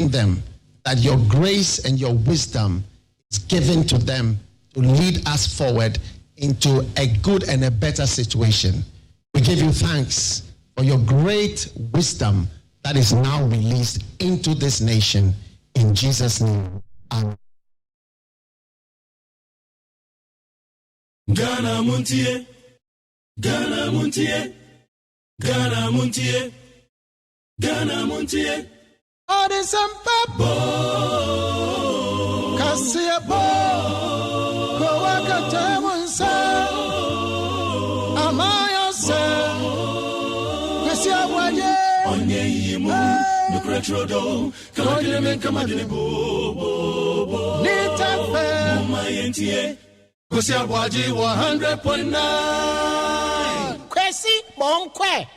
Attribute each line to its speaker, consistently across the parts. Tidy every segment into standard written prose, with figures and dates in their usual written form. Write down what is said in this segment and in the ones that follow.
Speaker 1: telling them that your grace and your wisdom is given to them to lead us forward into a good and a better situation. We give you thanks for your great wisdom that is now released into this nation. In Jesus' name, amen.
Speaker 2: Ghana MONTIE, Ghana MONTIE, Ghana MONTIE, Ghana MONTIE.
Speaker 1: All this bo, Kasia bo, Kowaka Temunsa, Amaya se, Kasia Waye,
Speaker 2: Onye Yimu, Nukratrodo, Kamadine Kamadine bo,
Speaker 1: Nita Fe,
Speaker 2: Mayentie. Kasia ABOAGYE 100.9.
Speaker 1: Kwesi Bonkwe.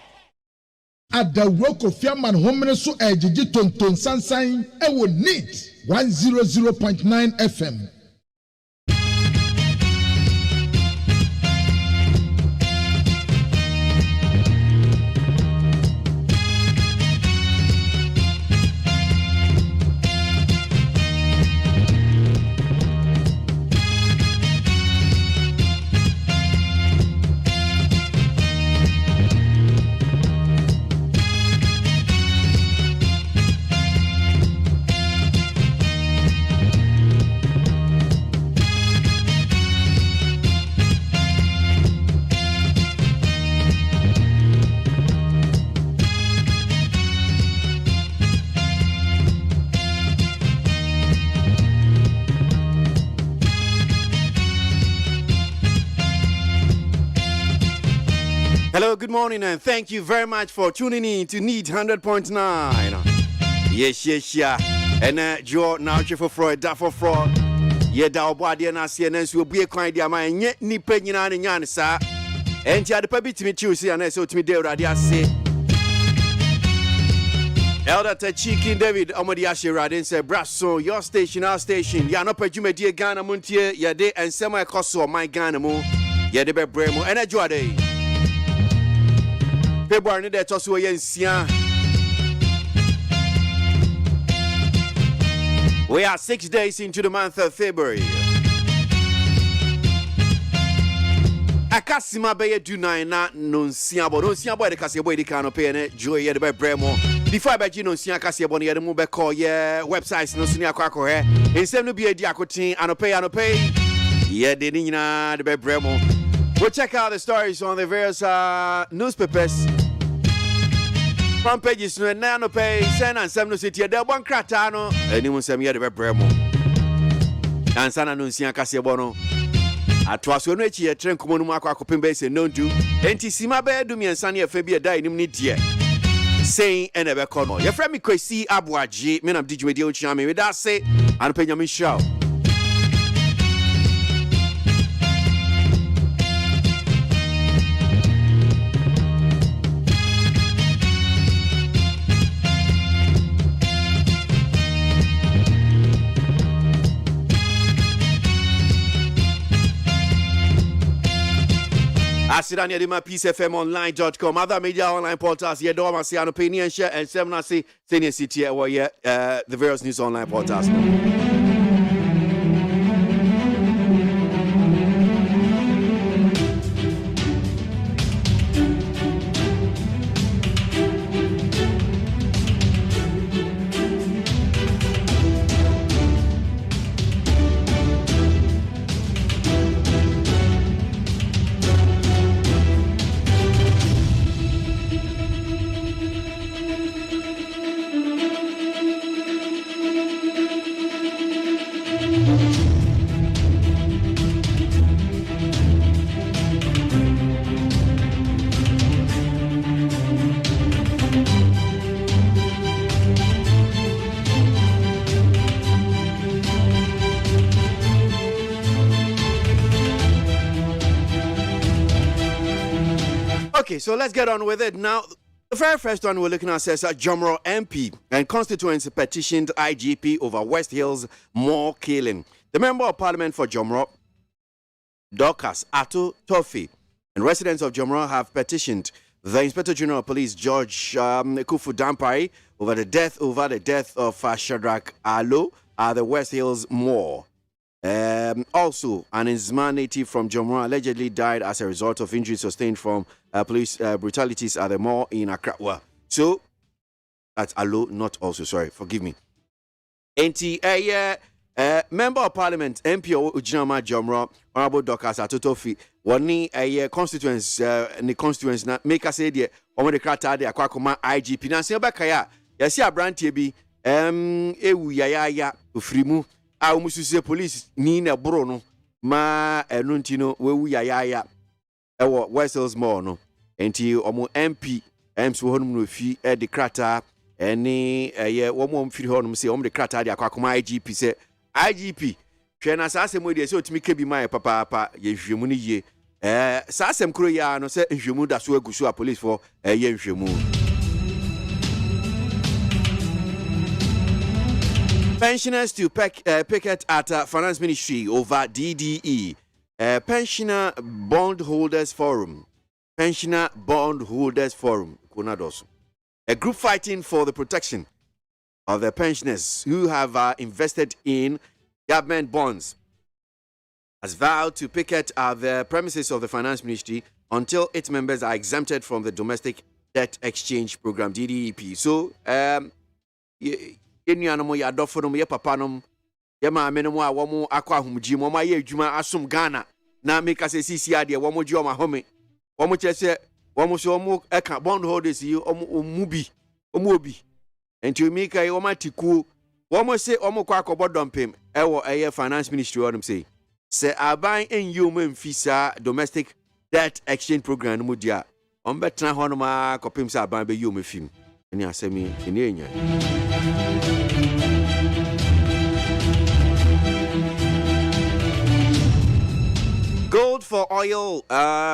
Speaker 3: At the rock of Yaman Homeneso Ejiji Tonton Sansain, I will need 100.9 FM.
Speaker 4: Hello, good morning, and thank you very much for tuning in to Need 100.9. Yes. And Joe now for Freud, da for fraud. Ye da ABOAGYE na CNN will be a kind of my ni penina and yan, sir. And ya the puppy to me Tuesday and so to me there, I say. Elder Chicken David Omodiashi Radin said, Brasso, your station, our station. Ya no pejume dear Ghana MONTIE, ya de and semi costo my Ghana mo, ya de Bremo, and a joy day. February de toso yensia. We are 6 days into the month of February. Akasima beye do nine na nonsiabo de kasebo de kano pay ne joy ye de bremo. Before I bet you no sia kasebo ne de mu be call ye websites no suni akwa he. Insem no be edi akotin anopay. Ye de ni na de bremo. We'll check out the stories on the various newspapers. Front pages no na pay send and some no city there one krata no anyone some here the bremo. And sana no sia kasebo no. Atwaso no echi ye tren komo no akwa kopem be say no do. Enti sima be do mi ensa ne afa bi e dai nim ni die. Saying and ebe kono. Your friend me KWASI ABOAGYE, me nam DJ de ochi ame we da say and penya me show. Asidani Adima PeaceFMOnline.com. Other media online portals here. Don't want to see an opinion share and seven see senior city the various news online portals. Okay, so let's get on with it. Now, the very first one we're looking at says that Jomro MP and constituency petitioned IGP over West Hills mall killing. The member of parliament for Jomro, Dorcas Ato Tofi, and residents of Jomro have petitioned the Inspector General of Police, George Kufu Dampari, over the death of Shadrach Alo at the West Hills Mall. Also, an Nzman native from Jomra allegedly died as a result of injuries sustained from police brutalities at the mall in Accra. Well, so that's Alo, not also. Sorry, forgive me. Member of Parliament MPO Ujinama Jomra Honorable Dokas Atotofi wani constituents ni constituents na make us say the omo de krata de akwakoma IGP na se obeka ya yesi abrantie bi ewu yaya ofrimu a omususe police ni na bro no ma enu ntino wewu yaya ewo West Hills Mall no enti omo MP so honum no fi de krata eni womo mfiri honum se omo de krata de akwakoma IGP se IGP twena saasem we de se otimi kebi mai papa ye hwemu ni ye saasem kro ya no se hwemu da so agusu a police for ye hwemu. Pensioners to picket at Finance Ministry over DDE. Pensioner Bondholders Forum. Pensioner Bondholders Forum. Kunados. A group fighting for the protection of the pensioners who have invested in government bonds has vowed to picket at the premises of the Finance Ministry until its members are exempted from the Domestic Debt Exchange Program, DDEP. So, Yenuanom ya dofonom ye papanom ye maamenom a womo akwa ahomji mo ma ye adwuma asom Ghana na make us sisi ade womo gye oma home womo kyese womo so womo eka bondholders yi omu obi enti mi kai womo atiku womo se womo kwa akobodompem ewo eye Finance Ministry wonum se aban enyi mo mfisa Domestic Debt Exchange Program mu dia ombetena honom a kopem se aban be yi o mafim eni asemi eni enya. Gold for oil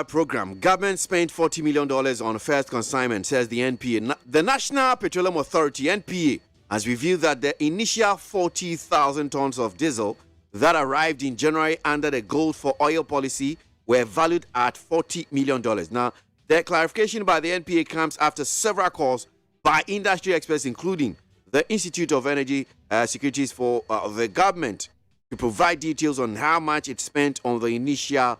Speaker 4: program. Government spent $40 million on first consignment, says the NPA. The National Petroleum Authority, NPA, has revealed that the initial 40,000 tons of diesel that arrived in January under the Gold for Oil policy were valued at $40 million. Now, the clarification by the NPA comes after several calls by industry experts, including the Institute of Energy Securities for the government, to provide details on how much it spent on the initial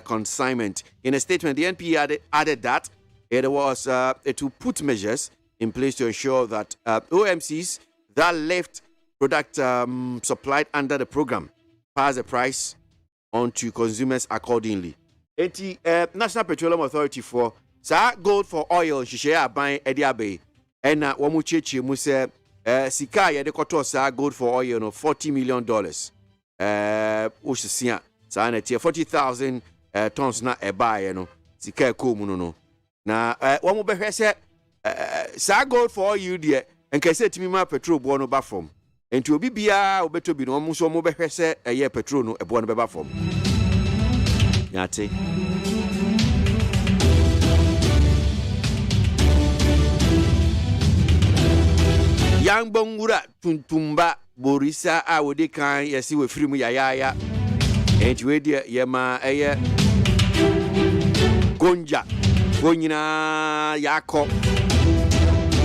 Speaker 4: consignment. In a statement, the NPA added that it was to put measures in place to ensure that OMCs that left product supplied under the program pass the price on to consumers accordingly. National Petroleum Authority for gold for oil, Shishaya buying Eddie Abbey, and Wamuchechi Muse Sika Yadekoto sa gold for oil no $40 million. Ushisia sa 40,000 tons na buy no Sika Komuno no. Na wamu behwese sa gold for oil de enkese timima petrol bo no ba from. Enti obi bia obeto bi no wamu so mo behwese eye petrol no ebo no be ba from. Yate. Yang bongura tuntumba borisa a wode kan yesi we firi mu yayaya enti we de yema eye gonja gonyina yako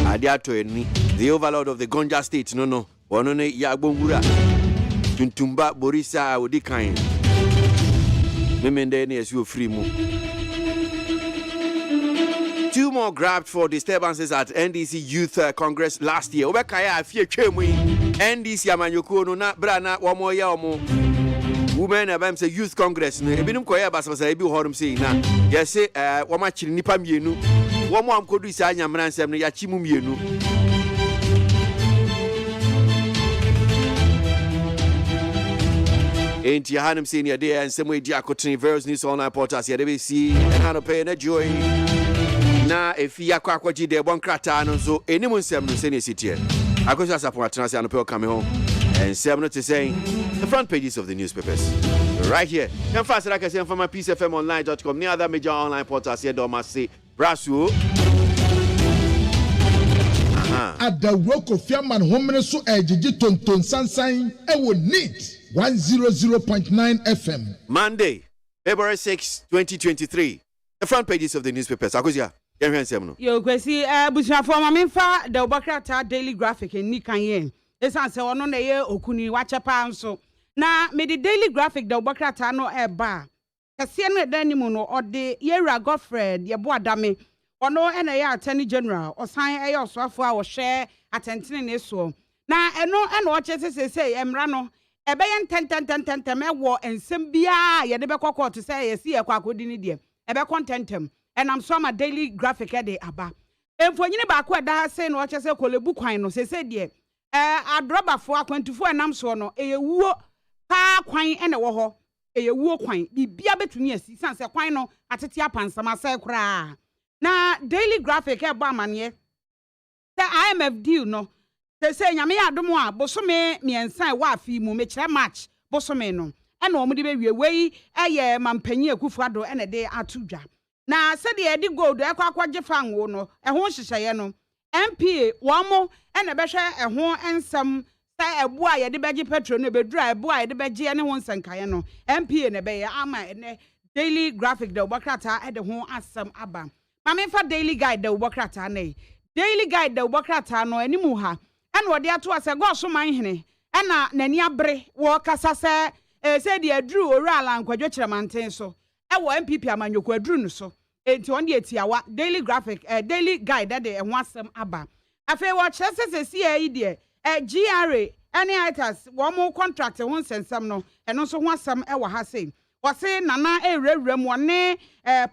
Speaker 4: ade ato eni the overlord of the Gonja state no wono ne ya bongura tuntumba borisa a wode kan memende ne yesi we firi mu. Two more grabbed for disturbances at NDC Youth Congress last year. Obekaya afie twemu NDC amanyoko no na bra na womo ya omo women abam say Youth Congress no ebinum koya basabasa ebi horum say na yese woma chiri nipa mienu womo amkodu isa anyamra nsem no ya chimu mienu. Enti hanum senior day and some way dia akotini various news online portals ya debesi and how to pay na joy. Na efi akwaji de bon krata no so enimu nsem no se ne sitie akoso sapo atena se anope come home and nsem no to say the front pages of the newspapers right here. Can fast like I say from my peacefmonline.com near other major online portals here do must say brasu
Speaker 3: Adawro Kofiaman homene so ejiji tonton sansan e wo neat 100.9 FM.
Speaker 4: Monday, February 6, 2023. The front pages of the newspapers. Akosia. Yen hwensem no.
Speaker 5: Yo kwesi busuafo ma memfa the Obokrata daily graphic ni kan ye. Esan se ono na ye okuni wachepa nso. Na me the daily graphic the Obokrata no eba. Kase no eda ni mu no ode Yera Godfred ye bo adame. Ono ena ye attorney general osan eye oswafo a wo hwe atentene ne so. Na eno ena o chese sese emra no ebe ye ntenten ewo ensem bia ye de be kokko to say ye si ye kwa akodi ni de. Ebe contentem. And I'm so my daily graphic de aba. Emfonyine ba ko da say no che say kolebu kwan no say de adroba fo akwantufu anam so no eyewuo pa kwan ene wo ho eyewuo kwan bibia betumi asi san say kwan no atete apansam asai kura na daily graphic e ba amane the IMF deal no say nyame ya adom a bosome miensan wa afi mu me kire match bosome no ene omo de be wie wei eye mampanyi akufuado ene de atudwa na se de edi gold akwaje fanwo no ho hyehyeye no MPA womo ene behwe ho ensam sa ebu a ye de beje petrol no bedura ebu a ye de beje ne ho nsankaye no MPA ne be ama ene daily graphic de Obokrata e de ho asam aba mame fa daily guide de Obokrata na daily guide de Obokrata no animu ha ene wo de ato ase go so man hene ena nani abre wo kasa se se de aduru owura alankwadwo kiremanten so ewo MPP amanyoko aduru no so enti on de etiawa daily graphic daily guide that de enwasem aba afi wo kyerese CA de GRA any items wo mo contract ho nsensem no eno so ho asem ewo ha sei wo se nana ewurawura mu ne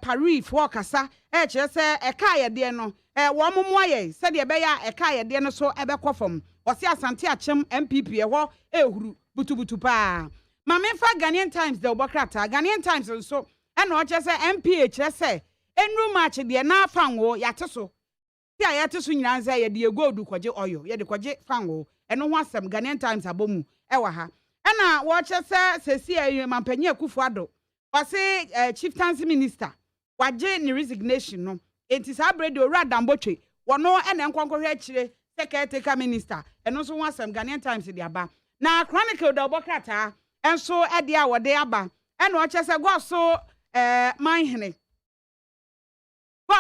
Speaker 5: Paris fo kasa kyerese eka ye de no wo mo mo aye se de be ya eka ye de no so ebekofom wo se asante achem MPP ho ehuru butubutu pa mame fa Ghanaian Times de Obokrata Ghanaian Times so eno kyerese MPA kyerese enru match de na fanwo yate so ti ayate so nyina nza ye de gold kwaje oyo ye de kwaje fanwo eno ho asem Ghanaian Times abomu ewa ha ena wo kyerese sesi ayi mampanye akufuado wase chieftaincy minister waje ni resignation no enti sa brede owura dambotwe wono ena nkonkohwe akire secretary minister eno so ho asem Ghanaian Times de aba na chronicle de Obokrata enso e de a wode aba ena wo kyerese go so manhene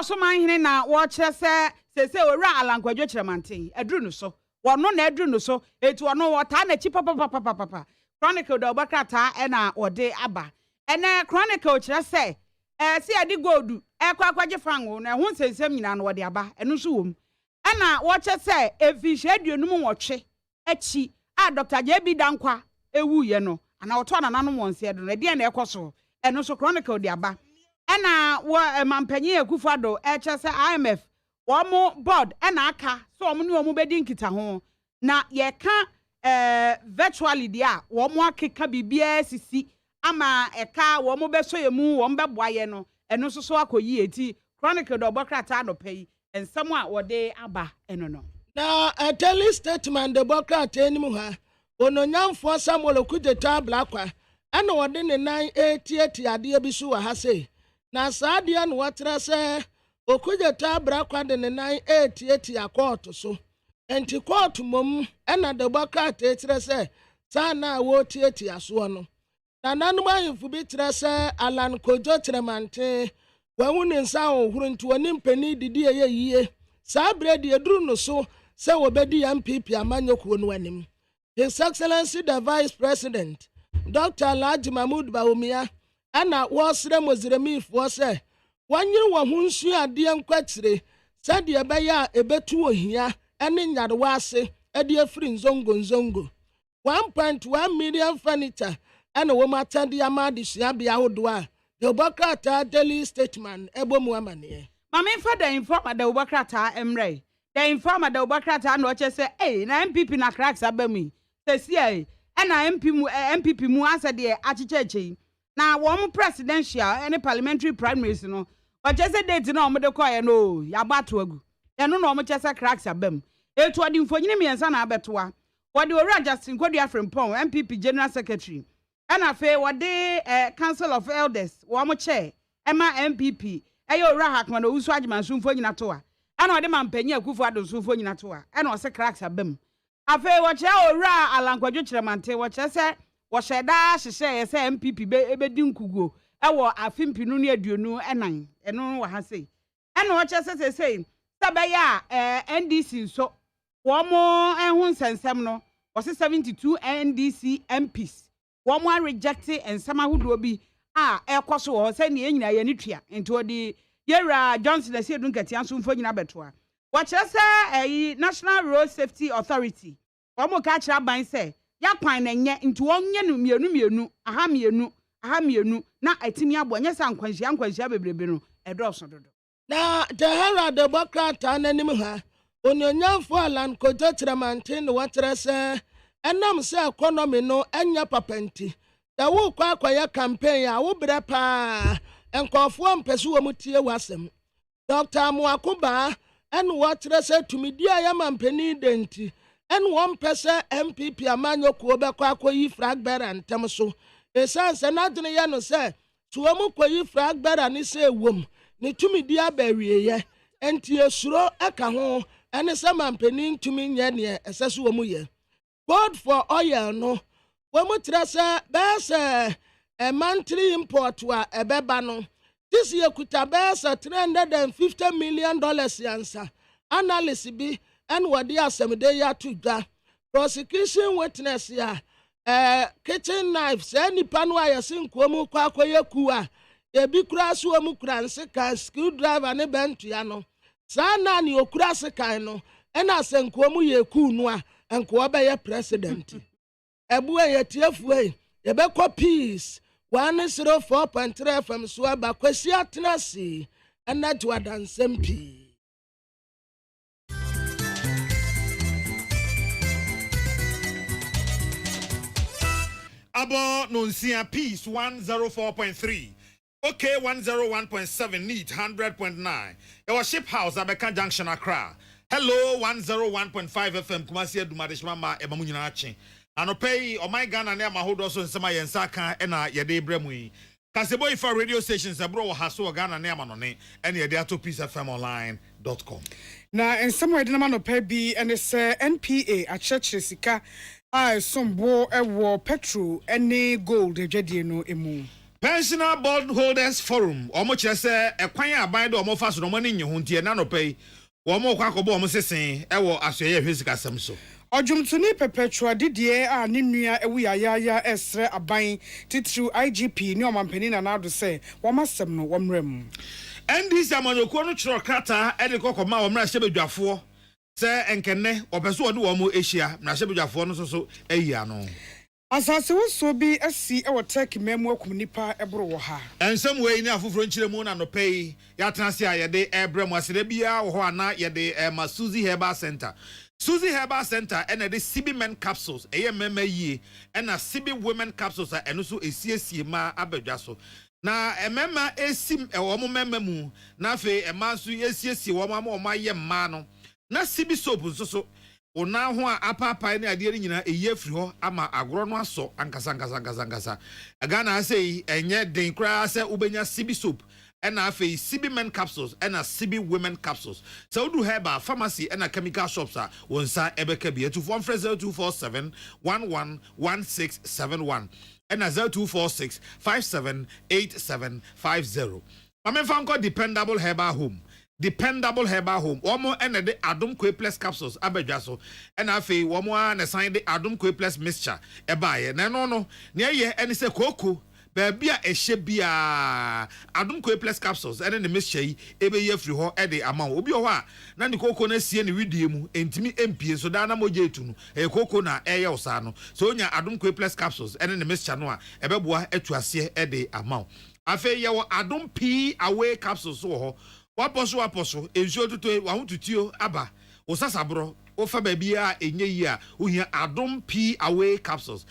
Speaker 5: so manhene na wo kyerese sese owura alankwadwo kiremanten aduru no so wono na aduru no so etu wono wota na chi papa chronicle de Obokrata ena wode aba ene chronicle kyerese si adi gold kwakwaje fanwo na ho nsensem nyina no wode aba eno so wom ena wo kyerese efihye aduonum wotwe achi a Dr. JB Dankwa ewuye no ana woto na nanom wonse do na de na ekoso eno so chronicle de aba ena wo mampanyi akufuado kyerese IMF wo mo board ena aka so wo ne wo bedi nkita ho na ye ka virtually dia wo mo akeka bibia sisi ama eka wo mo beso yemu wo mbeboa ye no eno so akoyi eti chronicle de Obokrata no pay ensam a wode aba eno no
Speaker 6: na a daily statement de Obokrata enimu ha ononyamfo Samuel Okudeta Blakwa ana wode ne nan etieti ade bi so wa ha sei na saade no watra se Okudeta Blakwa de ne nan etieti akọọtụ so enti kọọtụ mom ana de Obokrata etre se sa na wo tieti aso no na nanum ayimfu bi tre se Alan Kojo Tremante wahu ne nsa ohuru nti woni mpani didi ye yie sa bredi eduru no so se wobedi MPP amanyekuo no anim. His Excellency the Vice President Dr. Alhaji Mahmoud Bawumia ana wosre moziremifo se wanyere wo ho nsu ade enkwatire sade ebeya ebetu ohia ene nyarewa ase ade afiri nzongo 1.1 million furniture ana wo matade amade suabia hodo a the Obokrata daily statement ebomu amane
Speaker 5: mame fa da informa da Obokrata emre da informa da Obokrata na oche se na MPP na cracks abami sesi na MPP mu asade achicheche na wo presidential any parliamentary primaries no oche se date na omde koye no yabato agu eno na omo chese cracks abam etu odi mfonyine miensa na abetoa wode owura Justin Kodua Frimpong MPP general secretary ana fe wode council of elders wo mo chair ema MPP eyo owura Hakman no usu agima nsumfo nyina to a ana wode mampanyi Akufuado nsumfo nyina to a ana ose cracks abam afe wo che owura alankwadwo kiremanten wo che se wo sheda hyehye se MPP be ebedi nkuguo ewo afimpinu ne aduonu enan eno wo ha sei and what just say Sabaya NDC so one more and Semno was 72 NDC MPs. One more rejected and some who will be air cost or sending in a nutria into the Yera Johnson, the said, don't get Yansun for Nabetua. What just say a National Road Safety Authority. One more catch up by say, Yapine and yet into 1 mienu, a hamienu, not a timia bonya san quenchian quenchiabebino, a drosson.
Speaker 6: Na the Herald Democrat and Animha, on your young foreland could touch the mountain, what I say, and nam say economy no enya papenti. The wo kwa campaign, I will be a pa and conform pursue mutia wasem. Dr. Muakuba, and what I said to me, dear Yaman Penny Denti, and 1% MPP Amanyo Kuba Kwakwa frag better and Tamaso. A son, and Anthony Yano said, to Amukwa frag better and he say, womb. Ni tumi dia berie ye enti esuro aka ho ene saman penin tumi nye ne esesu omu ye God for oil no wo mu trese bese a monthly import wa ebeba no this year kuta bese $350 million yansa analysis bi en wode asemde ya tudwa prosecution witness ya kitchen knives any panu ayasin komu kwa akoye kuwa ebi kura so mu kura nseka screwdriver ne bentu ya no saa na ni okura sekan no ena asenko mu ye ku no a enko obeye president ebu ye tiefu e ye be peace 104.3 FM so aba kwasi atenasi ena to adansem pi
Speaker 7: Abo nonsia peace 104.3 Okay, 101.7 neat 100.9. Our ship house Abeka Junction Accra. Hello 101.5 FM Kumasi Dumadishma ma Ebamunyina Achi. Anopei o my Ghana na mahodo so nsema yensaka ena yede bremui. Kasebo ifa radio stations abro haso Ghana na manone ena yede ato peacefmonline.com.
Speaker 8: Na ensemo yede na manopei bi ene se NPA a church sika a sombo ewo petrol ene gold edwedie no emu.
Speaker 7: Pensioner Bondholders Forum, omo chese ekwan aban de omo fa so no mani nye ho ntie na no pay. Omo kwa kobo omo sesen ewo asoye hwesika sam so.
Speaker 8: Ojumtuni perpetual didie a ne nua ewu ya esre aban titru IGP ni omampani na nado se womasem no womrem.
Speaker 7: NDC amanyoko no chiro krata e de kokoma womra hyebedwafo se enkenne opeso ode wo mo ehia na hyebedwafo no so ehia no.
Speaker 8: Asase wo so bi asi e wo tek memu akum nipa ebro wo ha.
Speaker 7: Ensem we ni afoforo nchiremu na no pay ya tenase a yede ebrem asede bia wo ho ana yede ma Suzy Herbal Center. Suzy Herbal Center and the CB men capsules eye mema yi and CB women capsules eno so esiesie ma abadwa so. Na emema esim e wo mo mema mu na afi ema so esiesie wo ma ye mma no. Na CB soap nso so ona ho a apapa ne ade nyina eyi afiri ho ama agoro no aso ankasa Ghana say enye den kra say ubenya CB soap and afi CB men capsules and CB women capsules so do herba pharmacy and chemical shops are wonsa ebeka bi 247 111671 and 0246 578750 Mamenfanko dependable herba home. Dependable herbal home. Omo ene de Adum Kwe Plus capsules abedwaso. And afi omo an sign de Adum Kwe Plus mixture. Ebaye. Na no. Ne ye ene se koko. Baby a ehye bia Adum Kwe Plus capsules ene ne mixture yi ebe ye free ho e de ama obi ho a na ne koko na sie ne widie mu entimi empie so da na moje etu no e koko na eye osa no. So onya Adum Kwe Plus capsules ene ne mixture no a ebeboa atuase e de ama. Afi ye wo Adum P away capsules wo ho. Waposo ensuo tutu wa hututio aba osasabro ofa baby a enye yi a ohia Adum P away capsules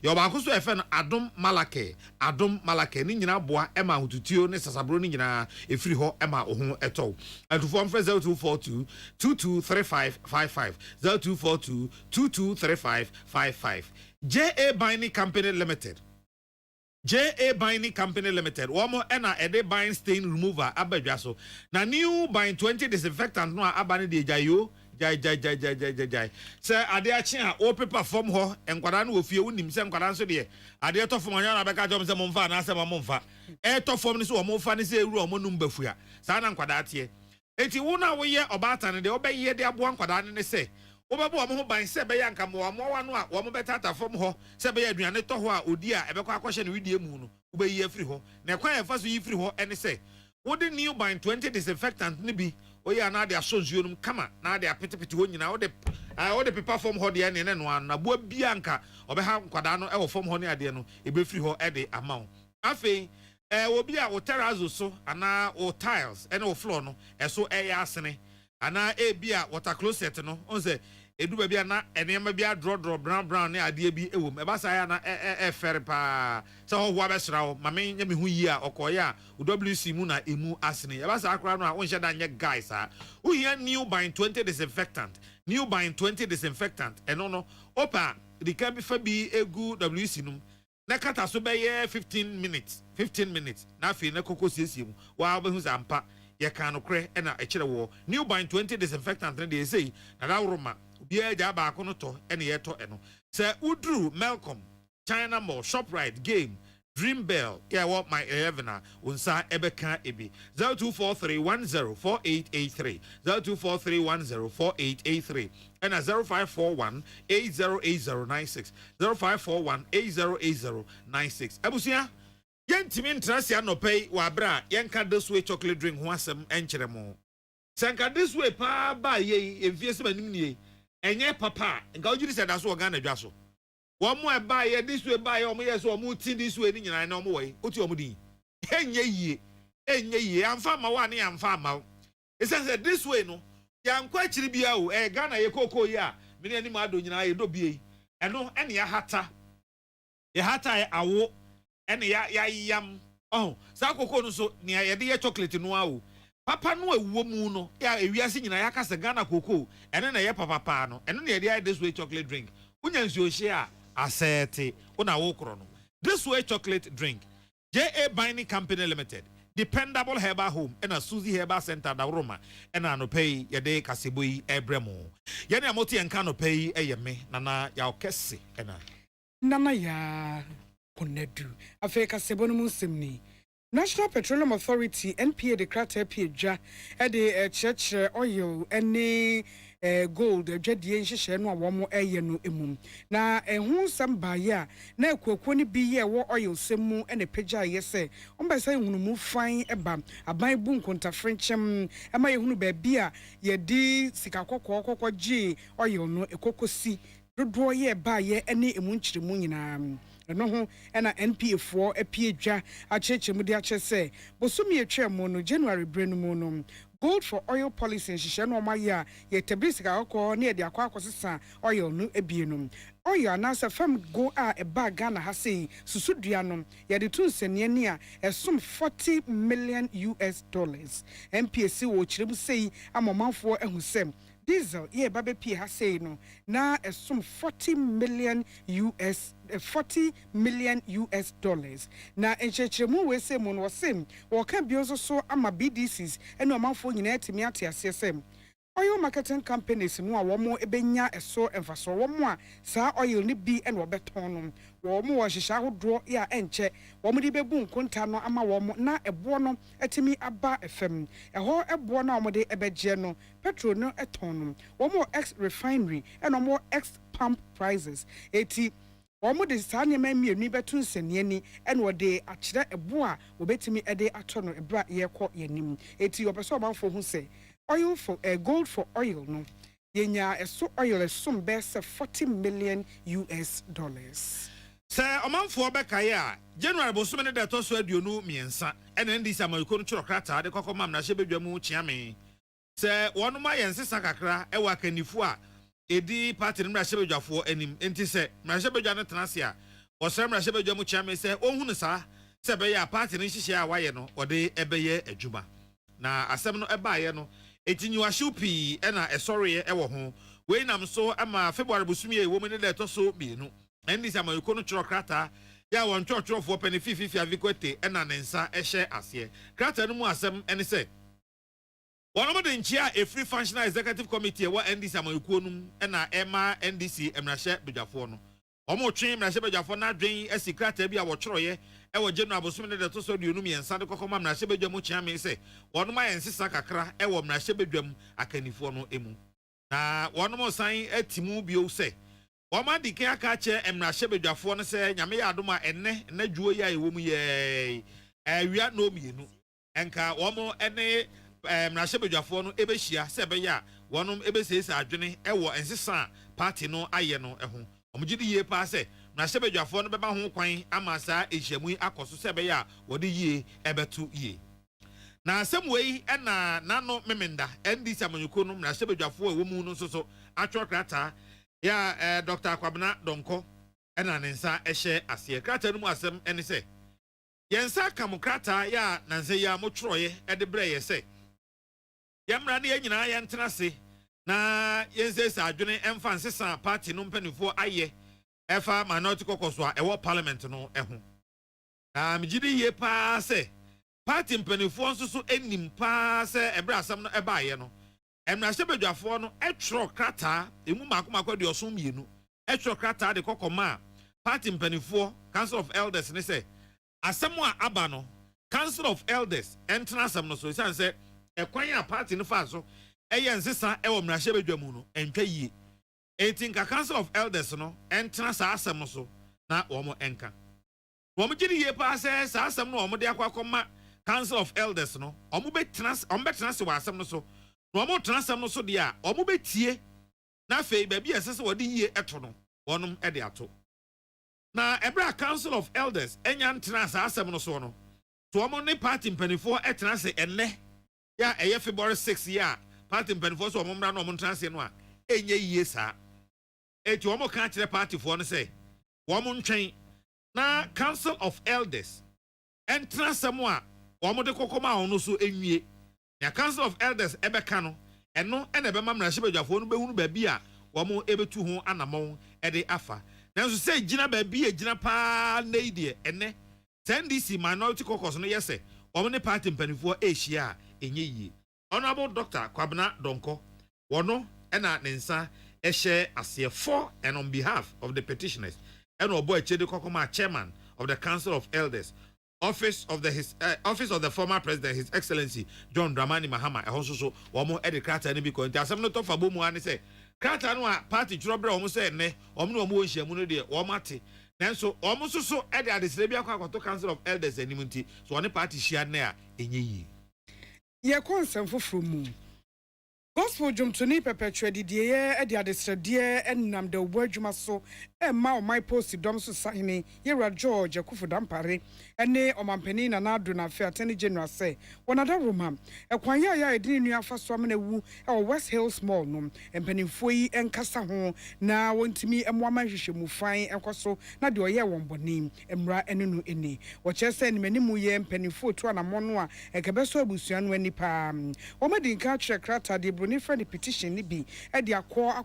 Speaker 7: yo ba ko so efe no Adum Malake ni nyina boa ema hututio ne sasabro ni nyina efiri ho ema ohun eto atufo mfre 0242 223555 0242 223555 JA Binding Company Limited. JA Binding Company Limited. Womo ena ede bind stain remover abedwaso. Na new bind 20 disinfectant no abane de jayo jai sɛ ade akye a o paper form ho enkwada no ofie wonim sɛ enkwada nso de ade to form anya na bɛka jom sɛ momfa na sɛ momfa to form ni so momfa ni sɛ ewuru o monum bafua saa na enkwada ate enti wo na wo ye obata ne de obɛye de aboa enkwada ne sɛ wobɛbɔ wo ho ban sɛ bɛyɛ anka mo wa no a wo mo bɛtata form ho sɛ bɛyɛ aduane tɔ ho a odi a ɛbɛkɔ akɔhye ne widie mu no wobɛyi afiri ho na kwan ɛfa so yi firi ho ɛne sɛ wode new ban 20 disinfectant ne bi oya na de aso nsuo num kama na de apetepete ho nyina wode paper form ho de ne ne no an na bo bia nka obɛha nkwada no ɛwɔ form ho ne ade no ɛbɛfiri ho ɛde ama wo afei obi a wo terrazzo so ana wo tiles ɛne wo floor no ɛso ɛyɛ asene ana ebi a water closet no on say edu ba bia na enema bia draw brown ne ade bi ewom e ba sa ya na fere pa so ho wa be sra wo ma me nya me hu yi a okoye a WC mu na emu asene e ba sa akra no a won hye da nye guys a wo hia new by 20 disinfectant eno no opa the can be fa bi egu WC num na kata so be 15 minutes na fi na kokosiesie mu wa ba hu zampa ye kan no kre na e kire wo new by 20 disinfectant na dey say na da woroma bia ja ba ko no to ene ye to eno say udru Malcolm China Mall Shoprite Game Dream Bell yeah what my 11 unsa ebeka ebi 0243104883 0243104883 and 0541808096 0541808096 abusia yentimi ntrasia no pay wa bra yenka this way chocolate drink ho asem enkyere mo sanka this way pa ba ye emfie se manim nie enye papa nka ojiri se da so oga na dwa so wo mo e ba ye this way ba ye omo ye so omo ti this way ni nyina na omo we oti omo din enye yie amfa ma wa ne amfa ma e say this way no ya nkwa akiri bia o e ga na ye kokoo ye a me ne anim ado nyina ye do bie eno ene ya hata awo ene ya yam sa kokoo no so ne ye de ye chocolate no awo papa no ewuo mu no ya ewiase nyina ya kasa Ghana kokoo ene na ye papa no ene na ye de this way chocolate drink unya nsuo hye a asete una wo kro no this way chocolate drink JA Binding Company Limited Dependable Herbal Home and a Suzy Herbal Center da Roma and ano pay ye de kaseboyi ebremo ye ne amoti enka no pay eyeme nana ya okese ena
Speaker 8: nana ya konedu afa kasebo no musemni National Petroleum Authority NPA de krata pia de church oil any gold dwadie nhyehyɛ no a wɔn ɛyɛ no emum na ɛho nsɛm ya na ekuokuo ne bi yɛ wɔ oil sɛm mu ɛna pagya yɛ sɛ wɔn bɛ sɛ hunumu fan ɛba aban bu nkontafre nkyɛm ɛma yɛ hunu baabi a yɛdi sika kɔkɔɔ gye oil no ekokosi dodoɔ yɛ ba yɛ ɛne emu nkyeremu nyinaa no ho ena NPA for apie dwa akyekye mu de akyɛ sɛ bosomi etwa mu no January brenu mu no gold for oil policy nhyehyɛ no ɔma yɛ a yɛtabiri sika akɔ ne yɛde akɔ akɔsesa oil no ebie no oil anasa fam go a ɛba Ghana ha sei susudua no yɛde tu nsɛnea ni a ɛsom $40 million NPA si wɔ kyerɛ mu sei amomanfoɔ ehu sɛ diesel ye babe pie ha sei no na esum $40 million na enchechemu we se mu no sem wo ka bi so ama BDCs ene omanfo nyina atimi ate ase sem oil marketing companies no a womo ebenya eso emfaso womo a saa oil ni bi ene obeton no womo wo hyehya hodro ya enche womo di bebu nkonta no ama womo na ebo no atimi aba fm eho ebo na womo de ebegye no petrol no eton no womo ex refinery ene womo ex pump prices eti womo de saa ne mamienu betu nsene ni ene wo de akyere ebo a obetimi ede ato no ebra ye kɔ yanim eti obeso omanfo hu se oil for gold for oil no yenya eso oil esum be se $40 million.
Speaker 7: Sɛ ɔmanfoɔ bɛkae a January bosom ne da to so aduonu miensa ɛna ndi sɛ amayiko no kyerɛ krata de kɔkɔ mam na hyɛ bedwa mu kyeame sɛ wɔnom ayɛ nsesa kakra ɛwɔ akanifo a edi party no hyɛ bedwafoɔ anim enti sɛ na hyɛ bedwa no tena se a ɔsɛ na hyɛ bedwa mu kyeame sɛ ɔhu no saa sɛ bɛyɛ a party no hyehyɛ a wayɛ no ɔde ɛbɛyɛ adwuma na asɛm no ɛbaayɛ no etinyiwahyew pii ɛna ɛsɔreɛ ɛwɔ ho wei nam so ama February bosumi e wo mu ne da to so bienu ɛndi sɛ amayiko no kyerɛ krata ya wɔn twɔtwɔfoɔ pɛne fififi avikote ɛna ne nsa ɛhyɛ aseɛ krata no mu asɛm ɛne sɛ One of the nchia a free functional executive committee wa NDC amayukunum na Emma NDC emrahye bejafo no. Omo twen emrahye bejafo na dwen asikrata bi a wo tworoye e wo general bosom ne de to so duonu miensa de kokoma emrahye bedwam chiame se wono ma yensesa kakra e wo emrahye bedwam akanifo no emu. Na wono mo san atimu bio se woma dike aka che emrahye bedwafo no se nyame ya adoma enne na dwuo ya ewo mu ye awia no mienu enka womo ene mrahye bedwafo no ebehia se be ya wonom ebesese adwene ewo ensesa party no aye no eho omugidi ye pa se mrahye bedwafo no beba ho kwan ama saa ehyiamu akoso se be ya wode yie ebetu yie na asemwei na nano memenda NDC amanyuko no mrahye bedwafo ewo mu no so atwo krata ya Dr. Kwabena Donko na nensa ehye ase krata no mu asem ene se yensa kamokrata ya nanse ya motroye de breye se yamra ne nyina ya ntenase na yensese adwene emfa nsesa party no mpanifo aye efa minority caucus a ewo parliament no eho na migidi ye pa se party mpanifo nso so enim pa se ebra asam no eba aye no emrahye bedwafo no etro krata emu makomako de osom mienu etro krata de kokoma party mpanifo council of elders ne se asam a aba no council of elders entrasam no so say ekwan ya party no fa so eye nsesa e wo mrahye bedwamu no entwa yie etinka council of elders no entra sa asem no so na wo mo enka wo mo giri yie pa se sa asem no wo mo de akwa council of elders no wo mo betena se wa asem no so no wo mo tena asem no so de a wo mo betie na fei ba bi esese wo de yie eto no wonom e de ato na ebra council of elders enya ntena sa asem no so no to wo mo ne party mpanifo etena se enne ya eye February 6 ya party mpanifo so omumra no omntranse no a enye yie saa eti omo kan kire party fo no say omo ntwen na council of elders entrance mo a omo de kokoma ono so enwie na council of elders ebeka no eno ene be mamrahye bedwafo no behunu ba bi a omo ebetu ho anamon ede afa nanso say gina ba bi e gina pa neide ene NDC minority caucus no yese omo ne party mpanifo ehia enye yie Honorable Dr. Kwabena Donko wono ena nensa ehye asefo and on behalf of the petitioners and obo echede kokoma chairman of the council of elders office of the former president His Excellency John Dramani Mahama ehonso womo ede krata ne bi ko nti asem no to fa bomu ane se krata no a party chrobre womo se ne womo no womo ohia mu no de womo ate nanso womo so ede adesire bi akwa council of elders animunti so one party hia ne a enye yi
Speaker 8: ye konsem foforo mu gospel jomtoni perpetuate die e de adesrede enam de obadwuma so e ma o my post dom so sahene yera George Akufudampare ene omampani na nado na fe attorney general say wonada roma e kwan ya edini nua afaso amana wu e West Hills Mall no empanimfo yi enkasa ho na wontimi emwama hwehwemu fan enkoso na de oye won bonim emra enunu eni wo chese ni manimu ye empanimfo to anamono a ekebeso abusua no ani pa o medinka chekrata de broni friend petition ni bi e de akwa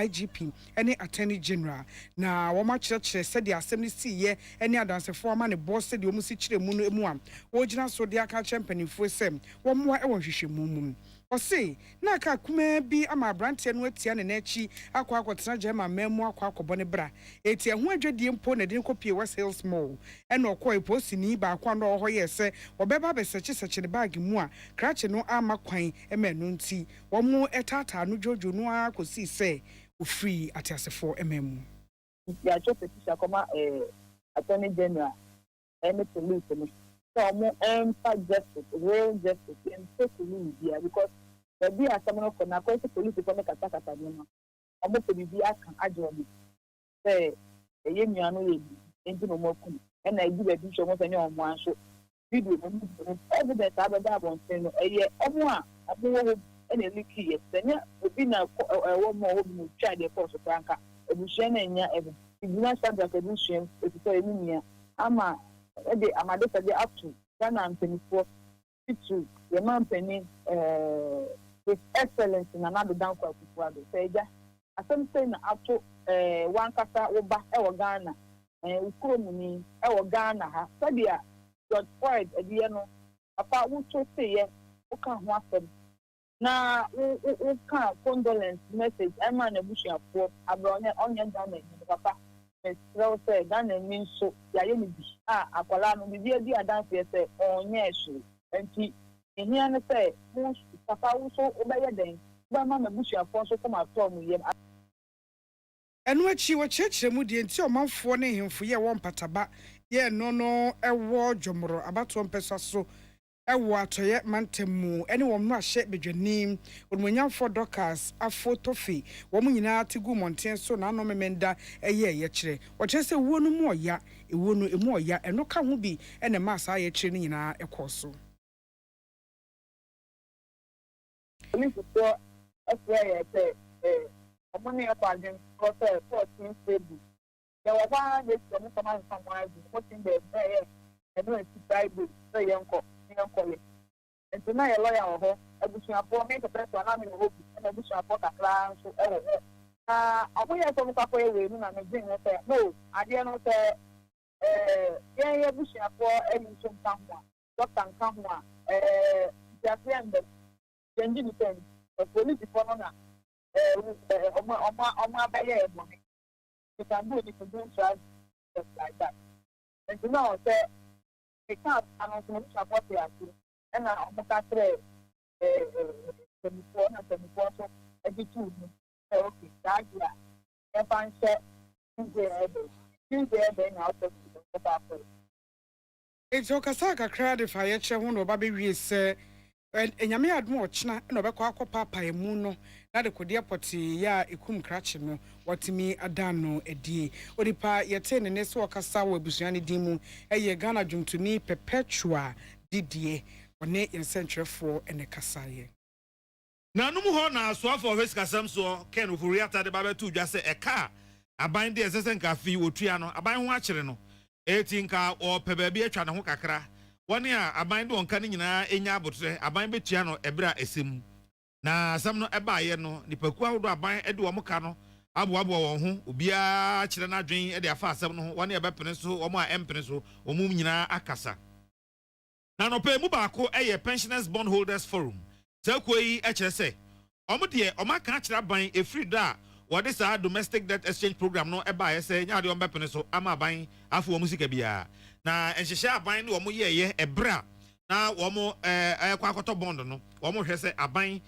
Speaker 8: IGP ene attorney general na wo ma kyerɛkyerɛ sɛ de asɛm ni siye ene adansefo ama ne boss de wo musi kyerɛ mu no emu a wo gyina so de aka kyerɛ mpanimfo sɛ wo moa e wo hwehwemu mu o se na ka kuma bi ama brantie no atia ne nachi akwa jema memu akwa ne bra eti ho adwadie mpo na de kopie West Hills Mall ene okoi posi ni ba akwa no ho ye se obeba be seche ne bag mu a krache no ama kwan emenu nti wo mu etata no jojo no akosi se ofri atiasefo ememu
Speaker 9: ya cho petition koma attorney general and police no so mo justice real justice in so to be because the be asamno ko na ko police ko me kata no omo pe bi aka ajo bi say ye nua no ye enti no mo ku e na ibi bi so mo se ni omo anso video no evidence abeda bon sen no eye omo a abowo e na liki ye senya obi na wo mo wo mu twa de force franka ebuhye na nya ebe igina standard ebuhye etito eninia ama ede amade sade up to Ghana mpanifo to the man penny with excellence in another down kwa kufuado seja asem say na ato wan kasa oba e wo Ghana ukromu ni e wo Ghana ha sadia George Floyd ediye no papa wo to say ye wo kan ho asem na we can condolence message man abusuafo abronye onye Ghana ni papa mesrel say Ghana ni so ya ye ni bi akwala no bi adi adanse say onye ehwe enti ehia ne say mo papa wo so obeye den ba ma abusuafo so come atọ mu yem
Speaker 8: enu achi wo chechire mu die nti omanfo ne hemfo ye won pataba ye no ewo dwomro abato mpesa so ewo atoye mantemu ene wom no ahye bedwanim onmonyamfo dockers afotofi wom nyina tigu monten so na no memenda ye kire wo chese wo no mu oya ewo no emu oya eno ka ho bi ene masa ye kire ni nyina ekoso
Speaker 9: police so afraid say money up against process 14 stable. There was one day someone putting the and no Bible so young college. And tonight a lawyer or a bush for me to press one arm in hope and a bush for a class so I will have some paper away and I bring no, I dare not say yeah bush for any some someone. Doctor someone their friend the engine the police for honor. You can do it if you don't try just like that. And you know, they can't announce support the activity. And I'm going to say, 74 and 74, so every 2 okay, that's yeah. If I'm Tuesday, then I'll take it.
Speaker 8: It's Okasaka crowd if I actually want to baby say. Enyame admo ochina na obekọ akọpa paemu no na de kodia poti ya ekum krache no watimi adano edie odipa yete ne ne so okasa wa abusuane dimu eye Ghana dwumtuni perpetua didie one insentrefo ene kasaye
Speaker 7: na numu ho na asoafo office kasam so ken ofuriata de babetu dwa se eka aban de esesen kafi otua no aban ho akere no etinka o pebaabi atwa ne ho kakra wani a aban de onka ne nyina enya abotre aban betua no ebra esem na asam no ebaaye no nipaku ahodo aban ede wo muka no aboabo won ho obia kire na adwen ede afa asam no wani ebepene so wo a empene so wo mum nyina akasa na no pe mu baako eye pensioners bondholders forum sakoi e kire se omo de omaka kire aban efri da what is our domestic debt exchange program no ebaaye se nya de ombepene so ama aban afo wo musika bia na enhyehyɛ aban ne wɔn yɛyɛ ebra na wɔn kwa akɔtɔ bond no wɔn hwɛ sɛ aban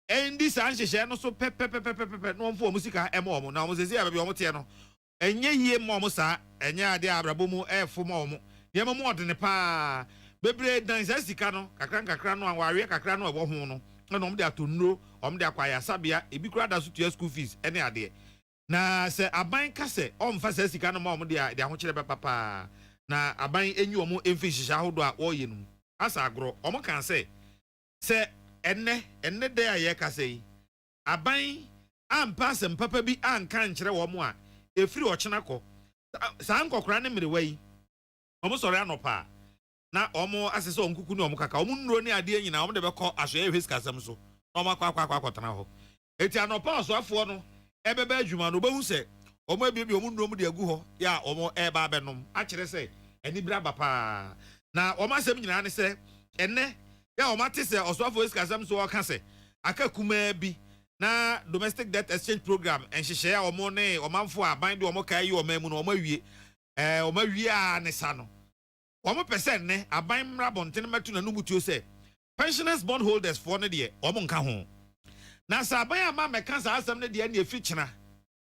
Speaker 7: endi saa nhyehyɛ no so pɛpɛpɛpɛpɛ no wɔn fo wɔn sika ɛma wɔn na wɔn sɛ baabi wɔn teɛ no enye yie ma wɔn saa enye ade abrabɔ mu ɛfo ma wɔn nneɛma mu ɔde ne paa bebree dan saa sika no kakra no awareɛ kakra no ɛwɔ ho no na wɔn de ato nnuro wɔn de akɔ ayasabea ebi kura da so tua school fees ɛne adeɛ na sɛ aban ka sɛ ɔmfa saa sika no ma wɔn de ahokyerɛ bɛ papa na aban enyi omo emfi hihya ahodo a wo ye no asa agro omo kan se enne de aye ka sei aban ampa asem papa bi anka nkyere wo mo a efiri ochena kɔ saa nkokora ne mrewa yi omo sɔre anopa na omo asese onkuku ne omo kaka omo nnuro ne ade nyina omo de bɛkɔ aso ehwes kasam so omo akwa ho eti anopa so afo no ebebe adwuma no obehu se omo ebibi omo nnuro mu de agu ho ya omo eba benom a kyerɛ sɛ eni bra bapa na omo asem nyina ne sɛ enne ya omo ate sɛ osofo eskasam so ɔka sɛ aka kuma bi na domestic debt exchange program enhyehyɛ ya omo ne omanfo aban de omo kai yi omo mu no omo awie a ne sa no omo pese ne aban mra bonten metu na numutuo sɛ pensioners bondholders for ne de omo nka ho na sa aban ama meka sa asem ne de na efi kyena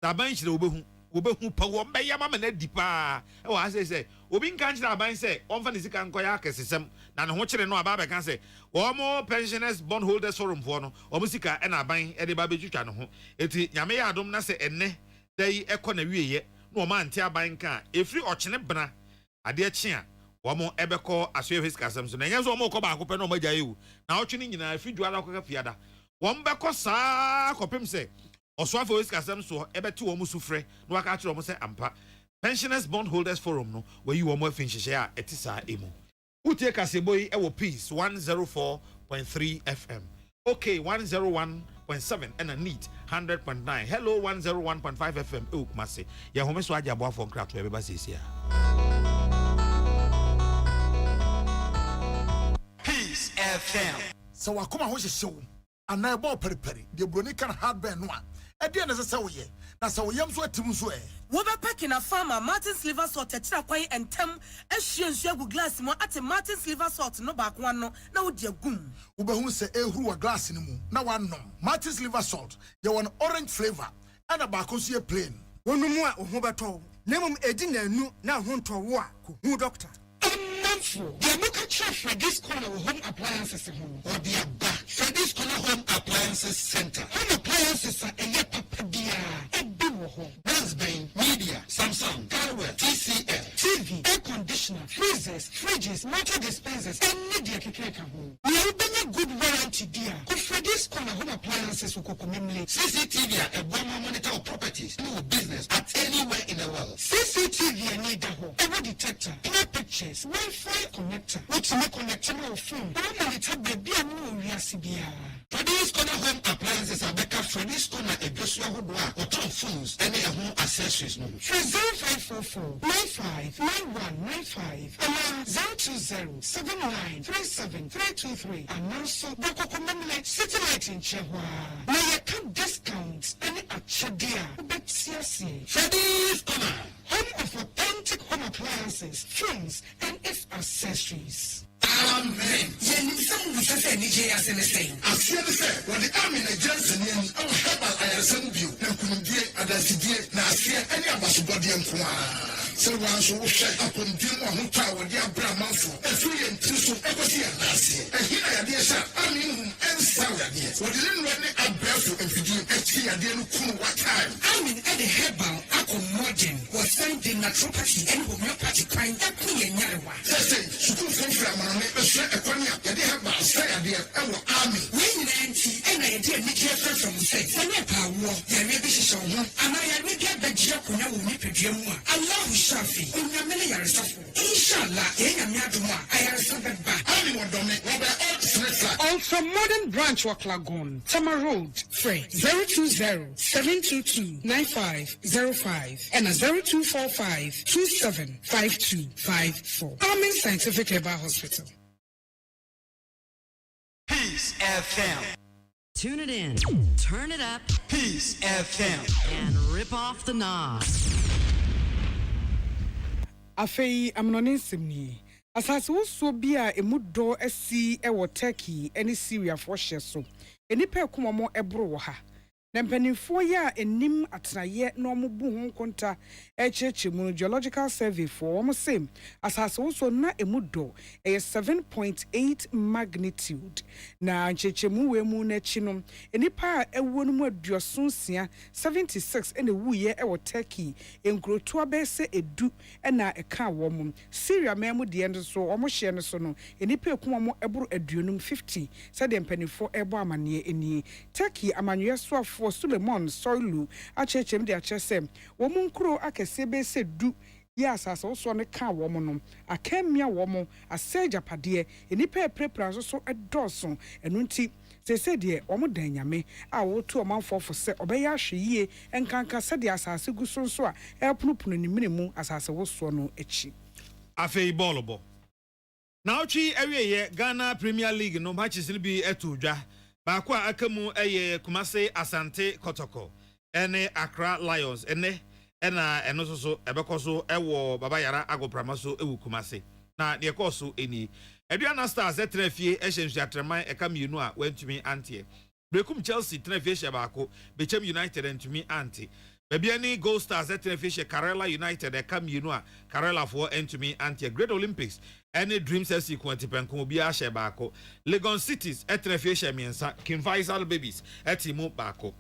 Speaker 7: aban kyerɛ obehu pa wo mbɛya mama na dipa e wa ase sɛ obi nka kyerɛ aban sɛ ɔmfa ne sika nkɔya akɛsesɛm na ne ho kyerɛ no aba bɛka sɛ wɔn pensioners bondholders forum for no wɔn sika ɛna aban ɛde ba betwitwa ne ho eti nyame yɛ adom na sɛ ɛnɛ dai ɛkɔ na wieyɛ na wɔn ante aban ka efiri ɔkyene bena adeɛ kye a wɔn ɛbɛkɔ asoɛ hwes kasɛm so na nyɛ so wɔn kɔ baako pɛ na wɔn agya yewu na ɔtwe ne nyinaa efiri dwara kɔka fiada wɔn bɛkɔ saa kɔpem sɛ Oswafo eskasem so ebeti wo musu frɛ no aka kyerɛ mo sɛ ampa pensioners bondholders forum no we yi wo mo afin hyehyɛ a etisa emu utie kasebo yi ewo peace 104.3 FM okay 101.7 and a neat 100.9 hello 101.5 FM e Kumase ye home so agya boafo nkrato e beba sesia
Speaker 2: Peace FM
Speaker 3: so wakoma ho hyehyɛ wo and I bought peri the brony can hard burn one. At the end of the Sawoye, that's how yam so Timsway.
Speaker 10: Woba packing a farmer, Martin's liver salt, Tetraquay, and Tem, as she and Shagu glass more at a Martin's liver salt, no back one, no dear goom.
Speaker 3: Uba who say, who a glass in the moon. Now one no. Martin's liver salt, you want orange flavor, and a bacosia plain.
Speaker 10: One more, Hobato. Name Edina new now home to war, who doctor.
Speaker 11: They look at you for this corner home appliances or the back for this corner home appliances center. Home appliances are a Raspberry, media, Samsung, Carwell, TCL, TV, air conditioner, freezers, fridges, water dispensers, and media kikeka home. We have been a good warranty dear. For this corner home appliances CCTV a one monitor of properties, no business at anywhere in the world. CCTV and need ever detector, clear pictures, Wi-Fi connector, which may connect to your phone. One monitor baby and no RCBR. For this corner home appliances are better for this corner a grocery or top phones and their home accessories. 0544 95 9195 020 79 37 323 and also Boko satellite in Chehwa. Now you can discounts any at Shadia, but CSC. For this corner, home of authentic home appliances, phones, and its accessories. Amen. Some of us any JS in the same. I feel the fair when the army in Johnson and herbal I send you and couldn't get a density. Now, I fear any of us body and so once you shut up on Dimo who tower the Abraham for a free and two so ever here last year. And here I dear sir, I mean, and sour dear. What didn't run it up barefoot and feed you and see a dear cool what time. I mean, at the herbal, modern was signed in naturopathy and homeopathy kind that me and Yarwa. Say, school from a corner, and they have about say a dear army. When Nancy and I did not hear from say, Sanapa war, there may be so one, and I will get the Giacuna will meet with you. Allah Shafi, in your many years of Inshallah, in Yaduma, I have something back.
Speaker 8: Also, modern branch work lagoon, Tama Road, Frey 020 722 9505 and a 0245 275254. Armin Scientific Herbal Hospital.
Speaker 2: Peace FM.
Speaker 12: Tune it in, turn it up,
Speaker 2: Peace FM.
Speaker 12: and rip off the knob.
Speaker 8: Afei amnone simni. Asase wo bia emudo asi ewo Turkey eni Syria fo hye so. Enipa ekomomo ebro wo ha. Na mpanimfo ya enim atraye na omubu ho nkonta mu geological survey for omo same asase wo na emudo 7.8 magnitude na chechemu we mu na chinom enipa ewo no mu aduosunsia 76 ene wuye ewo Turkey enkroto abese edu na eka wo mu Syria memu de endo so omo hye no so no enipa ekomomo ebro aduonum 50 said the mpanimfo ebo amane eni Turkey amanwe so for Suleiman Soilu achechem de achese womun kro akese be se du ya asase wo so ne ka wo mo no akemia wo mo aseja pade enipa prepra so edoso enunti se de wo mo dan nyame a wo to omanfo fo se obeya hweyie enkanka se de asase gu so so a epunupunu ni menemu asase wo so no echi
Speaker 7: afei bolobo na ochi awieye Ghana Premier League no matches ni bi etudwa Bakwa akamu eye Kumase Asante Kotoko ene Accra Lions ene eno so ebekoso ewo Babayara Agopramaso ewu Kumase na de ekoso eni Aduana Stars etrefie ehyenhwe atreman eka mienu a wantumi antie Brekum Chelsea trefie shebako Bechem United antumi antie Bebiani Gold Stars etrefie Karela United eka mienu a Karela for antumi antie Great Olympics any dreams FC Quantipenko obi a shebako Legon Cities etrefie shemiensa King Faisal Babies etimu bako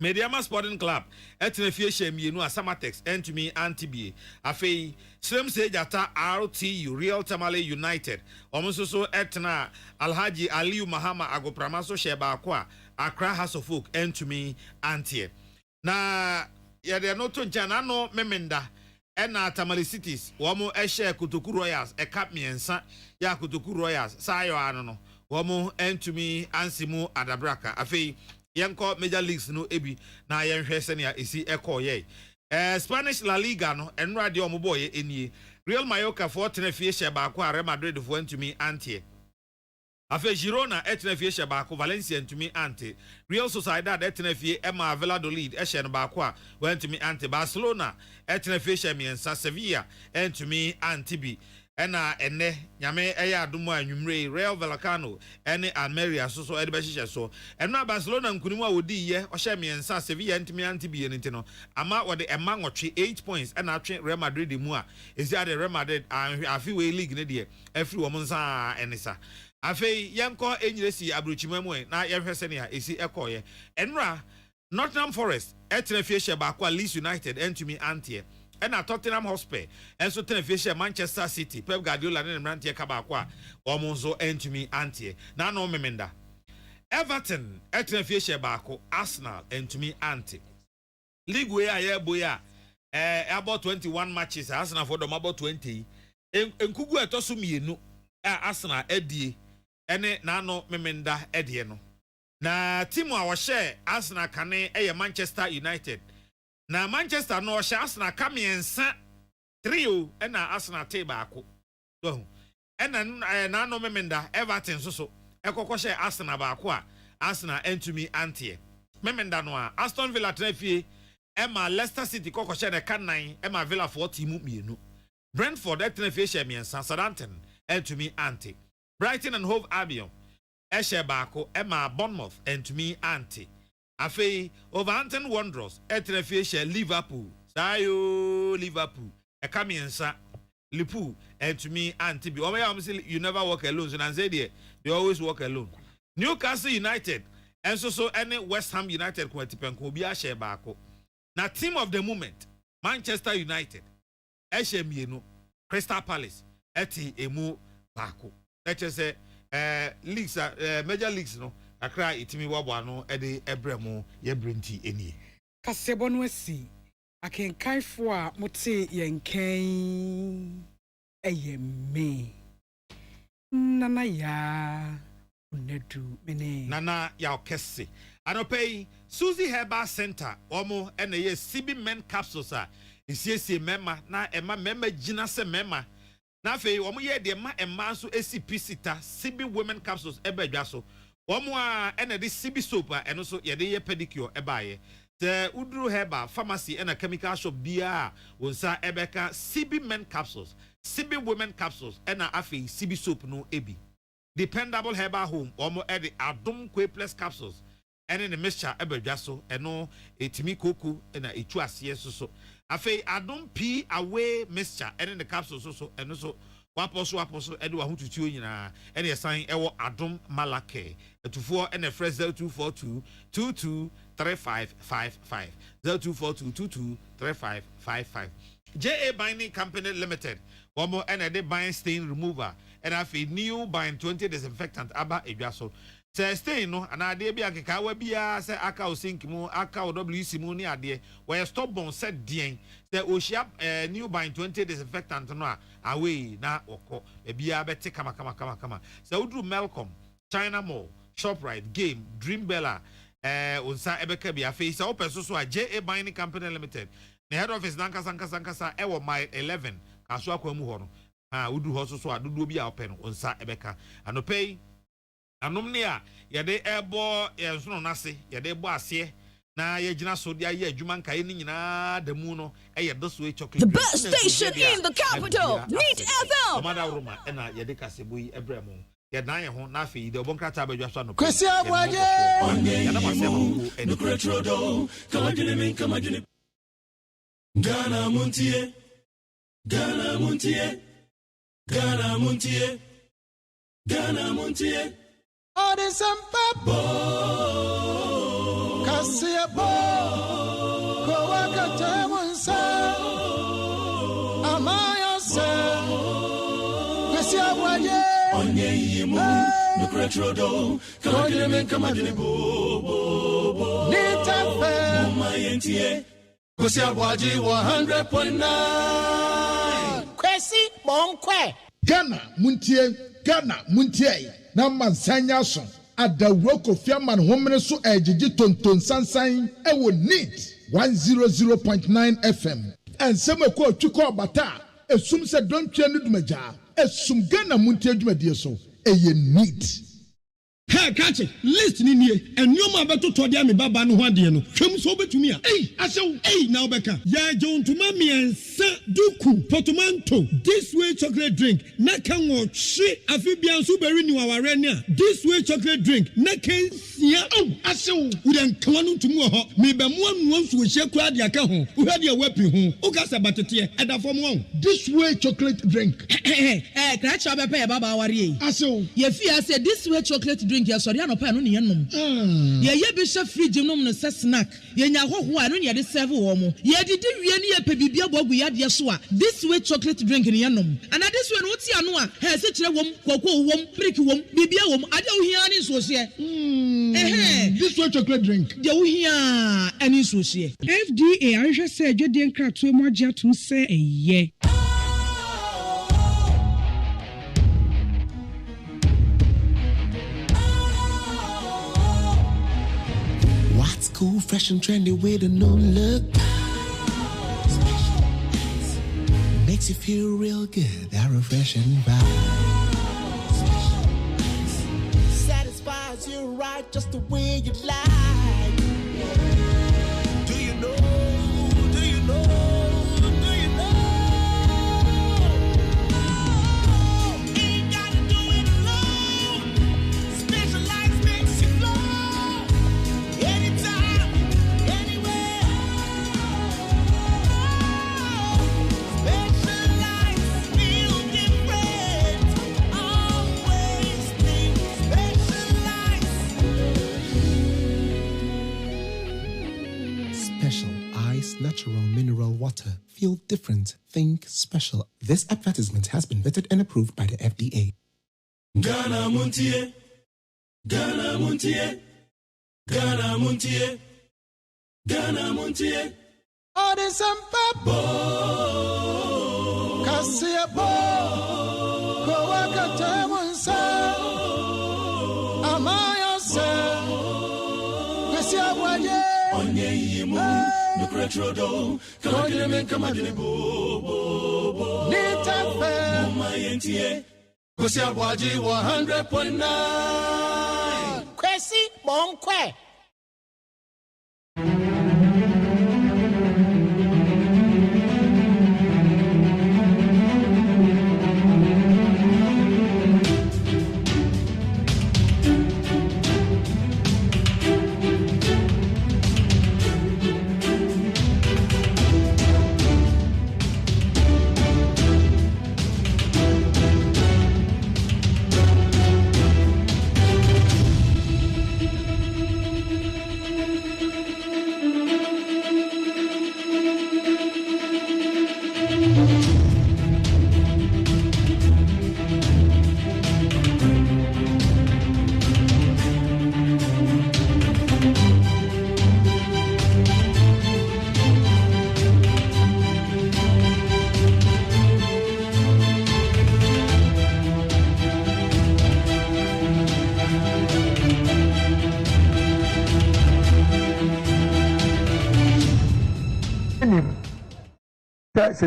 Speaker 7: Mediama Sporting Club etrefie shemienu a Samatex entumi antibie afei Srem Sejata RTU Real Tamale United omusoso etna Alhaji Aliu Mahama Agopramaso shebako a Accra House of Folk entumi antie na yade no to nchana no memenda ena Tamale Cities womo ehye Kotoku Royals ekap miensa ya Kotoku Royals sayo ano no womo entumi ansimu adabraka afei yenko Major Leagues no ebi na yenhwe senia esi ekoye Spanish La Liga no enra de omoboye enie Real Mallorca for tenefie hye ba ko Real Madrid for entumi antie Afe Girona etenefie hye baako Valencia ntumi ante. Real Sociedad etenefie Emma Valladolid ehye no baako a wantumi ante. Barcelona etenefie hye miensa Sevilla entumi ante bi. Ena ene nyame eya adomu anwumre Real Vallecano ene Almeria so edebe hye so. Eno Barcelona nkunimu a wodi ye ohye miensa Sevilla entumi ante bi enti no. Ama wode ema nwotwe 8 points ena atwe Real Madrid mu a ezi ade Real Madrid afi we league ne de afiri wo nsa enisa. Afei yanko enyiresi abruchimamu na yehwese ne a esi ekoye enra Nottingham Forest etenefie hye baako a Leeds United entumi ante na Tottenham Hotspur enso tenefie hye Manchester City Pep Guardiola ne mrantie ka baako a omonzo entumi ante na no memenda Everton etenefie hye baako Arsenal entumi ante league we aye boya about 21 matches Arsenal for them about 20 enkugu etoso mienu Arsenal edie ene nano memenda edie no na timu a wo share Arsenal kane Manchester United na Manchester no share Arsenal kamiensa trio ena Arsenal te baako so ena nano memenda Everton so ekokọ share Arsenal baako a Arsenal entumi antie memenda no a Aston Villa trafie Emma Leicester City kokọ share kanan Emma Villa 40 mu mienu Brentford trafie share miensa Southampton entumi ante Brighton and Hove Albion eshe baako Emma Bournemouth entumi ante afei Wolverhampton Wanderers etrefie share Liverpool sayo Liverpool ekamiensa Liverpool entumi ante bi omo say you never walk alone so nanze they always walk alone Newcastle United enso so any West Ham United ko atipenko obi a share baako na team of the moment Manchester United eshe mienu Crystal Palace eti emu baako let's say leagues major leagues no akra itimi wabo no e de ebremu ye brenti eni
Speaker 8: kasebo no asi akenkaifo a mote yenkan eyeme nana ya unedu mene
Speaker 7: nana ya okese anopei Suzy Herbal Center omo ene ye CB men capsules a esiesie mema na ema mema gina se mema na fe omo ye de ma emma so esipicita CB women capsules ebadwa so omo a ene de CB soap a eno so ye de ye pedicure ebaaye te uduru herbal pharmacy ena chemical shop bia wonsa ebeka CB men capsules CB women capsules ena afi CB soap no ebi dependable herbal home omo e de adom plus capsules ene ne mixture ebadwa so eno etimi koku ena etu ase so afei adom p away mixture ene the capsules so eno so waposo ede wa hututuo nyina ene yesan ewo adom malake etufo ene fresh 0242 223555 0242 223555 JA Binding Company Limited womo ene de bind stain remover ene afei new bind 20 disinfectant aba edwaso stain no anade bia keka wa bia se aka o sink mu aka o WC mu ni ade we stop bon set dien se o shia new bind 20 disinfectant no a away na okọ bia beti kama se udru Melcom China Mall Shoprite Game Dream Bella onsa ebeka bia fe se open so a JA Binding Company Limited the head office nankasa ewo mile 11 kaso akwa mu ho no udru ho so a dodo bia open onsa ebeka anopei anomne a yede ebo yenso nase yede ebo ase na yegina so dia ye adwuma nkae ni nyina da mu no yede so chocolate
Speaker 13: the best station in the capital Neat FM
Speaker 7: Omada Roma na yede kasebo yi ebremu yedan ye ho na afi de obonkrata abadwa so no
Speaker 2: KWASI ABOAGYE
Speaker 7: yada masemo
Speaker 2: nukuretrodo kamajini Ghana MONTIE Odisampa Kasiabo Kowakate Munsa Amaya Se KWASI ABOAGYE Onye yimu Nukuretrodo Kamajini bo Nitafe Mumayentie KWASI ABOAGYE 100.9
Speaker 3: KWASI Monkwe Ghana Muntie na mansanya so adawro kofiaman homene so ejiji tonton sansan ewo Neat 100.9 FM ensem ko twiko bata esum se dontwe no dumaja esum Ghana Muntie dwumadie so eye Neat
Speaker 14: Hey, catch it. List in here. And you ma beto to dia me baba no ho ade no. Hwem so betumi a. Now beka. Ya John to mami ensa duku portmanteau. This way chocolate drink. Na kan wo hwe afi bia so beri ni waware ne a. This way chocolate drink. Na kan sia. Asew. Wo den kan no tumu ho. Me be mo anu nsu hye kura de aka ho. Wo hwe de wepi ho. O ka sa batete e da fom ho.
Speaker 3: This way chocolate drink.
Speaker 15: Crash up e baba ware yi.
Speaker 3: Asew.
Speaker 15: Ye fi say this way chocolate drink. Drink ya sorry anopa no ne yenom ye be hwe fridge nom no se snack ye nya hoho a no ne de serve wo mo ye didi wie ne ye pe bibia bogu ya de so a this way chocolate drink ne yenom and this way no ti ano a he se kire wom kokko wom brick wom bibia wom ade wo hia ne so se
Speaker 3: this way chocolate drink
Speaker 15: de wo hia ani so se
Speaker 8: FDA ahwe se adwede nkrato mu agye atum se eye
Speaker 2: Cool, fresh and trendy with a new look. Makes you feel real good, that refreshing vibe. Satisfies you right just the way you like. Do you know? Do you know? Do you know? Ain't gotta do it alone. Specialized makes you flow. Anytime, anywhere. Specialized, feel different. Always think specialized. Special Ice Natural Mineral Water. Feel different. Think special. This advertisement has been vetted and approved by the FDA.
Speaker 16: Ghana Montie. Ghana Montie. Ghana Montie. Ghana Montie.
Speaker 2: Odisampa Kasia bo Kowaka Tamunsa Amaya se Kasia Waye
Speaker 16: Onye yimu Nukretrodo Kagelemen kamadini bo
Speaker 2: Nita fe
Speaker 16: Mama yentie Kasia Waje 100.9
Speaker 2: Kwesi Monkwe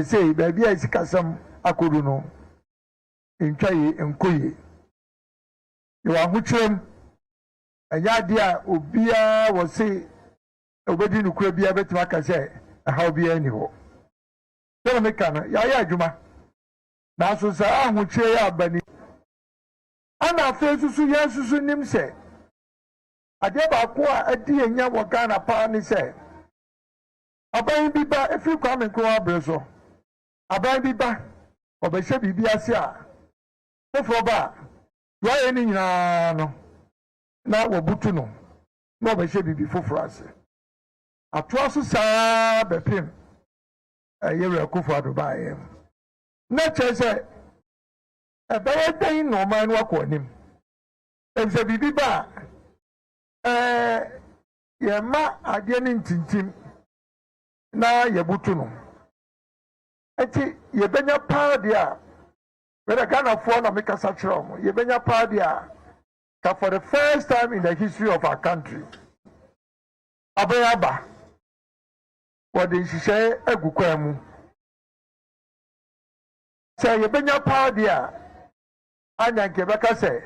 Speaker 17: say baby I see some akoduno in try and koye you are muchum and yadia ubia was say obedi no kura bia betima ka say how be any ho so me kana ya adwuma na so sa ahuchie ya bani ana fesusu ya susu nim say ade ba ko adi enya wo Ghana pa ni say aban bi ba efi kwame ko abreso aban bi ba obehye bibi ase a foforo ba yo ye ni nyina no na wobutu no na obehye bibi foforo ase atoa so saa bepem yewre kofo adobaye na chese ebaye den no man wa ko nim emse bibi ba ye ma ade ni ntintim na yebutu no eti yebenya paadi a whether Ghana for na make such wrong yebenya paadi a ka for the first time in the history of our country abayaba what is she egukwemu say yebenya paadi a anya nkebeka say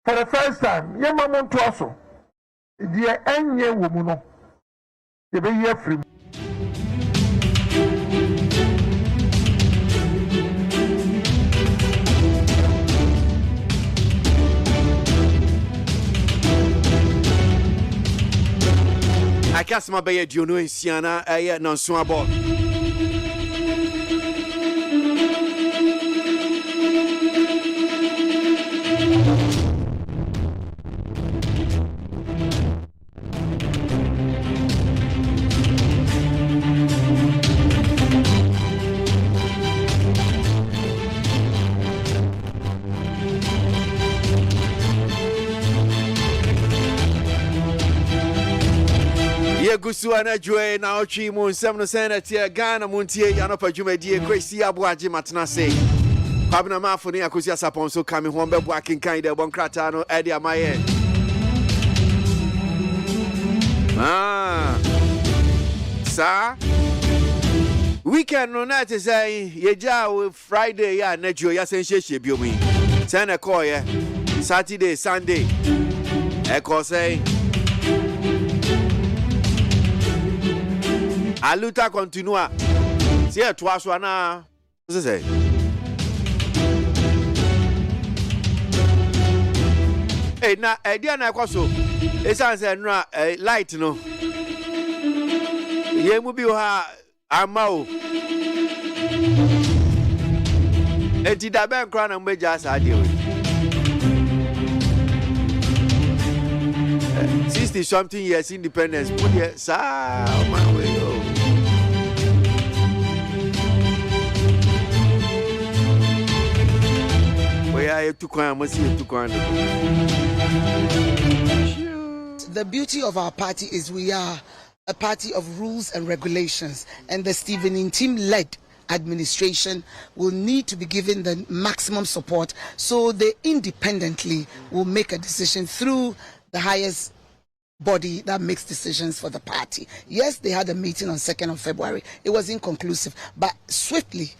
Speaker 17: for the first time, ye mama to aso. Dear enye womu no. Ye be ye free.
Speaker 4: I cast my bay at you know in Siena, a non swabo. Gusuana Joy now Chi Moon 7 Senator Ghana Montie Yanopa Jumedi KWASI ABOAGYE matna say Pabna Mafoni Akusia Sapon so coming home be working kind of Bonkratano Eddie Amaye Sir weekend no night is yeja Friday ya nejo ya sensheshe biomi Sene call ye Saturday Sunday Eko say Aluta continua. Si e to aso na. What say? Eh na e dia na kwaso. E san say no light no. Ye mu bi ha ama o. E ti da ben kra na mbeja sa de o. 60 something years independence. Put here, sir, my way.
Speaker 18: The beauty of our party is we are a party of rules and regulations, and the Stephen team led administration will need to be given the maximum support so they independently will make a decision through the highest body that makes decisions for the party. Yes, they had a meeting on 2nd of February. It was inconclusive, but swiftly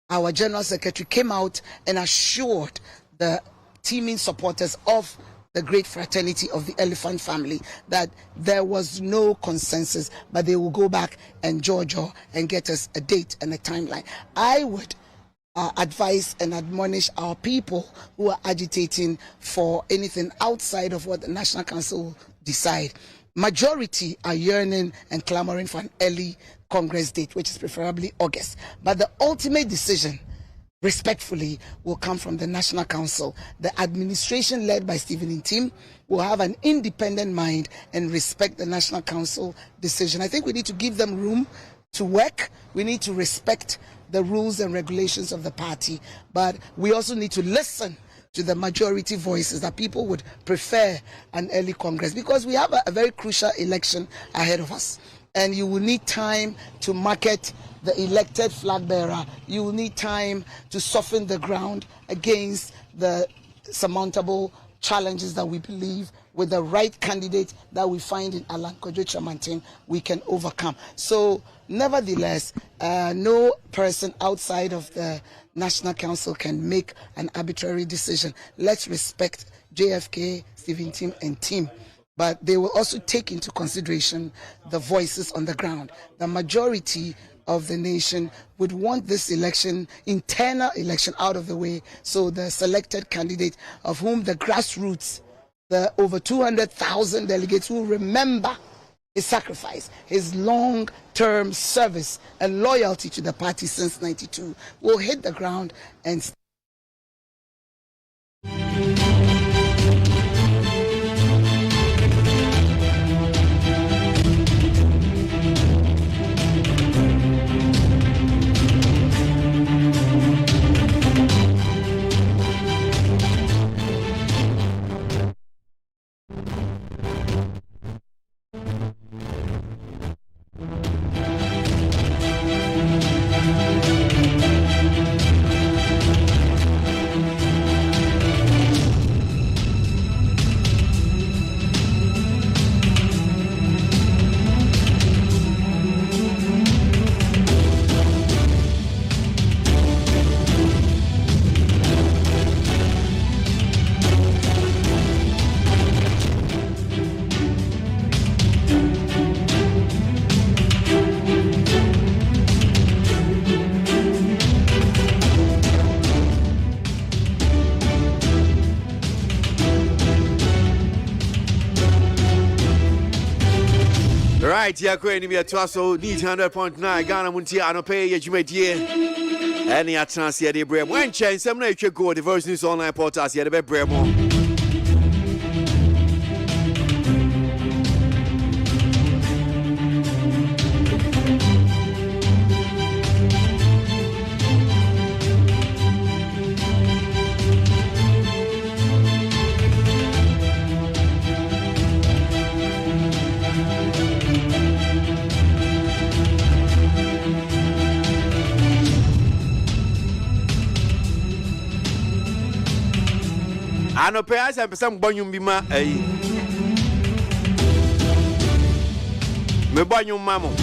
Speaker 18: our General Secretary came out and assured the teaming supporters of the great fraternity of the Elephant family that there was no consensus, but they will go back and judge and get us a date and a timeline. I would advise and admonish our people who are agitating for anything outside of what the National Council will decide. Majority are yearning and clamoring for an early Congress date, which is preferably August. But the ultimate decision, respectfully, will come from the National Council. The administration led by Stephen Tim will have an independent mind and respect the National Council decision. I think we need to give them room to work. We need to respect the rules and regulations of the party, but we also need to listen to the majority voices that people would prefer an early Congress, because we have a very crucial election ahead of us, and you will need time to market the elected flag bearer. You will need time to soften the ground against the surmountable challenges that we believe with the right candidate that we find in Alan Kojo Chamantin we can overcome. So nevertheless, no person outside of the National Council can make an arbitrary decision. Let's respect JFK, Stephen Tim and team, but they will also take into consideration the voices on the ground. The majority of the nation would want this election, internal election, out of the way, so the selected candidate of whom the grassroots, the over 200,000 delegates who remember his sacrifice, his long-term service and loyalty to the party since '92, will hit the ground and
Speaker 4: right, yeah, going to be a twasso, need 100.9, Ghana Montie, and pay your Jumedia. Any a chance here, the Bremo. When change, some night you go, the version is online portals here, the Bremo. Ano pay as and some bonyum bima me bonyum mamo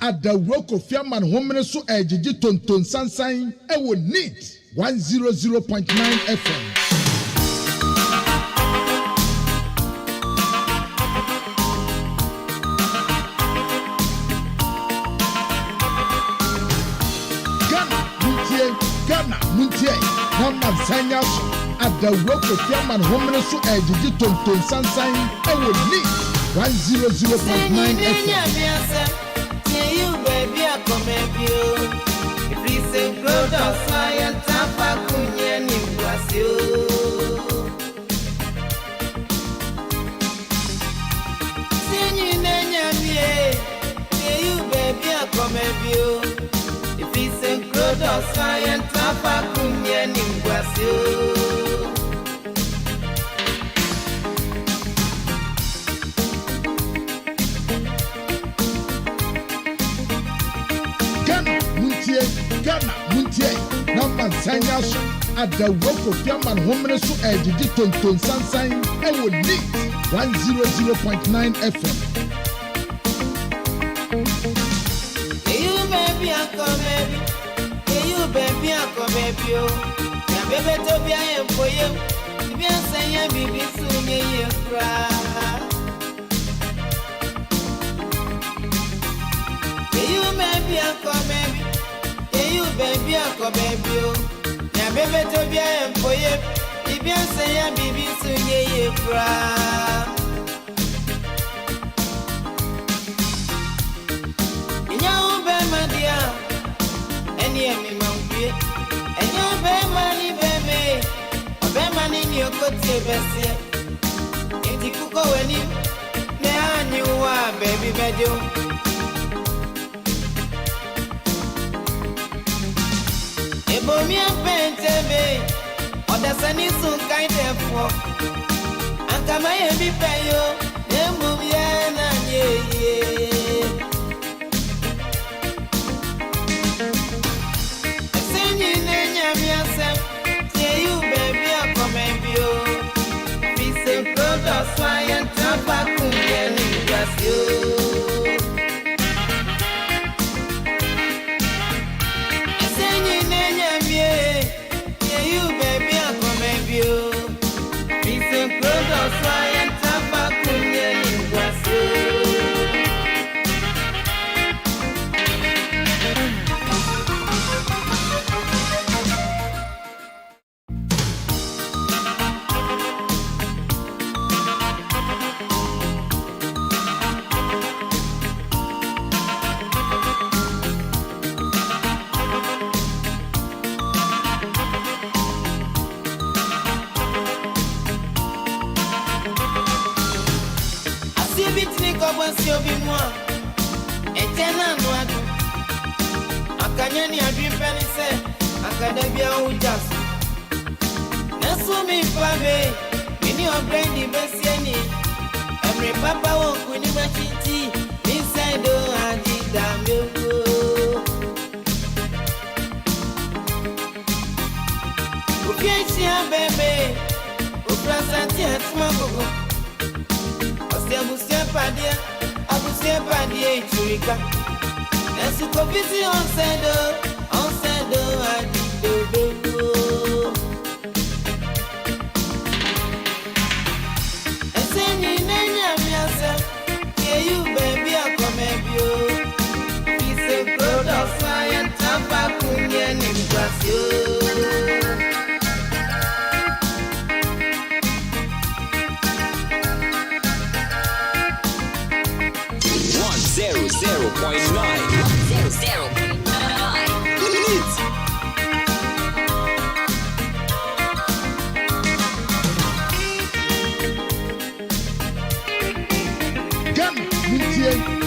Speaker 3: Adawoko Fiaman Homene so ejiji tonton sansan ewo neat 100.9 FM. Ghana Muntie Mama Sanya so Adawoko Fiaman Homene so ejiji tonton sansan ewo neat 100.9 FM.
Speaker 2: You baby, I come at you. If you say grow down, science, Tapa Kunya, you. Sing you baby, I come at you. If you say grow down, science, Tapa Kunya, you.
Speaker 3: Ghana Muntie Number Sanyaso Adawoko Fiaman Homene so ejiji tonton sansan ewo neat 100.9 FM.
Speaker 2: You baby, I come baby. You baby, I come baby. Ya baby to be I am for you. You be saying baby soon you cry. You baby, I come baby. You baby, I come baby. Ya baby to be I am for you. You be saying baby soon you cry. You be my dear, and you me monkey, and you be money baby. Be money in your coat, baby. If you could go any, now you are baby bedu. Me a paint or the sun is so kind of for. And come I be pay you, then move ye. Send you in yourself, say you baby, I come and you. Be so proud of why and tobacco, and you. Akanyani adwipeni se akadabia ujas Nasumi fame mini obrandi besieni Emre papa won kuni machiti inside o adi dambe Obusia bebe, Uprasati Hatmago. Osebusia padia, Abusia padia Churika. Nasuko busy on Sendo, I do. And send you name yourself, yeah, you baby, I come at you. He's a good of science, Tapacunia, and Brazil.
Speaker 16: 0.9.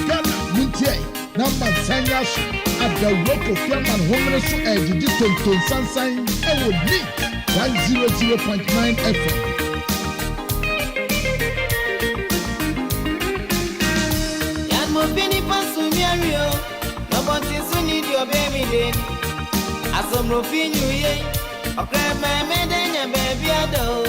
Speaker 3: Ghana Muntie number Sanyas at the rock of Yaman Homeless Edge Digital Sunshine and would need 100.9 FM.
Speaker 2: Mopini Pasumiario, nobody soon need your baby then. As some Rofinu, a crab my maiden, baby, ado.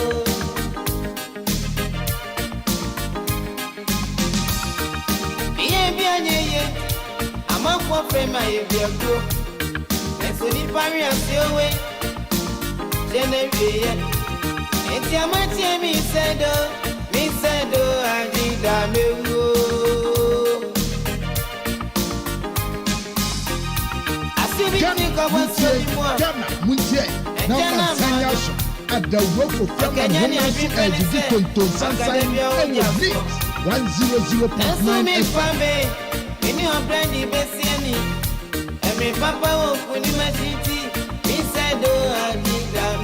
Speaker 2: I'm up for frame, my dear girl. And so the barriers your way. Genevieve, it's your match, me said, I did that.
Speaker 3: Ghana Muntie number Sanyas at the rock of Yaman Homeless Edge Digital Sunshine and would need 100.9 FM.
Speaker 2: In your brandy, Bessiani, and my papa will put him a city. He said, I did that.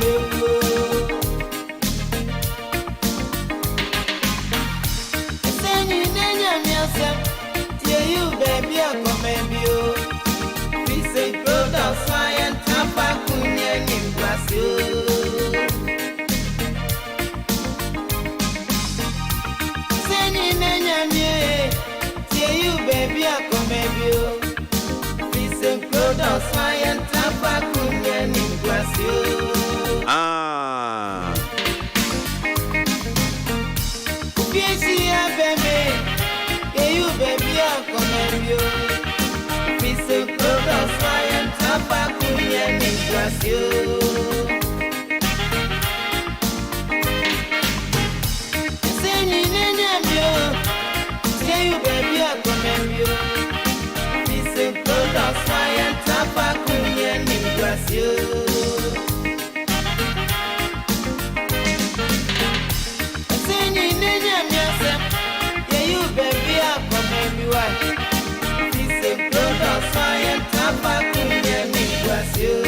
Speaker 2: Send you, then yourself, dear you, baby, I'll come and you. We say, brother, science, Tapacunia, in Brazil. Send you, then you, baby, I'll come and you. We say, brother, science, Tapacunia, in Brazil. You, baby, I'll come and you. We say, brother, science, Tapacunia, in Brazil. Say you, baby, I'll come and you. We say, brother, science, Tapacunia, in Brazil. Baby, I'll come and you. We say, brother, science, Tapacunia, in Brazil.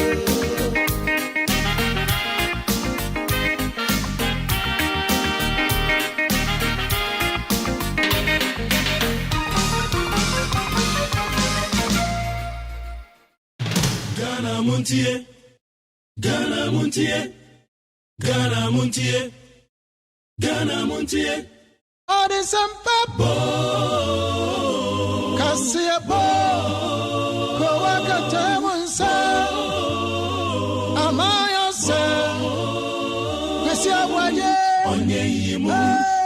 Speaker 16: Ghana Montie, Ghana Montie, Ghana Montie, Ghana Montie.
Speaker 11: All the sampa bo, Cassia bo, Coaca Tamunsa, Amaya se, Cassia Waye,
Speaker 16: Onye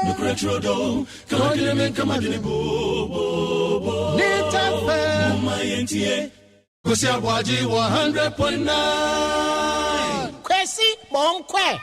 Speaker 16: no Cretrodo, Coglement Camadini bo,
Speaker 11: Nita Fair,
Speaker 16: Montie, Cassia ABOAGYE 100.9,
Speaker 11: Kwasi Bonque.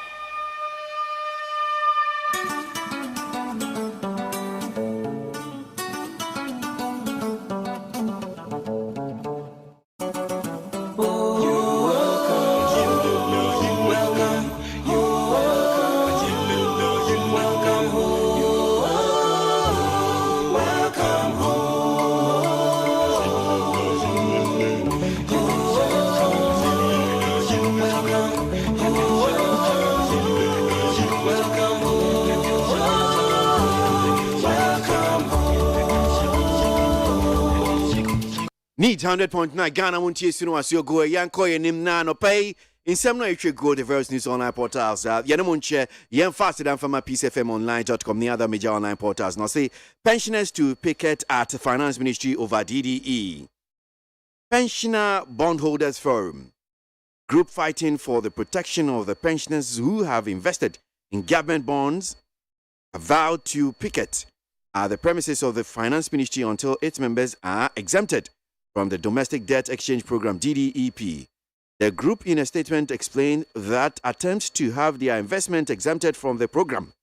Speaker 4: Need 100.9 Ghana Montie Sino as you go Yanko Nim Nano Pay. In some way, you go the various news online portals. Yanamunche, Yan faster than from my PCFMonline.com, the other major online portals. Now, say pensioners to picket at Finance Ministry over DDE. Pensioner Bondholders Forum. group fighting for the protection of the pensioners who have invested in government bonds vowed to picket at the premises of the Finance Ministry until its members are exempted from the Domestic Debt Exchange Program DDEP. The group in a statement explained that attempts to have their investment exempted from the program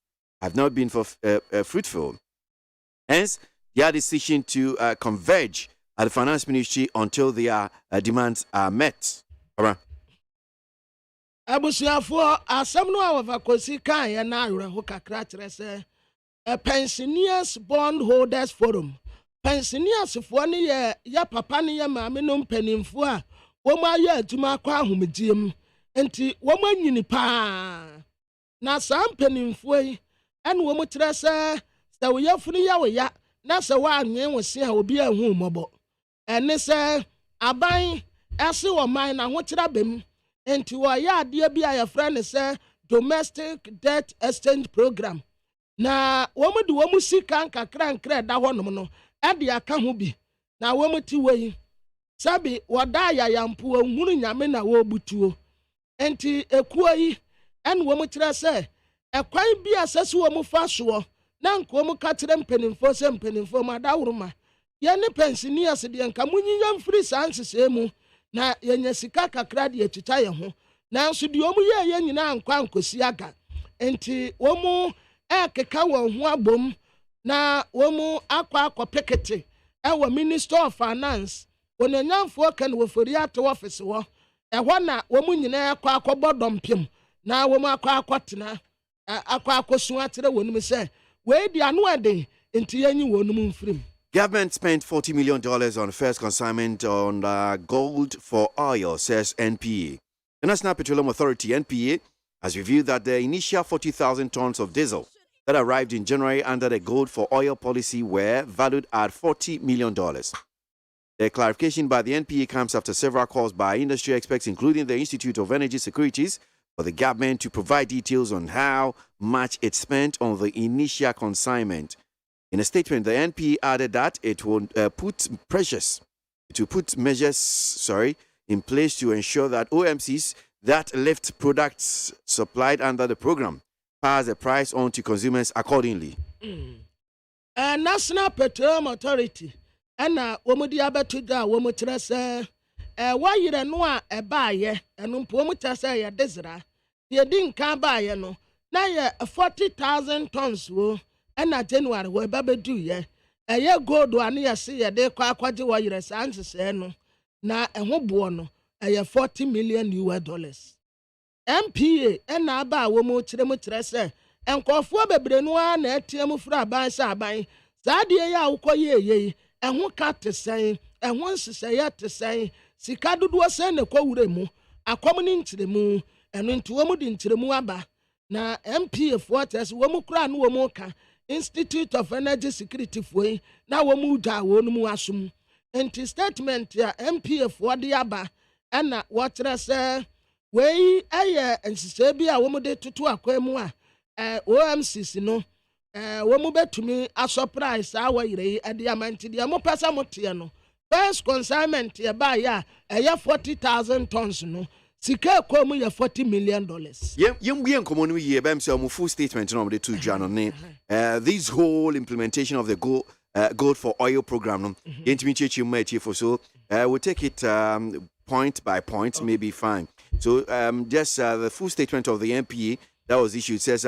Speaker 4: have not been fruitful. Hence, their decision to converge at the Finance Ministry until their demands are met.
Speaker 6: Abusuafo asɛm no a wɔfa kɔsi kan yɛ na awerɛho kakra kyerɛ sɛ pensioners bondholders forum pensioners foɔ no yɛ papa no yɛ maame no mpanimfoɔ a wɔn ayɛ adwuma akɔ ahomegyeɛ mu nti wɔn anyini paa na saa mpanimfoɔ yi ɛna wɔn kyerɛ sɛ sɛ wɔyɛ funu yɛ wɔya na sɛ wɔanwe wɔ se a obi ahu mmɔbɔ ɛne sɛ aban ɛse wɔ man na ho kyerɛ bɛm nti wɔyɛ adeɛ bi a yɛfrɛ ne sɛ domestic debt exchange program na wɔn de wɔn sika nkakra da hɔ nom no ɛde aka ho bi na wɔn ti wɔ yi sabi wɔda ayayampo ohunu nyame na wɔbutuo nti ekuo yi ɛne wɔn kyerɛ sɛ ɛkwan bi a sɛsi wɔn fa soɔ na nka wɔn ka kyerɛ mpanimfoɔ sɛ mpanimfoɔ ma daworoma yɛne pensioners deɛ nka munyinya mfiri saa nsesɛɛ mu na yɛnya sika kakra de atwitwa yɛn ho nanso deɛ wɔn yɛ nyinaa nkwa nkosi aga nti wɔn ɛkeka wɔn ho abom na wɔn akɔ pikete ɛwɔ Minister of Finance wɔnyamfoɔ kan wɔ fori ato office wɔ ɛhɔ na wɔn nyinaa akɔ dɔmpem na wɔn akɔtena akɔsu akyerɛ wɔn mu sɛ wei di ano ɛden nti yɛnyi wɔn mu mfirim.
Speaker 4: Government spent $40 million on first consignment on gold for oil, says NPA. The National Petroleum Authority, NPA, has revealed that the initial 40,000 tons of diesel that arrived in January under the gold for oil policy were valued at $40 million. The clarification by the NPA comes after several calls by industry experts, including the Institute of Energy Securities, for the government to provide details on how much it spent on the initial consignment. In a statement, the NPA added that it will put measures in place to ensure that OMCs that lift products supplied under the program pass the price on to consumers accordingly.
Speaker 6: National Petroleum Authority and Womudi Abatuda Womutrasa why you know a buyer and Umpomutrasa Desra, you didn't come buy no. Now 40,000 tons wo. Ɛna January wɔ bɛbɛ du yɛ ɛyɛ gold wa ne yɛse yɛde kɔ akɔgye wɔ yerɛ saa nsesɛɛ no na ɛho boɔ no ɛyɛ $40 million. MPA ɛna aba a wɔn kyerɛ mu kyerɛ sɛ nkɔfoɔ bebree no a na ɛteɛ mu fura aban sɛ aban saa adeɛ yɛ a wokɔ yɛ ɛho ka te sɛn ɛho nsesɛeɛ te sɛn sika dodoɔ sɛn na ɛkɔ wura mu akɔm ne nkyerɛmu ɛno nti wɔn de nkyerɛmu aba na MPA foɔ kyerɛ sɛ wɔn kura no wɔn ka Institute of Energy Security foi na wɔn da wɔn mu asum nti statement ya MPA foɔ de aba ɛna wɔkyerɛ sɛ wei ɛyɛ nsesɛ bi a wɔn de toto akwan mu a OMCs no wɔn betumi surprise saa wɔyere yi ɛde ama nti deɛ mo pɛsɛ mo teɛ no first consignment yɛ ba yɛ a ɛyɛ 40,000 tons no. Sika komu ya $40 million.
Speaker 4: Full statement to this whole implementation of the gold for oil program. We'll take it point by point, maybe fine. So just the full statement of the MPA that was issued says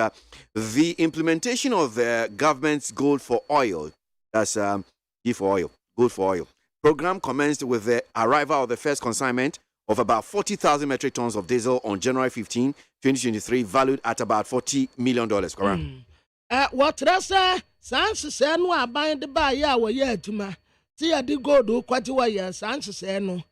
Speaker 4: the implementation of the government's gold for oil, that's gold for oil program commenced with the arrival of the first consignment of about 40,000 metric tons of diesel on January 15, 2023, valued at about $40 million. Correct?
Speaker 6: What Rasa Sans Seno are buying the buy ya were yet to ma. See, I did go do quite a way, Sans Seno.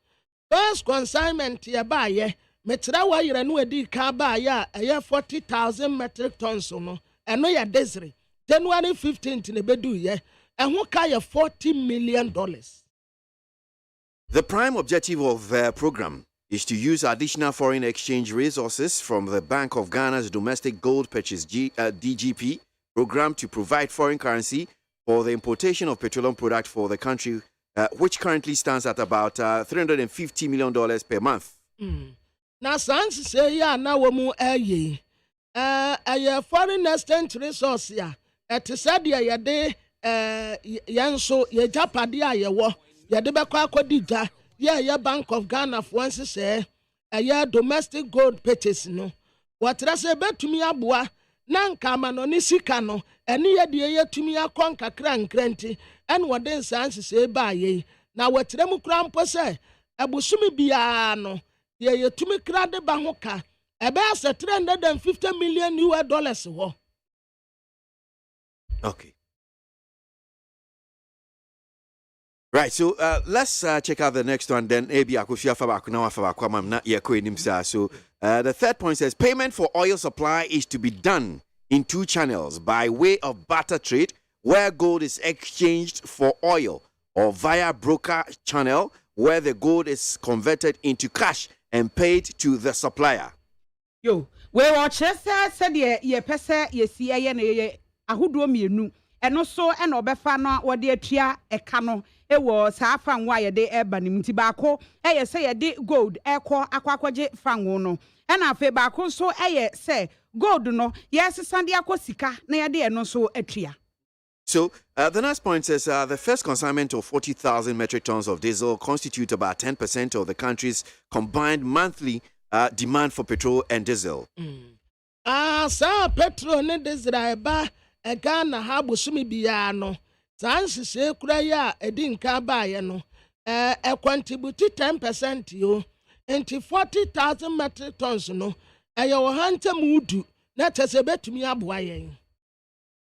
Speaker 6: First consignment ya buy ye, Metrawa you and we car buy ya, a year 40,000 metric tons no, and no ya desert. January 15th in the bedu ye, and who kaya $40 million.
Speaker 4: The prime objective of the program is to use additional foreign exchange resources from the Bank of Ghana's Domestic Gold Purchase DGP program to provide foreign currency for the importation of petroleum products for the country, which currently stands at about $350 million per month.
Speaker 6: na sans say ya na wo mu aye foreign exchange resource ya et said ya yede yanso ye japade a ye wo yede bekọ akodija ye Bank of Ghana for once say domestic gold purchase no watra se betumi aboa na nka ma no ni sika no ene ye de ye tumi akọ nkakra nkranti ene wode sans say ba ye na watra mu kra mpo se abusumi bia no ye tumi kra de ba ho ka ebe ase $350 million ho.
Speaker 4: Okay. Right, so let's check out the next one then. So the third point says payment for oil supply is to be done in two channels: by way of barter trade, where gold is exchanged for oil, or via broker channel, where the gold is converted into cash and paid to the supplier.
Speaker 5: Yo, we watch said ye pese ye see ye ahuduo mienu eno so ena obefa no wode atua eka no ewo saa fanwo ye de eba nim ti baako eye se ye de gold ekọ akwakwaje fanwo no ena afa baako so eye se gold no yes sande akosika na ye de eno so atua.
Speaker 4: So the next point says the first consignment of 40,000 metric tons of diesel constitute about 10% of the country's combined monthly demand for petrol and diesel.
Speaker 6: Sa petrol ne diesel ba Ghana ha busumi biya no sansi se kura ya edi nka ba ye no contribute 10% yo into 40,000 metric tons no wo hantem udu na tese betumi aboa yen.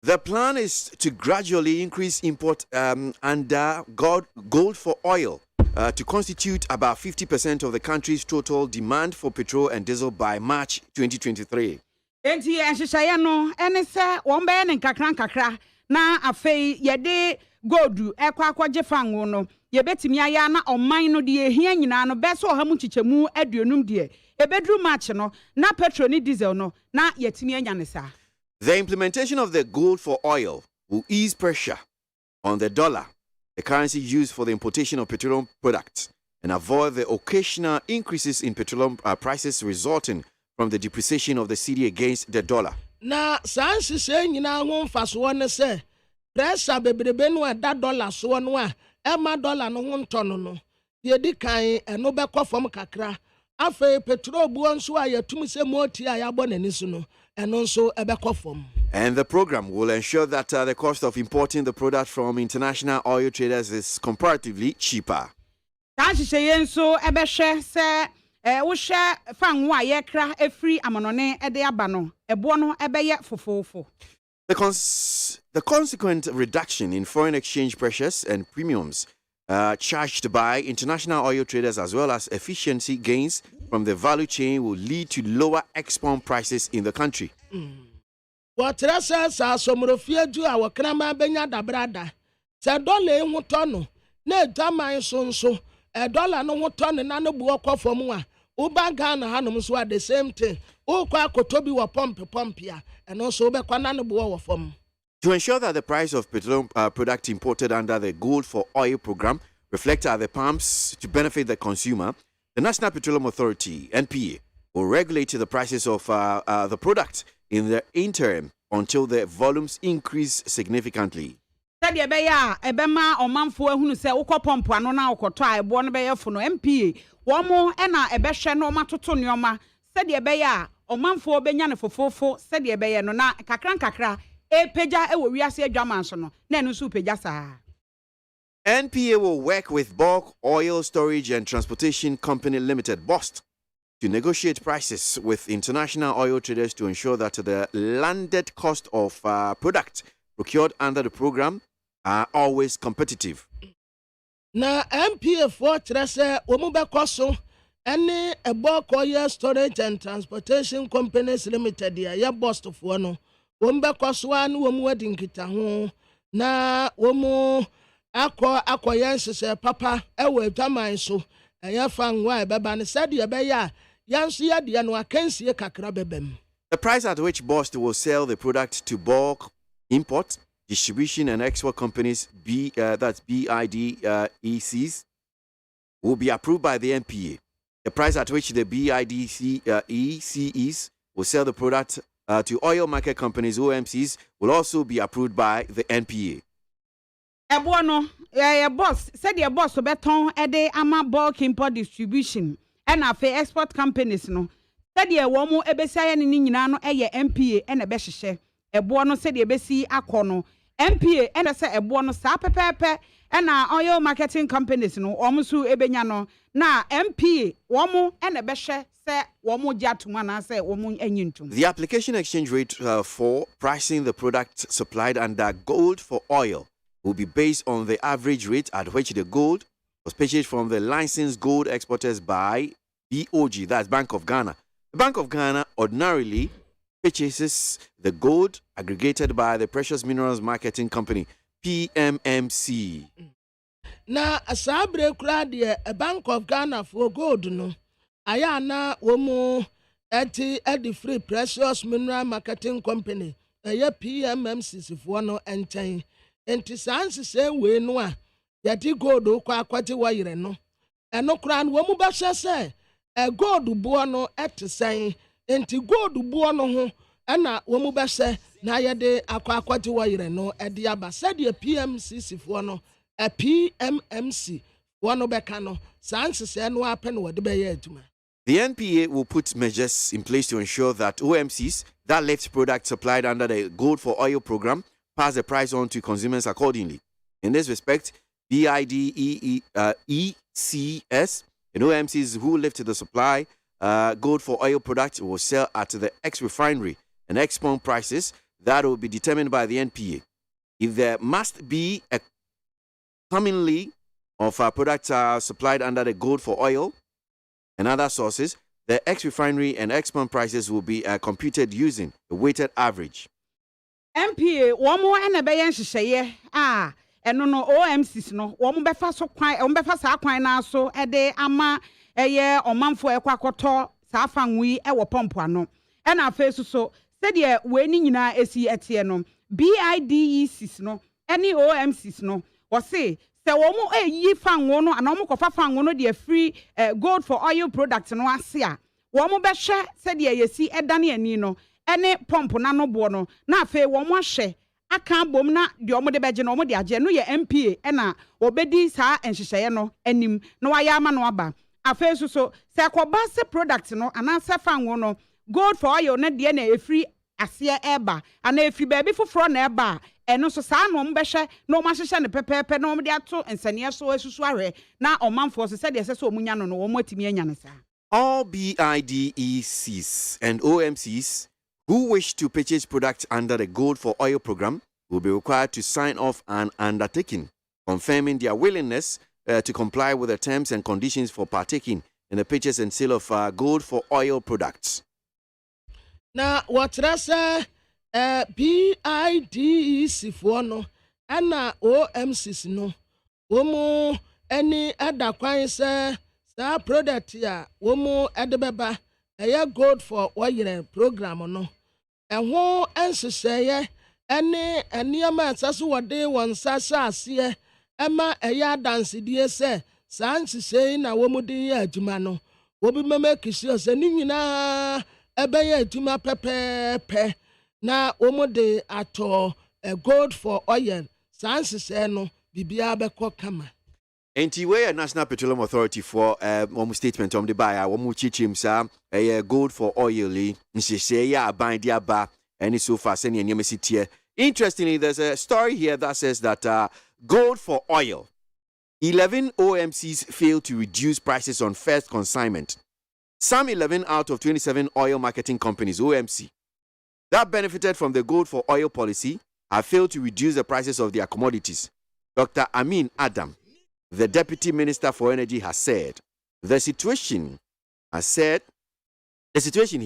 Speaker 4: The plan is to gradually increase import under gold for oil to constitute about 50% of the country's total demand for petrol and diesel by March 2023.
Speaker 5: Enti enhyehyɛ no ene sɛ wɔn bɛyɛ ne nkakra na afei yɛde gold ɛkɔ akɔgye fango no yɛbɛtumi aya na ɔman no de ehia nyinaa no bɛsɛ ɔha mu kyikyɛmu aduonum de ebedru March no na petrol ne diesel no na yɛtumi anya ne saa.
Speaker 4: The implementation of the gold for oil will ease pressure on the dollar, the currency used for the importation of petroleum products, and avoid the occasional increases in petroleum prices resulting from the depreciation of the cedi against the dollar.
Speaker 6: Na sansi se nyina ho mfaso ne se pressure bebrebe no da dollar so no a ema dollar no ho ntono no ye di kan eno be kofom kakra afa petrol buo nso a yatum se MONTIE a yabo nani so no eno nso ebe kofom.
Speaker 4: And the program will ensure that the cost of importing the product from international oil traders is comparatively cheaper.
Speaker 5: Sansi se yenso ebe hwe se wohwe fanwo a yekra efri amanone ede aba no ebo no ebeye fofofo.
Speaker 4: The consequent reduction in foreign exchange pressures and premiums charged by international oil traders, as well as efficiency gains from the value chain, will lead to lower export prices in the country.
Speaker 6: What says somrofia du a wakrama benya dabrada se dollar hu tono na jaman so dollar no hu tono na no buo kofom a uba Ghana hanom so at the same thing ukwa akotobi wa pump ya and also be kwa na no buo wo fom.
Speaker 4: To ensure that the price of petroleum product imported under the Gold for Oil program reflects at the pumps to benefit the consumer, the National Petroleum Authority (NPA) will regulate the prices of the product in the interim until the volumes increase significantly.
Speaker 5: Sadia beya ebema omanfo ehunu se ukọ pompo ano na ukoto a ebo no beye fo no MPA wo mo e na ebehwe no matoto neoma sadia beya omanfo benya ne fofofo sadia beye no na kakra epeja ewo wiase adwaman so no na enu so peja saa.
Speaker 4: NPA will work with Bulk Oil Storage and Transportation Company Limited (BOST) to negotiate prices with international oil traders to ensure that the landed cost of product procured under the program are always competitive.
Speaker 6: Na MPA for Trese Omubeko any a Bulk Oil Storage and Transportation Companies Limited ya BOST for no Wombeko Swan Wom wedding kita ho na womu akọ yense papa ewe dwaman so eya fanwa beba ne said ye beya yanso ye de no akansie kakra bebem.
Speaker 4: The price at which BOST will sell the product to bulk import, distribution and export companies that's BIDECs will be approved by the NPA. The price at which the BIDECs will sell the product to oil market companies, OMCs, will also be approved by the NPA.
Speaker 5: Boss said your boss will beton a day ama bulk import distribution and a export companies no. Said your woman ebesi ni nyina no MPA and a beshe. Ebono said your besi akono MPA and a say ebono sa pepe and oil marketing companies no almost ebenyano na MPA woman and a beshe say woman jatumana say woman enyintum.
Speaker 4: The application exchange rate for pricing the product supplied under gold for oil will be based on the average rate at which the gold was purchased from the licensed gold exporters by BOG, that's Bank of Ghana. The Bank of Ghana ordinarily purchases the gold aggregated by the Precious Minerals Marketing Company, PMMC.
Speaker 6: Na asabre kura de Bank of Ghana for gold no. Aya na womu edi free Precious Mineral Marketing Company. Aya PMMC sifo no enchen. Enti sansi se we no a yati gold kwa akwati wa yire no eno kra no mu ba hye gold buo no etesen enti gold buo no ho na wo mu ba hye na yede akwa akwati wa yire no ede aba said PMC sifo no PMMC wono beka no sansi se no apen wo de be ye aduma.
Speaker 4: The NPA will put measures in place to ensure that OMCs that left products supplied under the Gold for Oil program pass the price on to consumers accordingly. In this respect, BIDECs and OMCs who lifted the supply gold for oil products will sell at the ex-refinery and ex-pump prices that will be determined by the NPA. If there must be a commonly of products supplied under the gold for oil and other sources, the ex-refinery and ex-pump prices will be computed using a weighted average.
Speaker 5: MPA womo ene be yen hyehyeye eno no OMCs no womo befa so kwan womo befa sa kwan na so ede ama eye omanfo ekwakoto sa fanwi e wo pompo ano ena afa so said ye we ni nyina esi etie no BIDECs no ene OMCs no wo se womo eyi fanwo no ana womo kofa fanwo no de free gold for oil products no ase a womo behwe said ye yesi edane ani no ene pump na no bo no na afa womo ahye aka bom na de omo de beje no omo de age no ye MPA ena obedi sa enhyehyeye no anim na waya ama no aba afa so se koba se product no ana se fanwo no gold for oil na de na efri ase eba ana efri baby foforo na eba eno so sa no mbehwe na omo ahyehye ne pepepe na omo de ato ensane so asusu ahwe na omanfo so se de se so omunya no no omo atimi anya ne sa.
Speaker 4: All BIDECs and OMCs who wish to purchase products under the Gold for Oil program will be required to sign off an undertaking confirming their willingness to comply with the terms and conditions for partaking in the purchase and sale of gold for oil products.
Speaker 6: Na watrasa BIDEC for no ana OMCs no womo any other kwan say sa product ya womo edebeba gold for oil program no eho enseseye ene eniama asaso wode won sasa ase ema dance die se sanseseye na womude ya adwuma no wobi mama kisi ose ni nyina ebe ya adwuma pepepe na womude ato gold for oil sanseseye no bibia beko kama.
Speaker 4: Enti we National Petroleum Authority for one statement on the buyer one chichim sa gold for oil nhyehyeye ya aban dia ba any so far send any here. Interestingly, there's a story here that says that gold for oil 11 OMCs failed to reduce prices on first consignment. Some 11 out of 27 oil marketing companies OMC that benefited from the gold for oil policy have failed to reduce the prices of their commodities. Dr. Amin Adam, the Deputy Minister for Energy, has said the situation, he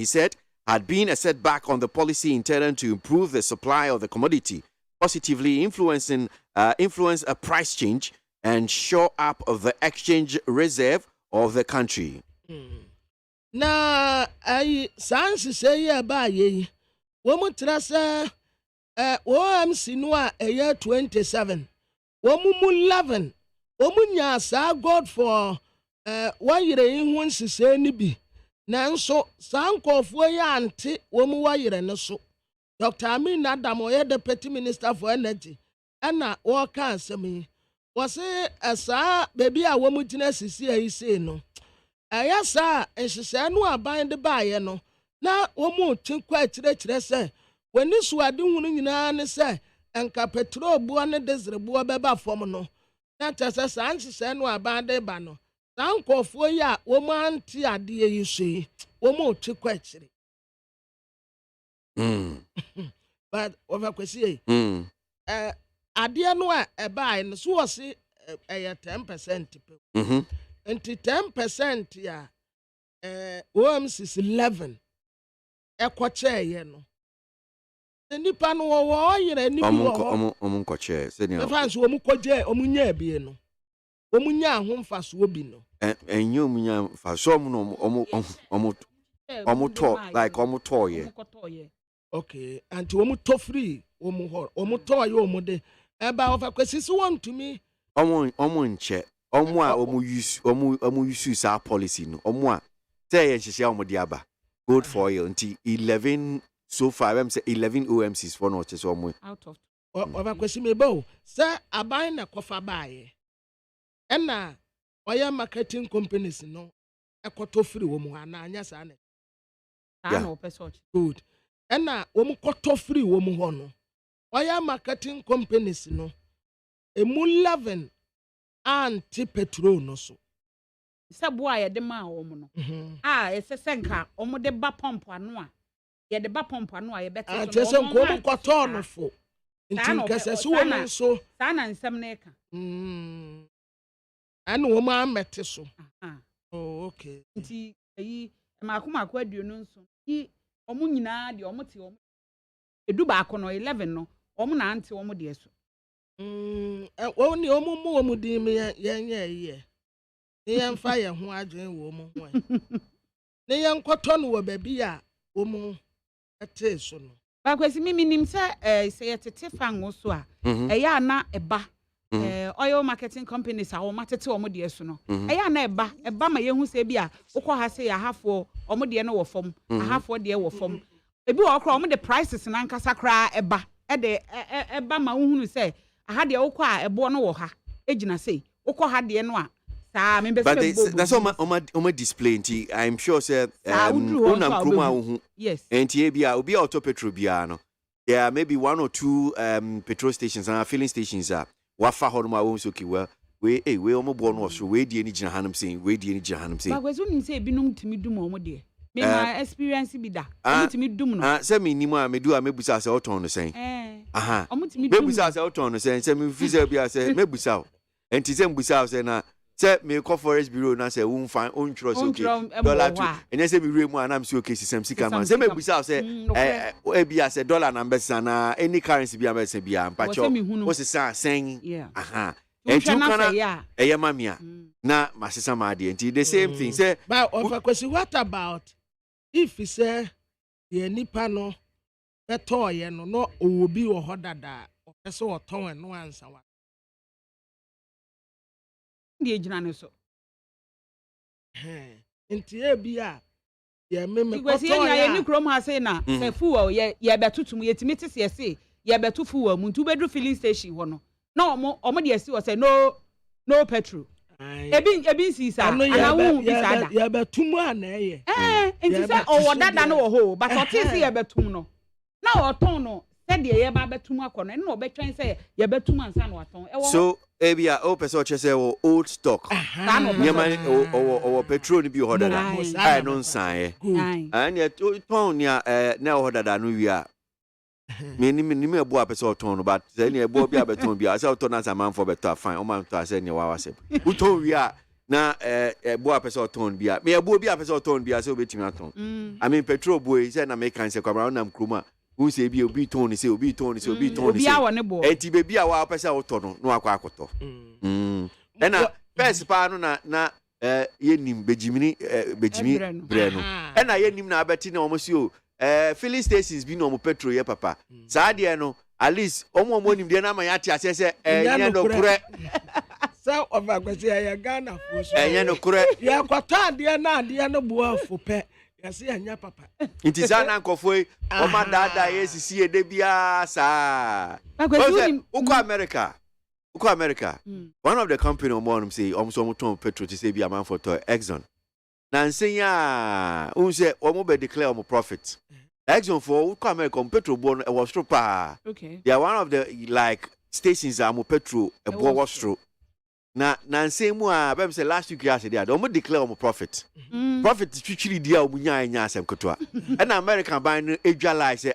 Speaker 4: said, had been a setback on the policy intended to improve the supply of the commodity, positively influence a price change and shore up of the exchange reserve of the country.
Speaker 6: Na I sans say ba ye womu trasa OMC no a year 27 womu 11 womu nya sa gold for wayere ihu nsise ni bi nanso saa nkɔfoɔ yi ante wɔn wayere ne so Dr. Amin Adam oyɛ deputy minister for energy ɛna wɔka asɛm yi wɔse saa beebi a wɔn gyina sisi ayi sei no ɛyɛ saa nhyehyɛ no aban de baayɛ no na wɔn ti kɔ akyerɛkyerɛ sɛ wɔn so ade hunu nyinaa ne sɛ nka petrol boɔ ne diesel boɔ bɛba fam no na kyerɛ sɛ saa nhyehyɛ no aban de ba no saa nkɔfoɔ yi a wɔn ante adeɛ yi so yi wɔn ti kɔ akyerɛ. But overkwesi adeɛ no a ɛbaa no so wɔ se ɛyɛ 10% pe. Nti 10% ya OMC is 11 ɛkɔkyɛɛ no. Nipa no wɔ yere ni bi wɔ hɔ.
Speaker 4: Ɔmo nkɔkyɛɛ sɛnea.
Speaker 6: Ɛfa nso ɔmo kɔgye ɔmo nya ebie no. Ɔmo nya ahomfaso bi no.
Speaker 4: Ɛnyɛ ɔmo nya faso ɔmo no ɔmo tɔ like ɔmo tɔɔyɛ.
Speaker 6: Okay, and to ɔmo tɔ free ɔmo hɔ ɔmo tɔɔyɛ ɔmo de ɛba ɔfa kwesi so wɔn tumi.
Speaker 4: Ɔmo nkyɛ ɔmo a ɔmo use saa policy no ɔmo a sɛ yɛ nhyehyɛ ɔmo de aba gold for oil until 11 so far I'm say 11 OMCs for no ɔkyɛ sɛ ɔmo
Speaker 5: out of
Speaker 6: ɔfa kwesi me ba o sɛ aban na kɔfa baayɛ ɛna ɔyɛ marketing companies no ɛkɔtɔ free ɔmo ana anya saa na. Good. Ɛna wɔn kɔtɔ free wɔn hɔ no ɔyɛ marketing companies no emu 11 anti petrol no so.
Speaker 5: Sɛ boa yɛde maa wɔn no ɛsɛ sɛ nka wɔn de ba pump ano a yɛde ba pump ano a yɛbɛte so.
Speaker 6: Kyerɛ sɛ nka wɔn kɔtɔ no fo nti nkɛsɛ so wɔn nso.
Speaker 5: Saa na nsɛm na ɛka.
Speaker 6: Ɛna wɔn amɛte so. Oh, okay.
Speaker 5: Nti ɛyi maako aduonu nso yi ɔmo nyinaa deɛ ɔmo te ɔmo edu baako no 11 no ɔmo na ante ɔmo deɛ so.
Speaker 6: Wɔn ni ɔmo mu ɔmo di mi yɛn yɛ yie ne yɛn fa yɛn ho adwene wɔ ɔmo ho ne yɛn kɔtɔ no wɔ baabi a ɔmo ɛte so no.
Speaker 5: Bakwesi mimi nim sɛ sɛ yɛtete fa ngo so a ɛyɛ ana ɛba oil marketing companies a wɔn atete wɔn deɛ so no ɛyɛ ana ɛba ma yɛn ho sɛ bi a wokɔ ha sɛ ahafoɔ wɔn deɛ no wɔ fam ahafoɔ deɛ wɔ fam ebi wɔ kora wɔn de prices na nkasa kora ɛba ɛba ma wohunu sɛ aha deɛ wokɔ a ɛboɔ no wɔ ha egyina sɛ wokɔ ha deɛ no a saa me bɛ sɛ
Speaker 4: but that's all display nti I'm sure sɛ unam kroma wohu
Speaker 5: yes
Speaker 4: nti ebi a obi a auto petrol bia no there are maybe 1 or 2 petrol stations and filling stations are wafa hɔ no ma wɔn so kiwa we ɔmo bɔ no so we die ni gyina hanom sɛn we die ni gyina hanom sɛn.
Speaker 5: Bagwezu nim sɛ ebinom tumi dum ɔmo deɛ me ma experience bi da ɔmo tumi dum no.
Speaker 4: Sɛ me nim a me do a mebusa sɛ ɔtɔn no sɛn.
Speaker 5: Ɔmo tumi dum
Speaker 4: mebusa sɛ ɔtɔn no sɛn sɛ me fi sɛ bi a sɛ mebusa o enti sɛ mebusa sɛ na sɛ me kɔ forest bureau na sɛ wo mfa ontwro so okay $2 ɛnyɛ sɛ me wure mu anam sɛ okay sisam sika man sɛ mebusa sɛ bi a sɛ dollar number sana any currency bi a bɛsɛ bi a mpacho wo sisa sɛn enti ukana ɛyɛ mamia na masisa ma ade enti the same thing say
Speaker 6: but of course what about if you say the nipa no betoye no obi wo hɔ dada ɔpɛsɛ ɔtɔn no ansa wa
Speaker 5: die gyina ne so
Speaker 6: enti ebi a ye meme
Speaker 5: kɔtɔ ya ni krom ha say na sɛ fuel ye bɛtutum yetimi te se se ye bɛtu fuel mu ntu bedru filling station hɔ no na ɔmo de asi wɔ sɛ no petrol ebi si sa ana wo bi sa da
Speaker 6: ye bɛtum ana ɛyɛ
Speaker 5: nti sɛ ɔwɔ dada no wɔ hɔ but ɔte se ye bɛtum no na ɔtɔn no sɛ de ye ba bɛtum akɔ no na ɔbɛtwɛn sɛ ye bɛtum ansa na watɔn ɛwɔ
Speaker 4: so ebia o person che say old stock nyama o petrol ni bi ho dada ai no nsan e and yet ton nia na ho dada no wi a me ni me ebo a person ton no but say ni ebo bi abeton bi a say ton na saman for better fine o man to say ni wa wasep uton wi a na ebo a person ton bi a me ebo bi a person ton bi a say obetimi aton I mean petrol boy say na me kan say kwabra na mkruma who say be obi ton ni say obi ton ni say obi ton ni say enti bebi a wa pese oto no no akwa akoto ena first pa no na yenim bejimi bre no ena yenim na abeti na omo si o filling stations bi no omo petrol ye papa saa de no at least omo nim de na ma ya ti ase se nya no kure
Speaker 6: So of a question, Ghana for
Speaker 4: no correct.
Speaker 6: Yeah, Quata, dear, no boy for pet. Yes, yeah, papa.
Speaker 4: It is an uncle for my dad. Yes, see a debia, sir. Uko America. One of the company on one say, almost petrol to say be a man for Exxon. Nancy, say, almost declare on profit. Exxon for Uko America, petrol born was true.
Speaker 5: Okay.
Speaker 4: They are one of the like stations are more petrol, a boy was true. Nancy, I say last week, I said, they don't declare on profit. Profit is usually dear Munya and Yasem Kotua. And American buying a say,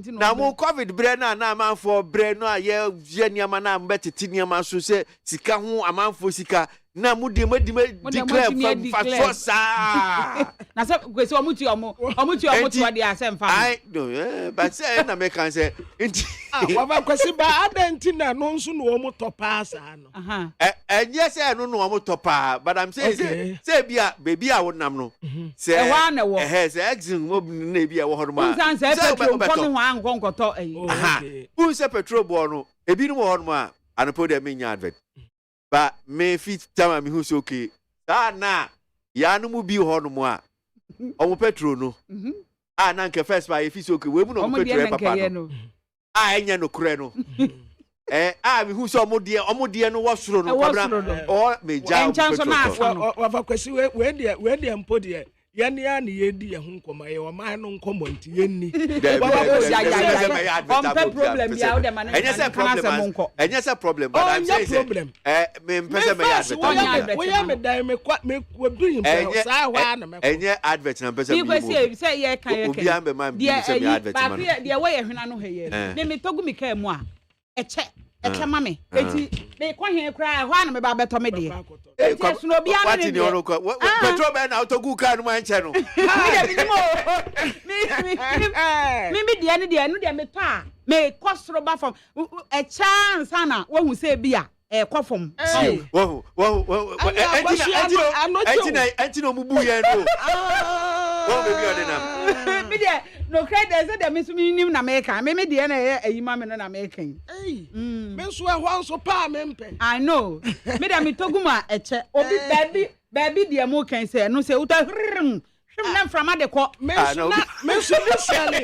Speaker 4: now more COVID bread now man for bread no yeah Genia mana better tinia man so say sika ho aman for sika na mu de declare from fasosa
Speaker 5: na say go say omuti to dey asem fa
Speaker 4: I no but say na me can say
Speaker 6: wa kwesi ba adenti na no nso no omu topa asa no
Speaker 4: enye say no omu topa but I'm saying say bia baby a wonam no say say exin mo na bia wo horma
Speaker 5: say petrol kono ho ankonkoto
Speaker 4: who say petrol bo no ebi no horma anopo de me nya advert but me fit tama me who say okay na ya no mu bi ho no mo a omo petrol no na nke first buy if it's okay we mu no petrol papa no enya no kure no me who say omo de no wasoro no kwabra o me ja
Speaker 6: wa kwesi we de mpo de yani ya na yedi ya hu nkoma ye o man no nkoma nti yenni
Speaker 5: problem ya o de man
Speaker 4: enya say problem but I'm saying me mpese me advert
Speaker 6: we ya me dai me do him say wa na me
Speaker 4: enya advert na mpese me
Speaker 5: me say ye kan ye
Speaker 4: obi ambe man bi say me advert man
Speaker 5: de we ye hwena no heye ne me togu mi ka mu a eche mame eti me kwa hen kra ho na me ba beto me de eti no bia me de
Speaker 4: petrol be na autogu car no man che no
Speaker 5: me de no de me to a me kosro ba fam e chance na wo hu se bia kofom
Speaker 4: wo no mubu ye no wo be bi odena
Speaker 5: me de no credit say dem so me nim na America me de na ayima me no na America
Speaker 6: me so ho so pa me mpe
Speaker 5: I know me de me toguma eche obi baby de mo kan say no say uta hrim na from ade ko
Speaker 6: me so initially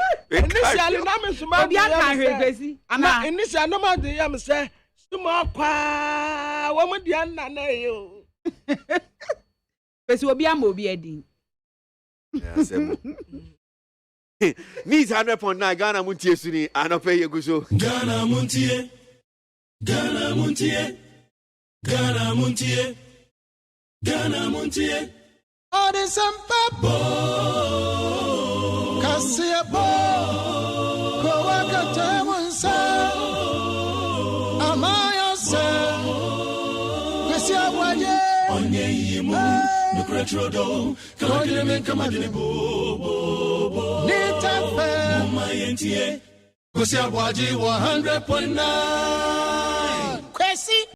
Speaker 6: na me so ma
Speaker 5: obi aka hwegesi
Speaker 6: ana initially no ma de yam say sumo kwa wo mo de na na yo
Speaker 5: pesi obi am obi adin
Speaker 4: Needs 100.9 Ghana Montie Suni anope yeguso
Speaker 16: Ghana Montie
Speaker 11: Ode sampabo Kasiabo Kowakate Munsa Amaya se Kwesi ABOAGYE
Speaker 16: Onye yimu Nukuretrodo kamadini bo
Speaker 11: Nitafe
Speaker 16: Mayentie Kwesi ABOAGYE 100.9
Speaker 11: Kwesi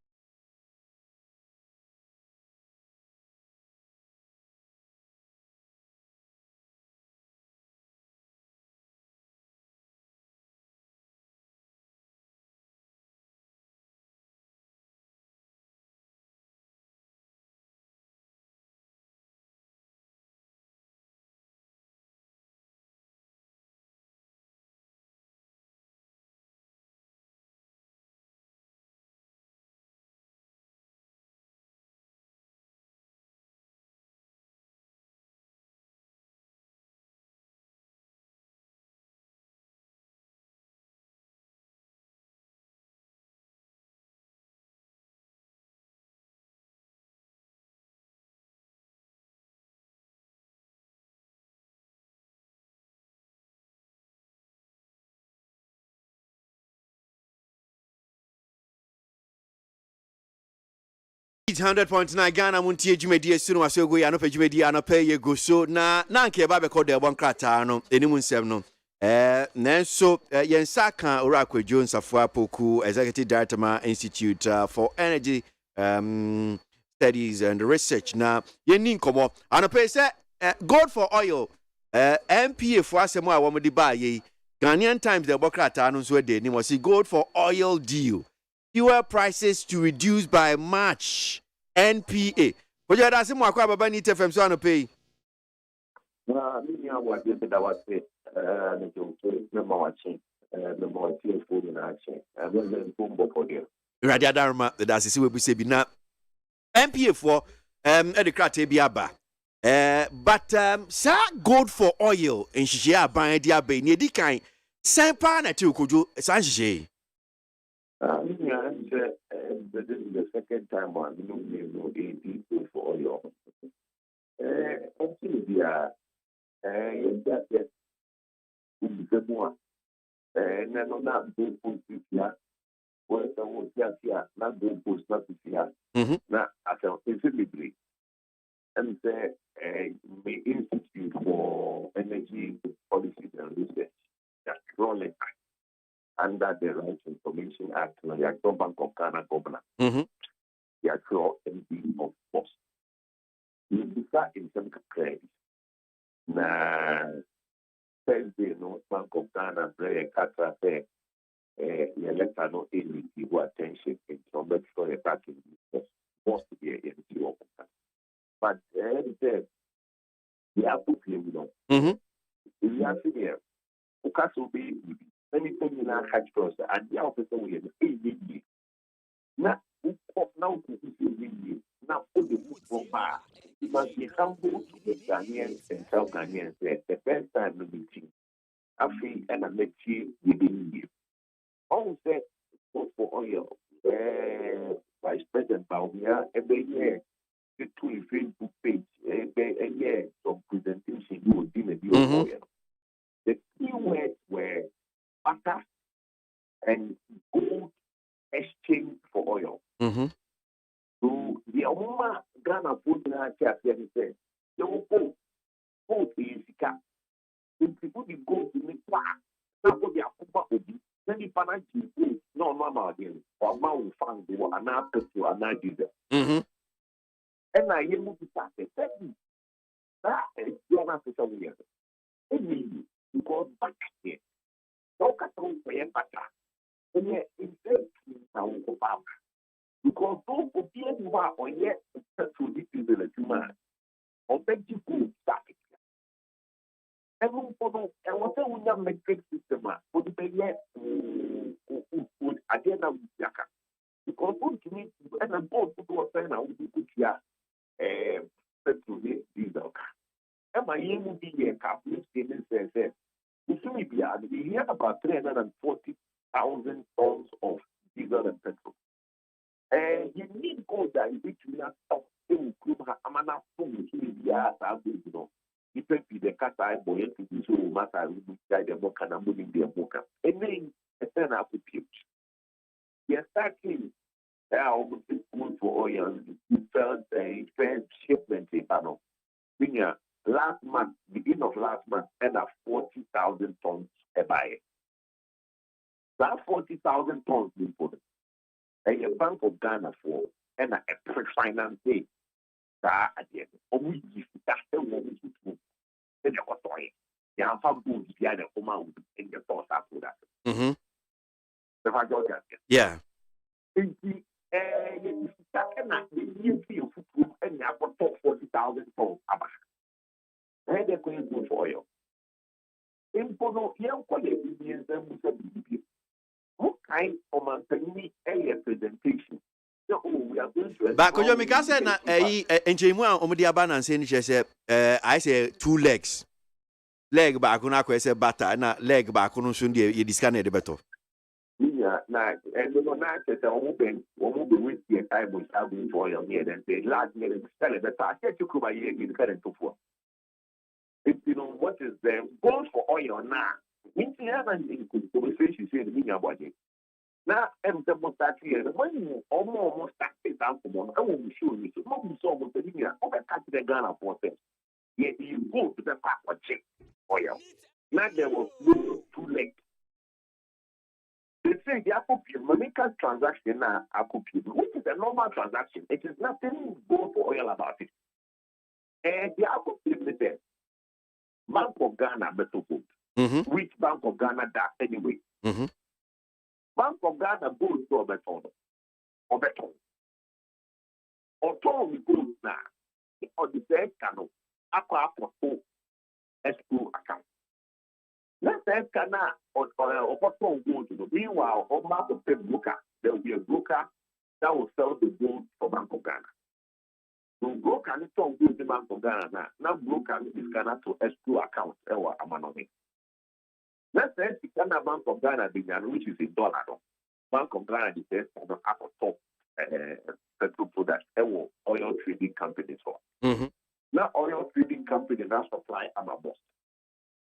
Speaker 4: It's 100.9 Ghana Montie Jumedi Sunu Asogo ya no pe Jumedi anope ye go so na nke ba be ko de bon krata no enimu nsem no nanso yensa kan ora akwadwo nsafo apoku Executive Director Institute for Energy Studies and Research na yeni nkomo anope se gold for oil MPA for asemo a wo mo di ba ye Ghanaian Times the bokrata no so de ni mo see gold for oil deal fuel prices to reduce by March. NPA. Would you ask him what about need FM so pay? Radia Dharma, that's the way we say now. MPA for at the crate biaba. But sa gold for oil in Shia by dia bay near the kind. Sampa na tu kuju sanjay.
Speaker 19: This is the second time I'm no AD for oil. Actually, we are just more. And then on that, go post here. Well, I was just here, not go post not here. Now, I shall specifically and say, the Institute for Energy Policies and Research, that's rolling under the Rights Information Act, the Actual Bank of Ghana Governor, the actual MD of Post. You decide in some credit. Now, Thursday, no Bank of Ghana, Bray, Katra, the elector no any people attention in some for attacking most of the MD of Ghana. But the apple claim, you know, we are here. Ukaso be anything in our catch first, and the officer will have a now, now, now, put the book from bar. You must be humble to the Ghanaians and South Ghanaians that the first time the meeting, I feel and I met you within you. All said for oil, Vice President Baumia, every year, the two Facebook page, every year, some presentation you would do a deal of oil. The key words were butter and gold exchange for oil. So the Oma Ghana food said, they will go in Sika. If people go to make part, they will be a Kupa Obi, then the Panachi, no normal again, or Mau Fang, they were an apple to an idea. And I am moving to say, that is your answer. It means because back here, no cattle for your butter. And yet, it's very clean about because those who deal with or yet to this is the human or beg you to start it. And whatever we have metric system, for the pay would again because to me, and I'm both to a sign out with the here, petrol diesel. And my aim would be a capitalist statement says, we hear about 340,000 tons of diesel and petrol. And you need gold that you not stop in Amana from the depends with the cat I boy to be so matter with the book and I'm moving their book. And then a turn up to pitch. We are starting almost good for oil. We felt a fair shipment in panel. Last month, beginning of last month, had 40,000 tons a buy. That 40,000 tons been put. And a Bank of Ghana for and a pre-finance day. That at the end, we give that one to two. Then you got toy. You have some good behind the home and your thoughts after that. The fact that
Speaker 4: yeah.
Speaker 19: You need to food and you have got 40,000 tons. And they're going to go for you. Impono, young colleagues, what kind of a presentation?
Speaker 4: But could you make us say that Enjimua Omudiaban and saying, I say 2 legs. Leg back on a say butter and leg back on Sunday, you discarded the battle.
Speaker 19: Yeah, and the one that open, won't be with the time was having for your near and say, last minute, tell it that I get you come here in the current for. If you know what is there, gold for oil now. In the other conversation, say the meaning about it. Now, I'm the most here. When you almost start it down for one, I will be sure you should not be so much the linear over catch the Ghana for them. Yet you go to the park or check oil. Now there was no too late. They say the American transaction now, which is a normal transaction. It is nothing gold for oil about it. And the Apple there. Bank of Ghana better gold. Which Bank of Ghana that anyway? Bank of Ghana gold to Obeton. Or told me gold now. Or the best canoe. Aqua escrow account. Let's say Ghana or gold to the meanwhile, on back of the broker, there will be a broker that will sell the gold for Bank of Ghana. So broker is to gold the Bank of Ghana now broker is Ghana to escrow account or amanomi. Let's say the Ghana Bank of Ghana which is in dollar. Bank of Ghana is the top petrol products oil trading companies for. Now oil trading company that supply boss.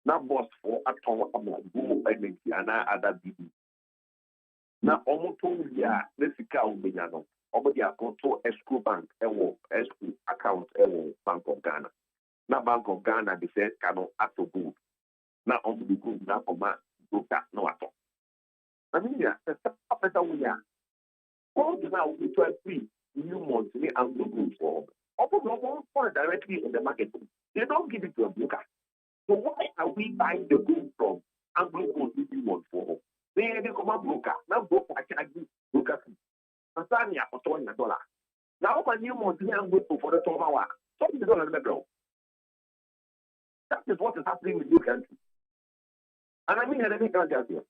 Speaker 19: Now boss for a ton of go energy and other business. Now almost 2 years, let's see how we know. Over the account to escrow bank, escrow account, Bank of Ghana. Now Bank of Ghana they say cannot act to good. Now on the good now command broker no at all. I mean yeah, that's better we are. All now we 12 new monthly and good for. Often directly in the market. They don't give it to a broker. So why are we buying the gold from Anglo Gold one for? They come a broker. Now broker can give broker fee. Tanzania for $20. Now my new monthly and good for the $12. Something $1 grow. That is what is happening in new country. And I mean I can't tell you.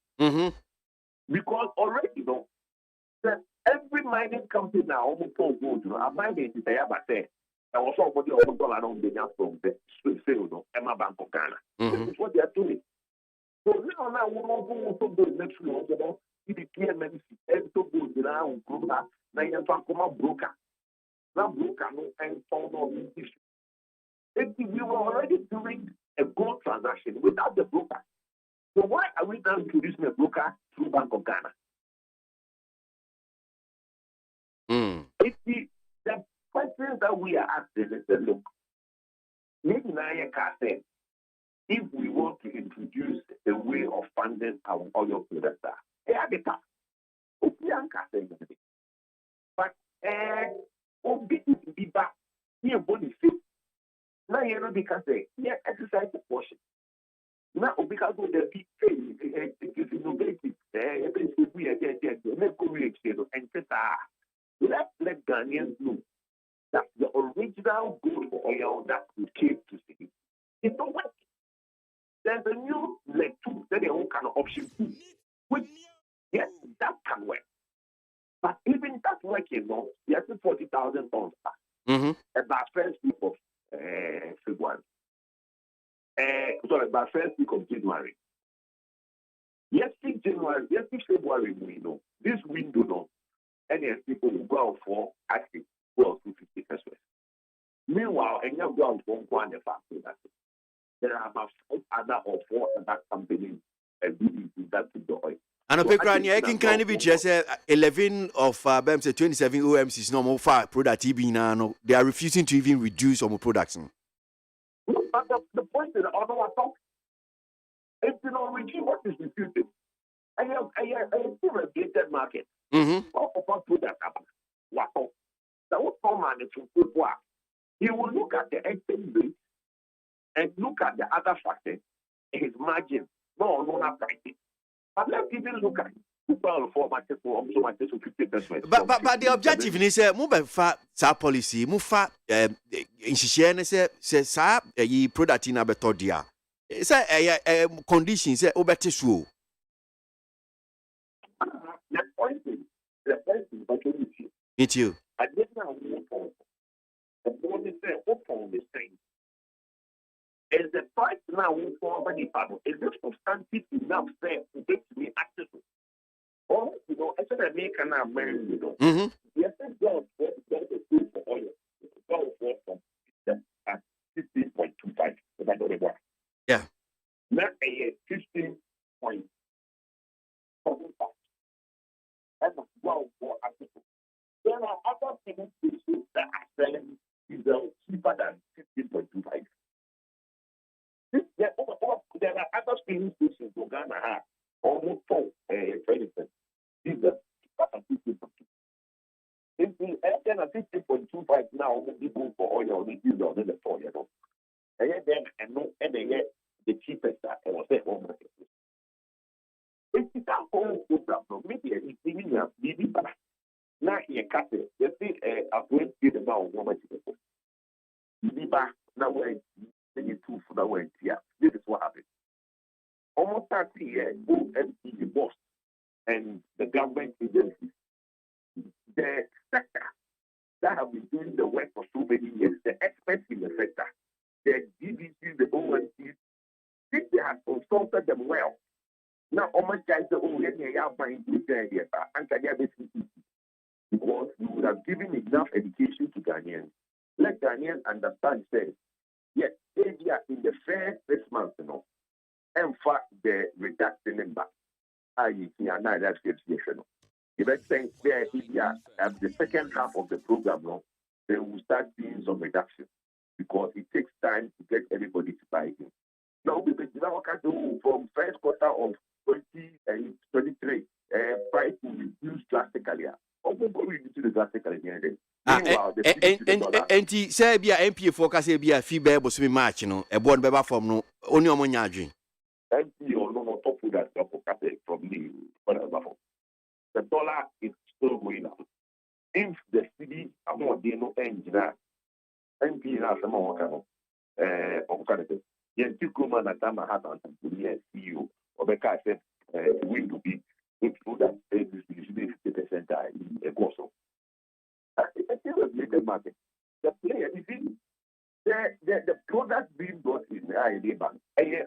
Speaker 19: Because already that every mining company now almost told gold, I'm mining to say about that. I was somebody on dollar on the from the sale, Emma Bank of Ghana. This is what they are doing. So now we want to go next year. If you clear medicine, every to go now, broker, now you can come up broker. Now broker no and found on this. We were already doing a gold transaction without the broker. So why are we now introducing a broker through Bank of Ghana? It's the questions that we are asking is that look, maybe Naya said, if we want to introduce a way of funding our oil products, but be back here body fit. Now you know because yeah, exercise the portion. Now because of the big thing, it is innovative. We are there, and let Ghanaians know that the original goal for oil that we came to see is not working. There's a new leg 2, then they all kind of option 2, which yes, that can work. But even that working, yes, 40,000 pounds about first week of February. About first week of January. Yes, February, we know this window, any people will go out for active 12 to 50 pesos. Meanwhile, and you go out for one factor that there are about 4 other companies and that to the oil.
Speaker 4: And a pekran, I can kind of be just 11 of 27 OMCs normal for product TB now. They are refusing to even reduce our production.
Speaker 19: But the point is, although I talk, it's what is refuted. I have still a gated market. He will look at the exchange rate and look at the other factors, his margin, no pricing. But let's even look at but
Speaker 4: the objective is move fa sa policy move fa inshiene se sa yi product na beto dia say conditions say obete so
Speaker 19: the point is
Speaker 4: it you
Speaker 19: I did not want the board is there open the same is the price now we for the people is this substantive enough there to get me access. Oh, I said I make an American, yes, God, what is good for oil? God, for at 15.25, if I don't know what.
Speaker 4: Yeah.
Speaker 19: Not a 15.75. That's well for article. There are other things that are selling diesel cheaper than 15.25. There are other filling stations for Ghana have almost 4, for instance. Diesel. If we enter a 50.25 now, we go for oil or the diesel, then the 4, And then the cheapest that I was there. It's that whole program. Maybe cut it. You see, I've went to the now woman. Now we're taking two for the way here. This is what happened. Almost 30 years, the boss and the government agencies, the sector that have been doing the work for so many years, the experts in the sector, the GDC, the ONC, if they have consulted them well, now almost guys say, oh, let me have my here, and because we would have given enough education to Ghanaians. Let Ghanaians understand, say, yes, area in the first 6 months, in fact, the reduction in back, i.e., that's if I think there, the second half of the program, they will start seeing some reduction because it takes time to get everybody to buy in. Now, because from first quarter of 2023, price will reduce drastically.
Speaker 4: Enti say bia MP focus bia fi be bo so match no e bo no be form no oni omo nya adwen
Speaker 19: MP or no top of that focus from the whatever. The dollar is still going up. If the city among the no engineer MP na some more of Canada yen tikuma na tama hat and the CEO Obeka said going to be good that this is 50% in a course. The market. The player, you see, the product being brought in the bank,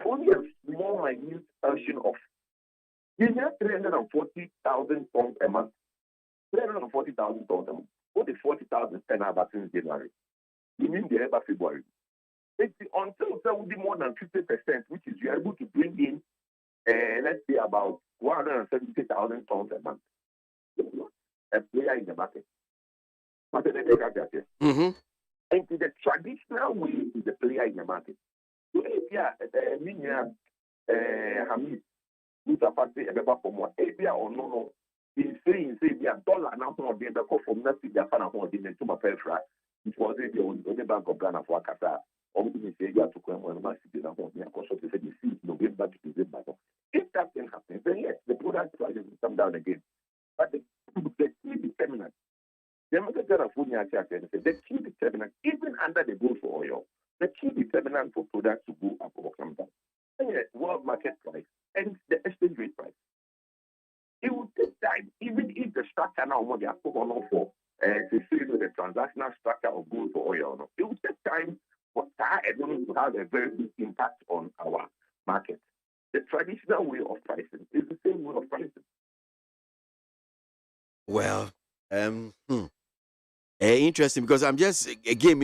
Speaker 19: only a small minute portion of. You have 340,000 tons a month. 340,000 tons a month. What is 40,000 ten about since January? You mean the ever February? It's until there will be more than 50%, which is you're able to bring in, let's say about 170,000 tons a month. A player in the market.
Speaker 4: Mm-hmm.
Speaker 19: And to the traditional way is the player in the market. So Hamid, who's a party for more, or no, he's saying, say, dollar now from the call from nothing, the fan of more than to my fair fry. It was the Bank of Ghana for Qatar. Only say you have to come on my city and hold me and consult the seat November to December. If that thing happens, then yes, the product prices will come down again. But the key determinant. The key determinant, even under the goal for oil, the key determinant for products to go up or come down, world market price and the exchange rate price. It will take time, even if the structure now what they are put on for the transactional structure of gold for oil. It will take time for that to have a very big impact on our market. The traditional way of pricing is the same way of pricing.
Speaker 4: Well, interesting because I'm just again,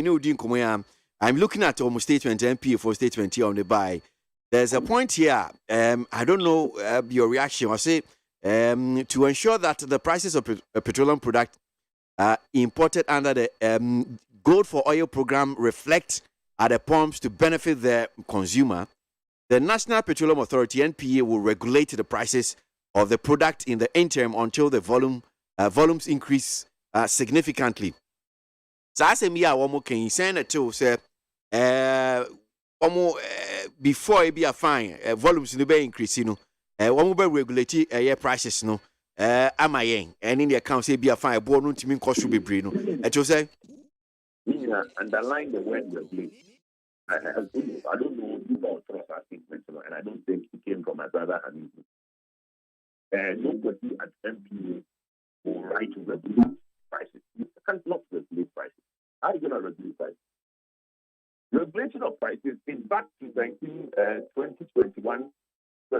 Speaker 4: I'm looking at almost statement MP for state 20 on the buy. There's a point here. I don't know your reaction. I say to ensure that the prices of petroleum product imported under the Gold for Oil program reflect at the pumps to benefit the consumer. The National Petroleum Authority (NPA) will regulate the prices of the product in the interim until the volumes increase significantly. So I say me a woman can send it to say before it be a fine volumes in the increase, one will regulate prices no am I yen and in the account say be a fine born to mean cost should be brino. And you say
Speaker 19: underline the word regulate. I don't know you about trust our statement, and I don't think it came from my brother Hamid. Nobody at MPA will write to regulate prices. You cannot regulate prices. How are you going to regulate prices? Regulation of prices is back to 2021, 2021,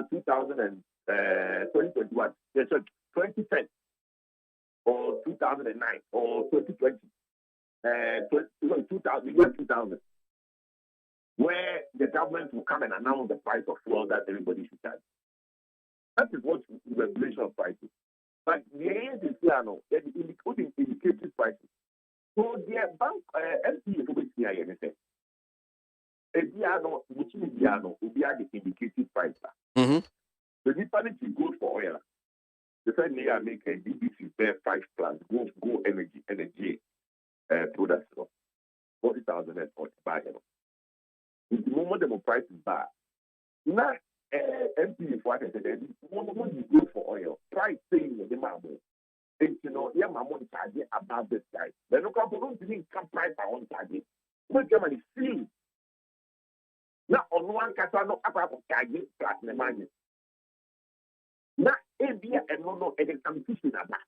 Speaker 19: 2010, or 2009, or 2020, 2000, where the government will come and announce the price of fuel that everybody should charge. That is what regulation of prices. But the aim is including indicative prices. So the bank MPA for which they are anything. If they are not, which means they are the indicative price.
Speaker 4: Mm-hmm.
Speaker 19: The difference is good for oil. The same they are making BBC fair price plus go energy products 40,000 and 45. The moment the price is bad, now MPA for what I said, when you go for oil, price saying the marble. It's my money charge have this price. The local people don't come price on target. When Germany see now on one castle upper target plus the money. Now India and no any competition about.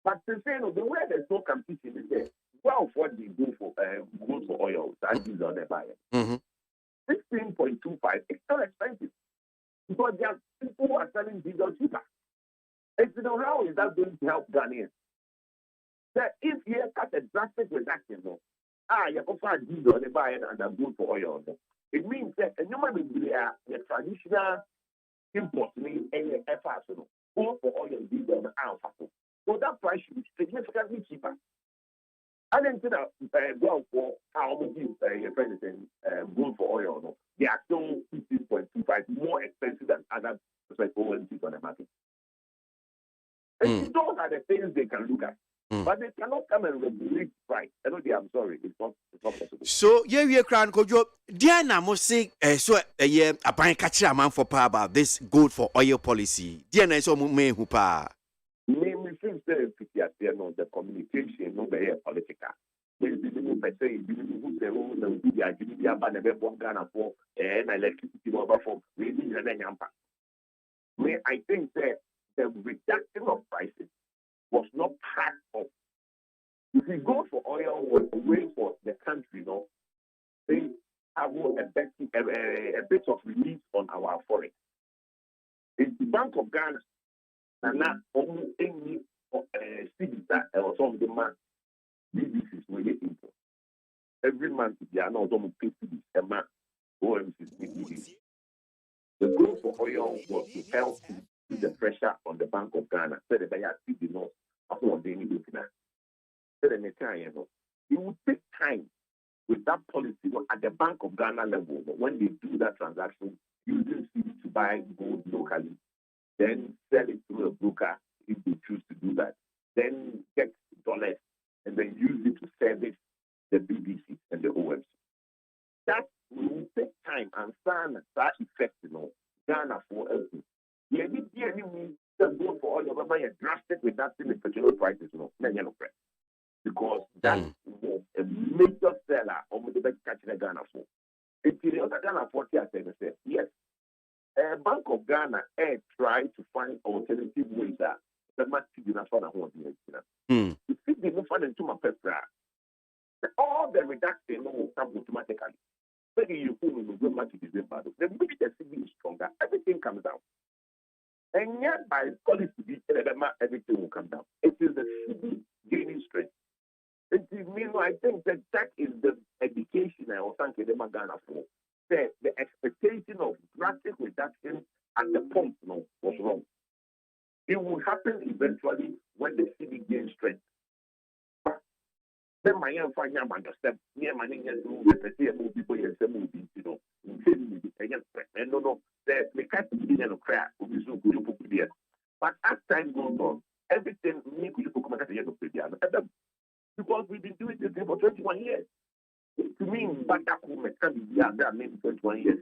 Speaker 19: But to say no, the way there's no competition is there. Well, what they go for oil, that is on the buyer. 16.25, it's not expensive. Because there are people who are selling diesel cheaper. And you know, how is that going to help Ghanaians? That if you cut a drastic reduction, you can find diesel on the buyer and are good for oil. It means that a number of the traditional imports mean any effort, both for oil and diesel and alpha. So that price should be significantly cheaper. And then to well for how much your president good for oil, no, they are still 15.25 more expensive than other OMCs on the market. And those are the things they can look at. But they cannot come and regulate price. I know I'm sorry, it's not possible.
Speaker 4: So we crown kojo Diana must say so a bank catcher a man for power about this good for oil policy. Diana is me who pa.
Speaker 19: Me since the communication no be political. We didn't say who say who no do ya give ya ban be bon Ghana for na electricity over for we need na nyampa. Me I think that the reduction of prices was not part of. If we go for oil, was a way for the country, they have a bit of relief on our forex. In the Bank of Ghana, and not only any cities that or some of the month, this is relating to. Every month, they are not going to pay cities a month. OMC. The growth for oil was to help with the pressure on the Bank of Ghana. So the buyer did not afford any business. It will take time with that policy at the Bank of Ghana level. But when they do that transaction, using CD to buy gold locally, then sell it through a broker if they choose to do that, then get dollars and then use it to service the BBC and the OMC. That will take time and that effect, Ghana for everything. Yeah, the gold for oil, but a drastic reduction in petroleum prices, because that was a major seller of the best catching Ghana for. If the other Ghana 40 as I said, yes, Bank of Ghana tried to find alternative ways that the match to the national home. If they don't find into my paper, all the reduction will come automatically. Maybe you put in the match to December, then maybe the city is stronger, everything comes down. And yet, by policy, everything will come down. It is the city gaining strength. I think that is the education I was thanking them Ghana for. The expectation of drastic reduction at the pump was wrong. It will happen eventually when the city gains strength. But then my young friend understand near my name to people and they can't be in a crack but as time goes on, everything because we've been doing this thing for 21 years. To me, but that can be maybe 21 years.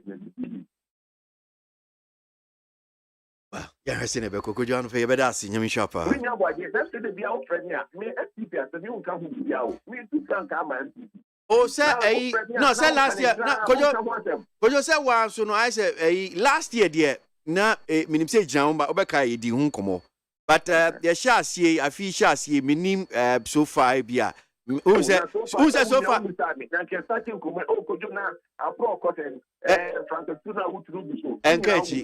Speaker 4: Well, yeah, I seen it. Could you answer your bed? See, you shop.
Speaker 19: We know what you have to be out for me. Me, SPP, as you come to be out. Me, too, can't come and.
Speaker 4: Oh, sir, no, sir, last year. Could you say once? So, no, I said, last year, dear, na, minim say, John, but Obekai, di hunkomo. But the shall see, I feel shall see, minim so far, yeah. Who said so far? Enkechi,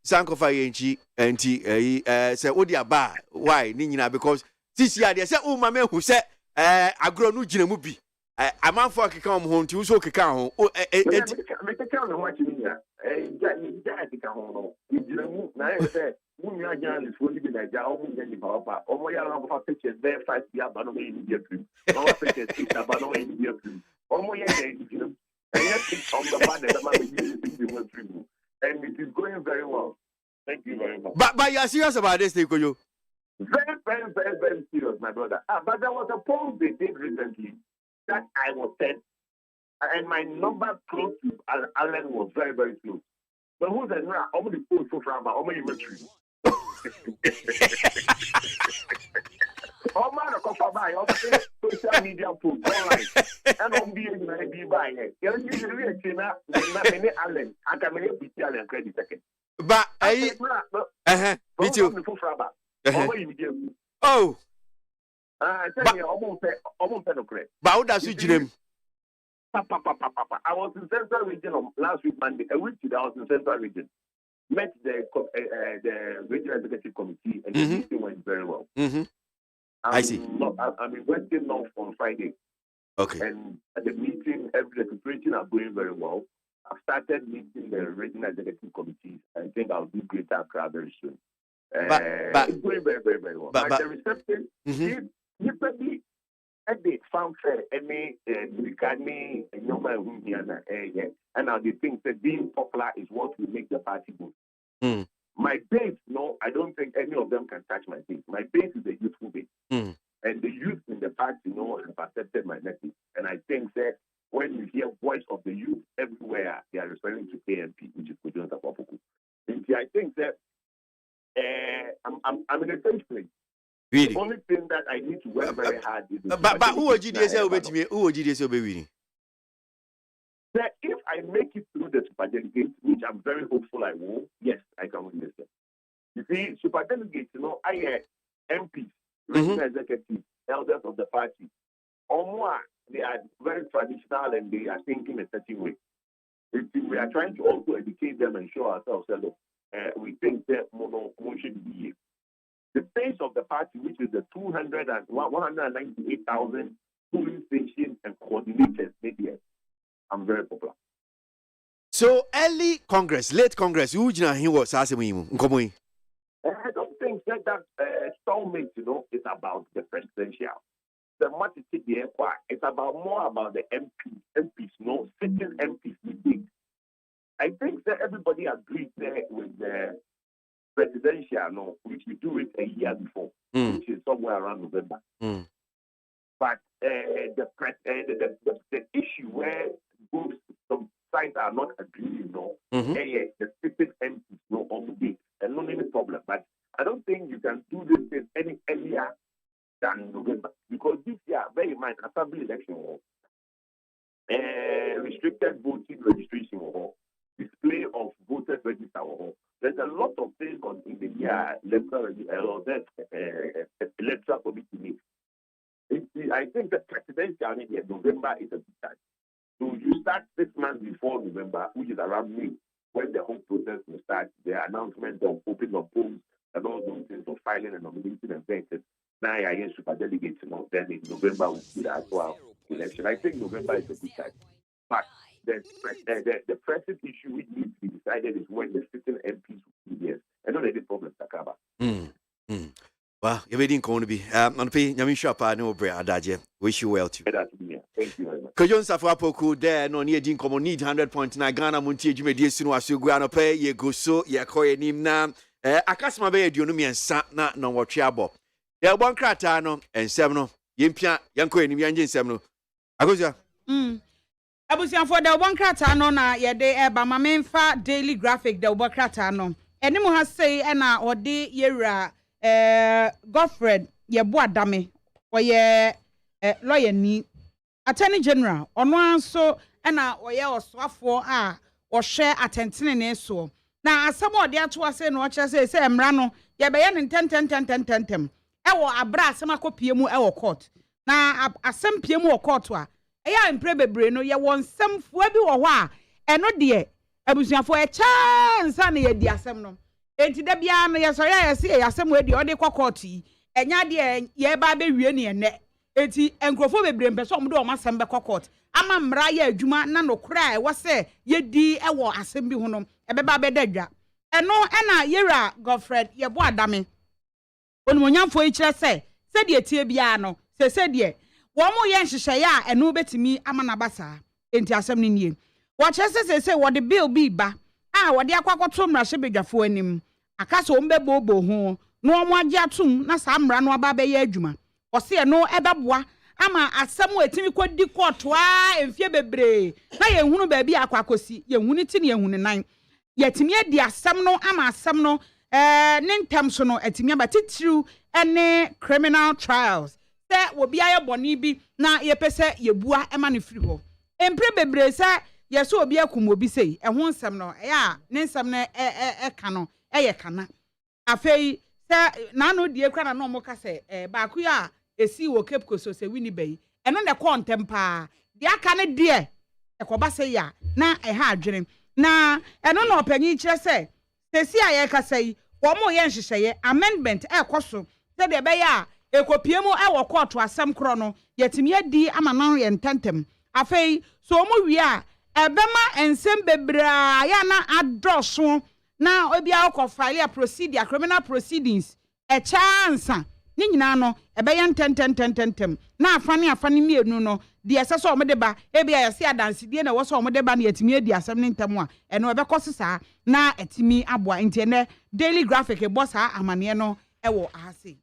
Speaker 4: Sankofa Yenchi, and say, Odia Ba, why, Nina, because this year they said, oh, my man who said, I grow new Jinamubi. A man for come home to so can Munya is fully in a job, Papa, or my pictures there, 5 years, but no India cream. Our pictures, but no India cream. Or my and yet, on the band, and it is going very well. Thank you very much. But you are serious about this, Nico? You
Speaker 19: very, very, very, very serious, my brother. But there was a poll they did recently that I was said, and my number close to Alan was very, very close. But who's the only poll so far about only military? buy social media posts online. And on being maybe buying it. You're usually a China, many Allen, and I'm going to be Allen credit second.
Speaker 4: But I, me too. Oh,
Speaker 19: I tell you, almost no credit.
Speaker 4: But how does you dream?
Speaker 19: I was in Central Region last week Monday. A week ago, I was in Central Region. Met the Regional Executive Committee, and the meeting went very well.
Speaker 4: I see.
Speaker 19: I'm in Western North on Friday.
Speaker 4: Okay.
Speaker 19: And at the meeting, the preparation are going very well. I've started meeting the Regional Executive Committee. I think I'll do greater Accra very soon. But it's going very, very, very well. But the reception, usually, at the fanfare, any Ricani, and now they think that being popular is what will make the party good. My base, no, I don't think any of them can touch my base. My base is a youthful base. And the youth in the party, have accepted my message. And I think that when you hear voice of the youth everywhere, they are referring to KMP, which is Kojo Ntapoku. And I think that I'm in a safe place.
Speaker 4: Really?
Speaker 19: The only thing that I need to work very hard is...
Speaker 4: But who would you say over to me? Who would you say over winning?
Speaker 19: That if I make it through the superdelegates, which I'm very hopeful I will, yes, I can win this. You see, superdelegates, I had MPs, regional executives, elders of the party. Or more, they are very traditional and they are thinking a certain way. We are trying to also educate them and show ourselves that, look, we think that mono should be here. The base of the party, which is the 198,000 polling stations and coordinators, I'm very popular.
Speaker 4: So early Congress, late Congress, who did he was asking?
Speaker 19: I don't think that stalemate, is about the presidential. The much it's about more about the MPs, sitting MPs. I think that everybody agrees there with the presidential, which we do it a year before, which is somewhere around November. But the issue where some sides are not agreeing, the sitting MPs on the day, and not any problem. But I don't think you can do this thing any earlier than November, because this year, bear in mind, assembly election, restricted voting registration, display of voters register. There's a lot of things on in the year electoral committee. I think the presidential in November is a good time. So you start 6 months before November, which is around May, when the whole process will start, the announcement of opening of polls and all those things of filing and nominating and things. Now I hear super delegates, then in November will be the actual election. I think November is a good time. But the pressing issue which needs to be decided is when the sitting MPs will be here. I know there's a problem, Takaba.
Speaker 4: Well, you're waiting to be. On pay, Yamisha, no break, Adaje. Wish you well too.
Speaker 19: Thank you very much.
Speaker 4: Kojon Safapoku, there, no near Din Common need 100.9 Ghana Montie, you may dear soon as you go pay, ye go so, ye coy him now. Akasma Bay, you know me and Sat, not no what chabo. There one cratano and seven, Yimpia, Yanko and Yanjin Semno. Agosia.
Speaker 5: Abusian for the one cratano na ye de eba mamenfa daily graphic the one cratano. Anyone has say ena or de yera Godfred ye boa dame or ye lawyer ni Attorney General ono so ena or ye or swafo or share attention so. Na asamo de ato say no che say emra no ye be ye 10 ewo abra asem akopie mu ewo court na asem pie mu court a eya impre bebre no ye won sem fua bi wo ho a eno de abusuafo e chance na ye di asem no enti da bia no ye so ye se ye asem we di ode court yi enya de ye ba be wie ne ene enti enkrofo bebre mpe so omdo o masem be court ama mra ye adwuma na no kra e wo se ye di ewo asem bi ho no e be ba be dadwa eno ena yera Godfred ye bo adame onumonyamfo ikire se de tie bia no se de wo mo ye nhihye ya eno betimi amana basa enti asem ni nie wo kire se wo de bill bi ba wo de akwakoto mrahye bedwafo anim akaso wo mbebobo ho no wo agi atum na sa mra no aba be ye adwuma wo se no ebeboa ama asem wo etimi kodi court a emfie bebre na ye hunu ba bi akwakosi ye hunu ti ne ye hunu nan ye timi adi asem no ama asem no nintam so no etimi aba titru ene criminal trials sɛ obi ayɛ bɔne bi na yɛpɛ sɛ yɛbua ɛma ne firi hɔ empre bebre sɛ yɛsɛ obi akum obi sei ɛho nsɛm no ɛyɛ a ne nsɛm no ɛka no ɛyɛ kana afei sɛ naano die kra na ɔmo ka sɛ baako ya esi wɔ Cape Coast so sɛ wini bɛyi ɛno na ɛkɔ ntɛm paa de aka ne deɛ ɛkɔba sɛ ya na ɛha adwene na ɛno na ɔpanyin kyerɛ sɛ sɛsi a yɛka sɛ yi wɔn yɛ nhyehyɛeɛ amendment ɛkɔ so sɛ deɛ ɛbɛyɛ a ekopie mu ɛwɔ kɔɔto asɛm korɔ no yɛtumi adi ama no yɛ ntɛntɛm afei so ɔmo wie a ɛbɛma nsɛm bebree ya na adɔso na obi akɔ file a procedure criminal proceedings ɛkyansa ne nyinaa no ɛbɛyɛ ntɛntɛntɛntɛm na afane mienu no de ɛsɛ sɛ ɔmo de ba ebi a yɛse adansedie na wɔsɛ ɔmo de ba na yɛtumi adi asɛm ne ntɛm a ɛno ɛbɛkɔ so saa na ɛtumi aboa nti ne daily graphic bɔ saa amaneɛ no ɛwɔ ahase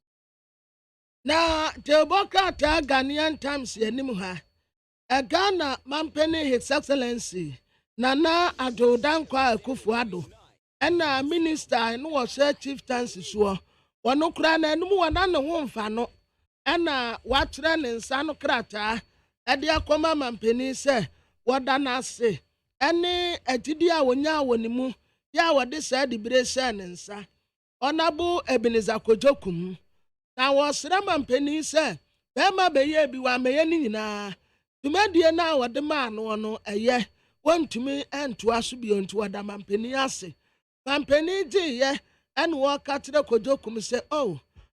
Speaker 6: na Democrat Ghanaian Times yanim ha Ghana Mampeni His Excellency Nana Addo Dankwa Akufo-Addo ɛna minister no wɔ chieftaincy so wɔno kura na enum wɔna ne ho mfa no ɛna wakyerɛ ne nsa no krataa ɛde akɔma mampeni sɛ wɔda n'ase ɛne agidi a wonya wɔ ne mu ya wɔde sɛ de bire hyɛ ne nsa ɔnabo Ebenezer Kojokum na wɔsrɛ mampeni sɛ bɛma bɛyɛ bi wa mɛyɛ ne nyinaa tumadie na wɔde maa no no ɛyɛ wɔntumi ɛntoa so bi onto wɔda mampeni ase mampeni gye ɛne wɔka kyerɛ Kojokum sɛ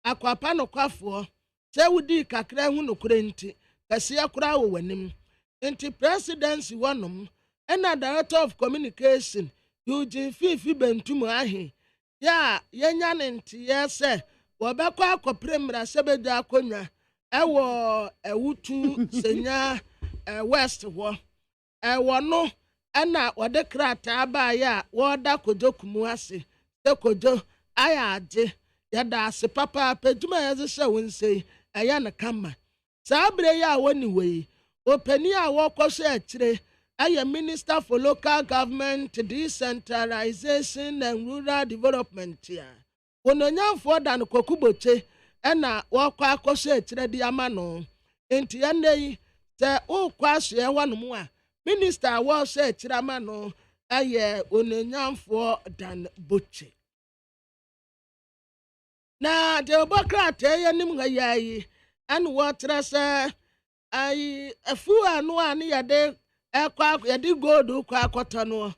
Speaker 6: akwapa no kwafoɔ sɛ wudi kakra hu no kure nti kɛseɛ kora wɔ w'anim nti presidency wɔnom ɛna director of communication Eugene Fifi Bentum ahe ya yɛnya ne nteɛ sɛ wɔbɛkɔ akɔpere mmara sɛ bɛgya akonnwa ɛwɔ ɛwutu senya west hɔ ɛwɔ no ɛna wɔde krataa baayɛ a wɔda Kojokum ase sɛ Kojo ayɛ agye yɛda ase papa pɛdwuma yɛdze hyɛ wo nsɛi ɛyɛ ne kama saa bere yi a wɔni wɔ yi opani a wɔkɔhyɛ akyire ɛyɛ minister for local government decentralization and rural development ya wɔnonyamfoɔ da no Kwakuboche ɛna wɔkɔ akɔhyɛ akyire de ama no nti ɛnɛ yi sɛ wokɔ ahyeɛ hɔnom a minister a wɔhyɛ akyire ama no ɛyɛ wɔnonyamfoɔ Dan Boche na Democrat yanim ha yayi an wɔtrɛ sɛ ai afuwa no a ne yɛde ɛkɔ yɛde gold kɔ akɔtɔ no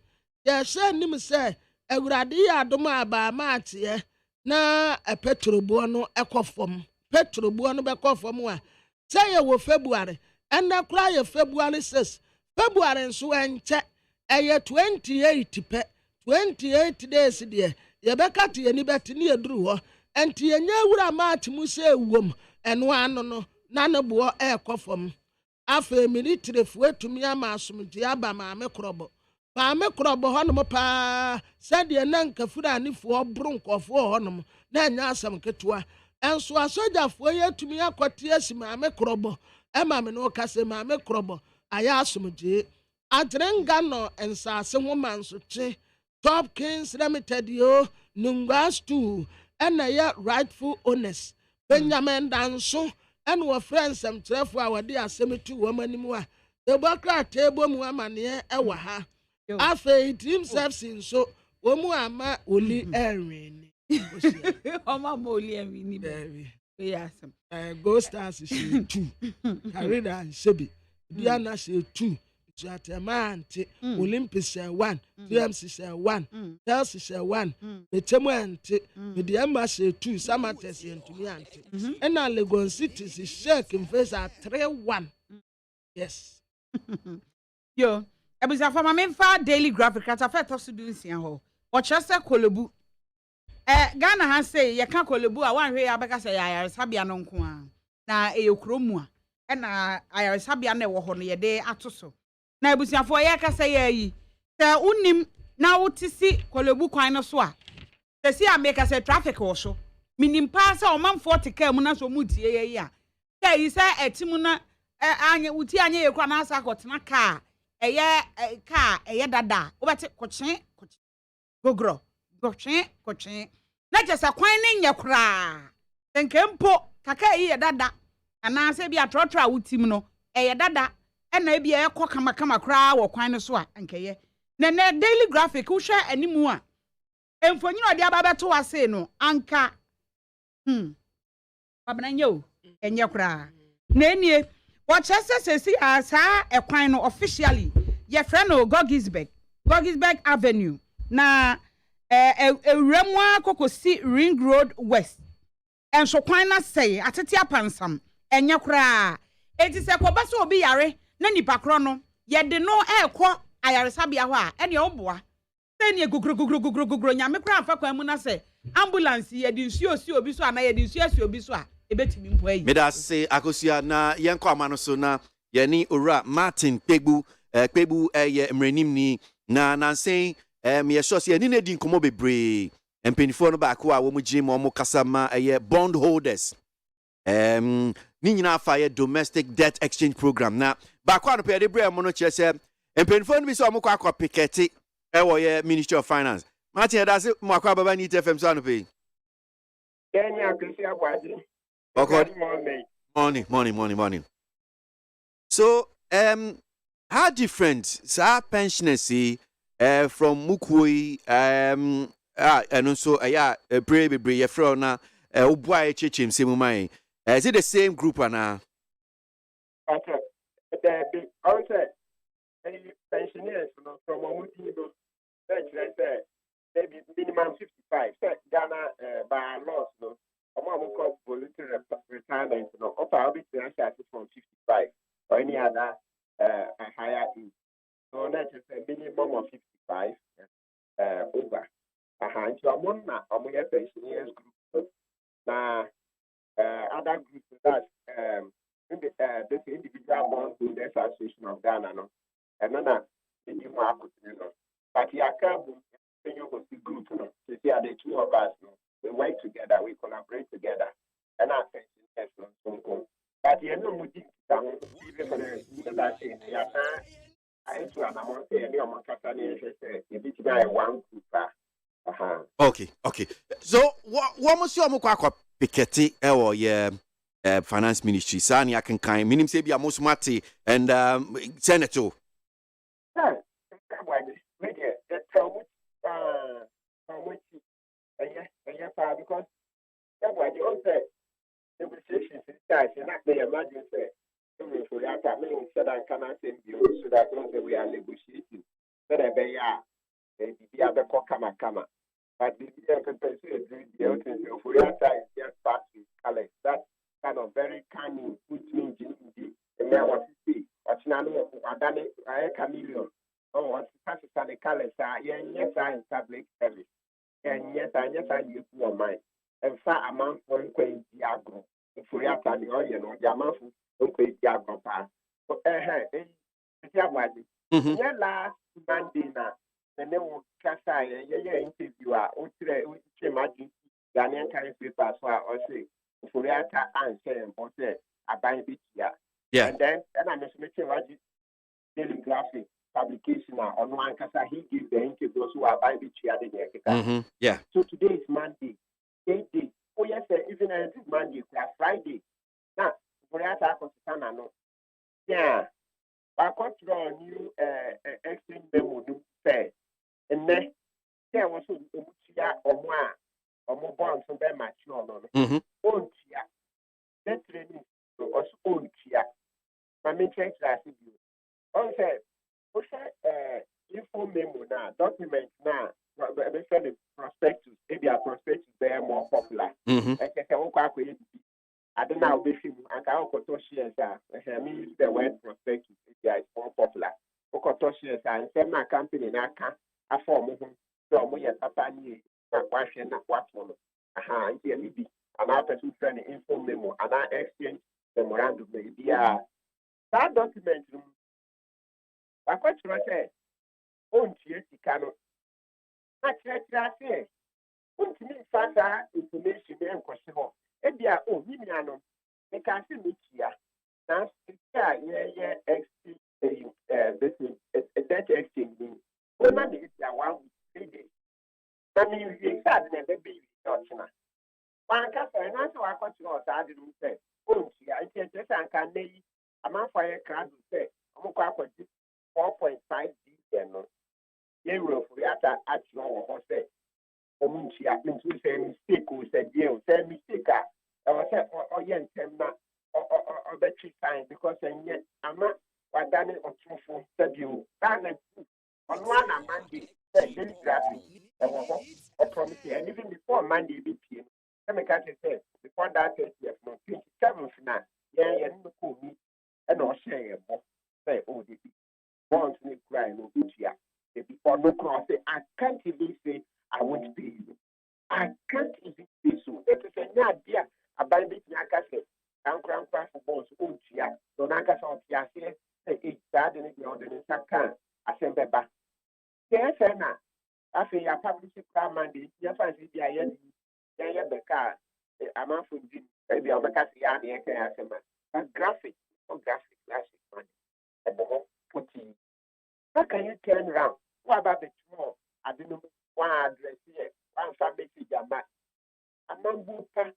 Speaker 6: yɛhyɛ nim sɛ awurade yɛ adom aba maateɛ na petrobuo no ɛkɔ fam petrobuo no bɛkɔ fam a sɛ yɛ wɔ February ɛna kora yɛ February 6 February nso ɛnkyɛ ɛyɛ 28 pɛ 28 days deɛ yɛbɛka te yɛni bɛte ne yɛduru hɔ enti yɛnyɛ wura maate mu sɛ ewom ɛno ano no na ne boɔ ɛkɔ fam afei militaryfo atumi ama asomdwe aba maame korɔbɔ hɔnom paa sɛdeɛ na nkafura anifoɔ boro nkɔfoɔ hɔnom na ɛnyɛ asɛm ketewa ɛnso asogyafoɔ yɛ atumi akɔte asi maame korɔbɔ ɛma me no kase maame korɔbɔ ayɛ asomdwe adrenga no nsase ho mansotwe Top Kings Limited yo Nungwa Stew ɛna yɛ rightful owners Benjamin Danso ɛna wɔ friends kyerɛfo a wɔde asɛm tu wɔn anim a Democrat table mu amaneɛ ɛwɔ ha afei team service nso wɔn mu ama oli ɛnwini
Speaker 5: ɔma ma oli ɛnwini bɛɛbi ɛyɛ asɛm
Speaker 6: Go Stars hyɛ 2 Karina hyɛ Diana hyɛ 2 Ante Olympics 1 TMC 1 Chelsea 1 Betemu ante Mediama 2 Samates ntumi ante ena Lagos City shake in face at 3-1 yes
Speaker 5: yo ebusa for memfa daily graphic at afet to do nsia ho o kyerese Kolebu Ghana ha say ye ka Kolebu a wan hwe ya beka say ya sabia no nko a na eyekromu a na ayaresabia na ewo ho no ye de atoso na ebusiafo ya kasa ya yi se unim na wotisi Kolebu kwan no so a se si ameka se traffic wo so minim pa se o manfo tika mu na so mutie ye yi a se yi se etimu na anya wuti anya ye kwa na asa kotena ka eye dada wo bete kochen gogro kochen na je se kwan ne nye kra se nkempo kaka yi ye dada ana se bi atrɔtrɔ a wutim no ɛyɛ dada ɛna ebi ɛkɔ kama kraa wɔ kwan no so a nkɛyɛ na daily graphic wohwɛ animu a emfonyin ɔde aba bɛto ase no anka wabananye o enye kraa na enie wɔkyɛ sɛ si saa ɛkwan no officially ye friend no Gogisberg Avenue na ewuremwa kokosi Ring Road West enso kwan na sey atete apansam enye kraa eti sɛ kɔba so obi yare na nipa kro no ye de no ekɔ ayaresabea hɔ a ene oboa sɛ ne gugru nyame kra afa kwan mu na sɛ ambulance ye de nsuo si obi so ana ye de nsuo si obi so a ebetimi mpo ayi
Speaker 4: me da se akosia na yenko amano so na ye ni owura Martin Kpegbu ye mrenim ni na nansen me sure se ni na di nkomo bebre empenifo no ba ko a wo mu gym mo kasa ma ye bond holders ni nyina fa ye domestic debt exchange program na ba ko no pe de bre mo no kire se empenifo no bi se mo kwa picket wo ye Ministry of Finance Martin da se mo akwa baba ni TFM so no pe
Speaker 20: Kenya kwesi ABOAGYE.
Speaker 4: Okay. Morning. So, how different sa pensioners from Mukui and also brave frona ubwa chechim semumai. Is it the same group ana?
Speaker 20: Okay. The also pensioners from Mukui maybe minimum 55. Ghana by laws no. Called voluntary retirement, offer from 55 or any other higher age. So that's a minimum of 55 over. So I'm pensioners group. Now, other groups that's this individual bond holders association of Ghana, no, and another but you can't group, no. So see, are the two of us, no. We work together, we collaborate together, and our pensioners so. But you know, we even for the I to an amount one group.
Speaker 4: Okay. So what must you amukwa Piketty or finance ministry? Sani I can kind minim say be a musmati and senator.
Speaker 20: Because that's why the onset negotiations is not the emergency. For that, I mean, said I cannot send you so that we are negotiating. So that they are the other kama. But the for that time, just back to Alex. That's kind of very cunning, which means and then what you see. What's now, I chameleon. Oh, what's the colors are, yes, I in public service. And yes, I use your mind. And far amount one quay diagram. If we are planning on the amount of one quay diagram. So, yeah, last Monday now, and then we'll cast interviewer, imagine Ghanaian currency paper, so I say, if we are answering, or say, I buy it here.
Speaker 4: Yeah.
Speaker 20: And then I'm making daily graphic. Publication on one because he gives the interview those who are buying the chair.
Speaker 4: Yeah.
Speaker 20: So today is Monday. 8 days. Oh yes, sir. Even Monday, Friday. Now, for that I consider no. Yeah. I got to a new exchange memo do say. And then there was or more bonds from them mature no. Own chair. That training was own chair. My main check last you. On say info memo now, document now, they said the prospectus, maybe a prospectus they are more popular. Like I said, I don't know if you and I will shares I mean the word prospectus is more popular. Shares and send my company now can afford so we are papa ni question what one. Maybe another person send the info memo and I exchange memorandum maybe that document. I quite say, MONTIE Ticano. I say, MONTIE further information and question. Ebia, Miniano, they can see me here. Now, this is a debt exchange. One man is one 3 days. I mean, we start never be not. One can sorry, not so I got you out. I didn't say, oh, she, I can't just and they, I'm not for a crowd to say, I'm going to 4.5 billion euro for that at your horse. Omunchi, I mean, to say mistake, who said, yeah, say mistake. I was said, or yen temna, or battery sign, because yet I'm not what done or truthful, said you. On one a Monday, daily graphic, or promise, and even before Monday, BPM. Let me catch it, before that, yes, no, 27th now, yeah, no cool me, and I'll share a book, say, oh, the bonds need cry, no good here. Before no cross, I can't even say, I won't pay you. I can't even say so. It is a idea about this. Nakase, and crown crash for bonds, oh, yeah. So Nakasa of Yassi, it's bad in the ordinary Sakan, I send back. Yes, Anna. I say, I publish a car Monday, yes, I see the idea. Yeah, the car. I'm off with you. Maybe I'll make us the idea. But graphic, money. And the whole putting. How can you turn around? What about the tomorrow? I don't know. One address here, one family figure, a number of excellent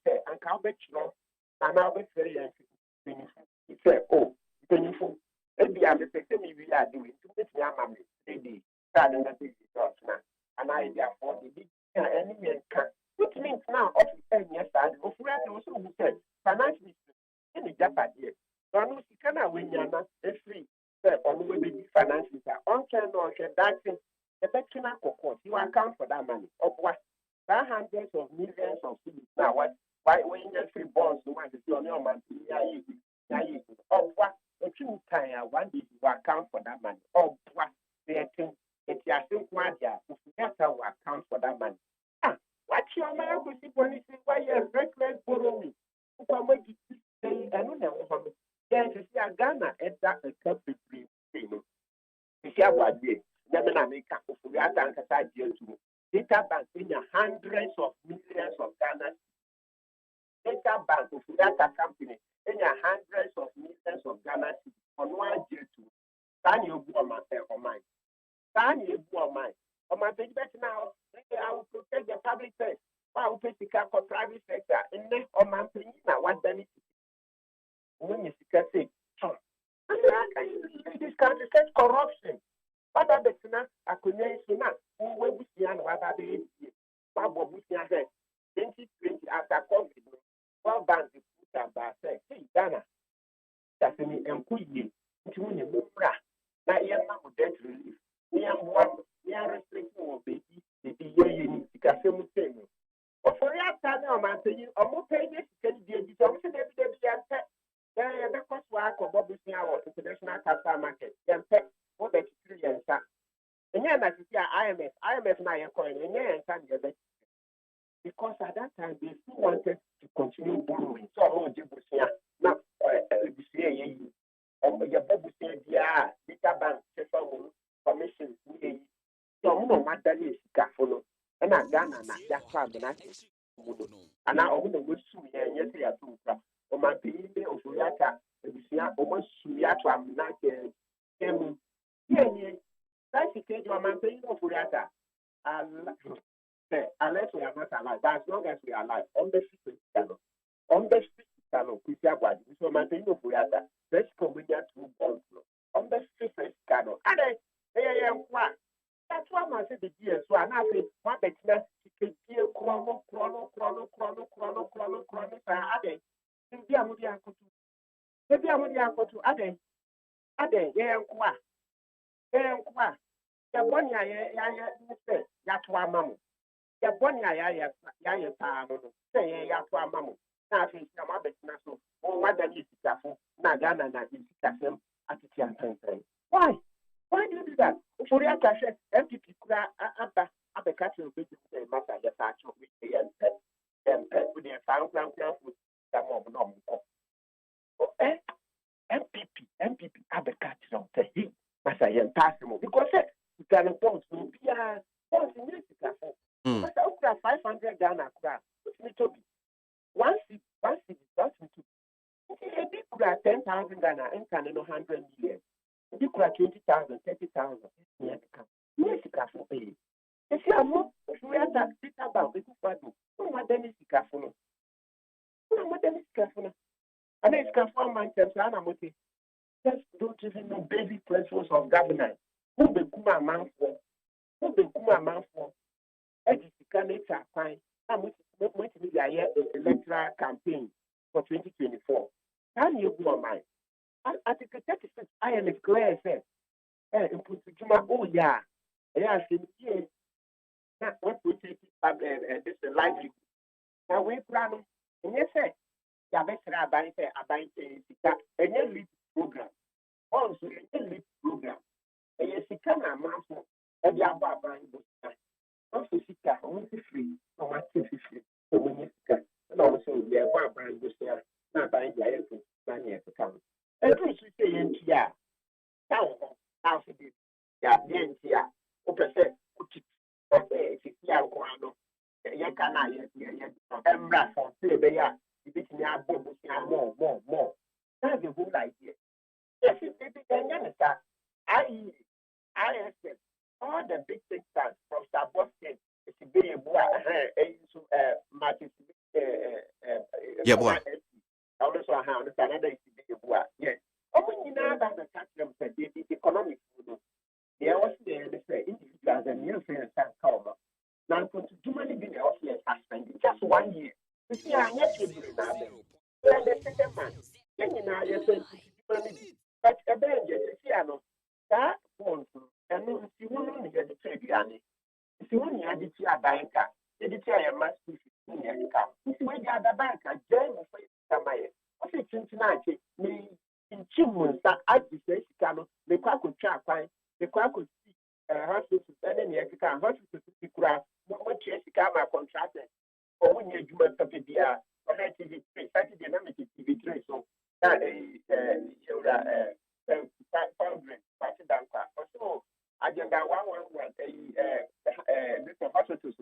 Speaker 20: and how much long, and I'll be very painful. He said, oh, painful. Maybe I'm the person we are doing to make me a mammy, lady, starting a big results now. And I therefore the big enemy can. Which means now, of the 10 years, and of where they also who said, financially, in the Japan here. So I know she cannot win your not free. On the way the finances are on that thing. The veteran court, you account for that money. Of what? That hundreds of millions of cities now. Why when you free bonds, you want to see on your man? Of what? If you can, one day you account for that money. Of what? They think it's your simple idea. If you have to account for that money. What your man will see when he says, why you reckless borrowing? If I'm going to say, I don't know how much. Yes, you see, Ghana at that a couple free. You see, ABOAGYE. America, data bank in hundreds of millions of Ghana. Data bank of data company in hundreds of millions of Ghana on one year to San you go on mine. San you go on mine. On my page now, I will protect the public sector. I will pay the for private sector. In there, on my page now, what benefit? When you say, this country says corruption. What are the Sina? I could name Sina. Who will be seen? What are the 2020 after COVID? Well, bank is put up by say, hey, Ghana. That's me and Kuyi. It's when you move. Now, you have debt relief. You have one, you are restricting your baby. The year you need to get some thing. But for your time, I'm saying, I'm not paying this. Can you do something every day? Yeah, because we are covering our international capital market. Yeah, what the 3 years. And yeah, that's IMF now you're calling, and yeah, because at that time they still wanted to continue borrowing. So I'm going to say, now, your Bible said, yeah, data bank, commission, so I'm not that is careful. And I done and that's why and I want to go to yes, I do. On my baby of Yaka, almost Suyata, I'm not that's the case of my baby of Yaka. Unless we are not alive, but as long as we are alive, on the street channel, so my baby of Yaka, let's come with that two bonds on the street channel. And that's why I said the year. So I'm not saying what the chance to be a chrono. Maybe I'm going to Ade. Yeah, ya boni ya say ya to amamu ya boni ya pa no say ya to amamu na afi na ma betina so o wada ni sikafo na Ghana na sikafem atiti antantan. Why do you do that? For your cash MPP kura aba abeka to be the matter ya ta cho we and with the found food that mob no MPP abeka to say masa ya possible because Ghana bonds will be bonds in Mexico. But I could have 500 Ghana crap. Which me to be one city, that's me to. If you could have 10,000 Ghana and can 100 million. If you could have 20,000, 30,000, Mexico for pay. If you are more, if you are that data about it, no more than is careful. No more than is careful. And it's careful, my terms, and I'm okay. Just don't even know basic principles of governance. Who be Kuma man for? Who be Kuma man for? Educate are fine. I'm going to be a electoral campaign for 2024. Can you go on mine? Article 36, I am clear, sir. Oh, yeah. Yeah, see, what we take this is lively. Now we plan, and yes, sir. Yeah, better about a lead program. Also, a lead program. And yes, you can amount for a yaba buying book. Also, Sika, only free, no matter if so when you can. And also, we are buying books there, not buying the airport, money at the account. And also, say, yeah, now, yeah, the NTR, open set, put it. More. That's the whole idea. Yes, I expect all the big things from Boston to be a boy into market.
Speaker 4: Yeah, boy.
Speaker 20: Also, I have another boy. Yes. Only now that the country of the economic. There was the individuals and new friends and come. Now, to do many been also suspended just 1 year. You see, I yet to do now. Then the second man, then you know, you're saying, but a band, you see, I know that won't, and if you want to get the trade, if you want to add it to a banker, you tell your master in your account. If you want the other banker, join the face of my what's it 29? Me in Chimus that I say, the quack would try fine. The quack would see hospitals and then the hospitals to craft what you come a contractor or when you do a PPDR or TV3, Saturday night TV3. So that also agenda 111 this hospitals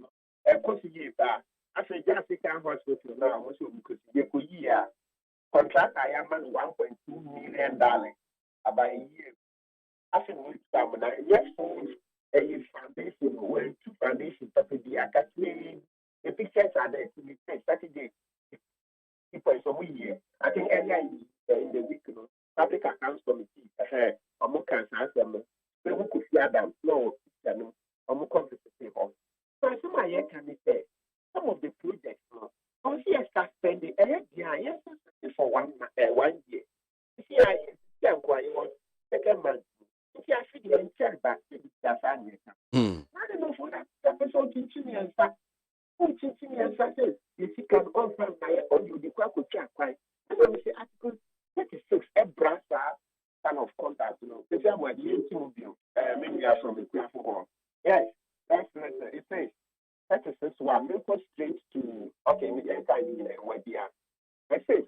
Speaker 20: after Jessica hospital now also because you year contract I am $1.2 million about a year. After we start with yes, a foundation, well, 2 foundations, but the pictures are there to be paid Saturday. People, so year. I think earlier in the week, public accounts committee, more cancer, they who could see them, no, more complicated. So, some I can say, some of the projects, also, start spending, yes, for 1 year. You see, I can't quite want second month. If I feel the entire back to the family, I don't know for that episode teaching me and fact. Who teaching me and fact is if you can offer my audio, the quack will check quite. And when we say Article 36, a brass kind of contact, the same way the 18 bill, maybe are from the graphic hall. Yes, that's it says 36 1, make us straight to okay, maybe I can't even where they are. It says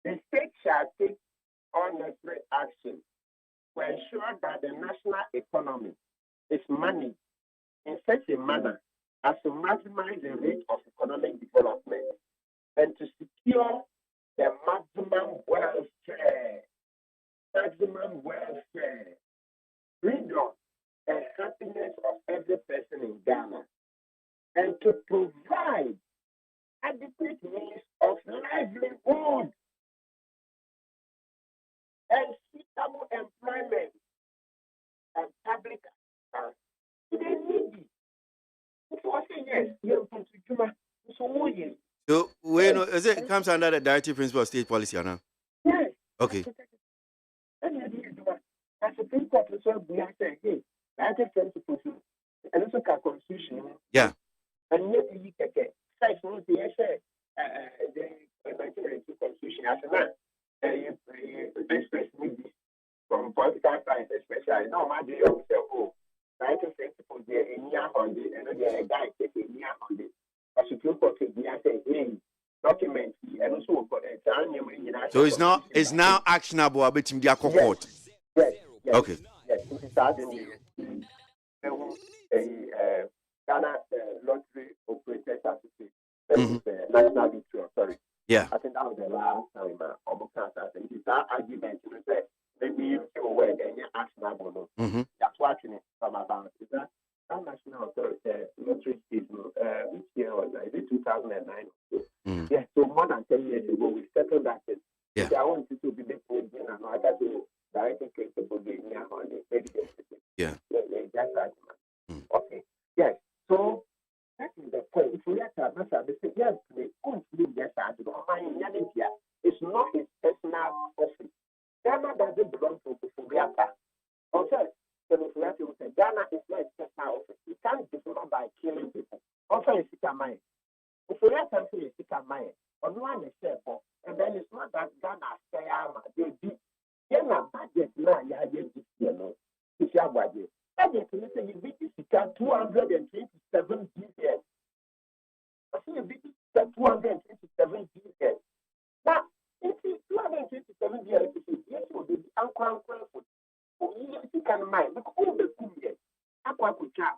Speaker 20: the state shall take all necessary action to ensure that the national economy is managed in such a manner as to maximize the rate of economic development and to secure the maximum welfare, freedom, and happiness of every person in Ghana, and to provide adequate means of livelihood and suitable employment and public they need it. If you say yes, you're going to do it.
Speaker 4: So, when is it comes under the directive principle of state policy, or not?
Speaker 20: Yes.
Speaker 4: Okay.
Speaker 20: And as a Supreme Court, we are saying, hey, directive principle, and also constitution.
Speaker 4: Yeah.
Speaker 20: And yet, you can get size of the 1992 constitution as a man. Best person from political science, especially. No matter yourself, directive principle, they're in year on the, and they're a guy taking year on the. As Supreme Court, we are saying, hey, document, and also for the
Speaker 4: so it's now actionable about in the court.
Speaker 20: Yes.
Speaker 4: Okay.
Speaker 20: Yes, it is starting Ghana Lottery Operators Association, National Lottery Authority.
Speaker 4: Yeah.
Speaker 20: I think that was the last time I think it's that argument you say maybe you feel where then you're actionable. That's watching it from about is that national 2009. Yes, so more than 10 years ago, we settled that.
Speaker 4: Yeah.
Speaker 20: I want to be the president and all that. Directly capable of being on the president.
Speaker 4: Yeah.
Speaker 20: That's right. Okay. Yes. So that is the point. If we have to say, yes, we won't leave this out. It's not his personal office. Ghana doesn't belong to Bufubiata. Also, Ghana is not his personal office. He can't develop by killing people. Also, it's Sikamai. Bufubiata is Sikamai. On one is simple, and then it's not that Ghana stay armor. They did. Ghana budget now, it's your budget. Budget, you say you beat 227 billion. I see you beat 227 billion. Now, if you 227 billion, yes, you will be uncle for you can mind. Look, all the good years. Aqua could chat.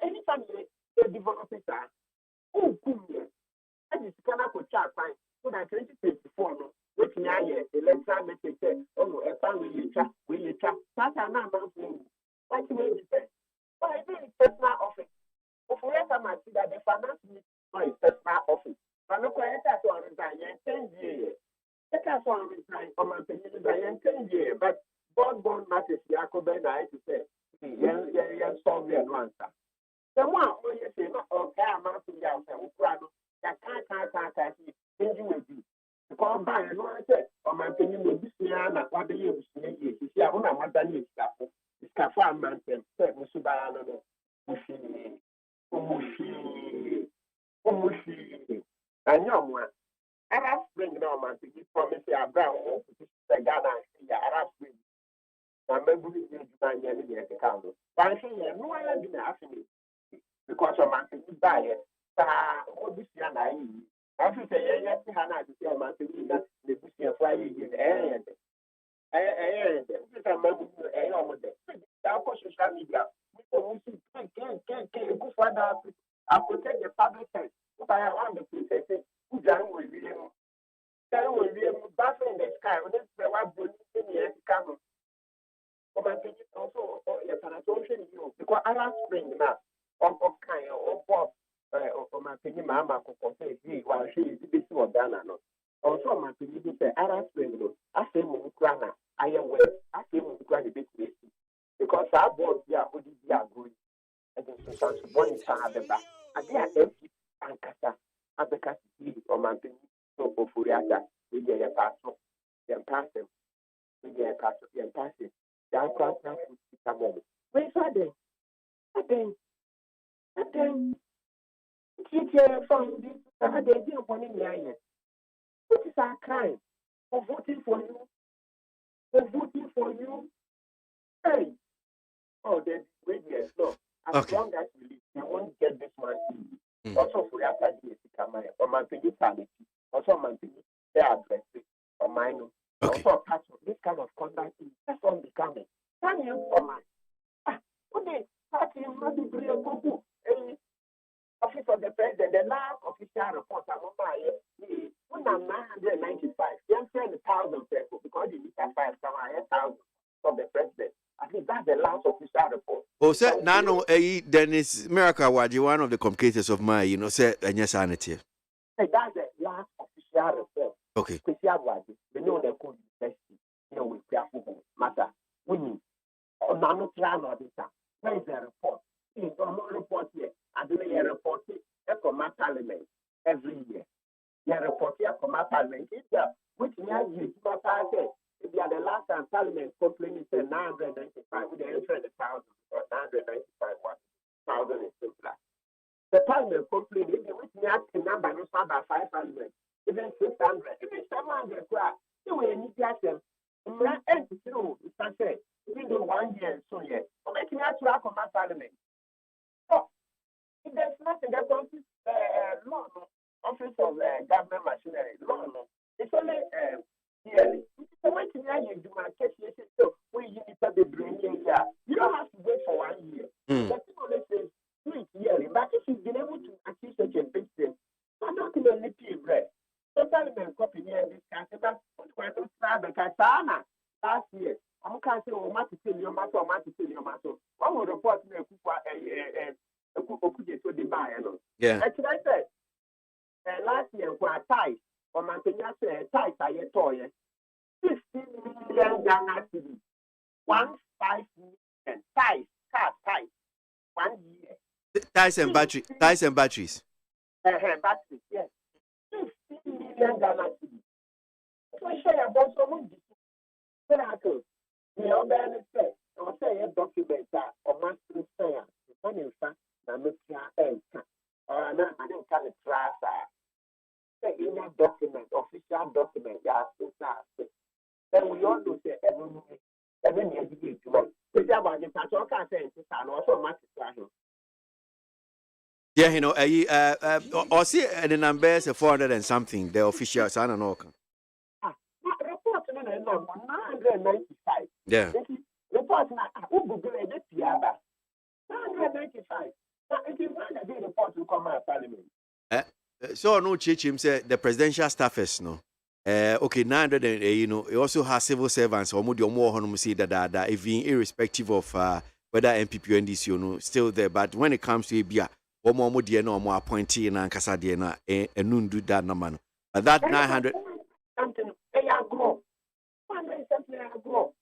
Speaker 20: Anytime you develop it, oh, good years. And it's kind of chat fine. So that 2024, which now electoral message said, oh, a family will chat. That's a number of things. What you will say? But I think it's personal office. If we have to see that the finance minister is personal office, but no question to resign 10 years. Let us all resign or maintain 10 years. But born matters, Jacob and I to say, yes, solve the answer. The one who you say, okay, I'm out to the outside, that can't you will be. Because by and I said, or my opinion will be seen at what the year was saying. You see, I want to than you. It's Cafa Mountain, Musubano, Umushi, and young one. Arab Spring, no man, to give promise a brown, the Ghana, Arab Spring. I'm maybe you to find any at the council. But I say, no, I have been asking you because of my buy it. What this year, I should say, yes, Hannah, to tell my Selena, the Bushia Friday in the area. I remember a social media. I protect the public health. If I want the princess, who will be able to battle in the sky. When it's the one bullying in the camera. But I think it's also because I last spring now, of kind of my opinion, Mamma could say, while she is busy or Ghana. Also, my opinion say, I last spring, I say, Mukrana, I am well, I say, Mukrana, big because I bought the Aguri and the social born in Canada. I dare empty and Kata, advocacy or my opinion, so of Furiata, we get a pastor, then pass them, we get a pastor, then pass it. Down class now, where's that? From this, they didn't want to what is our crime for voting for you? Hey, oh, there's great yes, no. As long as we won't get this one. Also, for your family, or my sanity, also my their address, or mine. Also, this kind of conduct is just unbecoming. Can you for mine? Okay, party must be a cuckoo. Office of the President, the last official report I'm on 995. You understand 1,000 people because you need 5,000 of the President. I think that's the last official report.
Speaker 4: Oh, sir, Nano, Dennis Miracle Waji, one of the complicators of my, say, and yes, sanity.
Speaker 20: That's the last official report.
Speaker 4: Okay.
Speaker 20: We know the code university, with careful matter. We need. Nano plan or this. Where is the report? It's no report here. I do a report for my parliament every year. You report here for my parliament. Which year you my parliament? If you are the last time parliament complaining, said 995, with the answer 1,000 or 995,000 is simpler. The parliament complaining, which me ask the number, no by 500, even 600, even 700, you will need to ask them. And you, even though 1 year so yet, make me ask for my parliament. There's nothing that comes law, office of government machinery, law. It's only yearly. So when you do my case, so we need to be bringing here. You don't have to wait for 1 year. The people say do it yearly. But if you've been able to achieve such a big thing, I'm not going to let you bread. Totally been copy here in this country. But what's going to start because last year, I'm going to say, oh, Matty, your matter, one will report me yeah. Actually, I said, last year kwa ties or mantenya say ties aye toy 15 million Ghana cedis 15 million ties car ties 1 year
Speaker 4: Ties and batteries.
Speaker 20: batteries yes 15 million Ghana cedis so share about so miracle we all bear say or say a document that or master say when in fact na make or na I didn't call it class in a document, official document, then we all know that every year you get to work. Because about the patrol can say it's also massive.
Speaker 4: Yeah, you know, or see the numbers 400 and something, the officials, I don't know.
Speaker 20: Report no 995.
Speaker 4: Yeah.
Speaker 20: Report na Google it 995. Now it is not a report to come out parliament.
Speaker 4: So no him said the presidential staffers no. Okay, 900 and you know, it also has civil servants or more honum see that even irrespective of whether MPP or NDC you know still there. But when it comes to Abia, or more no more appointee and Casadiana and nun do that no man. But that 900
Speaker 20: something grow. One day something grow.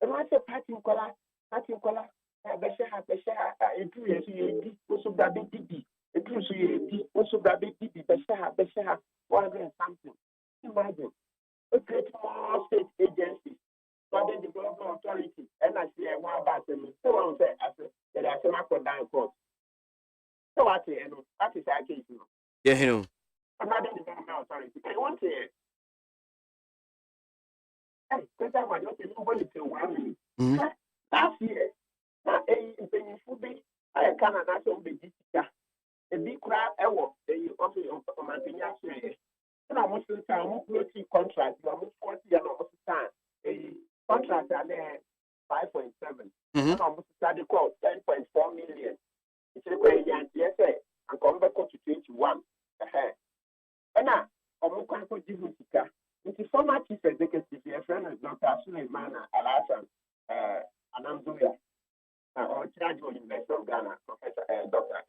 Speaker 20: And I say party color, Besha, also that big also that big Besha, 100 and something. Imagine a great more state agencies, Southern Development Authority, and I see one about them. So I say, I said, I down court. So what that is our case.
Speaker 4: Yeah, you know.
Speaker 20: Another Development Authority. I want to hey, because I want to nobody to 1 minute. Last year, I can't answer the a big crowd, on my and I must say, contract, you almost 40 and almost time. A contract are there 5.7. And almost started quote 10.4 million. It's a way, yes, and come back to 21. And now, I'm going to give you it's a former chief executive, your friend is Dr. Suleiman Alasan, Anamzuya, or charge of University of Ghana, Professor, Doctor.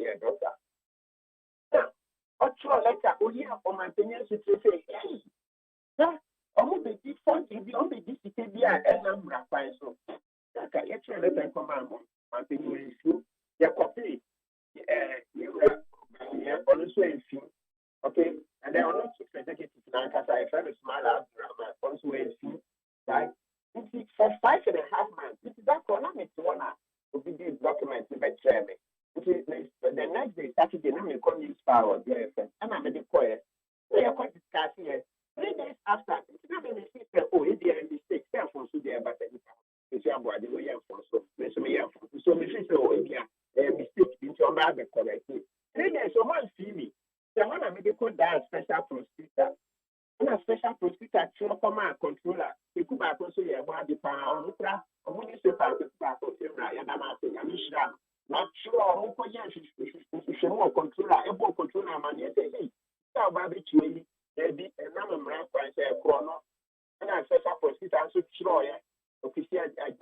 Speaker 20: Ocho letter, only for my opinion, to say, hey, almost the different, if you only this to be a number of files. So, like a letter command, my opinion is true. Your copy, you are also in few, okay, and they are not executive now because I found a small drama also in few, right? For 5.5 months, this is that economic one to be this document to be chairman. The next day, Saturday, I'm going to use power, and I'm going to call it. We are going to discuss here. 3 days after, it's not going to say, oh, it's a mistake. Therefore, so there, but it's your body, we have for so. So, we say, oh, yeah, a mistake, it's your body correctly. 3 days, so one see me. The one I'm going to call that special prosecutor. And a special prosecutor, command controller, the Kuba also, yeah, what the power, or when you say, not sure who if you want controller, able controller, man, you say, hey, how about it? There be a number of chrono, and I say, proceed and so sure, official, and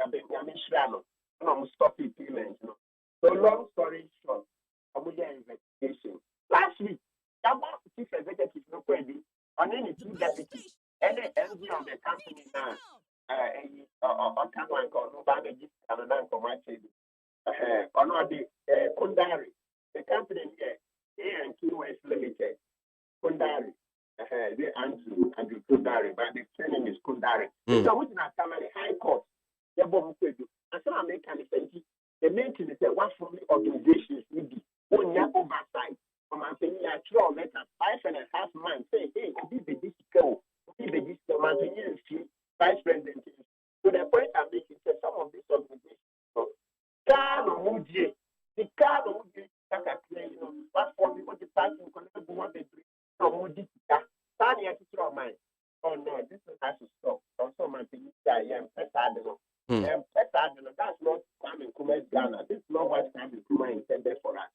Speaker 20: I'm stopping payments. So, long story short, I'm with the investigation. Last week, about chief executive, no credit, on any two deputies, any MD of the company now, or Cameron, or nobody, and another commercial. Or not the Kundari, the company here, A&QS Limited, Kundari, the Andrew Kundari, but the training is Kundari. So, what's not coming high court? They're both good. And so, I make an effective. The maintenance that one from the organizations need be one year oversight. From my opinion, I throw a letter 5.5 months. Say, hey, this is this go. This is this go. My opinion is vice president. So, the point I'm making is some of these organizations. Car no mudie, the car no mudie. That I play, you know, what for me? What the party can do? What they do? No mudie. Stand here to throw mine. Oh no, this has to stop. Also, my opinion, I am petard. That's not Kwame Nkrumah's Ghana. This is not what Kwame Nkrumah intended for us.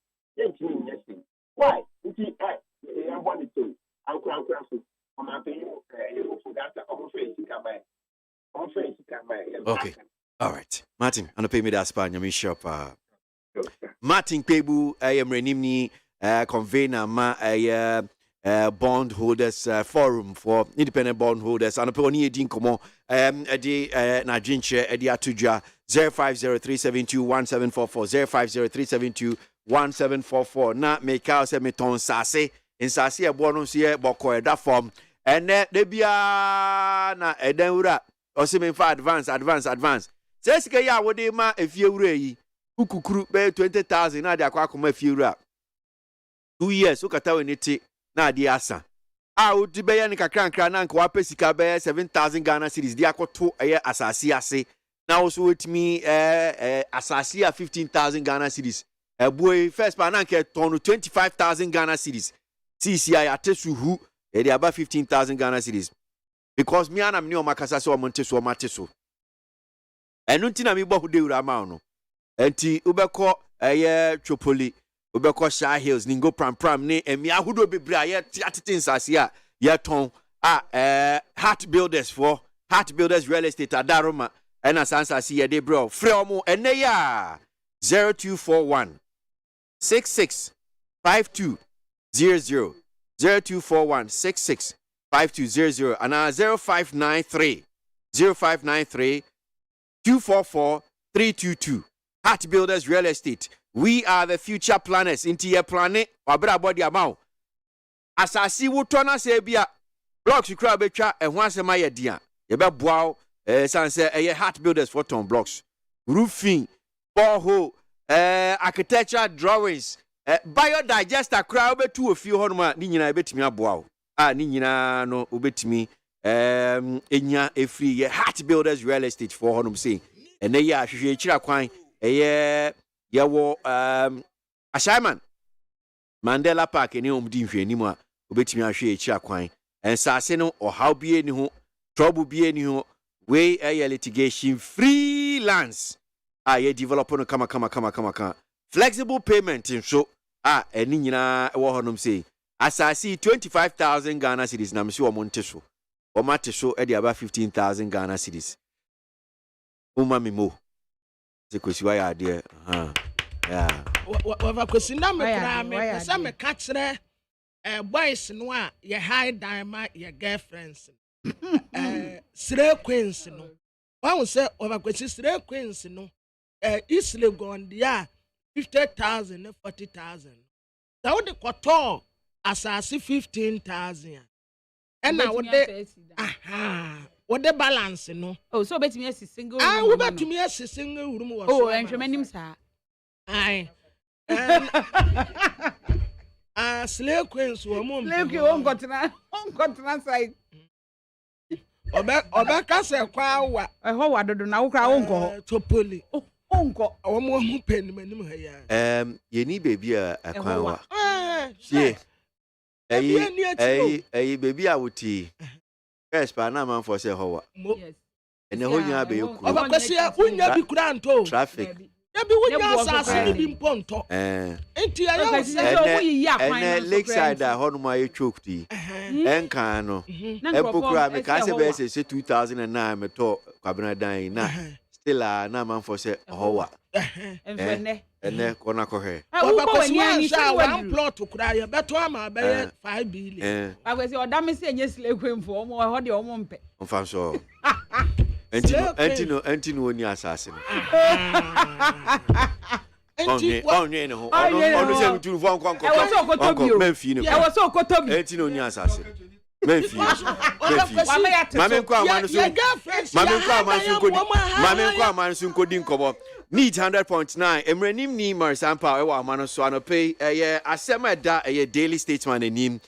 Speaker 20: Why? I wanted to. Uncle, I'm happy you forgot that I'm afraid to come by.
Speaker 4: Okay. All right. Martin, I'm pay me that Spanish. I'm shop. Martin Pebu, I am renimni convener ma bond holders forum for independent bond holders. And upon any dinkomo, na drinche, atuja 0503721744 0503721744. Na make out se meton sase in sase a bonus here boko that form. And de bia na edenura or semen for advance. Says ya would ma if you rei ukukuru be 20,000 na de akwa if you rap 2 years ukata weniti na de asa a udi be ya ni kakra na nka pesika be 7,000 Ghana cedis de akoto asase ase na also with me asase 15,000 Ghana cedis boy first pa na nke ton 25,000 Ghana cedis CCI atesu hu e de about 15,000 Ghana cedis because me ana me o makasa so o mateso enu nti na mi bo de ura ma no enti ubekọ Tripoli ubekọ Shah Hills ningo pram ne emi ahodo bebre aye atete nsase a ye ton Heart Builders real estate adaroma ena sansase ye de bro free omo ene ya 0241 66 5200 0241 66 5200 and 0593 244-322. Heart Builders Real Estate. We are the future planners. Into your planet, wabra body amount. Asasi wutona sebia blocks you crab betra and once a maya dia. Yeba bow sanse Heart Builders for ton blocks. Roofing, borehole, architecture drawings, biodigester crowd to a few honma nina betimi aboa. Nina no ubetimi enya efri Heart Builders Real Estate for honum say and they ya hwehwe chira kwan ye wo Ashaiman Mandela Park ene omdi hwe ni mu a obetimi ahwe chira kwan ensase no ohaw bie ni ho trouble bie ni ho we litigation freelance ye develop no kama flexible payment so eni nyina wo honum say asase 25,000 Ghana cedis na msi wo monteso o mate so e dey about 15,000 Ghana cedis. Uma mimo. Secrecy why are there? Yeah.
Speaker 6: Wa kwesi na me kra me sa me ka kire boys no a ye high diamond ye girlfriends. Sire queens no. Wa say wa kwesi sire queens no. Isle gondia 50,000 40,000. Da wo de koto asase 15,000. And now what the balance no?
Speaker 5: Oh, so bet me a single.
Speaker 6: We bet to me a single room.
Speaker 5: Oh, and tremendous, sir.
Speaker 6: Aye. Slave queens were more.
Speaker 5: Slave you won't got to side.
Speaker 6: Obeka say kwa
Speaker 5: I hope I don't know how uncle
Speaker 6: to poli. Uncle, or more penny man.
Speaker 4: You need baby a kwa. Yeah. Hey, baby, I would tea. Yes, but now man for say how. Yes. And the whole year be you. Traffic. Lakeside, Honma choked. Encano. Empokra, me case base say 2009, me talk, Cabana dying. Still, na man for say how. And then kona kohe.
Speaker 6: One plot to cry, but one 5 billion.
Speaker 5: I was your damn say yes, slave him for more hot your mumpe.
Speaker 4: On fam so. Antino ni assassin. On say to one conquer. I was so cotobi. Antino ni assassin. Memphis. Mammy Need 100.9. Emrenim ni Marisampa ewa mano so anope asema da daily statesman enim.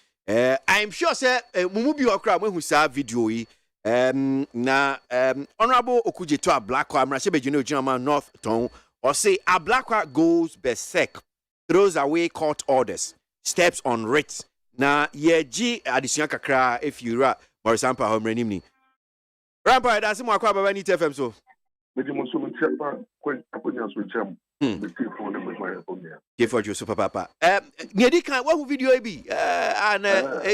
Speaker 4: I'm sure say mumu bi okra mo hu sa video yi. Na honorable Okujeto Ablakwa amrase bejuno Ojinama North Town or say Ablakwa goes berserk, throws away court orders, steps on writs. Na yeji addition kakra if you ra Marisampa homrenim ni. Rampa da se mo akwa baba ni TFM so. For you super papa. Nyedi kan wa video bi and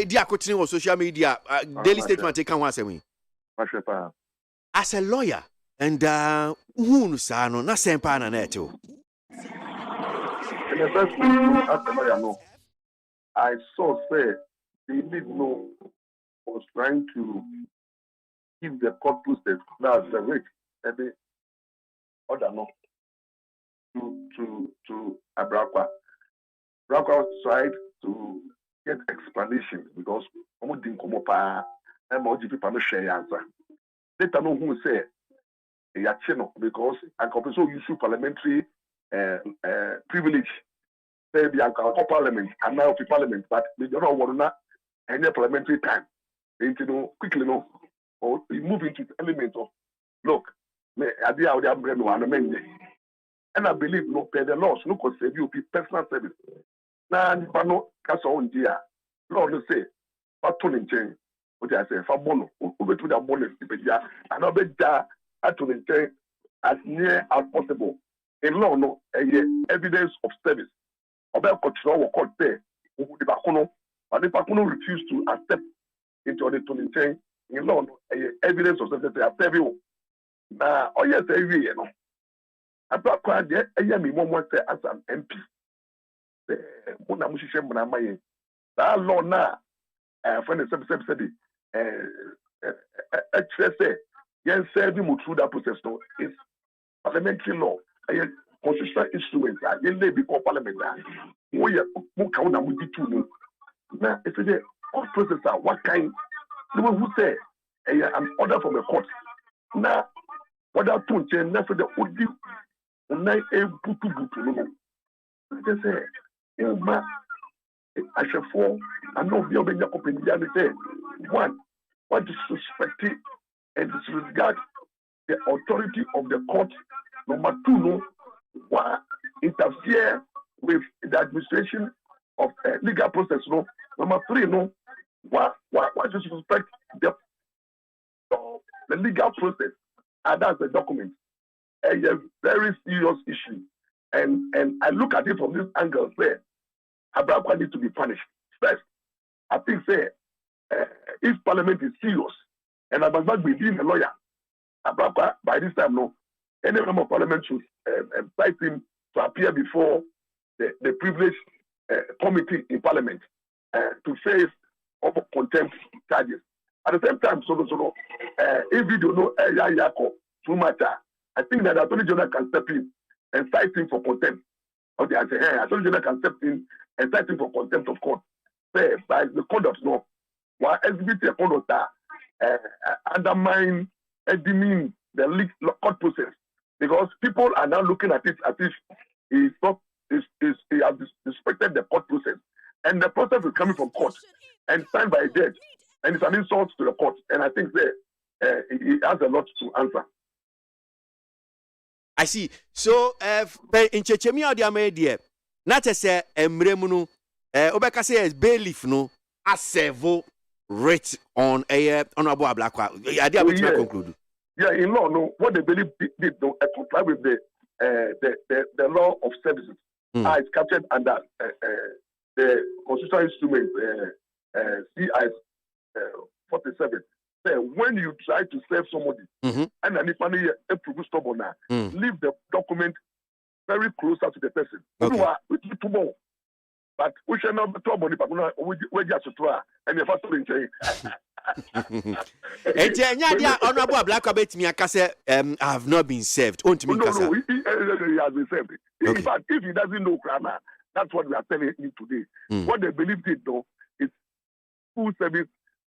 Speaker 4: di akotini on social media daily statement take kan asemi. As a lawyer and who sa no na sempa na net o.
Speaker 19: I saw say believe no was trying to give the court process now the rate every other no to Abrakwa. Abrakwa tried to get explanation because almost didn't come up and more people no share answer. Later no who say Yachino because and also use parliamentary privilege. Say the parliament and now the parliament, but they don't know what not any parliamentary time. Into no quickly no or we move into the element of look, I did out there and I believe no pay the laws, no could save you personal service. Now no cast on dear. Lord say, but to change what I say for bono, over to the bonus and I'll bet that to change as near as possible. In law no evidence of service. About control court there, who the Bacono, but the Bacono refused to accept into the tuning chain in law evidence of service they have you. Now, oh yes, you know. About quite yet, I am in one say as an MP. The Munamushishem Munamaye. That law now, for the subsidy, say, yes, serving through that process is parliamentary law. Constitutional instruments are they before parliament. We are count them with the two. Now, if the court process are what kind, the one who say an order from the court. Now, what are two change? Now, for the Udi, Unai a butu. They say, I shall fall. I know the other company. One, what disrespecting and disregard the authority of the court. Number two, no. Why interfere with the administration of legal process? No. Number three, no. Why disrespect the legal process? And that's the document. A very serious issue. And I look at it from this angle. Say, Abrakwa needs to be punished. First, I think if Parliament is serious and Abrakwa be being a lawyer, Abrakwa by this time no. Any member of Parliament should cite him to appear before the privileged committee in Parliament to face of contempt charges. At the same time, if you don't know Yako too much, I think that the Attorney General can step in and cite him for contempt. Or they say, Attorney General can step in and cite him for contempt of court. Say, by the conduct, no. While LGBT conduct undermine and demean the court process. Because people are now looking at it as if he has disrespected the court process. And the process is coming from court and signed by a judge. And it's an insult to the court. And I think he has a lot to answer.
Speaker 4: I see. So, in Chechemia, the media, not as a Mremuno, Obeka says bailiff no, a servo rate on a Abu Black. I did conclude.
Speaker 19: Yeah, in law, no, what they believe did no comply with the law of services. It's captured under the constitutional instrument CI 47. When you try to serve somebody and an if a produce stubborn leave the document very closer to the person. Okay. But we shall not be trouble but we just try and if I
Speaker 4: Honorable Black Abbott me I have not been served.
Speaker 19: No, he has been served. In fact, if he doesn't know grammar, that's what we are telling you today. What they believe did though is full service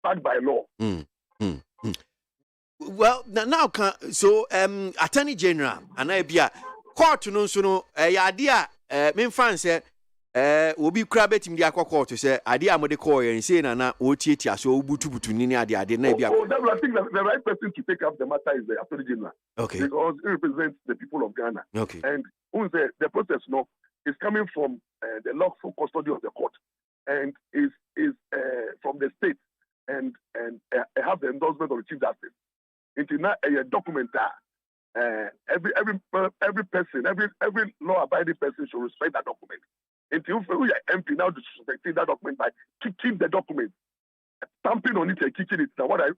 Speaker 19: backed by law.
Speaker 4: Well, now Attorney General and I be a court no so no idea me fan say obi kra betim dia court say idea mo de call and say na otietia so obutubutu ni ade na be
Speaker 19: I think the right person to take up the matter is the Attorney General.
Speaker 4: Okay.
Speaker 19: Because he represents the people of Ghana.
Speaker 4: Okay.
Speaker 19: And the process no is coming from the lawful custody of the court and is from the state and have the endorsement of the Chief Justice. Into now a document every person, every law-abiding person should respect that document. Until we are MP now disrespecting that document by kicking the document, stamping on it and kicking it. Now, what are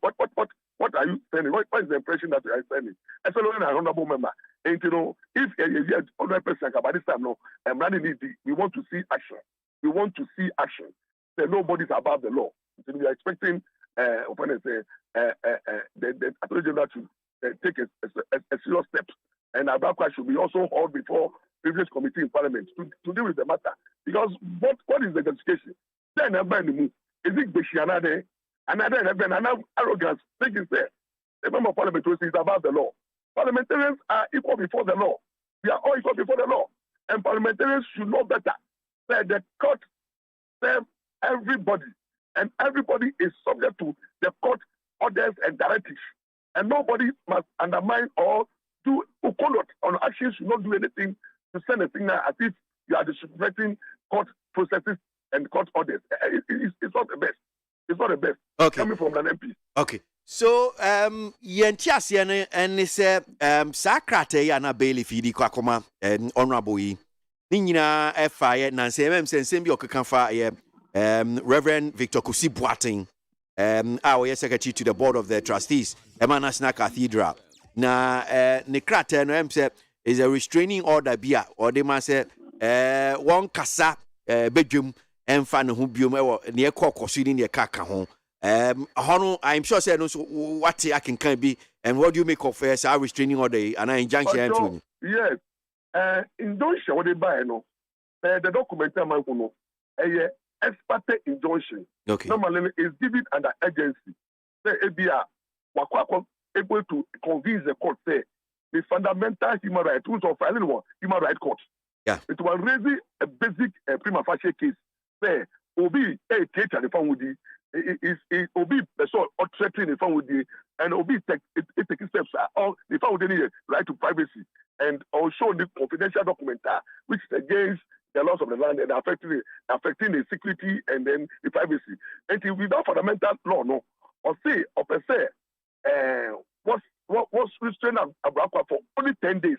Speaker 19: you sending? What is the impression that you are sending? I said, an honorable member. And if a 100 person by this time, no, I'm running it. We want to see action. We want to see action. That nobody's above the law. we are expecting when I say the Attorney General to take a serious step, and Abakwa should be also hauled before previous committee in Parliament to deal with the matter. Because what is the justification? Then is it Beshiana another arrogance thinking say the member of Parliament is above the law. Parliamentarians are equal before the law. We are all equal before the law, and parliamentarians should know better. That the court serves everybody, and everybody is subject to the court orders and directives, and nobody must undermine or do conduct on actions. Should not do anything to send a signal as if you are disrespecting court processes and court orders. It's not the best. It's not the best.
Speaker 4: Okay.
Speaker 19: Coming from an MP.
Speaker 4: Okay. So yentiasiane and say sakrate ya na bailiff di kwakoma honorable yi ni nyina efa na nsem bi okeka fa Reverend Victor Kusi Boateng our secretary to the board of the trustees Emma National Cathedral na ne krate no say is a restraining order bia or they must say one kasa bedwum emfa ne ho biom ne ekọ ne kaka ho I'm sure say no so what I can be and what do you make of our restraining order and an injunction?
Speaker 19: Yes, injunction what they buy no the document man no expert injunction.
Speaker 4: Okay.
Speaker 19: Normally is given under agency. Say ABA wakwa able to convince the court say the fundamental human right rules of filing one human right court.
Speaker 4: Yeah.
Speaker 19: It was raising a basic prima facie case. Say obi a teacher the phone with is obi so threatening the phone with the and obi taking steps all the phone with the right to privacy and also the confidential document which is against the laws of the land and affecting the security and then the privacy. And without fundamental law, no, or say or per se, what's restrained Abrakwa for only 10 days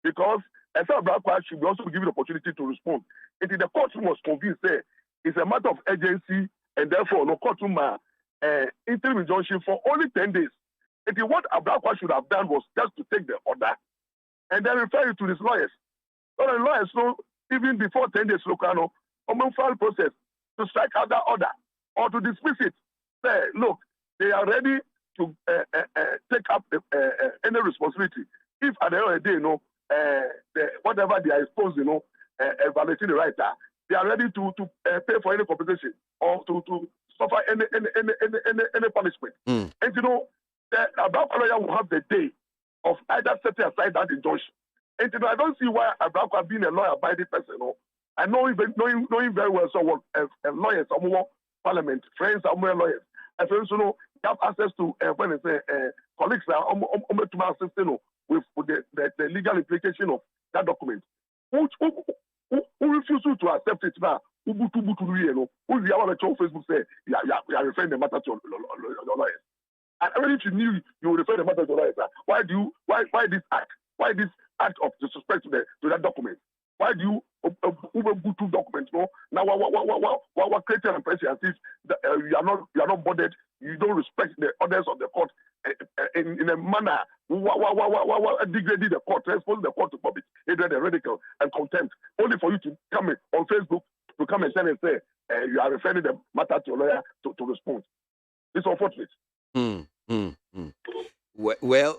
Speaker 19: because as Abrakwa should be also be given the opportunity to respond. And the courtroom was convinced that it's a matter of urgency and therefore no courtroom interim injunction for only 10 days. And what Abrakwa should have done was just to take the order and then refer it to his lawyers. So the lawyers know even before 10 days local file process to strike out that order or to dismiss it. Say, look, they are ready to take up any responsibility. If at the end of the day, whatever they are exposed, violating the right, they are ready to pay for any compensation or to suffer any punishment. And the Abrakwa lawyer will have the day of either setting aside that injunction. And I don't see why Abrakwa being a lawyer-abiding person, I know him very well. So lawyers, some more parliament, friends, some more lawyers. And so you have access to when they say colleagues are to assist with the legal implication of that document. Who refuses to accept it now? Who the Facebook say you are referring the matter to your lawyers? And even if you knew you would refer the matter to your lawyers, why this act? Why this act of disrespect to that document? Why do you go to documents? No, now what creating an impression as if you are not bothered. You don't respect the orders of the court in a manner degrading the court, exposing the court to public hatred and ridicule and contempt, only for you to come on Facebook to come and say you are referring the matter to your lawyer to respond. It's unfortunate.
Speaker 4: Well,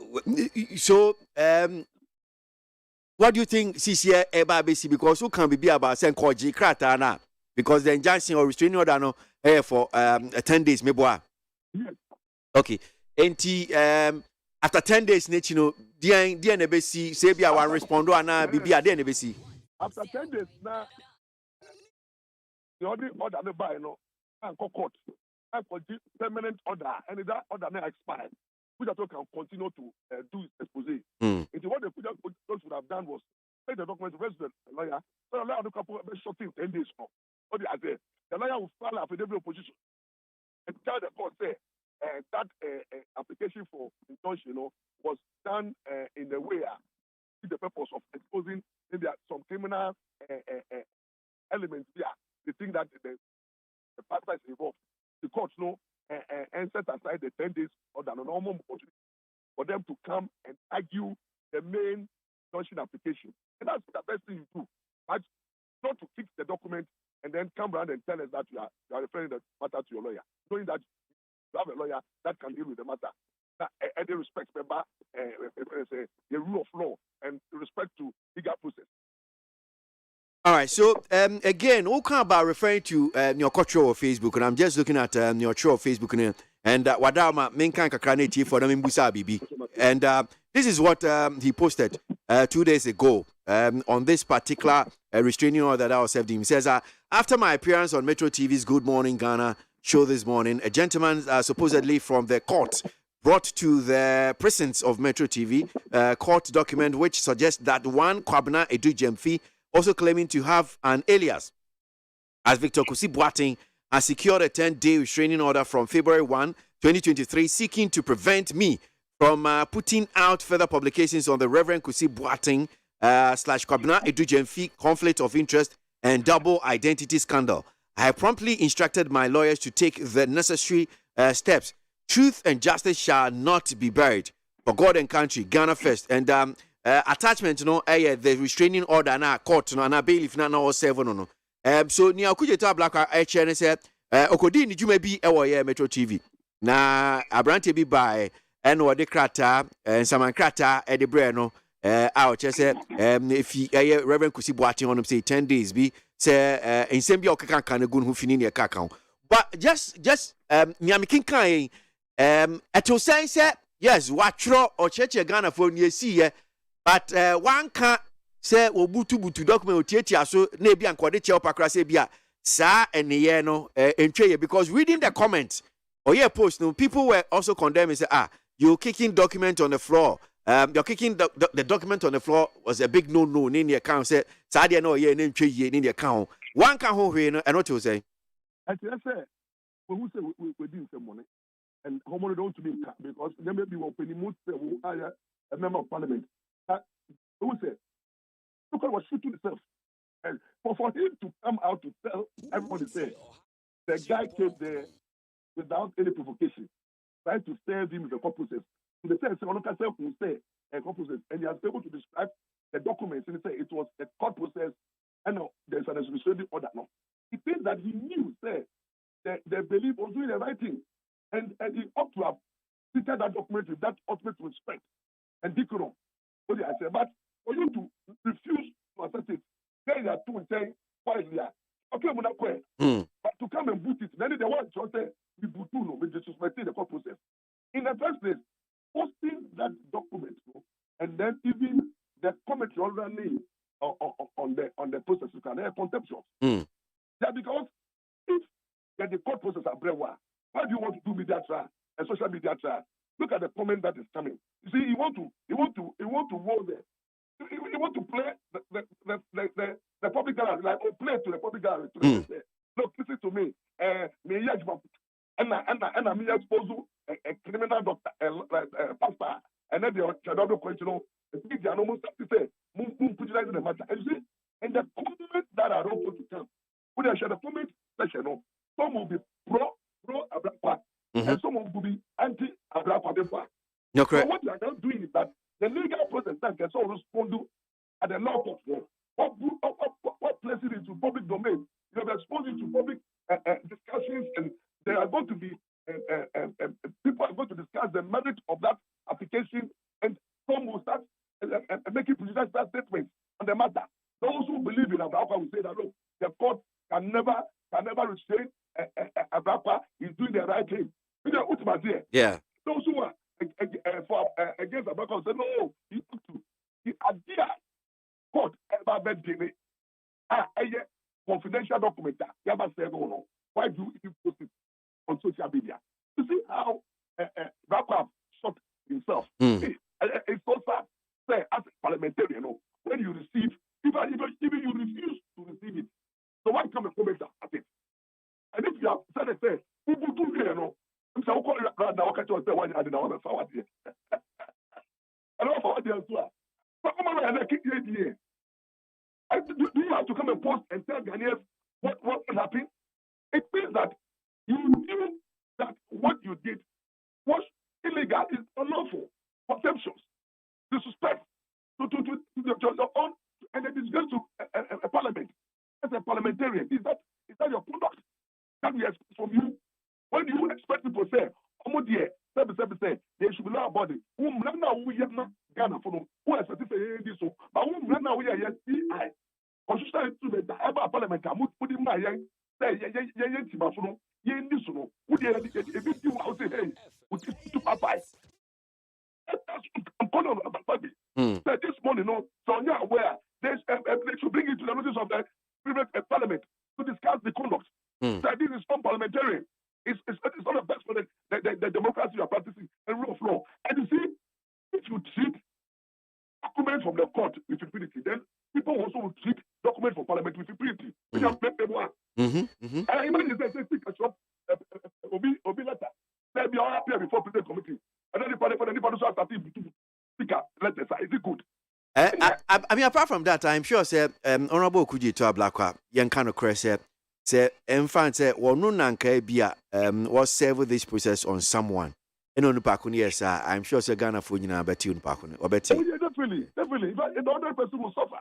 Speaker 4: so what do you think CCA Ebabesi because who can be about saying Koji Kratana because the injunction or restraining order no for 10 days maybe. Okay. And after 10 days, dear Nebesi, say be our responder and be a Nebesi.
Speaker 19: After 10 days, now the order the buy and court and for permanent order and that order may expire. Pujato can continue to do his expose. It what the Pujato should have done was take the document to the lawyer, so the lawyer to couple shorting 10 days more. What the idea? The lawyer will file affidavit opposition and tell the court say that application for injunction was done in a way with the purpose of exposing maybe some criminal elements here. They think that the pastor is involved. The court and set aside the 10 days or the normal opportunity for them to come and argue the main injunction application. And that's the best thing you do. But not to fix the document
Speaker 21: and then come around and tell us that you are referring the matter to your lawyer, knowing that you have a lawyer that can deal with the matter. Any respect, remember, the rule of law and respect to legal process.
Speaker 4: All right, so again, all kind about referring to your culture of Facebook, and I'm just looking at your show of Facebook, and Wadama Menkan Kakraneti for them in Busa Bibi. And this is what he posted 2 days ago on this particular restraining order that I was served him. He says, after my appearance on Metro TV's Good Morning Ghana show this morning, a gentleman supposedly from the court brought to the presence of Metro TV court document which suggests that one Kwabena Edu Jemfi, also claiming to have an alias as Victor Kusi Boateng, has secured a 10-day restraining order from February 1, 2023, seeking to prevent me from putting out further publications on the Reverend Kusi Boateng / Kwabena Edu Jemfi conflict of interest and double identity scandal. I have promptly instructed my lawyers to take the necessary steps. Truth and justice shall not be buried. For God and country, Ghana first. And attachment, the restraining order na court no na bailiff na all 7 no. So ni akujeta black and say okodi ni juma bi ewo Metro TV. Na abrante bi by and what the krata and some krata e de bre no out say if Reverend Kusi Boateng on say 10 days be say in same bi okaka kan gun hu fini ne kaka. But just nyamikin kan eto say yes watro or church Ghana for ni see but one can say obutu document otiatia so na bia nkode che opakra say bia sa eniye no entwe because reading the comments or your post no people were also condemning say you're kicking document on the floor. You're kicking the document on the floor was a big no in the account say sa dia no ye entwe ye in the account one can ho hwe no and what you say
Speaker 21: I say who say we do some money and how money don't to be because there may be one penny most who are a member of parliament. Who said, look at what shooting himself. And for him to come out to tell everybody, say, the guy came there without any provocation, trying to serve him with the court process. So they said, who say a court process, and he has been able to describe the documents and say it was a court process, and no, there's an administrative order. No, it means that he knew, say, they believe was doing the right thing, and he ought to have treated that document with that ultimate respect and decorum. But for you to refuse to accept it, then you are two saying, why is there? Okay, but to come and boot it, then they want to say, we boot no, we disrespecting the court process. In the first place, posting that document, and then even the commentary already on the process, you can have contemptuous. Yeah, because if the court process are brewer, why do you want to do media trial and social media trial? Look at the comment that is coming. You see, you want to roll there. You want to play the public gallery, like play to the public gallery. Look, listen to me. And I'm exposed to a criminal doctor, pastor, and then the shadow question. They are almost to say, the matter. And you see, and the comments that are open to come, when they share the comment section, some will be pro Abrapa, and some will be anti Abrapa.
Speaker 4: No, correct.
Speaker 21: So what you are now doing is that the legal process that can so respond to at the law court. What places it into public domain? You have exposed it to public discussions, and there are going to be people are going to discuss the merit of that application, and some will start making presidential statements on the matter. Those who believe in Abrapa will say that look, the court can never restrain Abrapa. He's doing the right thing.
Speaker 4: Yeah.
Speaker 21: Those who are against Abrapa will say no. He took to the idea court ever been confidential document. You ever said no. Why do you post it on social media? You see how Abrapa shot himself. It's so sad. Say as a parliamentarian, when you receive, even you refuse to receive it. So why come and comment at it? And if you have said it, say, who do you know? I'm saying, who right now? Okay, so say one I didn't want to forward here. I don't forward here as well. But come on, I keep the idea. Do you have to come and post and tell Ghanaians what happened? It means that you knew that what you did was illegal, is unlawful, contemptuous, disrespect to your own, and it is going to a parliament. As a parliamentarian, is that people say, almost there, 7%, they should be law about it. Whom now we have not Ghana for them. Who has certified this so? But whom now we are yet CI. Constitutional instrument, the ever parliament, I would put in my young, say, Timafuno, yen this no. Would you have a bit you out hey, would you to Papa? I'm calling about baby. That this morning, no, so you're aware, they should bring it to the notice of the previous parliament to discuss the conduct. That this is unparliamentary. It's not the best for the democracy you are practicing and rule of law. And you see, if you treat documents from the court with impunity, then people also will treat documents from parliament with impunity. We have made them one. And I imagine they say, speak a shop, Obi letter. Let me all appear before president committee. And then anybody also has to speak a letter. Is it good?
Speaker 4: I mean, apart from that, I'm sure, say, Honorable Kuji to a black young kind of crest, say, in fact, say, well, no nanka bia, was serve this process on someone. And on the Pakuni, yes, I'm sure, say, Ghana for you now, bet you, Pakuni, or bet you.
Speaker 21: Definitely. The other person will suffer.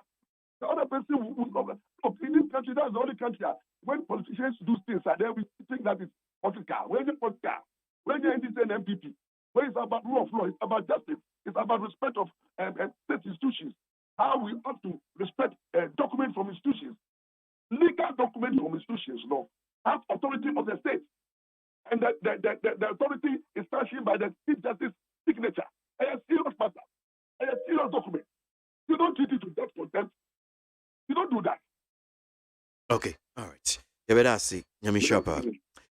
Speaker 21: The other person will suffer. Look, in this country, that's the only country when politicians do things, and then we think that is political. When it's political, when you're in this MPP, when it's about rule of law, it's about justice, it's about respect of state institutions, how we ought to respect documents from institutions, legal documents from institutions, no, have authority of the state. And the authority is sanctioned by the Chief Justice signature. And a serious matter, and a serious document. You don't treat it with that contempt. You don't do that.
Speaker 4: Okay, all right. You better see. Yami Shopper.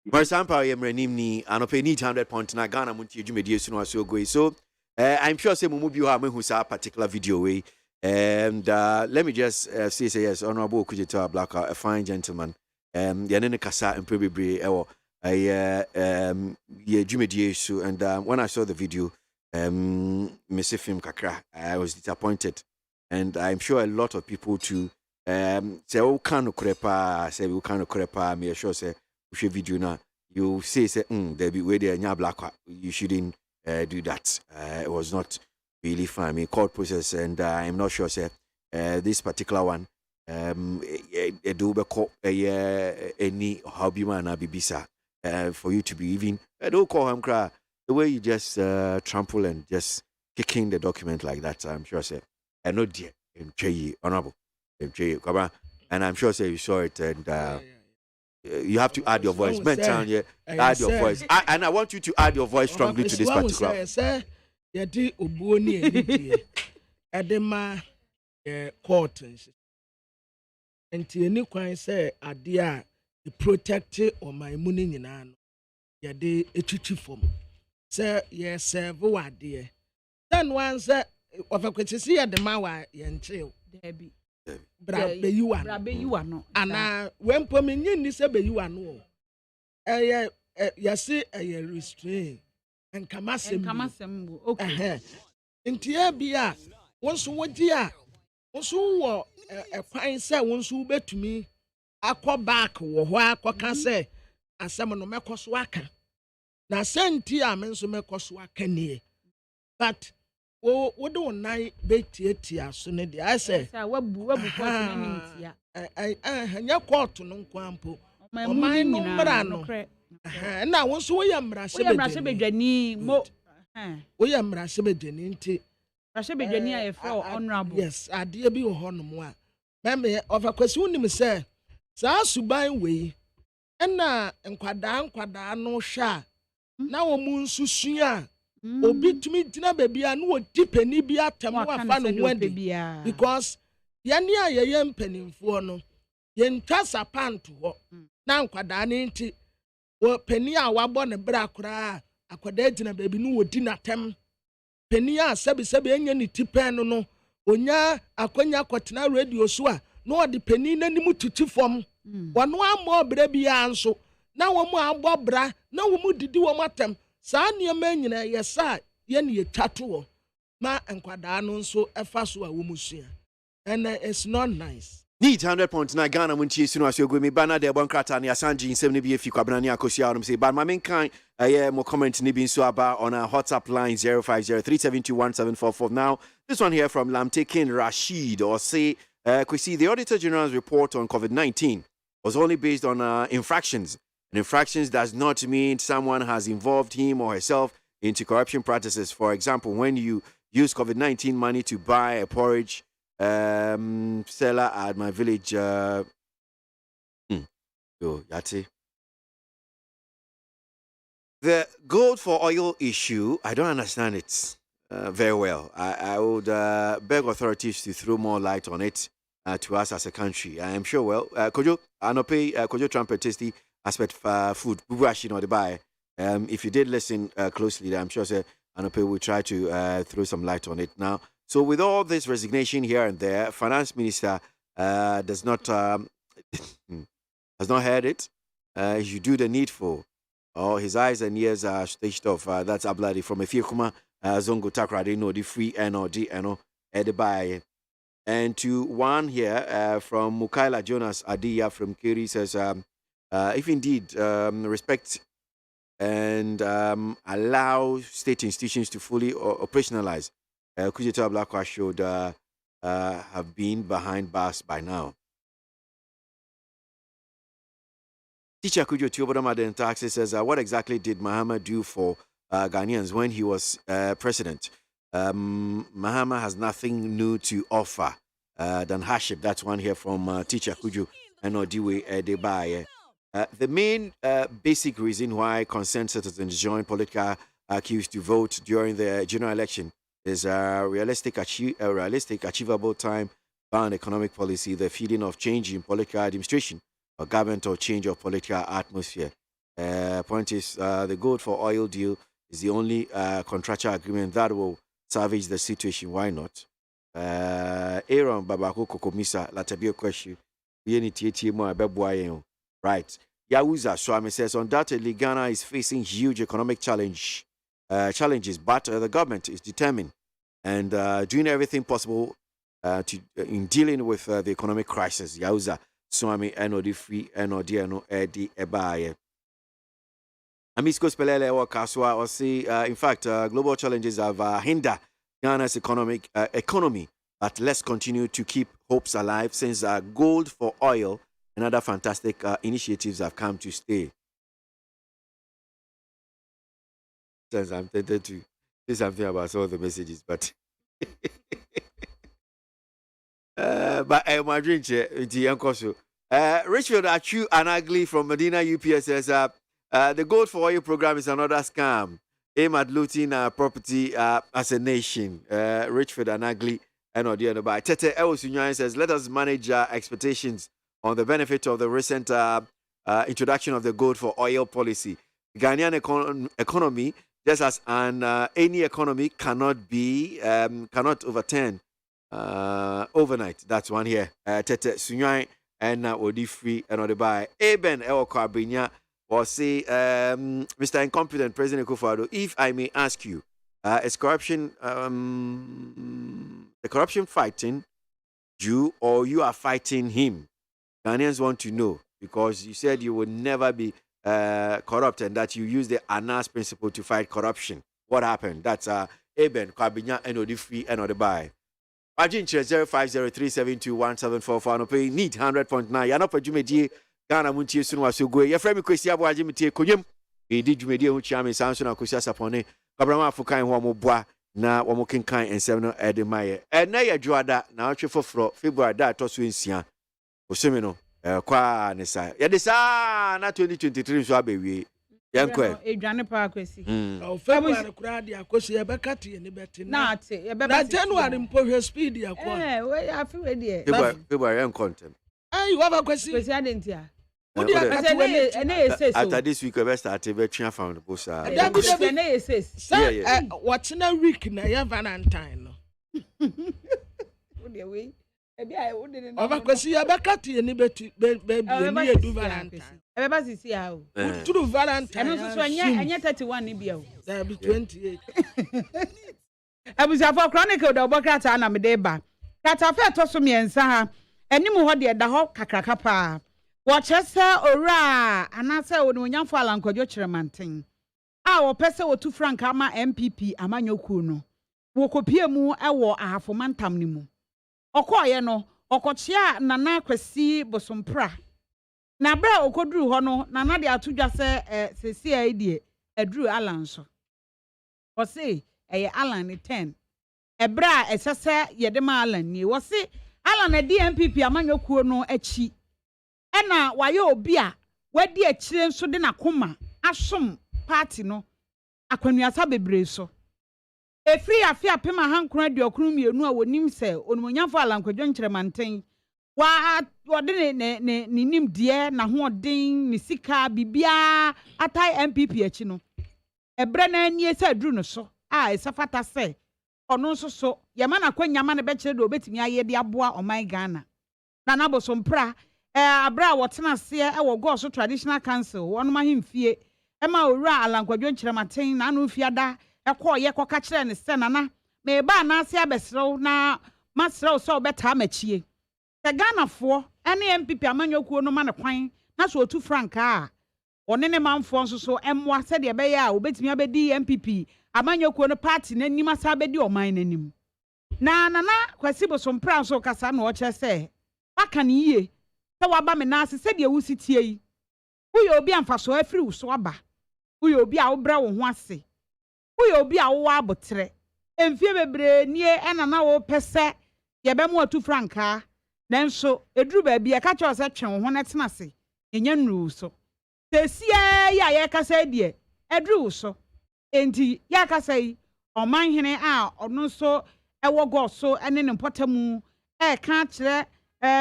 Speaker 4: Marsampa Yemrenimni, and of any 100 na Ghana Munti Jumedi Suno so go. So I'm sure some move you have who saw a particular video way. And let me just say yes, Honorable Kujita Black, a fine gentleman. Yanene Kasa and Prebre or Jumedi so. And when I saw the video, Mr. Film Kakra, I was disappointed. And I'm sure a lot of people too say, oh, can crepa, say, we can crepa, me sure say, video now, you say, there be where they are black, you shouldn't do that. It was not really fun. I mean, court process, and I'm not sure, say, this particular one, a do any hobby man, Bibisa, for you to be even, I don't call him cry, the way you just trample and just kicking the document like that, I'm sure, say, I know, dear, honorable, and I'm sure, say, you saw it, and you have to add your voice. Add your voice. And I want you to add your voice strongly to this particular.
Speaker 6: Sir, yadi obuoni edema court. Enti eni kwan say ade a protect o my muni nyina no. Yadi etwitwi fom. Say ye serve wade. Then one say of a kwetisi yadema wa ye nche. Debi. Brabe you are no. And when Pomin ni se be you are no. Yasi a restrain and Kamasem. Okay. In Tiabia, once what dear, once who were a fine say once who bet to me, I call back or what can say, and someone no Makoswaka. Now send Tia menso Makoswaka near. But what do I bet it so I say, I your court to no quampo. My mind no brano. And now once we am Rasabedani, we am Rasabedani. Rasabedani, honorable. Yes, I dear be honorable. Mammy of a question, say, Sa Subai way, and now and quadan no sha. Now a moon susia. Obi tumi tina baby anu odi pani bi atam wa fa no wande because yani a ye mpanimfo no ye ntwa sapanto ho na nkwada ne nti wo pani a wabɔ ne bra kora akwada tina baby no wodi natam pani a sebe enya ne tipen no onya akwanya kotena radio so a no odi pani nanim tuti fom wono amɔ bra bi anso na wo mu abɔ bra na wo mu didi wo matam saa niema nyina yesa ye ne yetwato ma enkwada no nso efa so a wo musua and it's not nice.
Speaker 4: Need 100.9 Ghana Muntie Suno Asogwe me bana de bonkrata ne asanji nsem ne bi efi kwabena ne akosia on say but my main kind more comment ne bi so about on our WhatsApp line 0503721744. Now this one here from Lamtekin Rashid or say KWASI, the Auditor General's report on COVID-19 was only based on infractions infractions does not mean someone has involved him or herself into corruption practices. For example, when you use COVID-19 money to buy a porridge seller at my village. Yati. The gold for oil issue, I don't understand it very well. I would beg authorities to throw more light on it to us as a country. I am sure, well, Kojo trumpet tasty aspect food, the buy. If you did listen closely, I'm sure Anope will try to throw some light on it now. So with all this resignation here and there, Finance Minister does not has not heard it. You do the needful. Oh, his eyes and ears are staged off. That's Abladi from Efiekuma Zongo Takra. They know the free NOD Edibai. And to one here from Mukaila Jonas Adia from Kiri says, if indeed respect and allow state institutions to fully operationalize, Kujita Blakwa should have been behind bars by now. Teacher Kujo Tiobodomaden Taxi says, what exactly did Mahama do for Ghanaians when he was president? Mahama has nothing new to offer than hardship. That's one here from Teacher Kujo and Odiwe Debaye. The main basic reason why concerned citizens join political queues to vote during the general election is realistic, achievable time-bound economic policy, the feeling of change in political administration or government or change of political atmosphere. Point is, the gold for oil deal is the only contractual agreement that will salvage the situation. Why not? Aaron Babako Kokomisa, Latabio question. Right. Yahuza Swami says, undoubtedly, Ghana is facing huge economic challenges, but the government is determined and doing everything possible in dealing with the economic crisis. Yahuza Swami, NOD free, NOD, Edi Ebaye. Amisko Spelele or Kaswa or see, in fact, global challenges have hindered Ghana's economy, but let's continue to keep hopes alive since gold for oil and other fantastic initiatives have come to stay. Since I'm tempted to say something about some of the messages, but my drink Richfield Achu and Ugly from Medina UPS says the gold for oil program is another scam aimed at looting property as a nation. Richfield and Ugly and Odiano by Tete Ewosunyan says, let us manage expectations on the benefit of the recent introduction of the gold for oil policy. Ghanaian economy, just as any economy, cannot overturn overnight. That's one here. Tete Sunyan and Odi Free and Odibai. Eben Ewokabinya will say, Mr. Incompetent President Akufo-Addo, if I may ask you, is corruption the corruption fighting you or you are fighting him? Ghanaians want to know because you said you would never be corrupt and that you use the ANAS principle to fight corruption. What happened? That's Eben Kwabinya NOD Free and Odibai. Margin 0503721744 no pay need 100.9. Ya no pa dwumedi Ghana muntie sunu wasogo. Ya frame kwesi aboagye metie konyem. E di dwumedi ho chiame sanso na kwesi asapone. Kabrama afukan ho mo boa na wo mo kenkan ensem no ede maye. Na ya dwoada na otwe foforo February da toso ensia. Osemi no kwa ne sa. Ya de sa na 2023 so abewie. Yankwe.
Speaker 5: Edwane pa kwesi.
Speaker 6: February kura dia kwesi e bekate ne beti na. Na January mpo speed ya kwa.
Speaker 5: We ya fi we die.
Speaker 4: February en content.
Speaker 6: Ai wa kwesi.
Speaker 5: Kwesi adentia.
Speaker 4: After this week, we start to be found the post.
Speaker 6: What's in a week na ya Valentine? Kwesi ya bekate ne beti baby ne do Valentine.
Speaker 5: Ebeba sisi ya o.
Speaker 6: True Valentine.
Speaker 5: Eno so anya 31 ni bia o.
Speaker 6: That be 28.
Speaker 5: Abusa for chronicle da obokrata na me dey ba. Kata fe to so miensa ha. Enimu ho de da ho kakraka pa. Wachesa ora anase woni onyamfo alankodwo kiremanten. A wo pese wo tu frank ama MPP amanyoku no. Wo kopie mu ewo ahafomantam ni mu. Okoye no, okochia nana kwesi bosompra. na bra okoduru ho no na de atodwa se sesi aidie aduru Alan so o se Alan ni 10 ebra esese yede ma Alan ni wo se Alan na DMPP amanyokuo no achi ena waye obi a wadi akire nso de na koma asom party no akwanuasa bebre so efri afia pema hankron de okunu mienu a wonim se onumonyamfo Alan Kwadwo nkyerɛmanten wa wode ne nim die na ho odin ne sika bibia atai MPP achi no ebre na anie se aduru no so a esafata se ono nso so yema na kwanyama ne be kire de obetimi aye de aboa oman Ghana na nabosompra abra wotena se wo go so traditional council wono ma hemfie ema owura Alan Kwadwo nkyerɛmanten na anu fiada ekọ koka kire ne se nana me ba na ase abesrew na masrew so obeta machie te Ghana fo ene MPP amanyokuo no ma ne kwan na so otu franka a one ne manfo nso so emwa se de be ya obetimi abedi MPP amanyokuo no party nanim asa abedi oman nanim na kwasi bosompra so kasa na o kire se aka ne yie se waba me na ase se de wusitie yi uyo obi amfaso afiri wo so aba uyo obi a wo bra wo ho ase uyo obi a wo abotre emfie bebre nie ena na wo pese ye be mu otu franka nanso eduru ba bia ka cho se twen ho na tena se enya nru so tesia ya ye kasa die eduru so enti ya kasa yi oman hene a ono so ewo go so ene ne potamu ka kire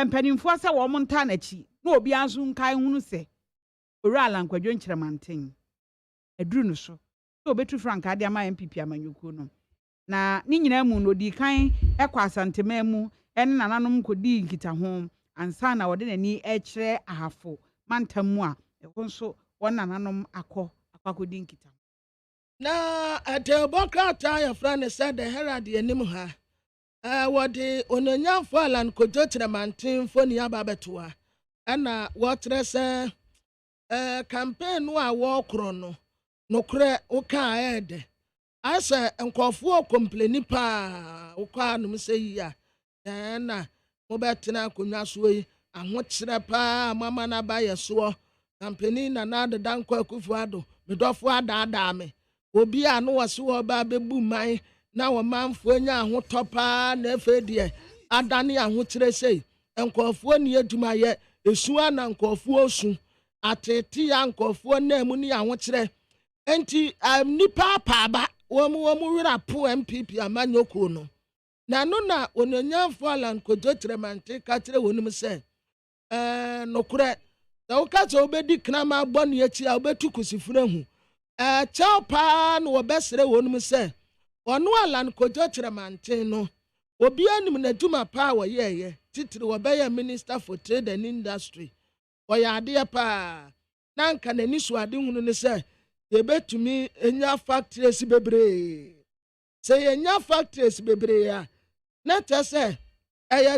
Speaker 5: mpanimfo se wo monta na chi na obi anso nkai hunu se owura Alan Kwadwo nkyerɛmanten eduru no so obetu franka de ama MPP amanyukuo no na ni nyina mu no di kan ekwa asantema mu en nananom kodi nkita ho ansa na wode nani ekire ahafo mantamu a ɛho nso won nananom akodi nkita
Speaker 6: na adebokrata ya frane said the herald enim ha wode ononyamfo Alan Kwadwo nkyerɛmanten foni ababetoa ana wotre se campaign no a wo kro no nokre uka ede asa nkofo complain pa ukwa anum se yi a na mo betena akonwa so yi ahokyere pa mama na ba yeso campaign na de danko akufu ado medofo adaada me obi a no wase wo ba bebu man na wo manfo nya ahotopa na efedie adane ahokyere sei nkofo ni aduma ye esu ana nkofo osu atete ya nkofo na mu ni ahokyere enti nipa paaba womu wira po MPP amanyoko no na no na ononyamfo Alan Kwadwo nkyerɛmanten ka kire wonum se nokure da ukazo obedi knama bonu echi a obetu kusifure hu chapa no obesere wonum se ono Alan Kwadwo nkyerɛmanten no obi anim na duma pa wo yeye titiri obeye minister for trade and industry oyade pa na nka na ni so ade hunu ne se yebetumi enya factories bebre se enya factories bebre ya na tese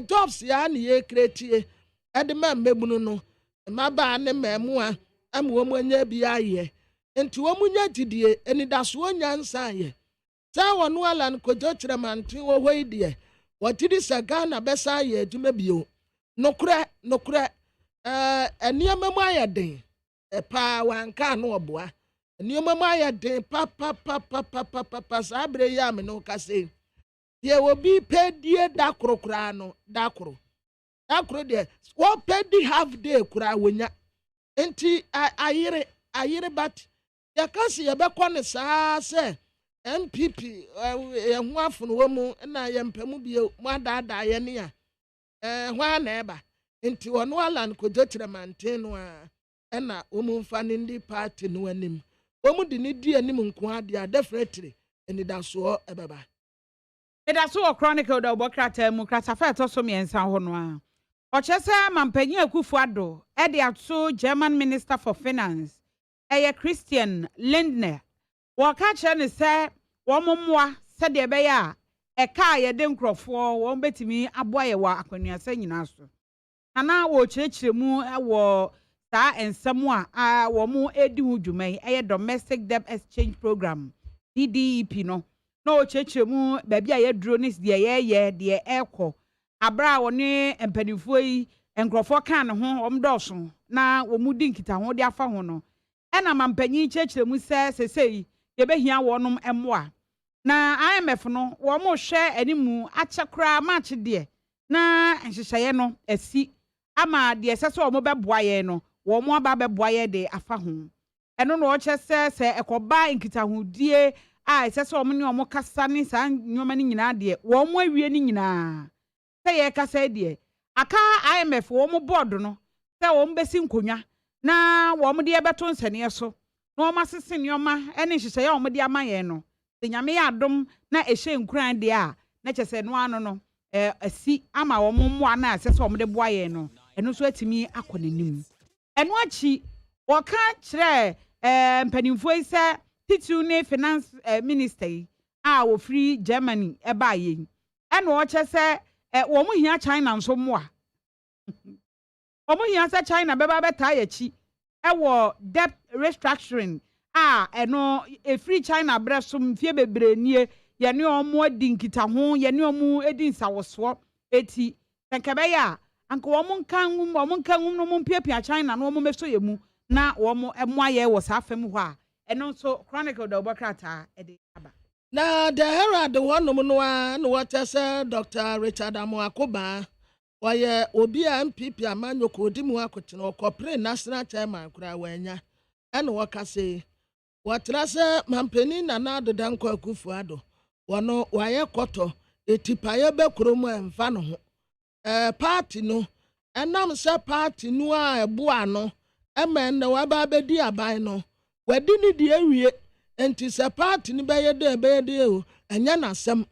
Speaker 6: jobs ya na ye create edema mmebunu no maba ne memu a amwo mu anya bi aye enti wo munya didie enidaso onya nsa ye ta wono Alan Kwadwo nkyerɛmanten wo hoidie watidi saga na besa ye adwuma bio nokure eniama mu ayeden pa wanka no oboa eniama mu ayeden pa sabre ya me no kase ye obi pedie dakrokra no dakro de wo pedi half day kura wonya enti ayire bat ya kasi ye bekọ ne saa se MPP ehun afunu wo mu na ye mpamu bio mu adaada ye ne ya hwa na eba enti wono Alan Kwadwo nkyerɛmanten no a na omu mfa ne ndi party no anim omu de ne di anim nko ade a definitely enidaso ebeba
Speaker 5: edaso chronicle da obokrata mu kratafa etoso miensa ho no a ochese mampanyi akufu ado e de ato German Minister for Finance Christian Lindner waka kire ne se wo mommoa se de be ya ka ye de nkrofo wo betimi aboaye wa akwanuasa nyina so ana wo kirekire mu wo saa ensem a wo mu edi hu dwumai domestic debt exchange program DDEP no na o kirekire mu ba bia ye duro ne de ye de ekọ abra wo ne empanifo yi nkrofo kan ne ho omdɔso na womudi nkita ho de afa ho no ɛna mampanyin kyekire mu sesei yebehia wɔnom ɛmoa na IMF no wo mo hwɛ animu akyekra match de na nhyehyɛye no asi ama de sese wo mo bɛboa ye no wo mo aba bɛboa ye de afa ho ɛno no ɔkyɛ sɛ ɛkɔba nkitahodie a sese wo mo ne wo mo kasa ne saa nyoma ne nyinaa de wo mo awie ne nyinaa sɛ yɛ kasa de aka IMF wo mo board no sɛ wo mo besi nkonwa na wo mo de ɛbɛto nsɛne so na wo masese nyoma ɛne nhyehyɛye wo mo de ama ye no nyame ya adom na ehye nkuran de a na kyese no ano no asi ama wo mo na asese wo mo de boa ye no eno so atimi akonanim eno achi wo ka kire mpanimfo yi se titu ne finance minister yi a wo free Germany e ba ye eno wo kyese wo mo hia China nso mo a wo mo hia se China beba beta ya chi e wo debt restructuring eno free China bresum fie bebre nie ye ne omo adi nkita ho ye ne omo edi nsawoso eti tenkebe ya anka omo nkan no mo piapia China no omo meso ye mu na omo emoaye wo sa afam ho a eno nso chronicle da obokrata ede aba
Speaker 6: na the herald wonom no a no watese Dr. Richard Amoakoba waye obi a MPP amanyoko odi mu akotene okopre national chairman kura wanya eno wakase watrase mampeni na adoda nkwa akufu ado wono waye koto etipaye be kromu emfa no ho party no enam se party no a eboa no emen na waba bedi aban no wadi ni de awie enti se party ni beye de o enya nasem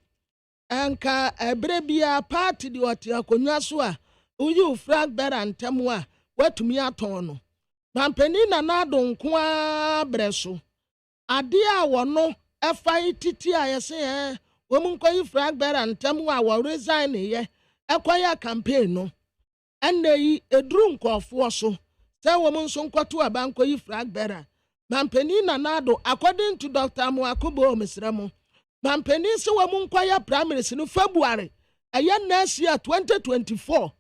Speaker 6: enka ebre bia party di ote akonwa so a uyu frag better ntemu a watumi aton no mampeni na ado nko a breso ade a wono efai titi a yese wo mun koyi frag better ntem wa wo resign ye ekoya campaign no enne yi edru nkofo so se wo mun so nkoto aba koyi frag better mampeni na ado according to Dr. Amoakobo Mesremo mampeni se wo mun koya primaries no February eye next year 2024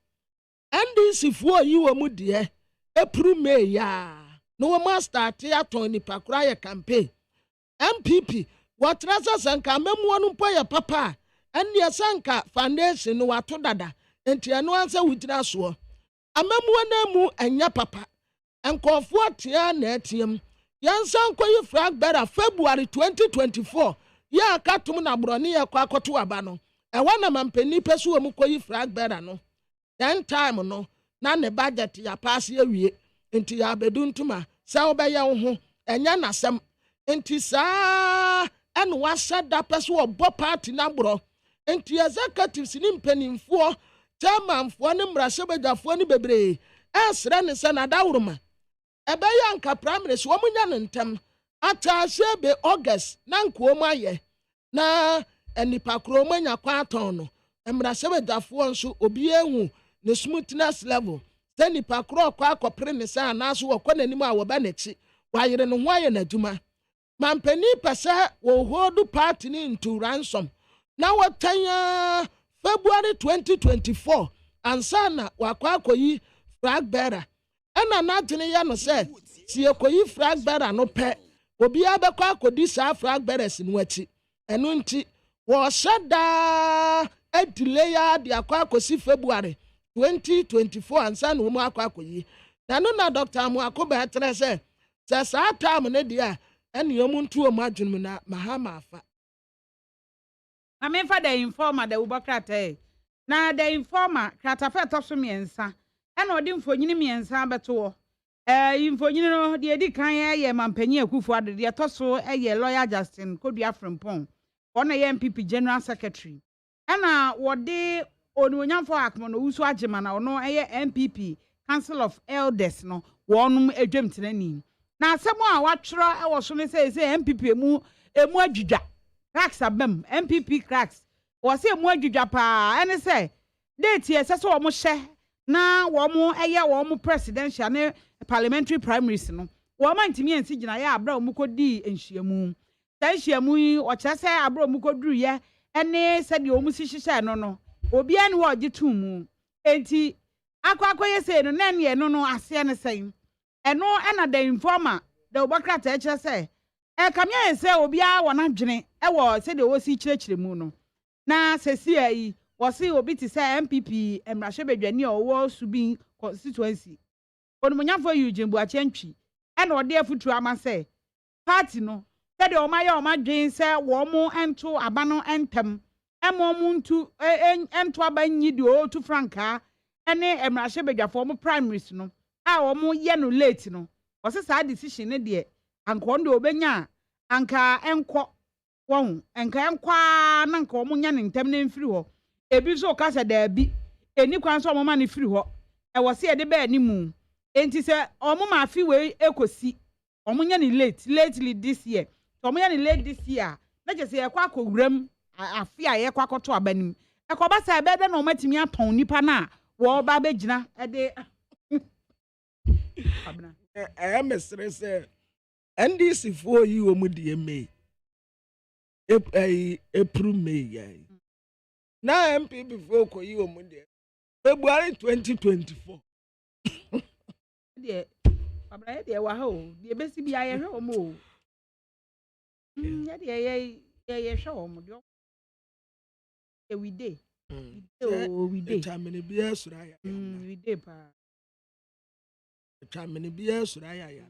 Speaker 6: NDC fo yi wo mu de April May ya no wo ma start ya ton ni pakura ye campaign MPP watrasa sanka memuo no mpo ye papa enne sanka foundation no wato dada enti eno ansa wugyina so amamuo na mu anya papa enkofo atia na atiem yansan koyi frag better February 2024 ya katum na broni ye kwa akoto aba no ewa na mampeni pesu mu koyi frag better no then time no na ne budget ya pass ye wie enti ya beduntuma sa obeye wo ho enya nasem enti saa en wasa da peso obo party na bro enti executives ni mpanimfo chairmanfo ne mrasebedafo ni bebre esre ne se na dawruma ebeya nka primaries wo munya ne ntem ata shebe August na nko maye na enipa kro manya kwa aton no mrasebedafo nso obi ehu ne smoothness level enipa kro kwa akopre ne se anaso wo konanim a wo ba nachi wayere no ho aye na duma mampeni pesa wo hold party into ransom na watanya February 2024 ansana wakwa akoyi frag bearer ena natene ya no se si ekoyi frag bearer no pe obi abekwa akodi sa frag bearers no achi eno nti wo shada a delay ya de akwa akosi February 2024 ansana wo mu akwa akoyi na no na Dr. Amoakoba etre se sa time ne dia ene yomuntu o madwunum na mahama afa
Speaker 5: Amen for the informer the ubokrata na the informer kratafa toso miensa ena odi mfonyini miensa beto mfonyini no de edi kan ye mampanyi akufu ade de toso ye lawyer Justin Kodua Frimpong ona ye MPP General Secretary ena wode ononyamfo akmo no usu agema na ono ye MPP Council of Elders no wonum edwemtenani na asemo a watwro wo so ne say MPP emu adwudwa cracks abem MPP cracks was say emu adwudwa pa ene say date ye say wo mo hye na wo mo eye wo mo presidential ne parliamentary primaries no wo ma ntimi ansi gina ya abra wo mo kodi enhyiamu tanhyiamu yi wo kya say abra wo mo koduru ye ene say de wo mo si hye no obi ane wo gye tumu enti akwa say no na ne no ase ne sɛn ɛno na the informer the obokrata eche say kamia say obi a wona dwene wo say de wo si kyerɛkyerɛ mu no na sesi ayi wo say obi ti say MPP emrahye bedwani owo subin constituency onumunyafo Eugene Buachentwi ɛna ɔde afutu ama say party no say de ɔma dwen say wo mo ento aba no entem muntu ento aba nyi de o tu franka ene emrahye bedwafo mo primaries no a wo mo ye no late no o se sa decision ne de anka on de obenya anka enko won anka enkwa na anka wo mo nya ne ntem ne mfiri ho ebi so ka se da bi eni kwan so wo ma ne firi ho e wo se e de ba ni mu enti se o mo ma fi we ekosi o mo nya ne lately this year so mo nya ne late this year na je se e kwa akowuram afi a ye kwa koto abanim e ko ba sa be de na o matimi aton nipa na wo ba begina e de abna
Speaker 6: mesre say NDC for you omu de me April May na MP before ko you omu de February 2024
Speaker 5: de abna de wa ho de besi bia ye hwe omu ya de ye hwe omu de we dey we dey
Speaker 6: chamene bia sura ya
Speaker 5: we dey pa
Speaker 6: chamene bia sura ya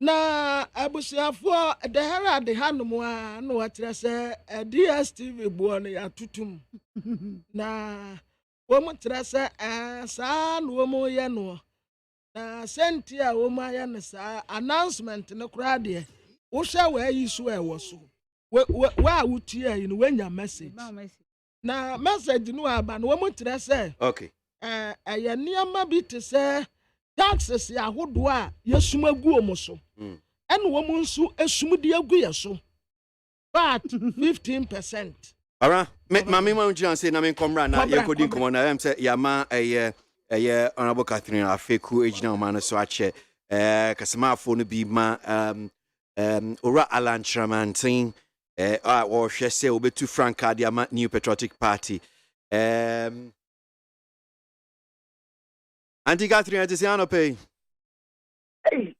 Speaker 6: na abusiafo de hera de hanom a no watre se DSTV bo no ya tutum na wo mo tre se sa no mo ye no na senti a wo ma ya ne sa announcement ne kura de wo hwa wa yi so e wo so wa wutie yi no wanya message na message no aba no wo mo tre se
Speaker 4: okay
Speaker 6: ya niama bi te se taxes ya hodo a yesuma gu omo so ene wo mo nso esum de agu ye so but 15%.
Speaker 4: Ara mama ma unji say na me komra na ye kodi komo na em say ya ma eye honorable Catherine Afeku ejina ma no so ache kasema afo no bi ma ora Alan Tramantin or hwe say obetu franka dia ma New Patriotic Party Auntie Catherine at the pay.
Speaker 1: Hey,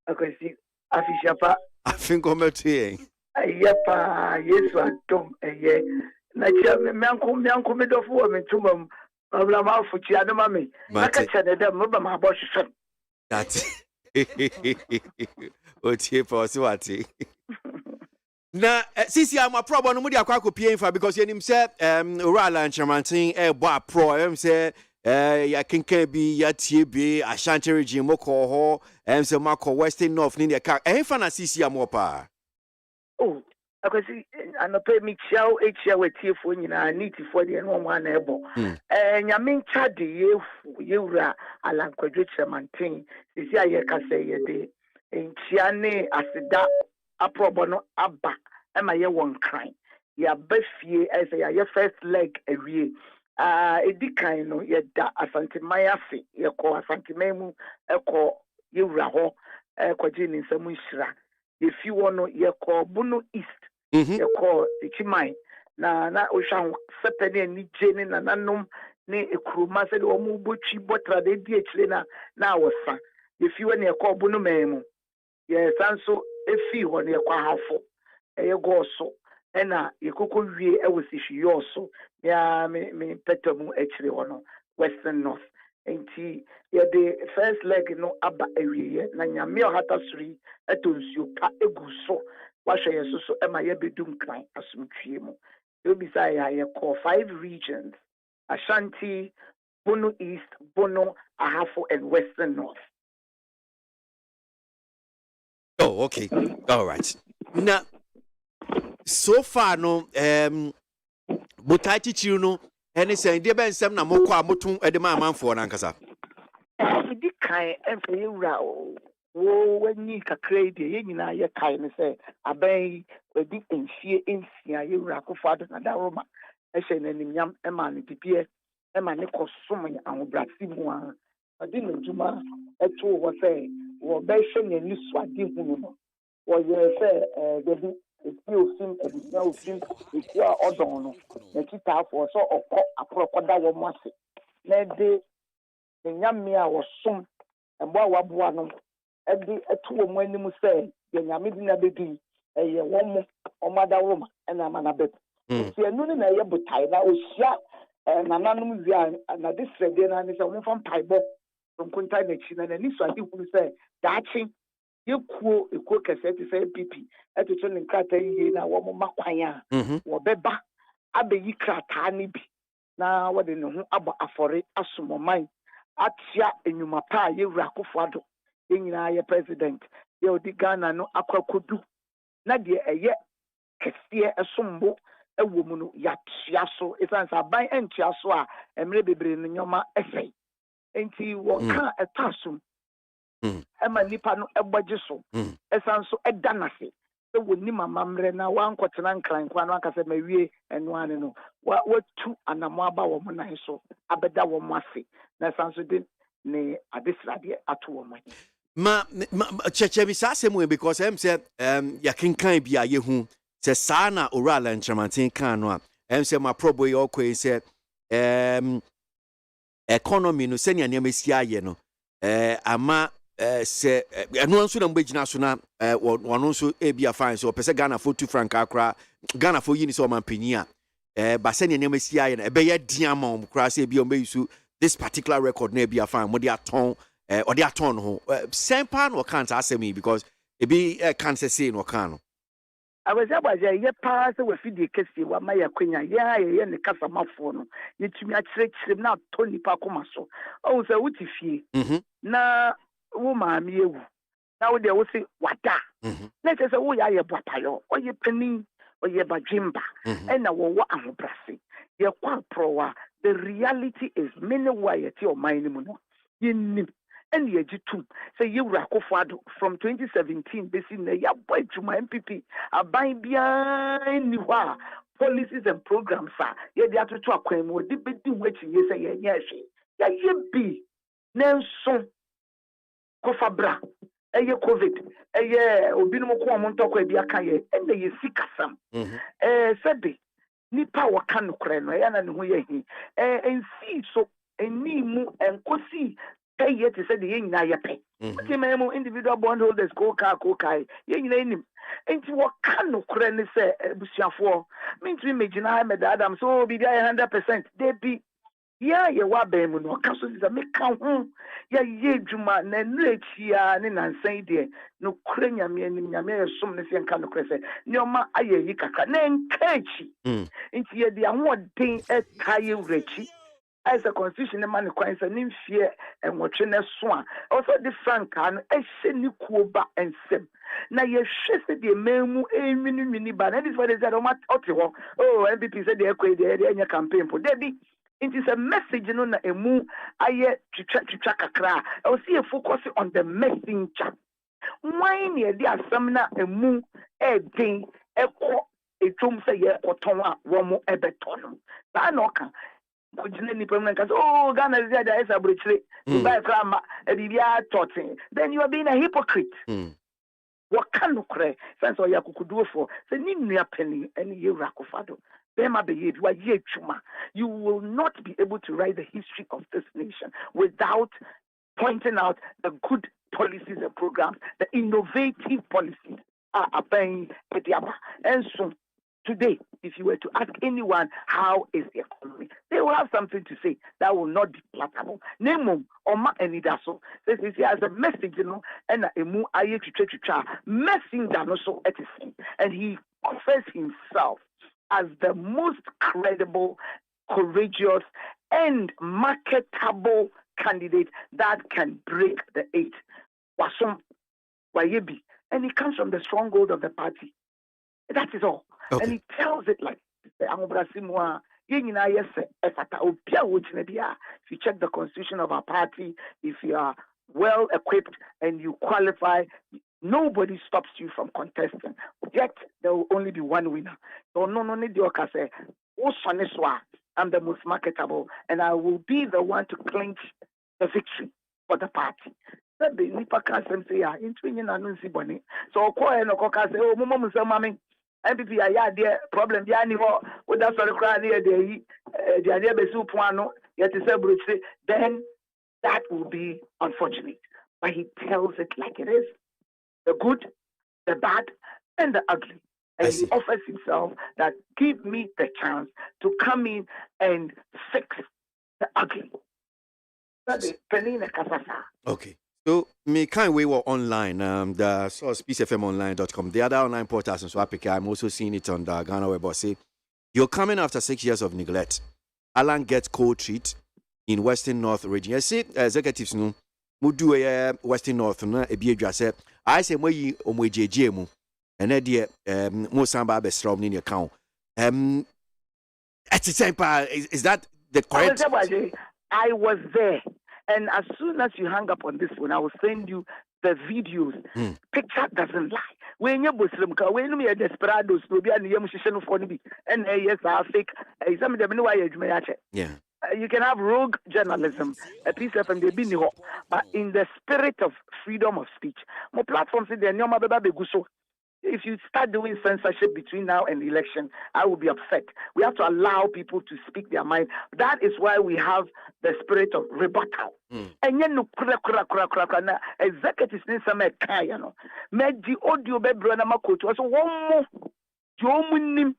Speaker 1: akwesi afishapa.
Speaker 4: Afinko metie.
Speaker 1: Ayepa, yesu atom eye. Na chia mianko me dofo wo mentumam. Abla ma fuchi adoma me. Na ka chene dem mo ba ma bo hwehwem.
Speaker 4: That. Otie pa so ati. Na sisi am probo no mu dia kwa kopie infa because yenim say oral and chamantin bo pro em say ya kinkan bi ya tie bi Ashanti region mo ko ho say mako western north ni ka fa na sisi am pa
Speaker 1: oh akwesi anope mi chiao echia wetie fo nyina niti fo de no mo na ebo nyame ncha de yewura alankwadwe chamantin sisi aye ka say ye de nchia ne asida aprobo no aba ema ye won kran ya bafie say ya first leg awie edikan no ye da Asante Mayafi ye ko Asante Memu eko yewura ho kwaje ni nsam nhira ye fi wono ye ko Bunu East ye ko Ichimai na ohwan sepene ni jeni na nanom ne ekuruma se de omu botwi botra de di echire na wosa ye fi wono ye ko Bunu Memu ye sanso efi ho ne ye kwa hafo ye go so ena yekoko wie ewosihwi yoso ya me petamu echire hono western north enti ye the first leg no aba awie na nyame ohata suri etonsuo pa eguso wahwe yeso ema ye bedum kran asomtwie mu obisa ya ye call 5 regions: Ashanti, Bunu East, Bono, Ahafo and Western North.
Speaker 4: Oh, okay. All right. Now so far no butati chiru any say dey ben sem na mokọ amotun edema amanfo na nkasa
Speaker 1: Di kan emfe yura wo wani kakra de ye nyina ye kai ne say aban edi enfie enfia yura akofado na daroma ehye na nimyam ema ne bibie ema ne kosom ahobrasi mu a adi no djuma eto wo say wo be hye ne ni swade hunu no wo ye say de ofin edina ofin etia odon no na kita afọ so okọ aprokoda wo mo ase na de nyame a wɔsom mbo a waboa no ɛde ɛto wɔn anim sɛ yɛ nyame di na bedi ɛyɛ wɔn mo ɔmada woma ɛna ama na bɛt nti ɛnu ne na ɛyɛ botae na ohyia nananom zia na de srɛdeɛ na ne sɛ wɔn fa mpaebɔ nkonta n'akyi na n'ani so ade hunu sɛ daakye yɛkuo ekuo kɛseɛ te sɛ pp ɛtoto ne nkrataa yie na wɔn ma kwan a wɔbɛba abɛyi krataa ne bi na wɔde ne ho abɔ afɔre asom ɔman atia enyuma pa a yɛwura Akufo-Addo yɛn nyinaa yɛ president yɛ odi Ghana no akwakodu na deɛ ɛyɛ kɛseɛ ɛsombo ɛwɔ mu no yɛatua so ɛsan sɛ aban ɛntua so a mmerɛ bebree no nneɛma ɛsɛe nti wɔka ɛtɔ asom ɛma nipa no ɛbɔgye so ɛsan so ɛda n'ase sɛ wɔnim amammerɛ na wankɔtena nkrankwa no akasɛ mawie ɛnoane no watu anamo aba wɔ mo nan so abɛda wɔ mo ase na ɛsan so de ne adesradeɛ ato wɔ mo
Speaker 4: ma cheche bi saa sɛm because em sɛ yakenkan bi a yehu sɛ saa na oral entramantin kan no a em sɛ ma probo yɛ ɔkɔ sɛ economy no sɛ nea nea mesi ayɛ no ama sɛ ɛno nso na mbɛgyina so na wɔno nso ebi afan so pɛ sɛ Ghana for 2 franc akra Ghana for yi ni sɛ ɔmanpanyin a ba sɛ nea nea mesi ayɛ no ɛbɛyɛ dia ma ɔm kra sɛ ebi ɔmbɛyisu this particular record na ebi afan mo de atɔn or they are torn home. Same pan or can't ask me because it be can't say no can.
Speaker 1: I was about a pass with the case, what my queen, and the customer phone. You to me, I trick now, Tony Pacomaso. Oh, so what if ye? Na woman, you now they will say, what that? Let us say, oh, I have Papayo, or ye penny, or ye bajimba, and now what I'm pressing. You're quite pro. The reality is many wire to your mind. You and the G2 say you Akufo-Addo from 2017 basically ya boy to my MPP aban behind ni wa policies and programs are ye dey atoto akwan mu de bedi wechi ye say ye hwe ya ye bi nenso kofabra eye covid eye obinom ko mo ntoko bi aka ye and ye sikasam sebe nipa waka no kra no ya na ne ho ye hi ensi so enimu enkosi yet to say the yin na yape. Individual bondholders go car yin name. Ain't what can no credit say Bushafo. Means we imagine I met Adam so be there 100%. They be yeah, you wa bemu no caso is a make count ya ye juma na nechia ne nansan de no krenya me anim nyame som ne se no krese nyoma aye yi kaka na enkachi nti ye de ahoden etaye wrachi as a constitution man quite an fear and watching a swan. Also, the Francan, a semi kuba and sim. Now, you shifted the memu a mini ban. And this what is that on my oh, MPP said they're quite there in your campaign for Debbie. It is a message on a move. I yet to track a cry. I'll see a focus on the messenger. Why near the summoner a move a day a tomb say or tongue one more a beton. Banoka. Oh, Ghana is there as a bridge. Then you are being a hypocrite. What can you cry? Since all you could do for the Nimia penny and you Akufo-Addo. You will not be able to write the history of this nation without pointing out the good policies and programs, the innovative policies are paying and so. Today, if you were to ask anyone how is the economy, they will have something to say that will not be palatable. Name Oma Enidaso. This is as a message, and a mu aye to messenger no so it is, and he offers himself as the most credible, courageous, and marketable candidate that can break the 8. Wasom Wayebi, and he comes from the stronghold of the party. That is all. Okay. And he tells it like if you check the constitution of our party, if you are well equipped and you qualify, nobody stops you from contesting. Yet there will only be one winner. So I'm the most marketable and I will be the one to clinch the victory for the party. The nipa can say so oh MPP there problem with that sort of cry near the idea be soup one yet is a then that will be unfortunate. But he tells it like it is: the good, the bad, and the ugly. And he offers himself that give me the chance to come in and fix the ugly.
Speaker 4: Okay. So me kind we were online, the source peacefmonline.com. The other online portals and so I'm also seeing it on the Ghana web. Say you're coming after 6 years of neglect. Alan gets cold treat in Western North region. I say executives no mudu Western North no e bi adwa say I say moyi omwejeje mu. And then mo samba be strom ni account. At the same time, is that the correct?
Speaker 1: I was there. And as soon as you hang up on this one, I will send you the videos. Picture doesn't lie. When you're Muslim, when you're desperados, and yes, I fake.
Speaker 4: Yeah.
Speaker 1: You can have rogue journalism, a piece of them, but in the spirit of freedom of speech, more platforms in there, if you start doing censorship between now and the election, I will be upset. We have to allow people to speak their mind. That is why we have the spirit of rebuttal. And you know, executives in some you know, made the audio be brother makoto. So one more, Jomunim,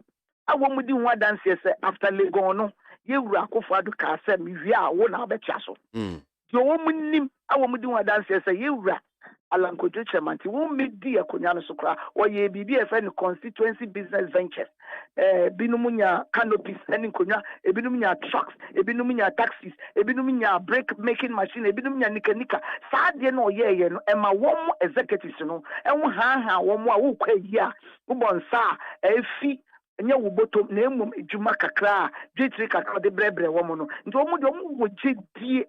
Speaker 1: I won't do one dance after Legono. You rako fadu kase mi via wona be chaso. Jomunim, I won't do one dance you ra. Alan Manti won't make dear Kunyano Sukra or ye BBFN constituency business ventures. Binumunya canopies, and Kunya, a binumunya trucks, a binumunya taxis, a binumunya brake making machine, a binumunya nika. Sad no ye, and my one executives, you know, and one more who ya, Ubon sa, a fee. And you will to name Jumakakra, Jitrika, the Brebre woman. Domu would G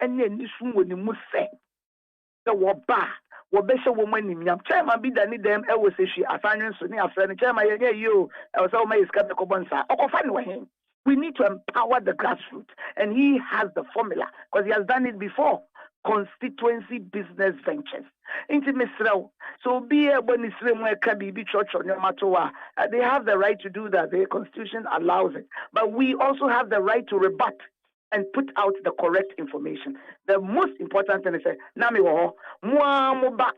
Speaker 1: and this woman you must say. The Waba. Wobesha woman in Yam Chairman be the need them ever say she assigning Sunni a friend Chairman you also may escape the Kobansa. Him. We need to empower the grassroots, and he has the formula because he has done it before. Constituency business ventures. Intimisrel. So be a when it's church on your matoa. They have the right to do that. The constitution allows it. But we also have the right to rebut and put out the correct information. The most important thing is Nami Muamoba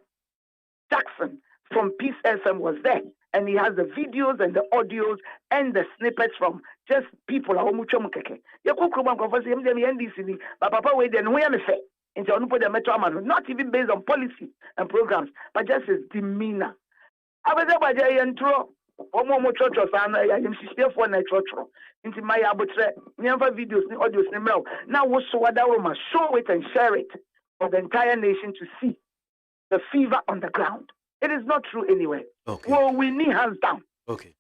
Speaker 1: Jackson from Peace FM was there, and he has the videos and the audios and the snippets from just people. Not even based on policy and programs, but just his demeanor. Omo church I'm sister for na church into my abutre never videos ni audios ni mail now so show it and share it for the entire nation to see the fever on the ground. It is not true anyway.
Speaker 4: Okay.
Speaker 1: Well, we need hands down.
Speaker 4: Okay.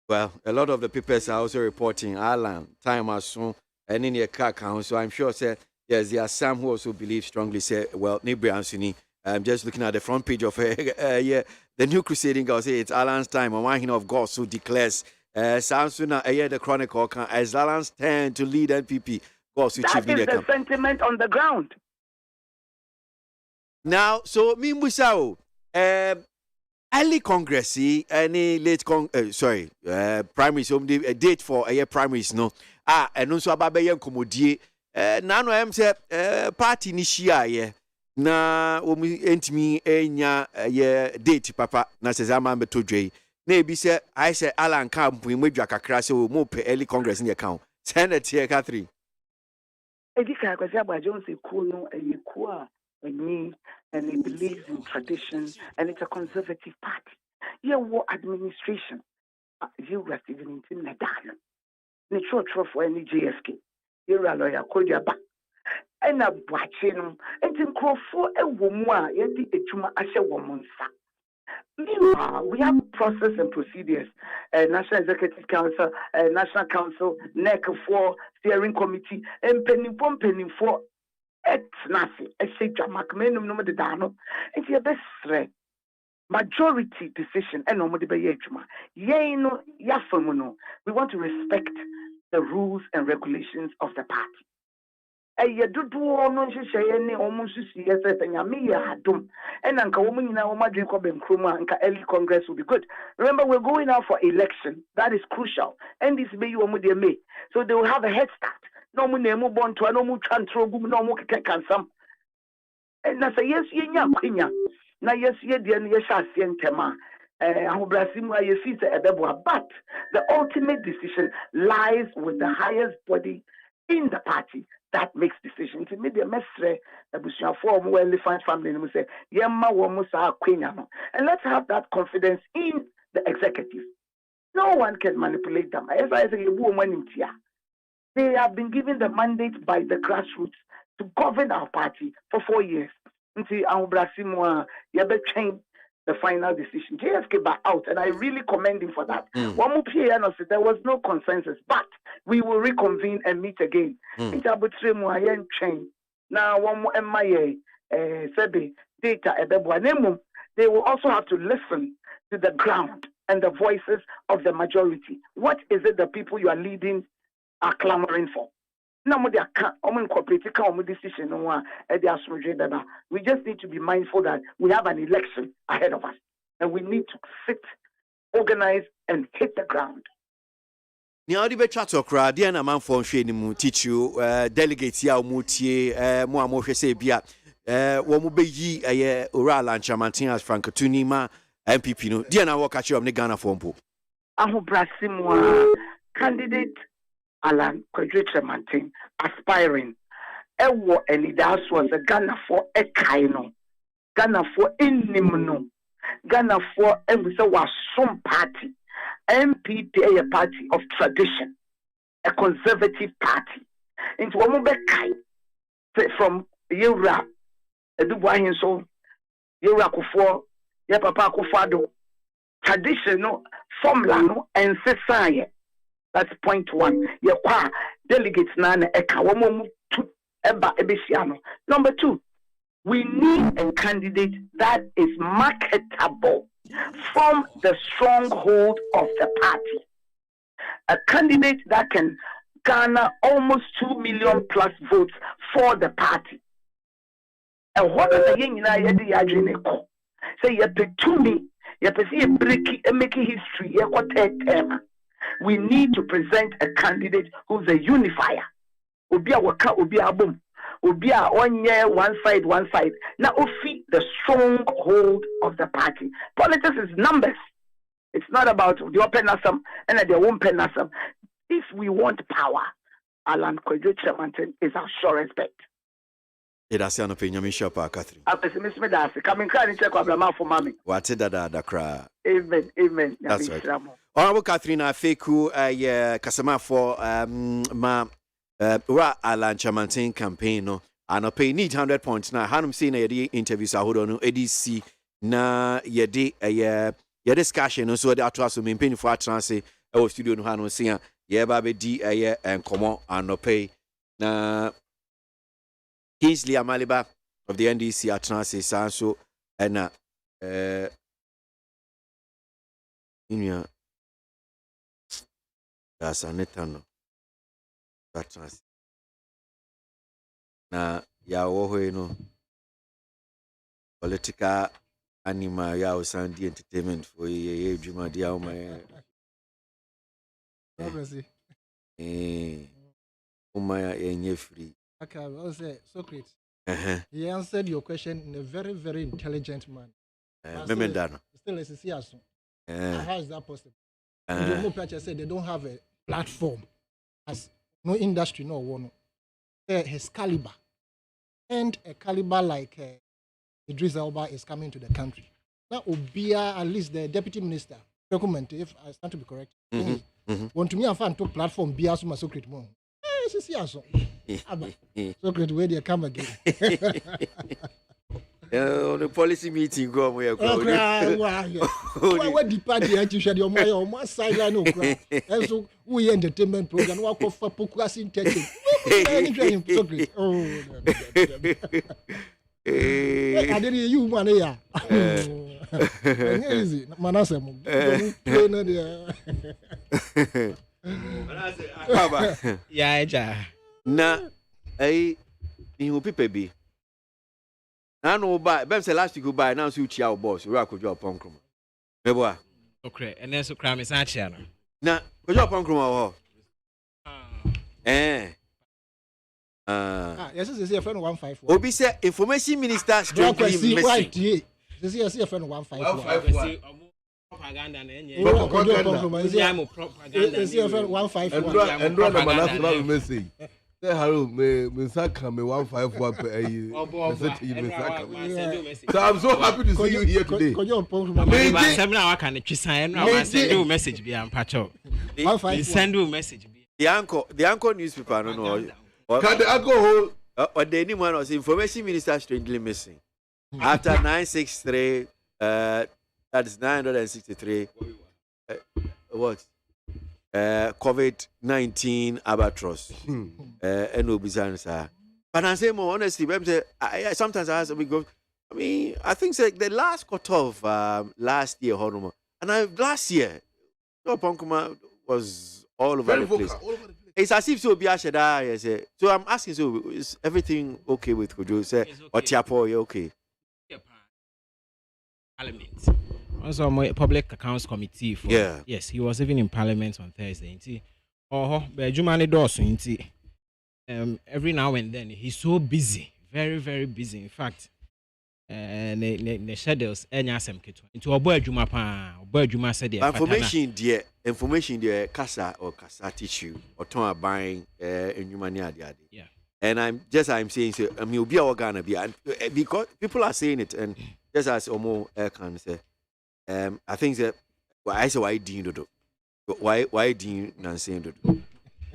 Speaker 4: Well, a lot of the papers are also reporting Alan time as soon and in your car count. So I'm sure yes, there are some who also believe strongly well, Nibri Anthony. I'm just looking at the front page of the new crusading girl say it's Alan's time. A man of God who declares Samsuna the Chronicle as Alan's turn to lead NPP.
Speaker 1: That is the sentiment on the ground.
Speaker 4: Now, so me Musao, early Congress, any late primaries, a date for a primaries, no. And also about Komodie. Now I'm say party Nishia, na entimi enya date papa na se zama beto dwe na ebi se I say Alan camp we medwa kakra se mo pe early congress in account Senate here Catherine
Speaker 1: Edika kwasi Abagye on se cool no a and he believes in tradition, and it's a conservative party. Yeah, war administration. You were even in Nadal. The church for any JSK. You're a lawyer, call your back. And a watching, and in Crawford, a woman, yet the Juma Asha woman. Meanwhile, we have process and procedures. National Executive Council, National Council, NEC for Steering Committee, and penny for. It's nothing. I say, Jamakmenum no de dano. It's your best threat. Majority decision, and no de bayejuma. Yea, no, yafamuno. We want to respect the rules and regulations of the party. You do no shayene almost yes, and Yamia Hadum. And Uncle Woman in our Madrid Kruma and early Congress will be good. Remember, we're going out for election. That is crucial. And this may you may. So they will have a head start. No more born to a no more transfer, no more can some. na sɛ yɛsu yɛnya akwanya na yɛsu yɛdeɛ no yɛhyɛ aseɛ ntɛm a ahobrɛase mu a yɛfii sɛ ɛbɛboa. But the ultimate decision lies with the highest body in the party that makes decisions. In media mesre abusuafo omo elephant family no say yemma wo mo sa akwenya no. And let's have that confidence in the executive. No one can manipulate them. As I say, they have been given the mandate by the grassroots to govern our party for 4 years. Until Ahobrasimo Yabetchain the final decision. JFK back out, and I really commend him for that. There was no consensus, but we will reconvene and meet again. Now, one more Sebe data. They will also have to listen to the ground and the voices of the majority. What is it the people you are leading are clamoring for? We just need to be mindful that we have an election ahead of us, and we need to sit, organize, and hit the ground.
Speaker 4: Now, the better talk, Dear Naman for Shane, teach you delegates ya mutie, Moamo say Bia, Womubeyi, a oral and Chamantinas Francotunima, MPP. No, dear now, catch you up the Ghana phone book.
Speaker 1: Ahobrasimwa candidate Alan Kwadwo Mantin aspiring. Ewo Elidas was a Ghana for a kaino, Ghana for inimno, Ghana for some party, MPP a party of tradition, a conservative party. Into Omobekai from Yura, a Dubai so Yura Kufo, Yapapa Kufado, traditional formula no and society. That's point one. Yakwa delegates nana ekawomo to eba ebesiano. Number two, we need a candidate that is marketable from the stronghold of the party. A candidate that can garner almost 2 million plus votes for the party. And what are the young yadi say you pay to me, you pay see a breaky and making history, you got a we need to present a candidate who's a unifier. Ubia waka, ubia boom. Ubia 1 year, one side. Now, Ofi, the stronghold of the party. Politics is numbers. It's not about the open nasam and the won't pen nasam. If we want power, Alan Kwadwo Mantin is our sure respect.
Speaker 4: It has an opinion, Michelle Catherine.
Speaker 1: After Miss Medasi, coming can check up for mommy.
Speaker 4: What's it that cry?
Speaker 1: Amen.
Speaker 4: That's right. Honorable Catherine Afeku, Kasama for Ra Alan Chamantin campaign, no, and I pay need 100 points now. Hanum seen a interviews I hold on ADC na yedi a discussion, so that to us to maintain for transit our studio no Hanum seen ye baby D a and come and no pay na Kingsley Amaliba of the NDC at transit so and in that's a netano. That's na ya woho no political animal ya usandi entertainment for ye juma dia o my umaya enye free.
Speaker 6: Okay, I will say Socrates. He answered your question in a very, very intelligent man. Still, how is that possible? The said they don't have a platform as no industry, no one. His caliber and a caliber like Idris Elba is coming to the country. That would be at least the deputy minister. Document, if I stand to be correct. Want to me, I found two platform. Be as my Socrates more. Socrates, where they come again?
Speaker 4: On the policy meeting, go where
Speaker 6: what the party actually your my sideline and so we entertainment program work for procurement technique. I didn't you man here. Easy, Manase.
Speaker 4: Yeah, na you people be. I know by Ben say last week go by now so you our boss we could job upon krom. Meboa.
Speaker 9: Okay, and then so crime is actually
Speaker 4: na ko job upon krom ho.
Speaker 6: Yes, this is a friend 151.
Speaker 4: Obi say information minister strangely missing.
Speaker 6: This is a friend 151.
Speaker 9: Propaganda na enye.
Speaker 6: Propaganda.
Speaker 9: This
Speaker 6: is a friend 151.
Speaker 10: And run a national message. Say hello, me Saka me 151 So I'm so happy to see you here today.
Speaker 9: Message be am pacho. Send you message be.
Speaker 4: The anchor newspaper I don't know.
Speaker 10: Can the alcohol
Speaker 4: or the anyone was information minister strangely missing. After 963 that is 963 what? COVID-19 albatross. No business. But I say more honestly, sometimes I ask because I think the last quarter of last year, and last year, Punkuma was all over the place. It's as if so be Ashada. So I'm asking, so is everything okay with Kojo? Say or Tiapo, you okay?
Speaker 9: Parliament. Also, my public accounts committee. Yes, he was even in Parliament on Thursday. But Jumani Dawson. Every now and then he's so busy, very very busy. In fact, the schedules anyasem keto. Into Oboajuma pa, Oboajuma said the
Speaker 4: information there, Kasa or Kasa teach you or ton buying in Humania. Yeah. And I'm saying so. You'll be our Ghana be because people are saying it, and just as Omo can say. I think that I say why do you do? Why do you not say do?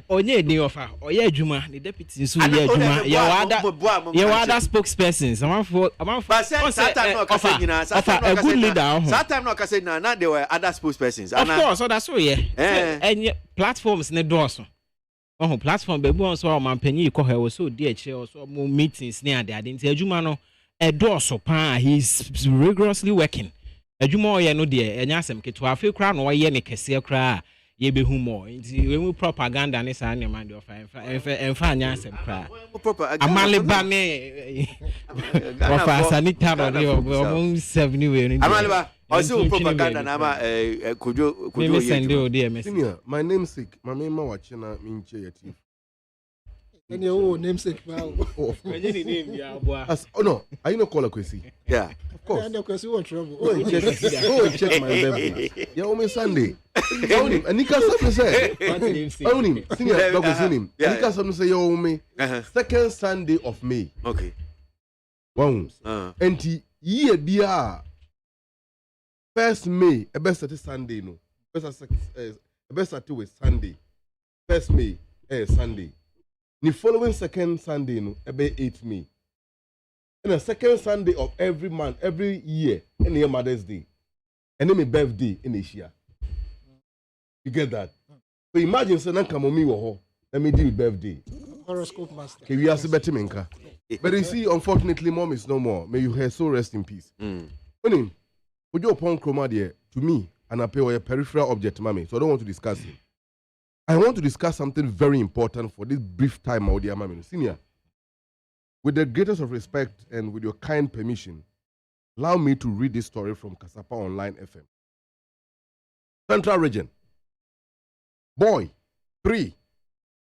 Speaker 9: Onye ni offer. Oye Juma, the deputy so ye Juma. You other spokespersons. A good leader.
Speaker 4: That time no say na they were other spokespersons.
Speaker 9: Of course, so that's so yeah. And platforms ne doorso. Platform be bu on so man panyi ko he so dey chair so more meetings near there. Nti Juma no e doorso pa he's rigorously working. Adwuma oye no de enya asem keto afi kra no oye ne kese kra ye be hu mo nti we mu propaganda ne sa ne man de enfa anya asem kra amale ba ne ofa sanita ro de o 70 we ni
Speaker 4: amale ba also propaganda na ma kojo
Speaker 9: ye
Speaker 10: senior my namesake my name ma wache na minche yeti
Speaker 6: any namesake
Speaker 10: oh no are you no call Kwesi?
Speaker 4: Yeah.
Speaker 10: Of course.
Speaker 6: Kwesi what trouble.
Speaker 10: Check my birthday. Yeah, on Sunday. Anika something say. Onim. Senior Dr. Sinim. Anika something say yo me. Second Sunday of May.
Speaker 4: Okay.
Speaker 10: Wow. Enti year bia first May e best start Sunday no. Best start with Sunday. First May Sunday. The following second Sunday no e be 8 May. And the second Sunday of every month, every year, and your Mother's Day. And then my birthday in Asia. You get that? So imagine saying, come on me, let me do birthday.
Speaker 6: Horoscope master.
Speaker 10: Okay, we are better menka. But you see, unfortunately, mom is no more. May you her soul rest in peace. Would you upon chroma there to me and I pay a peripheral object, mommy? So I don't want to discuss it. I want to discuss something very important for this brief time, my dear mommy. Senior. With the greatest of respect and with your kind permission, allow me to read this story from Kasapa Online FM. Central Region. Boy, 3,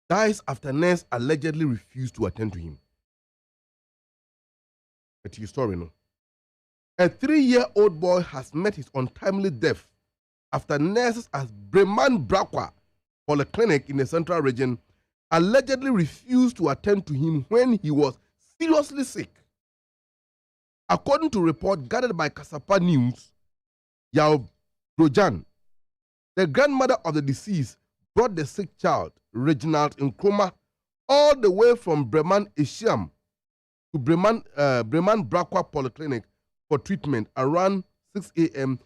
Speaker 10: dies after nurse allegedly refused to attend to him. That's your story, no? A 3-year-old boy has met his untimely death after nurses at Breman Brakwa Polyclinic in the Central Region allegedly refused to attend to him when he was seriously sick. According to a report gathered by Kasapa News, Yao Brojan, the grandmother of the deceased, brought the sick child, Reginald Nkrumah, all the way from Breman Ishiam to Breman Brakwa Polyclinic for treatment around 6 a.m.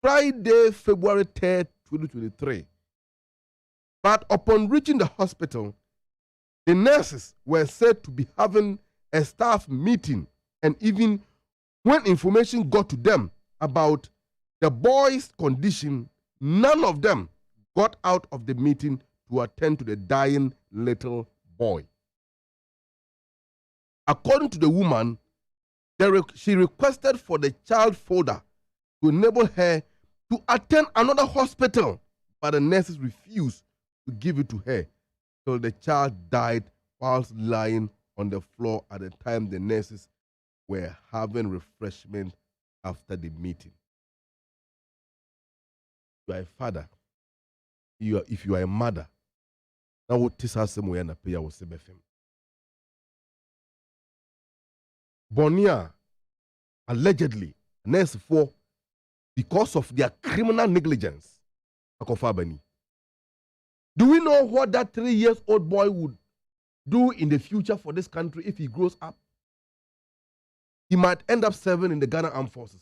Speaker 10: Friday, February 3rd, 2023. But upon reaching the hospital, the nurses were said to be having a staff meeting, and even when information got to them about the boy's condition, none of them got out of the meeting to attend to the dying little boy. According to the woman, she requested for the child folder to enable her to attend another hospital, but the nurses refused to give it to her till the child died whilst lying on the floor at the time the nurses were having refreshment after the meeting. You are a father. If you are a mother, now what is our same way and a payer was sebefem. Bonia allegedly nurse for because of their criminal negligence. Akofabani. Do we know what that 3-year-old boy would do in the future for this country if he grows up? He might end up serving in the Ghana Armed Forces.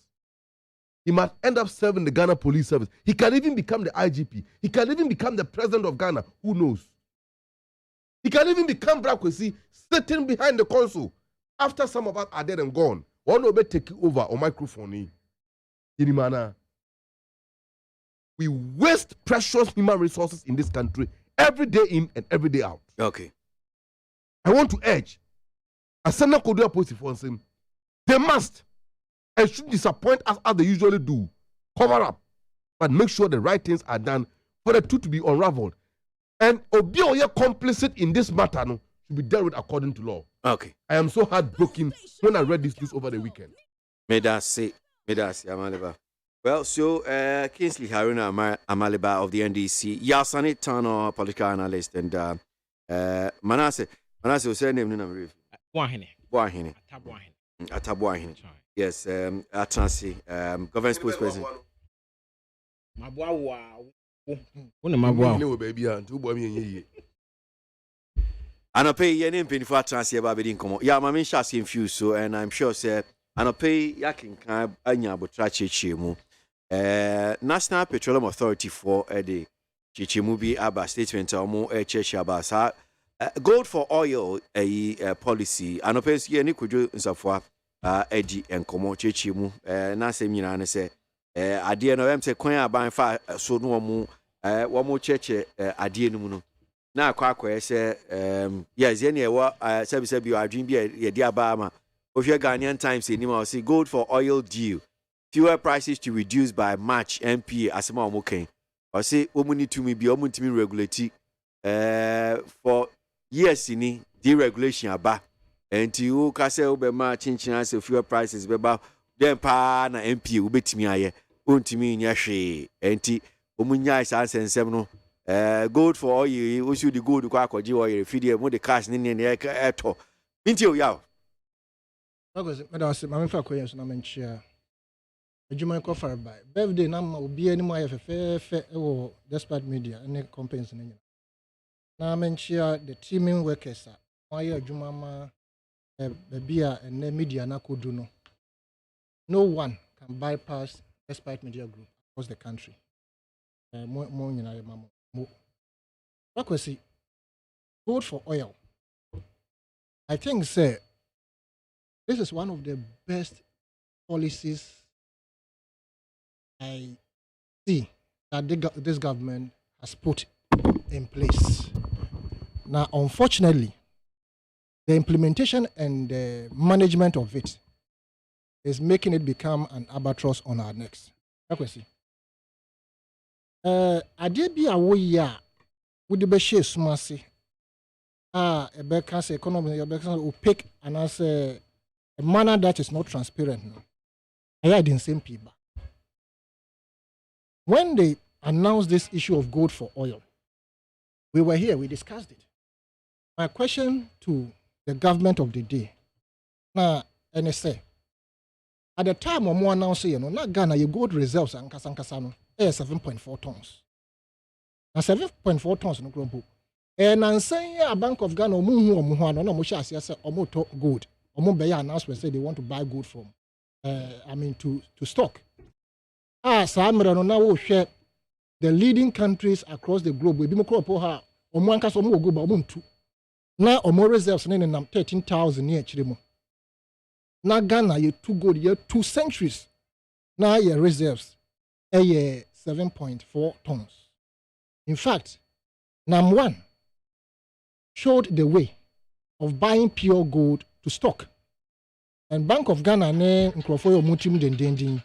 Speaker 10: He might end up serving the Ghana Police Service. He can even become the IGP. He can even become the president of Ghana. Who knows? He can even become KWASI, sitting behind the console. After some of us are dead and gone, one will be taking over on microphone. We waste precious human resources in this country every day in and every day out.
Speaker 4: Okay.
Speaker 10: I want to urge, as Senator Kodu Aposi for him, they must and should disappoint us as they usually do. Cover up, but make sure the right things are done for the truth to be unraveled. And Obioye complicit in this matter no, should be dealt with according to law.
Speaker 4: Okay.
Speaker 10: I am so heartbroken when I read this news over the weekend.
Speaker 4: May that say, Amaliba. Well, so Kingsley Haruna Amaliba of the NDC, Yasani Tano, political analyst, and Manasseh was saying name no Wahine. Atabwahine. Yes, Atansi, government spokesperson. Anope ye name penifo Atansi eba bedi nkomo. Ya mama nsha se infuse so, and I'm sure say anope yakin kan anya abotra cheche mu. National Petroleum Authority for the cheche bi aba statement omo cheche aba sa gold for oil policy. Anope ye ni kudwo nsafo edi enkomo cheche mu na asem nyina ne se ade no em se kwan aban fa so no wo cheche ade no mu no na akwa se yes ye ne wo sabi adwin bi ye di aba ma ohwe Ghanaian Times ni ma say gold for oil deal, fuel prices to reduce by March. MPA asema omo ken o say omo ni tumi bi omo ntimi regulate for years ni deregulation aba. Enti u ka se u be ma chinchin as fuel prices be ba dem pa na MP u betimi aye ontimi nya hwe enti omunya isa sensem no gold for oil u should the gold kwa akwaji oil feed mo the cash ni eto nti o yaw
Speaker 6: because madam say mama fa koyen so na menchia adwuma ko far by birthday na ma obi ani mo aye fe wo despite media any companies na nyina na menchia the teaming workers are aye adwuma ma Babia and media na kodu no. No one can bypass despite media group across the country. KWASI, gold for oil. I think, sir, this is one of the best policies I see that this government has put in place. Now, unfortunately, the implementation and the management of it is making it become an albatross on our necks. KWASI. Ade bi awo ya wo de be share sumase e be can say economy e be can opaque and as a manner that is not transparent no. I didn't same people. When they announced this issue of gold for oil, we were here, we discussed it. My question to the government of the day. Now, and I say, at the time when we announced, not Ghana, your gold reserves and Kasankasano, 7.4 tons. Now, 7.4 tons no grumpo. And I'm saying a Bank of Ghana, no Musha says, Omoto gold. Omobeya announcement say they want to buy gold from, to stock. Samra no now share the leading countries across the globe. We be more ha, Omankas Omo go ba Omuntu. Now, more reserves in 13,000 near Chirimo. Now, Ghana, you 2 gold, you 2 centuries. Now, your reserves, 7.4 tons. In fact, NAM1 showed the way of buying pure gold to stock. And Bank of Ghana, Nkrofoyo Mutim Dendendin,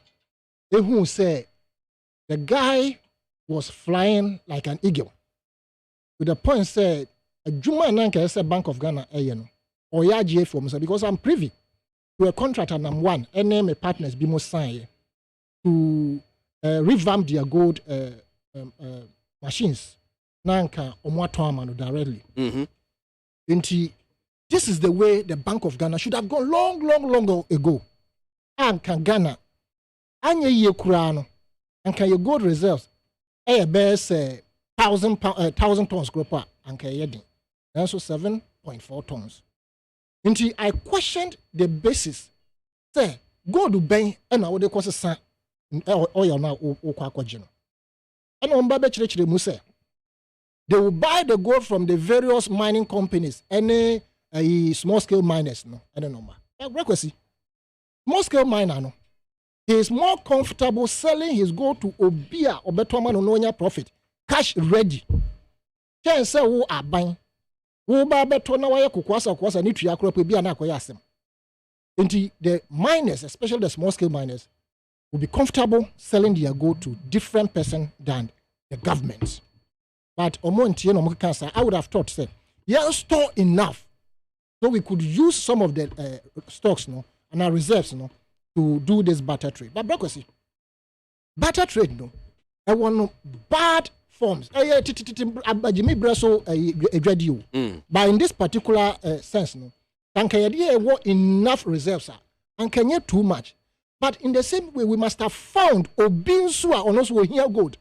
Speaker 6: who said the guy was flying like an eagle. To the point said,
Speaker 12: Juma Nanka is a Bank of Ghana, or ABOAGYE form, because I'm privy to a contract and I'm one, and name a partners be more sign to revamp their gold machines. Nanka Omwatwamano directly. This is the way the Bank of Ghana should have gone long ago. And can Ghana, anya ye kurano, and can your gold reserves, best 1,000 tons groper, and can yedin. Also 7.4 tons. Until I questioned the basis. Say, go to bank and I would cause a son oil now or quaquagino. And on Babachre Muse, they will buy the gold from the various mining companies, any small scale miners, no, I don't know. Small scale miner, no. He is more comfortable selling his gold to Obia or Betoma no profit, cash ready. Can say who are buying. Who buy Betona wire KWASI need to yakro be an aquasem. Into the miners, especially the small scale miners, will be comfortable selling their gold to different person than the government. But MONTIE no cancer, I would have thought say, store enough so we could use some of the stocks, no, and our reserves, no, to do this barter trade. But Brokosi, barter trade, no, I want no bad forms. But in this particular sense, no, and can you enough reserves, and can you too much? But in the same way, we must have found Obinsua on us will hear gold.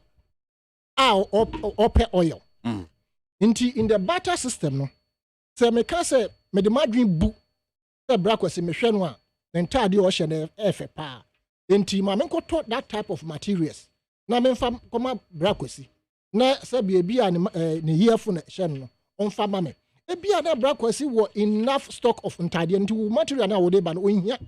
Speaker 12: Or oil. In the barter system, no. So me can say me the madrin book the brakwesi me hwenwa the entire the ocean efe pa. Enti ma me ko taught that type of materials. Na me fam koma brakwesi. Na se bia ne yearful ne hye no. Onfa ma me. E bia na brakwesi wo enough stock of entire nti material na wo de ba no ohia.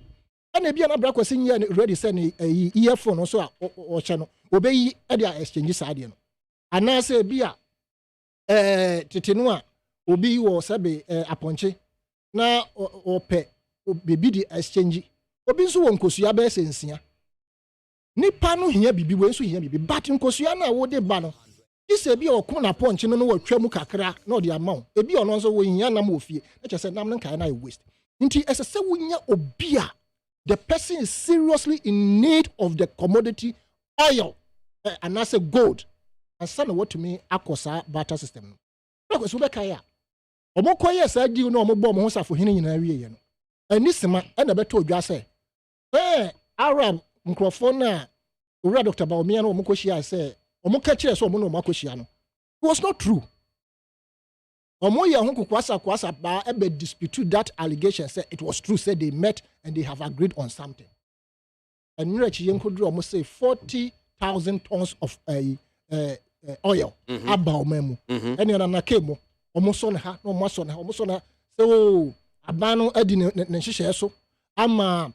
Speaker 12: And a bia na brakwesi nya ready say ne yearful no so a o hye no. Obeyi e dia exchange side no. And I say, Bia, Titinua, Obi or Sabe, Aponche, na or pe, baby the exchange. Obi so on Kosuabe sensia. Nipano here be way so here be, but in Kosuana would de banner. This a be or Kona Ponch, no what Tremukakra, no the amount. A be on also when Yanamofi, I said, Naman can I waste. Inti as a Sewunya Obia, the person is seriously in need of the commodity oil, and I say gold. And son what to me akosa barter system. Look, so bekaya. Omo koye sa di no omo bom ho safo hene nyina wie ye no. Anisema e na beto odwa say. Arab nkrofo na owura Dr. Baumia no omo koshia say omo ka kire so omo no omo koshia no. It was not true. Omo ye ho KWASI ba e be dispute that allegation say it was true, say they met and they have agreed on something. And nrechi yen kodru omo say 40,000 tons of oil about memu and you na kemo almost on ha no almost on so abano edi ne hihye so ama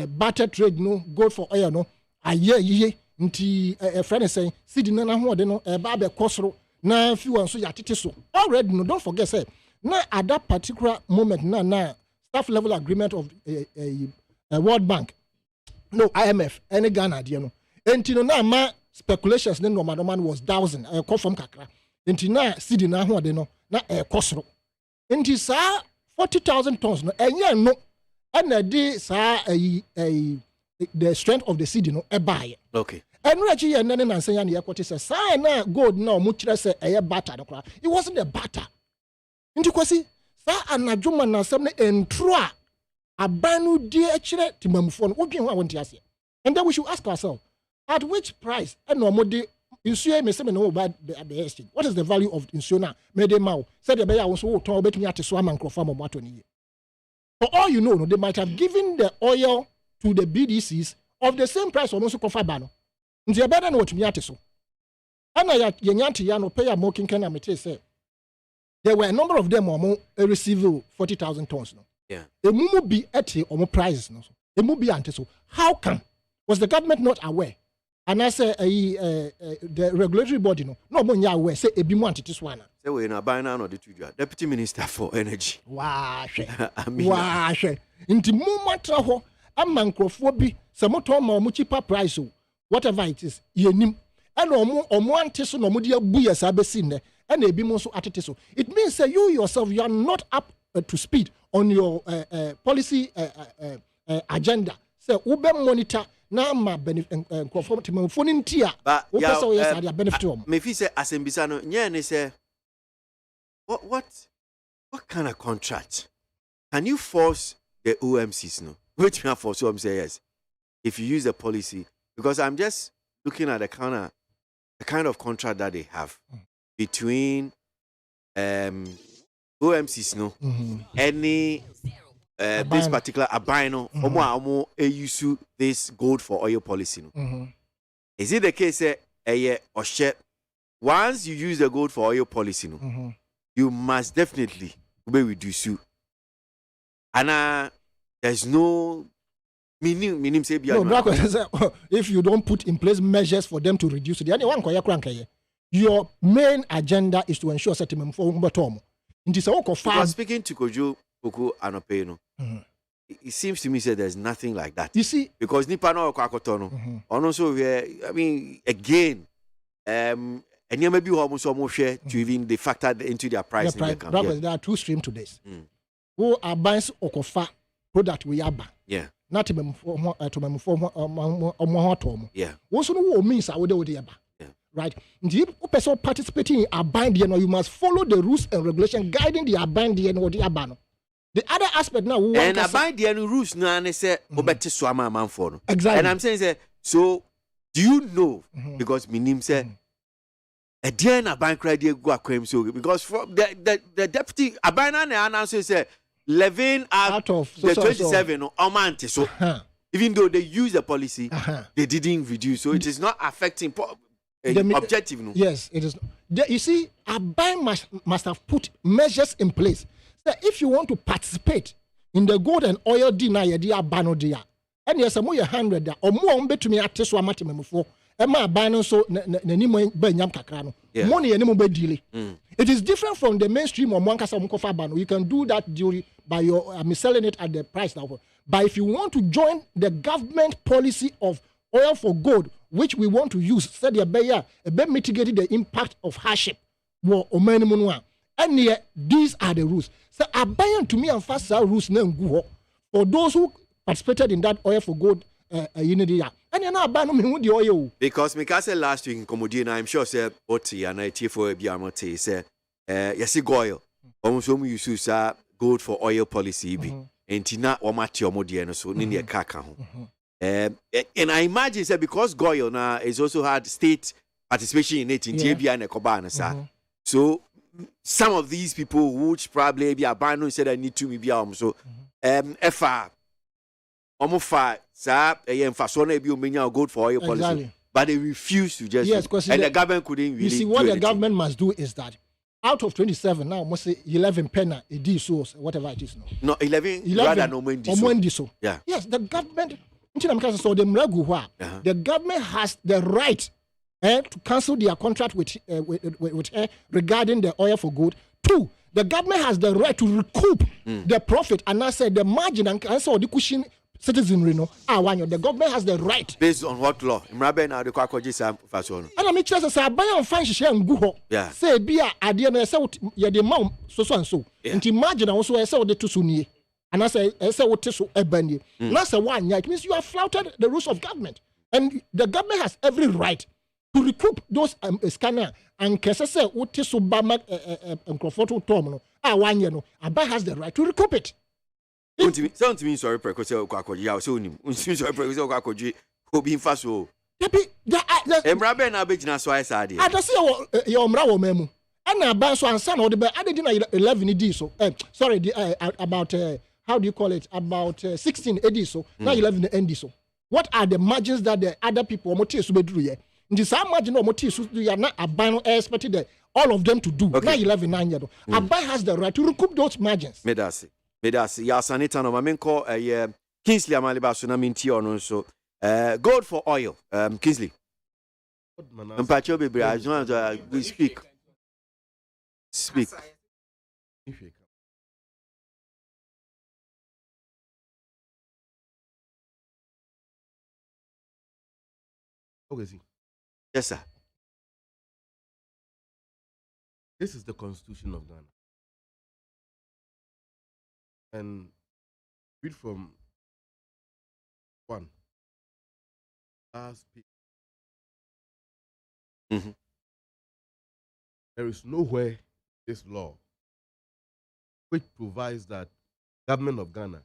Speaker 12: barter trade no gold for oil no aye nti friend say seed na ho de no ba be kosoro na fi wan so ya tete so already no don't forget say na at that particular moment na staff level agreement of World Bank no IMF any Ghana de no enti no na ma speculations ne normal was 1,000 come from kakra enti na seed na ho de no na kosoro enti sa 40,000 tons no enye no na di sa the strength of the seed no buy
Speaker 4: okay
Speaker 12: and rechi ye nene na nsan ya na yakote say sa na gold na omu kire say batter no kra it wasn't a batter enti kwasi sa anadwoma na asem na entro a abanu di akire timamfo no odwen ho a wonte ase and then we should ask ourselves at which price and no mode insure me say me no buy the exchange. What is the value of insure now? Me dey maw said the buyer so ton obetumi ate so amankrofa mo mato ni. For all you know, no, they might have given the oil to the BDCs of the same price almost kofa ba no. Nti e better na otumi ate so. Ana ya yenyanti ya no pay a moking can amete say there were a number of them omo receive 40,000 tons no.
Speaker 4: Yeah.
Speaker 12: Emumu bi ete omo prices no so. Emu bi ante so. How come? Was the government not aware? And I say the regulatory body no more aware say ebi mu antete so ana.
Speaker 4: Say we na buy na no the Deputy Minister for Energy.
Speaker 12: Wow. Wow. Inti mu matra ho ama nkrofo bi se moto ma omo cheaper price o whatever it is yenim. And omo ante so no mo de abu yesa besi ne. And ebi mu so atete so. It means means that you yourself, you are not up to speed on your policy agenda. So, ube monitor na ma benefit conform to my phone in tier. But yeah, benefit.
Speaker 4: Me fi say asembisano nye say what kind of contract can you force the OMCs no? Which me force OMC yes. If you use the policy, because I'm just looking at the kind of contract that they have between OMCs no any this particular abino omo use this gold for oil policy no. Is it the case once you use the gold for oil policy no, you must definitely reduce you, and there's no meaning say
Speaker 12: no, if you don't put in place measures for them to reduce it, your main agenda is to ensure settlement for Umbatom.
Speaker 4: Speaking to Kojo Oku Anopeno, it seems to me that there's nothing like that.
Speaker 12: You see,
Speaker 4: because Nipano Kwakotono, and also I mean again, and you may be almost share to even they factor into their price.
Speaker 12: There are two streams to this. Who are buying Okofa product we are buying.
Speaker 4: Yeah.
Speaker 12: Not to me for
Speaker 4: yeah.
Speaker 12: Also, no means I would do the right. If a person participating in a binding, you must follow the rules and regulation guiding the abandon or the abano. The other aspect now,
Speaker 4: and abandon rules no and say obeti swama man for.
Speaker 12: Exactly.
Speaker 4: And I'm saying say so. Do you know because my name say a dear na bank credit go akwem so because from the deputy abandon announced say 11 out of the 27 amount so even though they use the policy they didn't reduce, so it is not affecting objective no.
Speaker 12: Yes, it is. You see, a buy must have put measures in place. So if you want to participate in the gold and oil dinner dia bano dia and yes mo 100 or more betumi ateso amatemefo e ma ban so nani mo banyam kakra no money eni mo be deal. It is different from the mainstream or Mwankasa Mkofa ban. You can do that during by your selling it at the price now. But if you want to join the government policy of oil for gold, which we want to use, said mitigating the impact of hardship. And these are the rules. So abandon to me and fast rules for those who participated in that oil for gold unity. And you're not abandoning the oil.
Speaker 4: Because me said last week in Comodina, I'm sure say Oti and IT for Biamote say yes goil. Almost use gold for oil policy be. And tina or matio modiano so nini a kaka. And I imagine say because Goyo now is also had state participation in it in TBI and Ekobana sir. So some of these people which probably be abandoned said I need to be so FR Omofa sir fashion be umenya gold for oil policy.
Speaker 12: Exactly.
Speaker 4: But they refuse to just and the government couldn't really.
Speaker 12: You see what the government must do is that out of 27 now must say 11 penna a D so whatever it is now.
Speaker 4: No 11 rather no
Speaker 12: so.
Speaker 4: Yeah.
Speaker 12: Yes, the government so the government has the right to cancel their contract with her regarding the oil for gold. 2, the government has the right to recoup the profit and I said the margin and also the cushion citizenry the government has the right.
Speaker 4: Based on what law? Mrabe na de kwakoji sam fashion.
Speaker 12: And I mean just say buy on fine share nguho.
Speaker 4: Yeah.
Speaker 12: Say bia ade na say ye the mount so and so. Nti margin also say the to so nie. And I say what is so ebani. Now say one it means you have flouted the rules of government. And the government has every right to recoup those scanner and kese say what is so bama microphone tom no. 1 year no. Aba has the right to recoup it.
Speaker 4: Sound to me sorry because kwakoji ya so nim. Sorry because kwakoji obi mfa so. Emrabe na abegina so ai sade.
Speaker 12: Adase your mra wo memu. And about so answer no the added 11 AD so. Sorry, about how do you call it? About 16 AD so. Now 11 AD so. What are the margins that the other people motive so be do here? In this margin or motive so you are not abandon expected all of them to do. Now 11 9 year. Abai has the right to recoup those margins.
Speaker 4: Medasi ya sanita no mamenko Kingsley amaliba so na minti ono so gold for oil Kingsley. Mpacho bebre as long as we speak.
Speaker 10: Okay, see.
Speaker 4: Yes, sir.
Speaker 10: This is the Constitution of Ghana. and read from one. Last page. There is nowhere in this law which provides that government of Ghana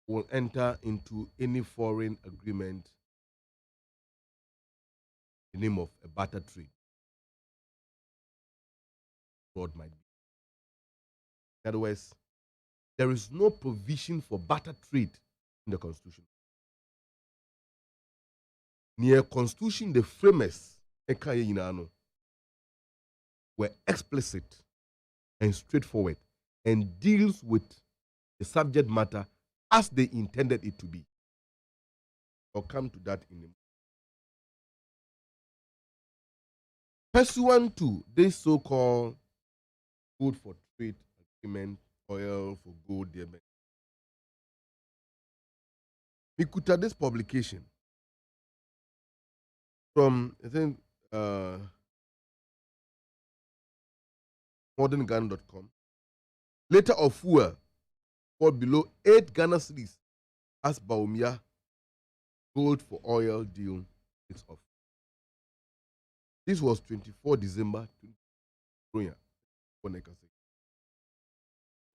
Speaker 10: will enter into any foreign agreement in the name of a barter trade. Fraud might be. In other words, there is no provision for barter trade in the Constitution. Near Constitution, the framers were explicit and straightforward and deals with the subject matter as they intended it to be. I'll come to that in a moment. Pursuant to this so-called Good for Trade Agreement, oil for gold, Mikuta, this publication from, I think, modernghana.com. Later of fuel fall below 8 Ghana cedis as Baumia gold for oil deal is off. This was 24 December 2020.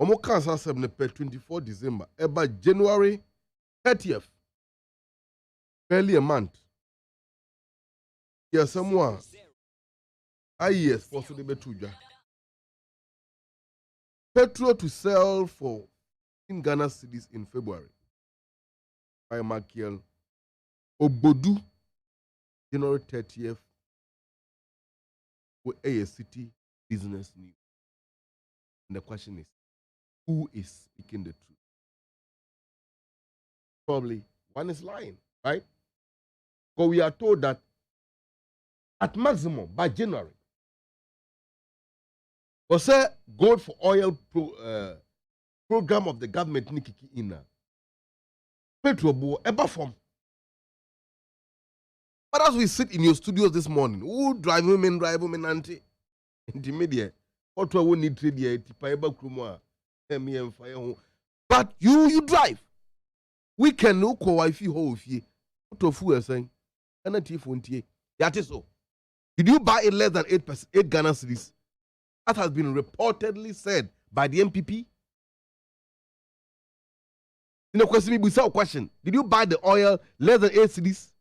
Speaker 10: Omo kansa 24 December eba January 30th. Barely a month. Yes, someone. Yes, for so the tuja. Petrol to sell for in Ghana cities in February. By Makiel Obodu, January 30th, with a city business news. And the question is, who is speaking the truth? Probably one is lying, right? Because we are told that at maximum by January, was a gold for oil program of the government Nikiki Ina. Petrol ever form. But as we sit in your studios this morning, who drive women, auntie, in the media, what we need trade here, but you drive. We can no wife you what of who are saying? And that is so. Did you buy it less than 8 Ghana cedis? That has been reportedly said by the MPP. You know, question. Did you buy the oil less than 8 cedis?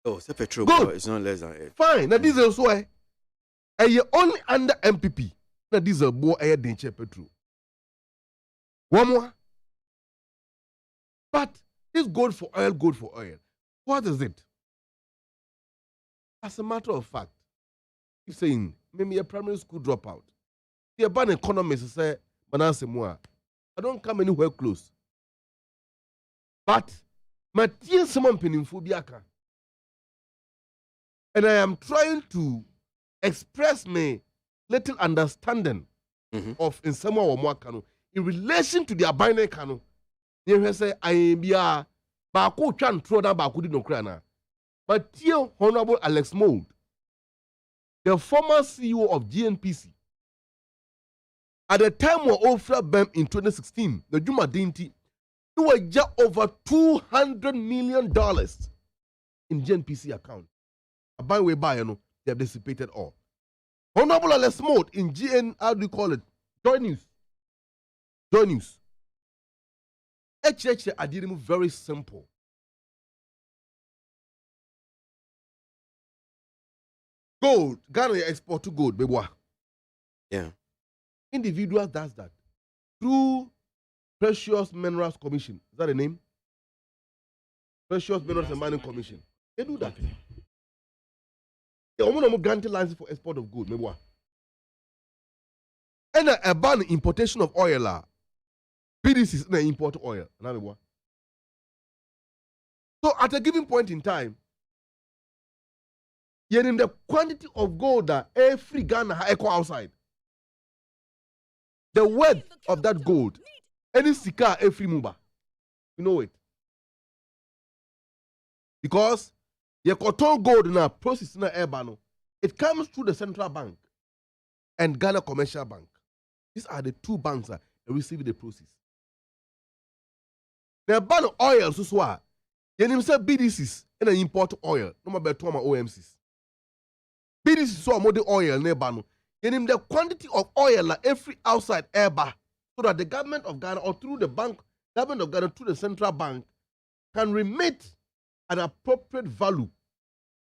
Speaker 4: Oh, it's a petrol.
Speaker 10: Good.
Speaker 4: It's not less than 8.
Speaker 10: Fine. Now, diesel so and you only under MPP. Now, diesel more air than petrol. One more. But this gold for oil. What is it? As a matter of fact, he's saying, maybe a primary school dropout. The urban economist say, I don't come anywhere close. But, my dear someone peninfobiaka. And I am trying to express my little understanding of in some or more canoe in relation to the binary canoe. They say, I am bia, Bako Chan Troda Bakudi no Krana. But dear Honorable Alex Mould, the former CEO of GNPC, at the time of Ofra Bem in 2016, the Juma Dinti, it was just over $200 million in GNPC account. A buy way buy, they have dissipated all. Honorable Alex Mould in GN, how do you call it? Joy News. HH, I did him very simple. Gold, Ghana export to gold, baby.
Speaker 4: Yeah.
Speaker 10: Individual does that through Precious Minerals Commission. Is that the name? Precious Minerals and Mining Commission. They do that. They only grant license for export of gold, baby. And a ban importation of oil. PDC is not import oil. So at a given point in time, yet in the quantity of gold that every Ghana echo outside, the worth of that gold, any sika every muba, you know it. Because the cotton gold now process na airbano, it comes through the central bank and Ghana Commercial Bank. These are the two banks that receive the proceeds. The ban oil so swa. Yenim say BDCs and import oil. No more better OMCs. BDCs so more the oil ne ban. Yenim the quantity of oil like every outside air bar, so that the government of Ghana or through the government of Ghana through the central bank can remit an appropriate value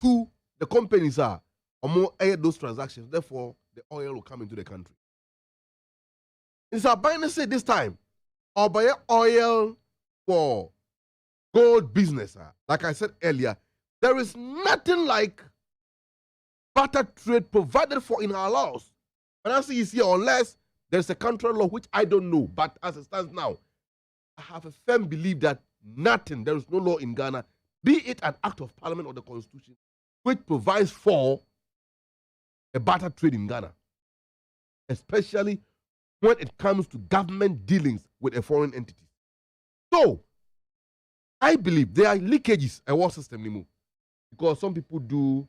Speaker 10: to the companies or more air those transactions. Therefore, the oil will come into the country. It's a binary say this time, or buy oil for gold business. Like I said earlier, there is nothing like barter trade provided for in our laws. And I see is here unless there's a country law which I don't know, but as it stands now, I have a firm belief that nothing, there is no law in Ghana, be it an act of parliament or the constitution, which provides for a barter trade in Ghana, especially when it comes to government dealings with a foreign entity. So, I believe there are leakages in our system anymore, because some people do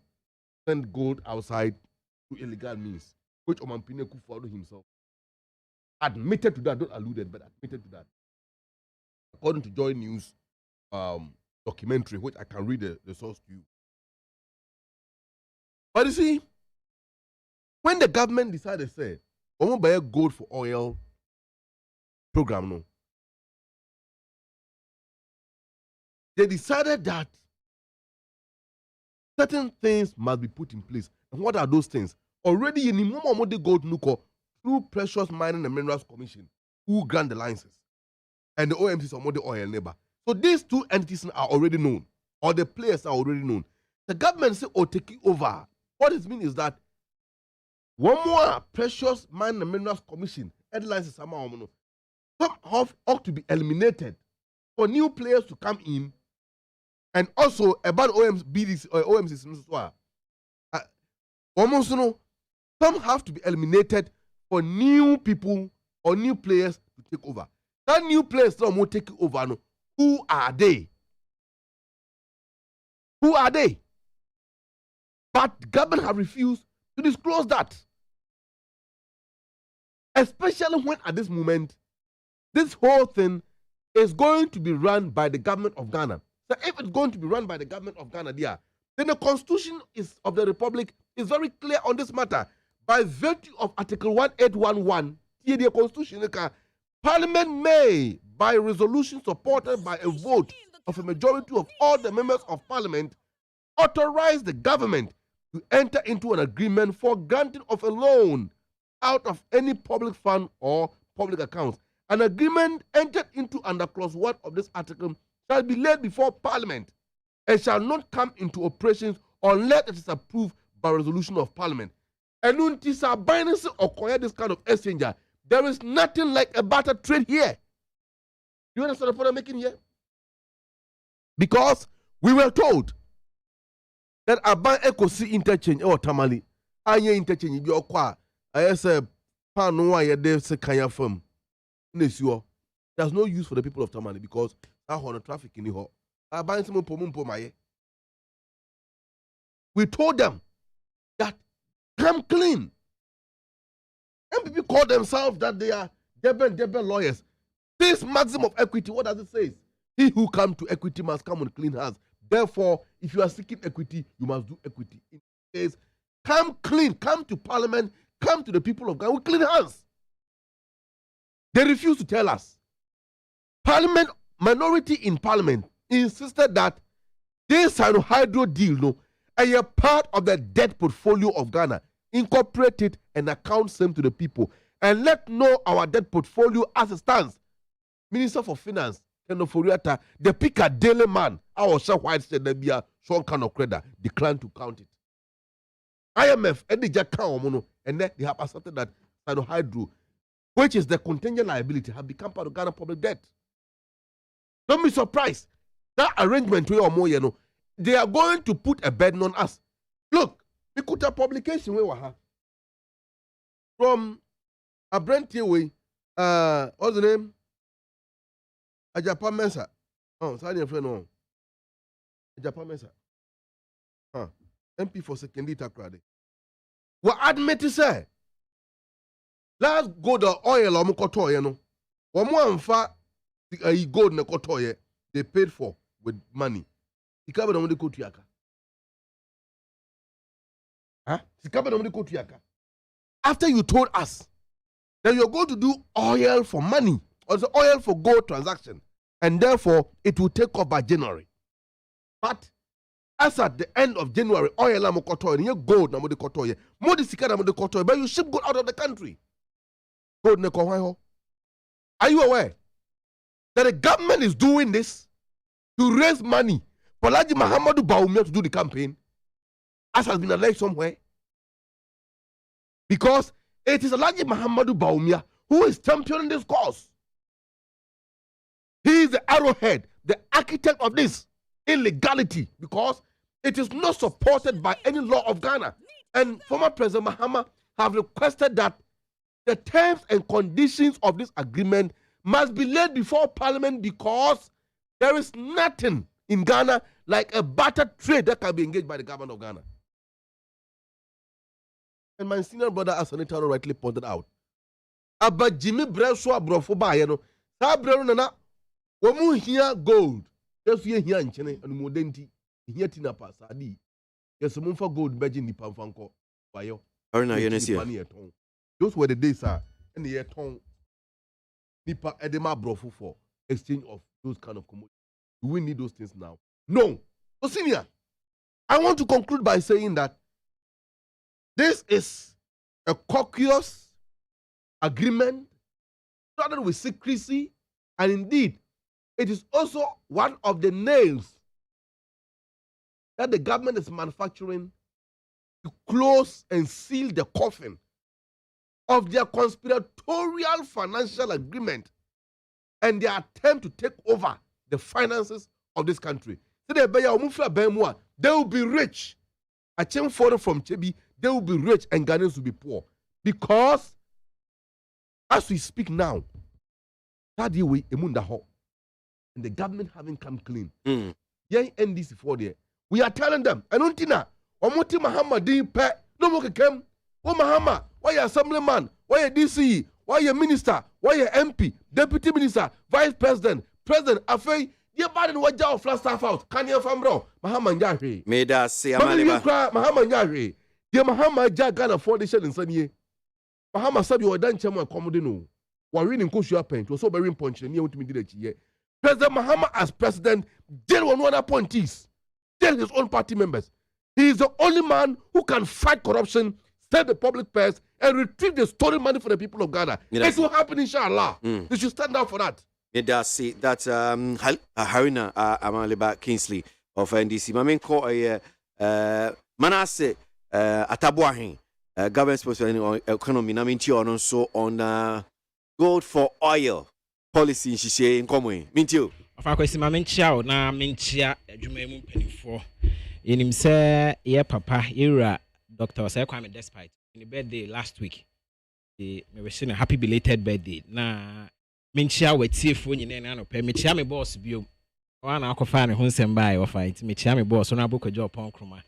Speaker 10: send gold outside to illegal means, which Omampine Kufuor himself admitted to that, not alluded, but admitted to that. According to Joy News documentary, which I can read the source to you. But you see, when the government decided to say, we won't buy a gold for oil program, no, they decided that certain things must be put in place. And what are those things? Already in the moment they gold nuko through Precious Mining and Minerals Commission, who grant the licenses, and the OMCs or the oil neighbor. So these two entities are already known, or the players are already known. The government say, oh, taking over. What it means is that one more Precious Mining and Minerals Commission headlines some ought to be eliminated for new players to come in, and also about BDC or OMCs. Almost some have to be eliminated for new people or new players to take over. That new players that will take over, no, who are they? Who are they? But the government have refused to disclose that. Especially when at this moment, this whole thing is going to be run by the government of Ghana. So if it's going to be run by the government of Ghana, then the constitution of the Republic is very clear on this matter. By virtue of Article 1811, the Constitution, Parliament may, by resolution supported by a vote of a majority of all the members of Parliament, authorize the government to enter into an agreement for granting of a loan out of any public fund or public accounts. An agreement entered into under clause 1 of this article shall be laid before Parliament and shall not come into operations unless it is approved by resolution of Parliament. And until Binance acquire this kind of exchange, there is nothing like a barter trade here. You understand the point I'm making here? Because we were told that Aban Ekosi interchange or Tamale, Anya interchange, your qua, I said, Panoa, Yade, Sekaya firm. There's no use for the people of Tamale because I want traffic in the hall. We told them that come clean. MPP call themselves that they are debel lawyers. This maximum of equity, what does it say? He who comes to equity must come on clean hands. Therefore, if you are seeking equity, you must do equity. In this case, come clean, come to Parliament, come to the people of Ghana with clean hands. They refuse to tell us. Parliament, minority in Parliament insisted that this hydro deal, no, and a part of the debt portfolio of Ghana, incorporate it and account same to the people, and let know our debt portfolio as it stands. Minister for Finance, Keno Foriata, the picket daily man, our Sir White said there be a strong kind of credit, declined to count it. IMF, and then they have asserted that hydro, which is the contingent liability, have become part of Ghana public debt. Don't be surprised. That arrangement, they are going to put a burden on us. Look, we could have publication from a brand way. What's the name? A Japan Mesa. Oh, sorry, your friend. No. A Japan Mesa. MP for second data credit. What admit to say Last gold or oil or mukotoye no. One more gold na kotoye they paid for with money. Sika na mudi kotu yaka. Huh? Sika na mudi kotu yaka. After you told us that you're going to do oil for money or the oil for gold transaction, and therefore it will take off by January. But as at the end of January, oil na mukotoye, and you gold na mudi kotoye, mudi sika na mudi kotoye, but you ship gold out of the country. Gold na kowaho. Are you aware that the government is doing this to raise money for Alhaji Muhammadu Bawumia to do the campaign, as has been alleged somewhere? Because it is Alhaji Muhammadu Bawumia who is championing this cause. He is the arrowhead, the architect of this illegality, because it is not supported by any law of Ghana. And former President Mahama have requested that the terms and conditions of this agreement must be laid before Parliament, because there is nothing in Ghana like a barter trade that can be engaged by the government of Ghana. And my senior brother, as Senator rightly pointed out, about Jimmy Breso Abrofo Bayano, Sabrero Nana, Womu here gold, just here in Chene and Modenti, here Tina Pasadi. Yes, a for gold, Beijing the Pamfanko, Bayo. Those were the days, sir, and the year tongue. Nipa edema brofu for exchange of those kind of commodities. Do we need those things now? No. So, senior, I want to conclude by saying that this is a caucus agreement started with secrecy, and indeed, it is also one of the nails that the government is manufacturing to close and seal the coffin of their conspiratorial financial agreement and their attempt to take over the finances of this country. So they will be rich. I came forward from Chebi, they will be rich and Ghanaians will be poor. Because as we speak now, that way and the government haven't come clean. Yeah, NDC for there. We are telling them, Anuntina, Omoti Mahama didn't pay, no more came. Oh Mahama, why you assemblyman? Why you DCE? Why you minister? Why you MP? Deputy minister? Vice president? President? Afei, you bad in what job flash staff out? Can you from bro? Mahama Njahi.
Speaker 4: May that say Amaliba.
Speaker 10: Mahama Njahi. The Mahama Jagana Foundation in Sunny. Mahama said you were done chairman Commodino. We're reading Koshua Paint. Was so very punching. You want to do that. President Mahama as president, jail one appointees, jail his own party members. He is the only man who can fight corruption, save the public purse, and retrieve the stolen money for the people of Ghana. It will happen, inshallah. They should stand out for that.
Speaker 4: It does see that Harina Amaliba Kingsley of NDC. My main call Manasseh Atabuahin, government sponsor economy, Naminti on so on gold for oil policy, she say in common. Mintio.
Speaker 9: Of our question, Maminchao, na Minchia, Jumemu penny for. In him say, yeah, Papa, era. Dr. Kwame Despite in the birthday last week. We were saying a happy belated birthday. Na Minchia with TF in an pay Michia me boss bio. One alcohol who send by or fight. Michia me boss on a book a job on Kruma.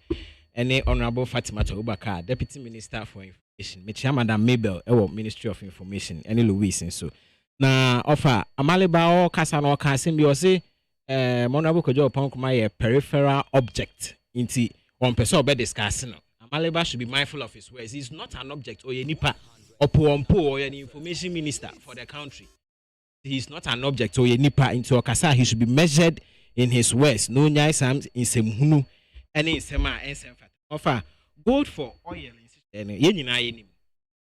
Speaker 9: And the Honorable Fatima Ubaka, Deputy Minister for Information. Michia Madam Mabel, Ministry of Information, and Louise and so. Na offer Amaliba or Casano Casim, say, Honorable job on Kruma, a peripheral object into one person bed discussing. Amaliba should be mindful of his words. He's not an object or a nipa or an information minister for the country. He's not an object or a nipa into a kasa. He should be measured in his words. No nyai sams in semhunu any sema and semfat. Offer gold for oil in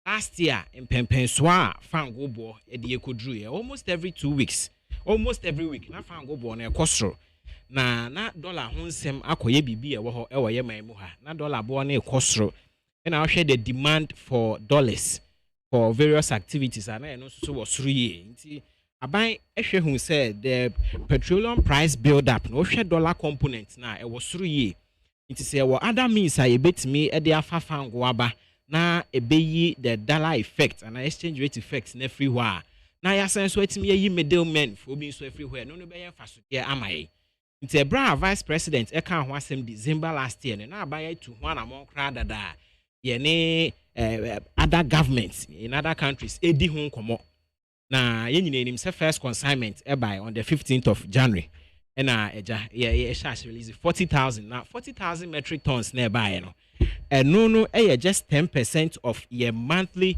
Speaker 9: last year in Pempenswa found go bo at the Ekodru almost every 2 weeks. Almost every week. Na found go bo on a costro. Na dollar hunsem akoye bibi ewo ye maimu ha na dollar bo na ekosro and I share the demand for dollars for various activities and no so was 3 years nti aban ehwe hu say the petroleum price build up no share dollar component na e was 3 years nti say what other means I betimi e dey afafa ngo aba na ebeyi the dollar effect and exchange rate effect na everywhere na ya sense wetimi yi middlemen for being so everywhere no be yan faso dey amaye. Nti Ebra Vice President eka ho asem December last year na abaya to ho na mon kra dada yene other governments in other countries edi ho komo na yenyine nim say first consignment by on the 15th of January and eja shares release 40,000 now 40,000 metric tons nearby no and no just 10% of your monthly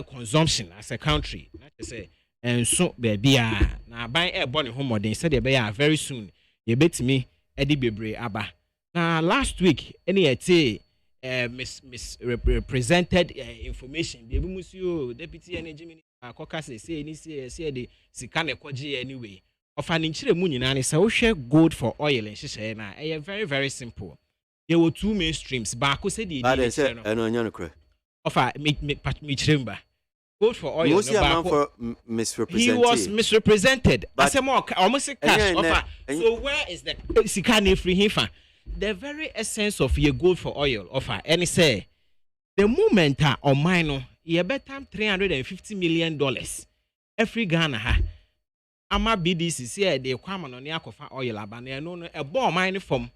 Speaker 9: consumption as a country. Like say and so baby na buy air born home more than said very soon you bet me Eddie Bebre Abba. Now last week any misrepresented information the Musio Deputy Energy Minister Kokase say any say the Sikane Kwaji anyway of an inchire munina say share gold for oil and she na very very simple. There were two main streams but I said the me chamber. Gold for oil. No, for misrepresented. He was misrepresented. But almost a cash offer. So where is the Sikane free hifa? The very essence of your gold for oil offer. And say the moment on mine, you better $350 million every Ghana ha. Ama BDC say they come on the akofa oil abane no a bomb mine from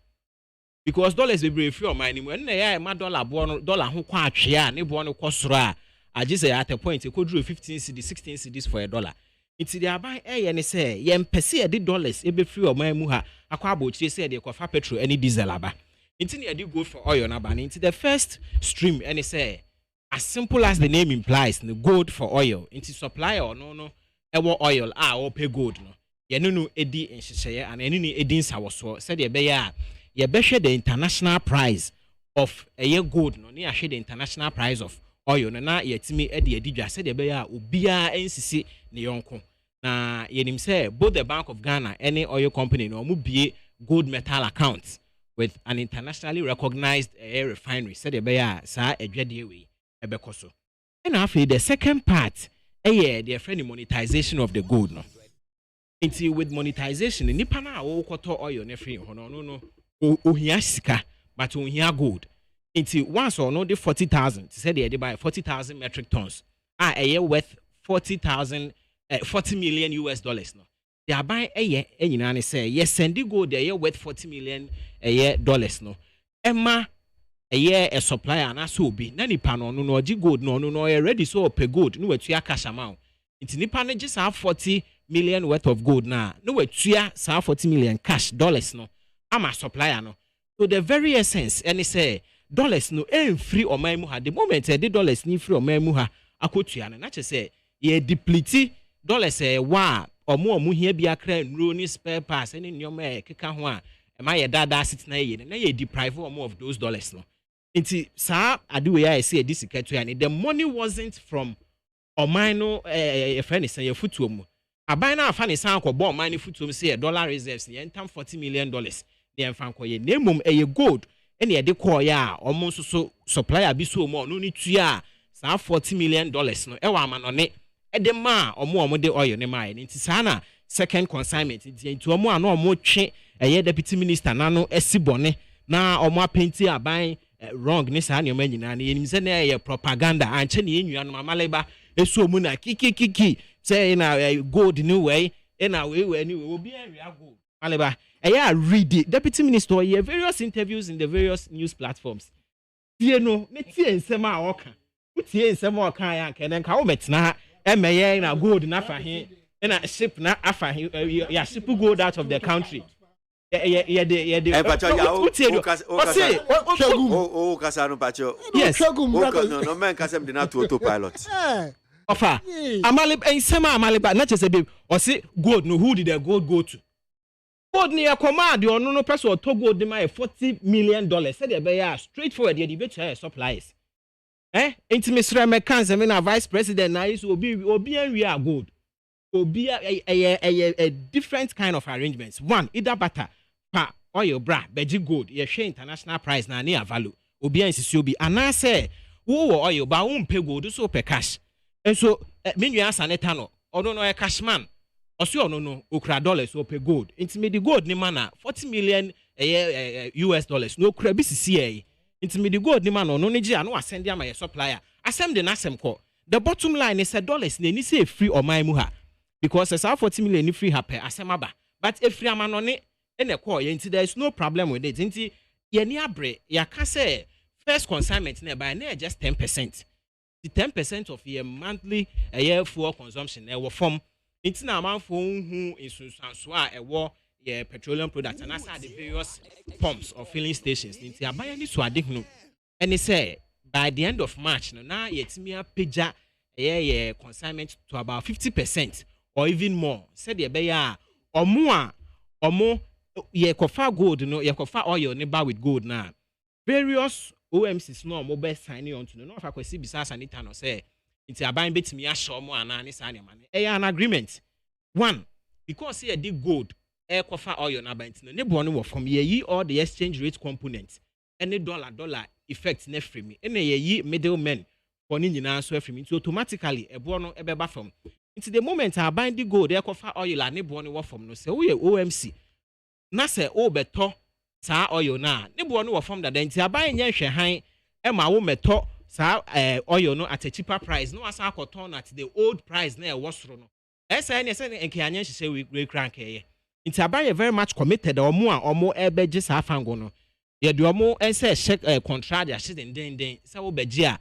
Speaker 9: because dollars be brave free on mine when they my dollar ho kwa atwea ne bo no kwosoro I just say at a point you could do 15 cedis 16 cedis for $1. It's the aban and say yem pese the dollars e be free of my muha akwa abochi say the kofa petrol any diesel aba into the go for oil na ban into the first stream and say as simple as the name implies the gold for oil into supply or no ewo oil or pay gold no ye no edi in hyehyeye and any edi nsawoso said ye be ya ye be hwe the international price of a gold no ne ahwe the international price of oil na yetimi edi dwa said be ya obia ensisi ne yonko na yenim say both the Bank of Ghana any oil company no mu bie gold metal accounts with an internationally recognized refinery said be ya sa adwade we ebekoso and after the second part the friendly monetization of the gold no until with monetization nipa na wo koto oil ne free hono no ohia sika but ohia gold. Until once or no, the 40,000 said they buy 40,000 metric tons. A year worth 40 million US dollars. No, they are buying a year, and you know, say yes, send the gold a year worth 40 million a year dollars. No, Emma a year a supplier and a so be nani pano no gold no already so pay gold no to your cash amount. It's Nipan just have 40 million worth of gold now. No to your 40 million cash dollars. No, I'm a supplier. No, so the very essence, and they say. Dollars no free or my muha the moment the dollars ni free or my muha akotua na che say ye deplete dollars wa or more mu here bia kra nro ni spare parts any nyoma keka ho a e ma ye dada sit na ye deprive or more of those dollars no nti sa ade we I say this ketua and the money wasn't from or mine e friend say ye futuo mu aban na afa ne san ko bo mine futuo mu say dollar reserves ye ntam $40 million the enfan ko ye nemum gold any a decor ya almost so supplier be so more no need to ya $40 million no ewa man on it edema or more de oil ne mai nti sana second consignment nti omo ano omo twe deputy minister nano esibone na omo apenti aban wrong ni sa ne omo nyina ne nim se na ye propaganda anche ne enua no amaleba esu mu na kiki say na gold new way na we ni obi area gold maleba read it. Deputy Minister, you various interviews in the various news platforms. You know, let's see sema oka. Put here sema oka ya kenen ka omet na emeye na gold na fa he na ship na afa he ya ship gold out of the country. Yes.
Speaker 4: No man kasem de na to autopilot.
Speaker 9: Ofa. Amalib en sema amaliba na chese babe. O say gold no who did the gold go to? Gold near command, you no person to gold my $40 million. Said they be straightforward. The debate supplies. Intimacy mechanism in a vice president now is will be we are good. Will be a different kind of arrangements. One, either butter, pa oil bra, beji gold. You share international price na near value. Obi insist be. And I say, oil ba pay gold so pay cash. And so mean you answer netano. Or no a cash man. Osio no okra dollars or pay gold. Intimate the gold ni mana 40 million US dollars. No kra BCCA. Intimate the gold ni mana no neji anu asend ya my supplier. Asem the nasem ko. The bottom line is $1 ni say free or my muha. Because as 40 million ni free hape asemaba. But if free amano ne ene ko there is no problem with it. Inti ye ni abre ya ka say first consignment nearby near just 10%. The 10% of your monthly fuel consumption will form. It's now amount for who is a war petroleum products and that's the various pumps or filling stations. It's a buy any swadigno. And they say by the end of March, now it's me a pija consignment to about 50% or even more. Said the bear or more ye kofa gold, ye kofa oil neighbor with gold now. Various OMCs no mobile signing on to the north. I could see besides Anita no say it's a buying bit me a show more and an agreement. One, because here did gold, air kofa oil na buying no neighbor from ye or the exchange rate component. Any dollar effect ne free me. Any ye middlemen for ninja so free me. So automatically a bono ebeba from. It's the moment I bind the gold, air kofa oil and neighbor from no say we OMC. Na se o beto sa oil na neighbor no from that then I buy yen hwe han ma wo meto sa oil no at a cheaper price no asa akoton at the old price na e wosoro no. Esa ne se nke anyen hye we crank ye. It's I buy very much committed or more ebeje sa fango no. Ye do mo ense check contract ya shit den say wo beje a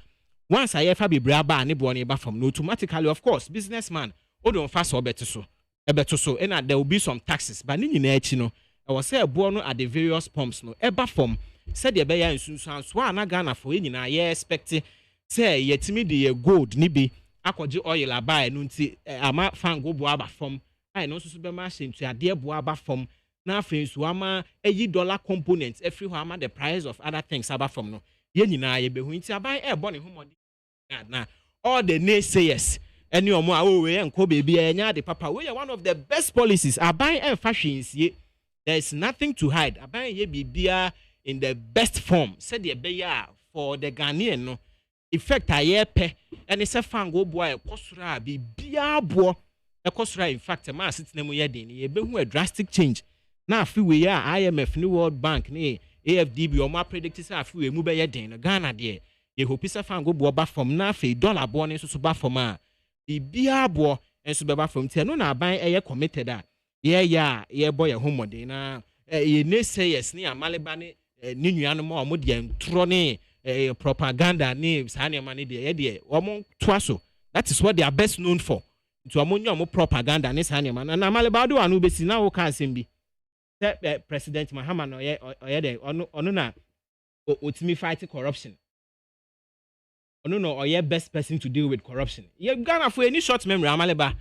Speaker 9: once I ever be braba neighbor no ba from no automatically of course businessman o don fa so beto so and there will be some taxes but ni nyina echi no I was say boy no at the various pumps no eba from said the beya nsunsan so na Ghana for nyina ye expect say yetimi de gold ni bi akọje oil aba no nti ama fango bo aba from ai no so be ma hyentu ade bo aba from na afensu so ama $1 components every how ama the price of other things aba from no ye nyina ye behu nti aban bo ne homodi na all the naysayers any omo we enko baby enya de papa we one of the best policies aban fashions there is nothing to hide aban ye bibia in the best form said the beya for the Ghanaian no effect aye pe and say fango boy ekosura bibia bo ekosura in fact ma sit na mu ye den ye behu a drastic change na afi we ya IMF ni World Bank ni AFDB o ma predict say afi we mu be ye den no Ghana de ye hope say fango bo ba from na afi dollar bo ni so ba from a bibia bo enso be ba from tie no na aban eye committed a ye boy a homode na ye ne say yes ni amaleba ni nua no mo mo de ntro ni propaganda ni sane mani de omo toa so that is what they are best known for to omo nwa mo propaganda ni sane man na amaleba do anu besi na wo ka asem bi President Mahama no ye de ono na otimi fight corruption ono no oye best person to deal with corruption ye Ghana for any short memory amaleba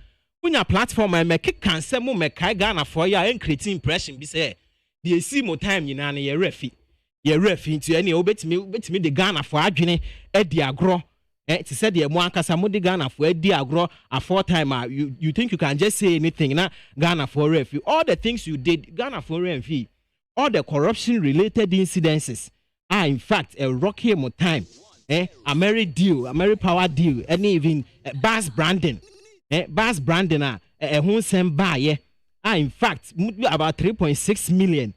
Speaker 9: unya platform me kikan se mo me kai Ghana for ya en create impression bi say dey see mo time nyina na ye refi nti ene obetimi de Ghana for adwene edi agro ti say dey mo ankasa mo de Ghana for edi agro a four time you think you can just say anything na Ghana for refi all the things you did Ghana for refi all the corruption related incidences are in fact a rocky mo time Ameri power deal any even Bass branding Bass branding who send buy in fact about 3.6 million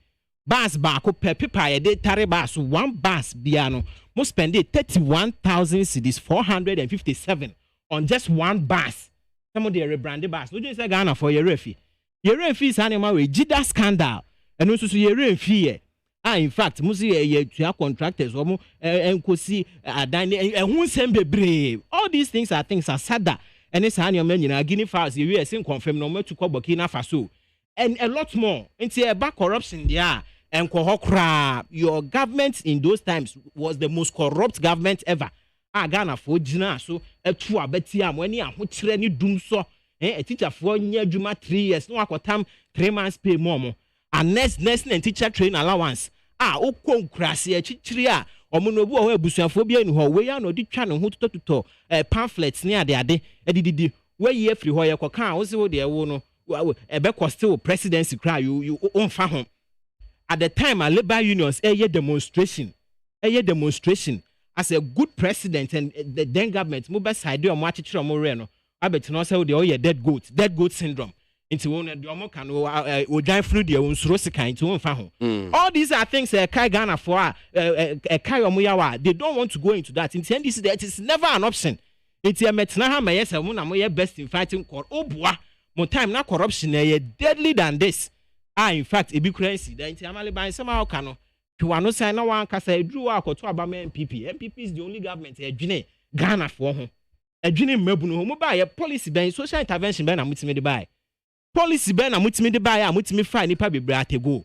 Speaker 9: Bass bako per paper de tare bass one bass biano must spend 31,000 cedis 457 on just one bass. Some of the rebranded bass. No just say Ghana for your refi. Your refi is animal with Jida scandal and also your refi. In fact, musi ye contractors or enkosi adani who send be all these things are sadder. And it's an men in Guinea Faso, you are confirm no more to Burkina Faso, and a lot more. Into a back corruption there, and Kohokra, your government in those times was the most corrupt government ever. Ghana for Jina, so a true Betiam when you are training doom so, a teacher for near Juma 3 years, no time 3 months pay more. And next and teacher train allowance. Okon krasi chichria omonobu o ebusuafobia ni ho we ya no di twa ne ho to pamphlets ne ade edididi we ye free ho ye koka wo se wo de wo no ebe cost presidency cry you onfa ho at the time a labor unions demonstration as a good president and the then government mo be side o mo achechire mo re no abet no say wo de o ye dead goat syndrome into one the omo can o dan through the unsuro sika into one fa ho all these are things kai Ghana for kai omo yawa they don't want to go into that in the end it is never an option it's a metna ha me say mo na mo ye best in fighting oboa mo time na corruption deadly than this in fact e be currency then amaleba say ma ka no Kiwano say na wan kasa edru akoto abama MPP is the only government edwene Ghana for ho edwene mabunu ho mo ba ye policy ben social intervention ben na mutimi de bai policy ben na mutimi de bai a mutimi fa nipa bebre atego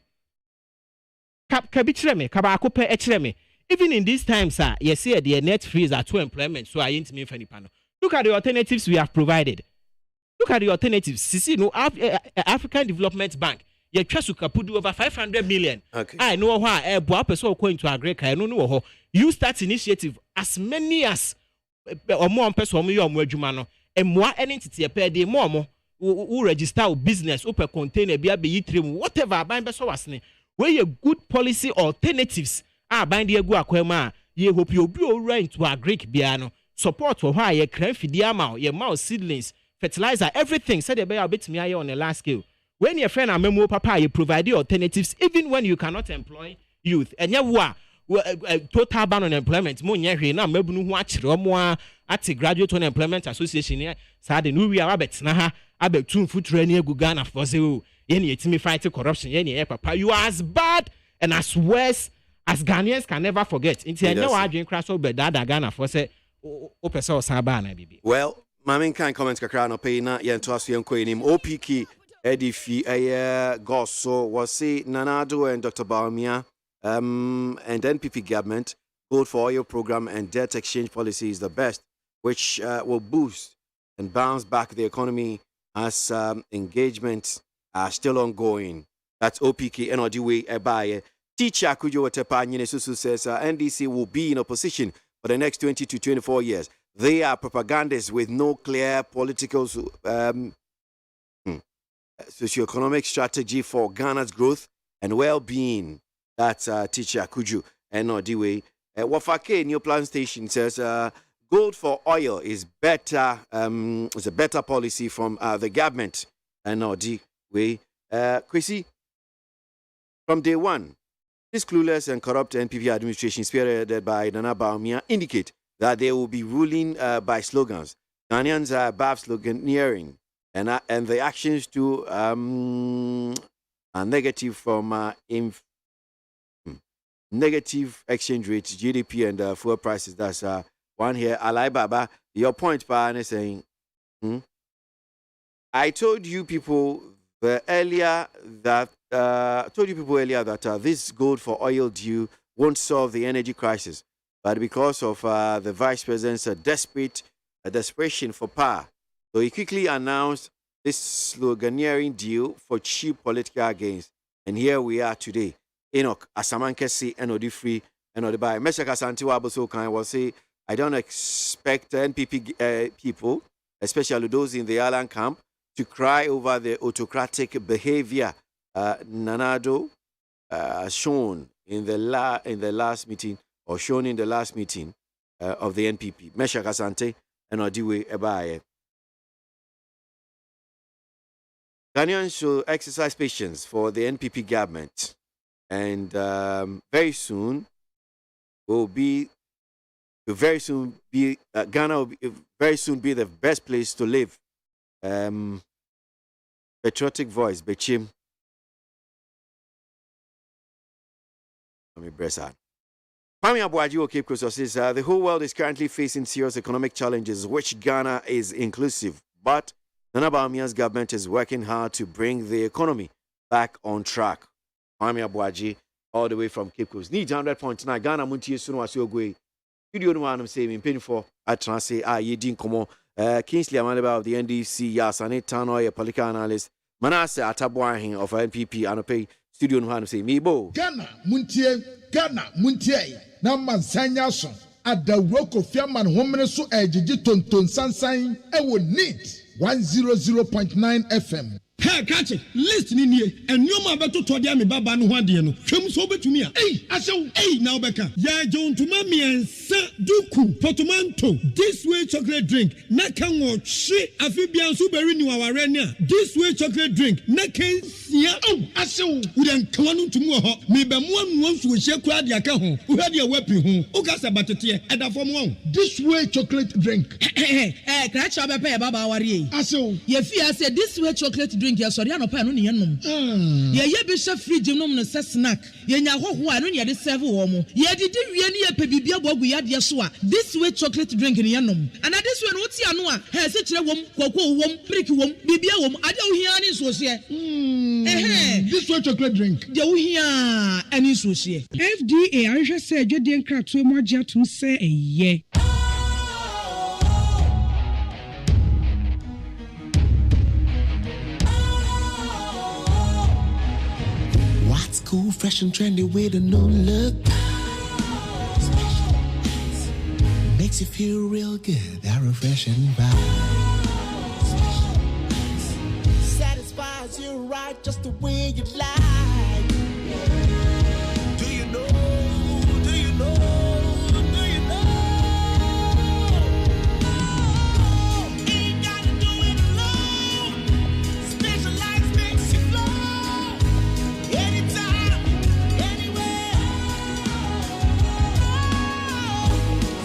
Speaker 9: ka bi kire me ka ba akopɛ e kire me even in these times you see the net freeze at two employment so I ain't me fa nipa no. Look at the alternatives we have provided. Look at the alternatives. See, no African Development Bank. You trust to kapudu over 500 million.
Speaker 4: Okay.
Speaker 9: I know why boa person going to agree. I know use that initiative as many as or more person you more jumano and more entity per day more who register business open container be trim whatever bind so wasne where you good policy alternatives bind the go akwema ye hope you be right to agree biano support for why you crane fidiama your mouse seedlings fertilizer everything said they be a bit me on a large scale. When your friend and memo papa, you provide the alternatives even when you cannot employ youth. And yeah, total ban on employment. Mo nyehwe na mabunu ho akire mo at graduate unemployment association here. Sa de no we are abet na ha abetu future ni egu Ghana for say o ye ni etimi fight corruption ye ni papa. You are as bad and as worse as Ghanaians can never forget. Inti enya wa adwen kra so be dada Ghana for say o pese o san ba na bibi.
Speaker 4: Well, mamin kan comment kakra no pay na ye nto aso ye nko enim OPK Edifi Gosso was say Nanado and Dr. Baumia and NPP government vote for oil program and debt exchange policy is the best, which will boost and bounce back the economy as engagements are still ongoing. That's OPK NODWay by teacher Kujo Tepa Susu says NDC will be in opposition for the next 20 to 24 years. They are propagandists with no clear political socioeconomic strategy for Ghana's growth and well-being. That's teacher Kuju NODWay. Wafake New Plan Station says gold for oil is better. It's a better policy from the government. NODWay. Chrissy, from day one, this clueless and corrupt NPP administration spearheaded by Nana Baumia indicate that they will be ruling by slogans. Ghanaians are above sloganeering. And the actions to are negative from negative exchange rates, GDP, and fuel prices. That's one here. Alai Baba, your point, Pa, is saying, I told you people earlier that this gold for oil due won't solve the energy crisis, but because of the vice president's desperation for power. So he quickly announced this sloganeering deal for cheap political gains. And here we are today. Enoch, Asamankesi, NOD free, NOD buy. Meshaka Santiwa Bosokan will say, I don't expect NPP people, especially those in the island camp, to cry over the autocratic behavior Nanado shown in the last meeting of the NPP. Meshaka Sante, NOD Ebaye. Ghanaians should exercise patience for the NPP government, and very soon Ghana will very soon be the best place to live. Patriotic voice, Bechim. Let me press on. ABOAGYE Cape Coast says the whole world is currently facing serious economic challenges, which Ghana is inclusive, but Nana Baumia's government is working hard to bring the economy back on track. ABOAGYE, all the way from Cape Coast. Need 100.9 Ghana Montie Suno Asiogwe. Studio no one say in pain for at translate Yedin Komo. Kingsley Amaleba of the NDC, Yasane Tano, a political analyst. Manasseh Atabuahin of NPP and pay studio no one say Mibo.
Speaker 3: Ghana Montie. Nama Sanyason at the work of Fiaman Homenesu Ejiji Tonton Sansain. I will need 100.9 FM.
Speaker 14: Hey, catch it. Listen in here. And you ma beto to dia me baba no hwade no. Hwem so betumi a. Hey, asho. Hey, now beka. Ya John to mami duku potomanto this way chocolate drink na kan wo hwe afibia nso beri ni wawarenia this way chocolate drink na kan sia asew udan kawanu tumu ho me be mo anu nso hye kura de aka ho wo hade wapi ho o ka sa batete edafo mo
Speaker 3: this way chocolate drink
Speaker 15: kracha be pe baba ware
Speaker 3: asew
Speaker 15: ye fi ase this way chocolate drink ya sori anopa no ne yenom ye bi hye fridge nom no se snack ye nya hoho anu ne de serve wo mo ye didi wie ne ye pe bibia bogu ya de so a this way chocolate drink ne yenom and this way no ti anu a he se kire wom koko wom prick wom bibia wom ade wo hia ne so se
Speaker 3: this way chocolate drink
Speaker 15: de wo hia ani so se
Speaker 8: FDA anhwe se adwede nkrato mu agye atum se eye
Speaker 16: What's cool, fresh and trendy with a new look? Makes you feel real good, that refreshing vibe. Satisfies you right just the way you like. Do you know? Do you know? Do you know? Ain't gotta do it alone. Specialized makes you flow. Anytime, anywhere.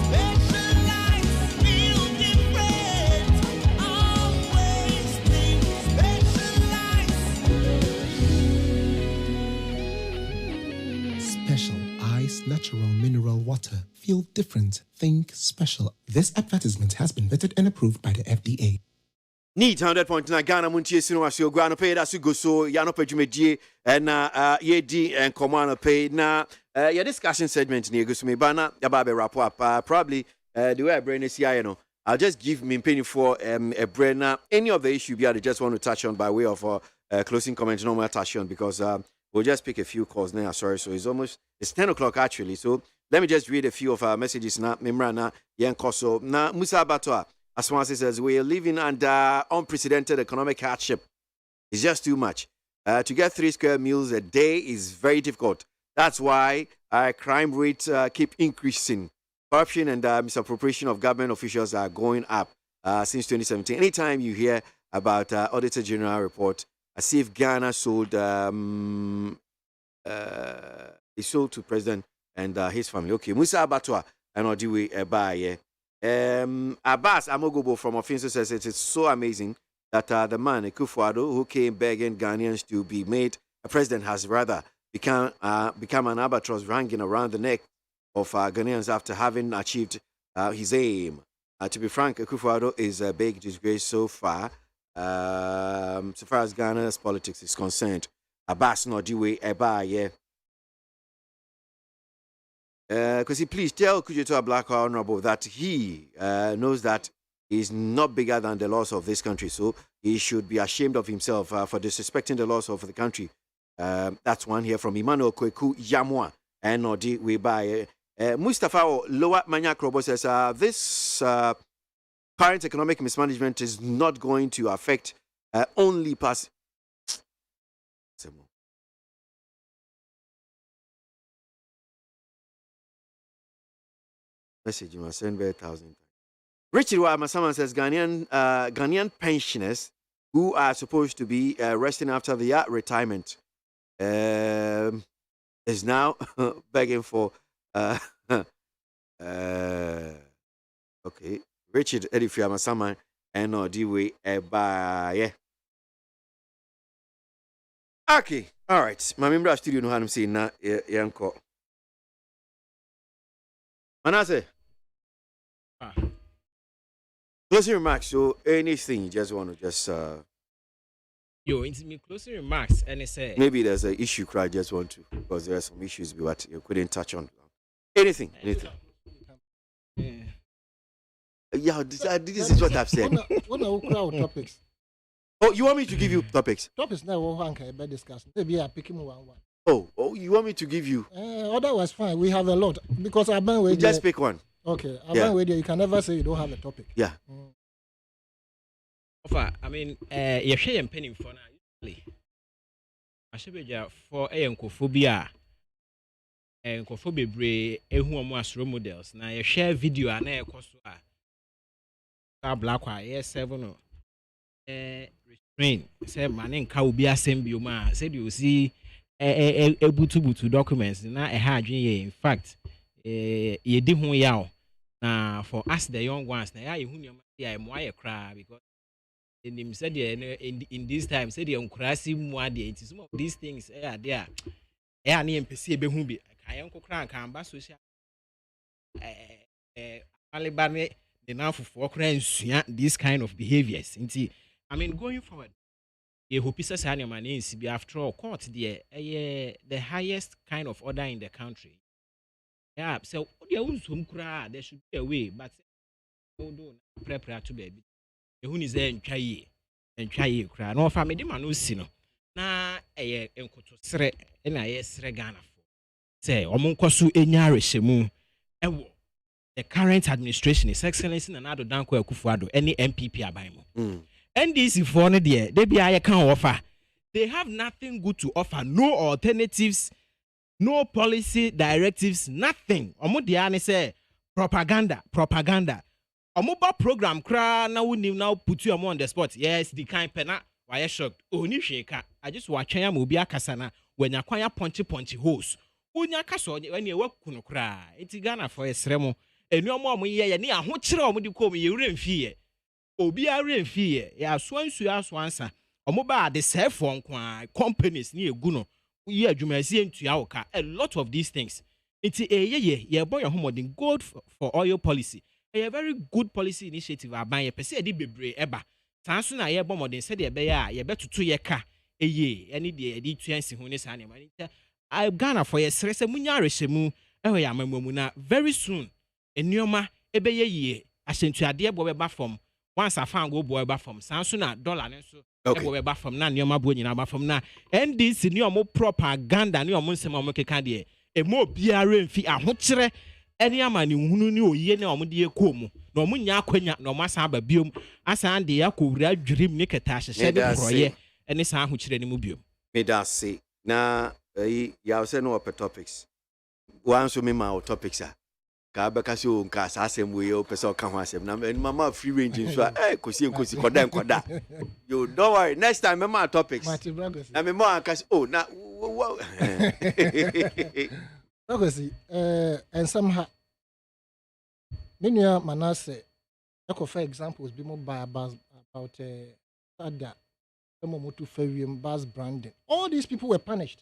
Speaker 16: Specialized feel different. Always think special ice, natural mineral water. Feel different. Think special. This advertisement has been vetted and approved by the FDA.
Speaker 4: Need 100.9 Ghana Montie Sino as your grano pay that go so Yano Pejumedi and Yedi and Commander pay na your discussion segment near Gusumi Bana Yababe wrap up probably the way I brain is here, I'll just give me penny for a brain any of the issue I just want to touch on by way of closing comment no more touch on because we'll just pick a few calls now. Sorry, so it's 10 o'clock actually. So let me just read a few of our messages now. Mimrana Yankoso na Musa Batoa. As one says, we are living under unprecedented economic hardship. It's just too much. To get 3 square meals a day is very difficult. That's why crime rates keep increasing. Corruption and misappropriation of government officials are going up since 2017. Anytime you hear about Auditor General report, as if Ghana sold to President and his family. Okay, Musa Abatwa and Odiwe Ebaye. Abbas Amogobo from Offensive says it is so amazing that the man Akufo-Addo who came begging Ghanaians to be made a president has rather become an albatross hanging around the neck of Ghanaians after having achieved his aim. To be frank, Akufo-Addo is a big disgrace so far as Ghana's politics is concerned. Abbas Nodiwe Ebaye. Because please tell Kujeto Black Honorable that he knows that he's not bigger than the laws of this country, so he should be ashamed of himself for disrespecting the laws of the country. That's one here from Emmanuel Kweku Yamwa and Nodi Webaye. Mustafa Lowa Manya Krobo says this current economic mismanagement is not going to affect only pass. Message you must send by 1,000. Richard Masama says Ghanaian pensioners who are supposed to be resting after their retirement is now begging for okay. Richard Edifia Masama and Odiwe Ebaye. Okay, all right. My member of studio no hanum say na yanko. Manase. Closing remarks. So anything you just want to just
Speaker 9: into me closing remarks and it say
Speaker 4: maybe there's an issue I just want to because there are some issues but you couldn't touch on. Anything. Yeah, this is what I've said.
Speaker 12: What are topics?
Speaker 4: Oh, you want me to give you topics?
Speaker 12: Topics now one can be discussed. Maybe I pick him one.
Speaker 4: Oh, you want me to give you?
Speaker 12: Otherwise, fine. We have a lot because I've been waiting.
Speaker 4: Just pick one.
Speaker 12: Okay, I've been waiting. You can never say you don't have a topic.
Speaker 4: Yeah.
Speaker 9: I mean, you're sharing penny for now. I should be for a phobia. nkɔfo bebree ehu ɔmo as role models na yɛ share video a na ɛkɔ so a black wa yɛ 7 no restrain sɛ ma ne nka obi asɛm bi mu a sɛ de osi ebutubutu documents na ɛha adwen yɛ in fact yɛdi ho yaw na for us the young ones na yɛ hu nneɛma yɛ mo ayɛ kra because enim sɛ de in this time sɛ de nkurasi mu ade nti some of these things ade a ne mpɛsi ebehu bi kayan kokra kan ba social aliba ne the now for nsua this kind of behaviors nti I mean going forward you hope say say man nsi bi after all court there the highest kind of order in the country yeah so there unsum kra there should be a way but do prepare to baby ehu ni say ntwa ye kra no fa me de ma no si no na enkoto sere na sere Ghana for say omonkoso enya rehemu ewo the current administration is excellency na Nado Danko Akufo-Addo any MPP aban mu NDC for no there they be aye kan offer they have nothing good to offer no alternatives no policy directives nothing omo dia ne say propaganda omoba program kra na woni now put you on the spot yes the kind pena why shocked oni hweka I just watch am obi akasa na wanya kwanya punch holes unya kasa when e wakunu kra enti Ghana for esremo enuomo omoye ne ahokire omodi kom ye remfie obi a remfie ya soansu asoansa omoba de sefo nkwa companies ne egu no ye adwumasi entua woka a lot of these things enti ye boy homodin good for oil policy a very good policy initiative aban ye pese de bebre eba sanso na ye bomodin se de be ya ye betutu ye ka eni de de tuansi ho ne sa ne mani I Ghana for ye sere se munya rehemu ehwe ya amamu na very soon enioma ebe ye ahyentuade bo beba from once afan go bo beba from sanso na dollar ne so bo beba from na enioma bo nyina ba from na NDC ne omo propaganda ne omo nsem omo keka de emo biara mfi ahokire eni amani hunu ni oye ne omo de ekomu na omo nya akwanya na omo asa aba biom asa de yakowura dwirim ne keta hyehye de proye eni sa ahokire ne mu biom
Speaker 4: me da se na ya say no open topics one so me ma topics a ka be ka so nka sa asem we o pese o ka ho asem na mama free range so kosi koda you don't worry next time me ma topics na me ma ka oh na
Speaker 12: Progosi and somehow Minya Manase for examples be more by about Sada Momotu Ferium bus branding. All these people were punished.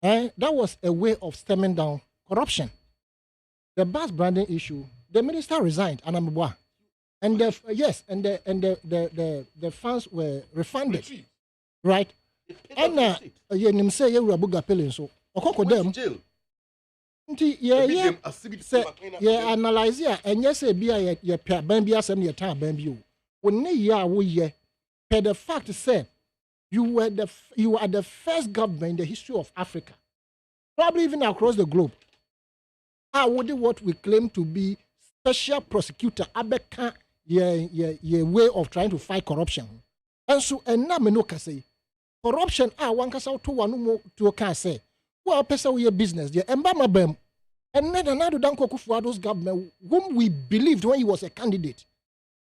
Speaker 12: That was a way of stemming down corruption. The bus branding issue, the minister resigned, and the funds were refunded, right? And you say you were buga pelin so okoko dem. Yeah, analyze here, and yes, be a bambi asem your time bambi. When ya we ye, the fact said you are the first government in the history of Africa, probably even across the globe. I would what we claim to be special prosecutor abeka ye way of trying to fight corruption. And so and na me no ka say corruption one kasa to one more to can say well person we business there and bam and then Nado Danko Akufo-Addo's government whom we believed when he was a candidate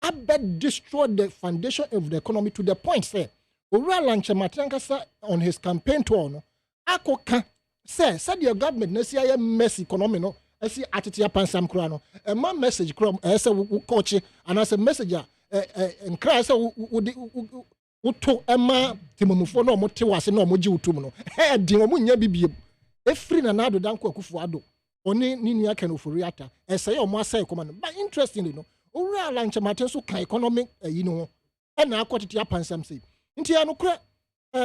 Speaker 12: I bet destroyed the foundation of the economy to the point say Owura Lanchematrankasa on his campaign tour no akoka say said your government na see a mess economy no see atitia pansam kra no e ma message kra say coach and as a messenger nkra say woto ema timomufo no mo te wase no mo gi wotum no e di mo nya bibie e free na Nado Danko Akufo-Addo oni ni nua kan ofori ata e say o mo asai koma no but interestingly no Owura Lanchematrankasa so kan economic yi no e na akotitia pansam say nti anokra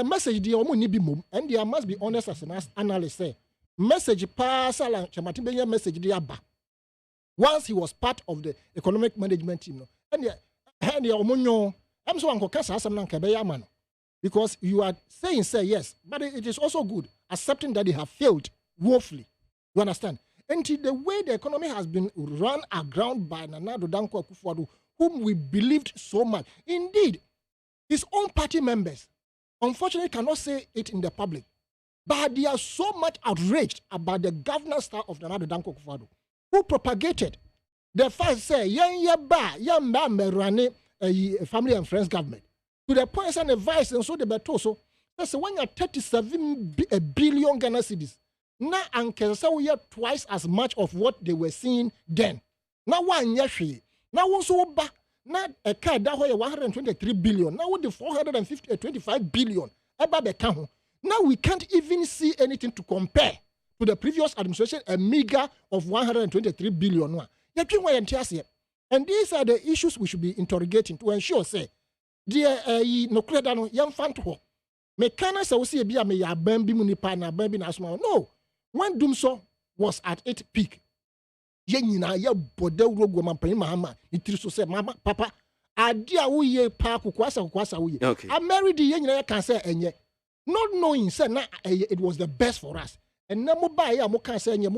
Speaker 12: message di omo ni bi mom and there must be honest as an analyst say message pass Lanchematrankasa be message di aba once he was part of the economic management team no and the omonyo am so anko kasa asam na nka be yama no because you are saying say yes but it is also good accepting that they have failed woefully you understand until the way the economy has been run aground by Nado Danko Akufo-Addo whom we believed so much indeed his own party members unfortunately cannot say it in the public But they are so much outraged about the governance style of Nana Danko Akufo-Addo, who propagated the fact say family and friends government to the point and advice and so the better so that's when you're 37 billion Ghana cedis. Now and can say we are twice as much of what they were seeing then. Now one year now also back now a car that way 123 billion. Now with the 425 billion about the count. Now we can't even see anything to compare to the previous administration, a meager of 123 billion. And these are the issues we should be interrogating to ensure, say, dear no credano, young fanto. Mekana sa usi ebia me ya bambi munipa na bambi na asma. No, when Dumso was at its peak, yenina ya bode rogo mampani mahama, itiriso say, mama, papa, adia uye pa kukwasa uye.
Speaker 4: Okay.
Speaker 12: I married the yenina ya can say enye. Not knowing, say, it was the best for us. And now, mo can say, you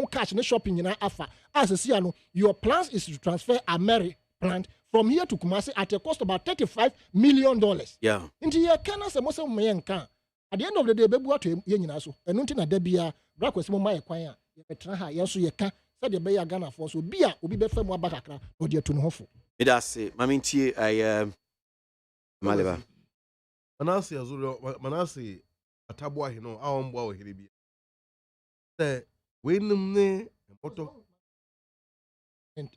Speaker 12: cash in shopping in Afa. As a CNO, your plans is to transfer a Mary plant from here to Kumasi at a cost of about $35 million.
Speaker 4: Yeah.
Speaker 12: Into your can as a Muslim man can. At the end of the day, baby, what you Yeninaso, and Untina Debia, Black was my acquire, Yetraha, Yasu Yaka, said the Bay Ghana for so beer will be better more Batakra or dear to Hofu.
Speaker 4: It does say, Maminti, Maleva.
Speaker 10: Manasi atabwa hino aombwa ohiribi say wenum ne moto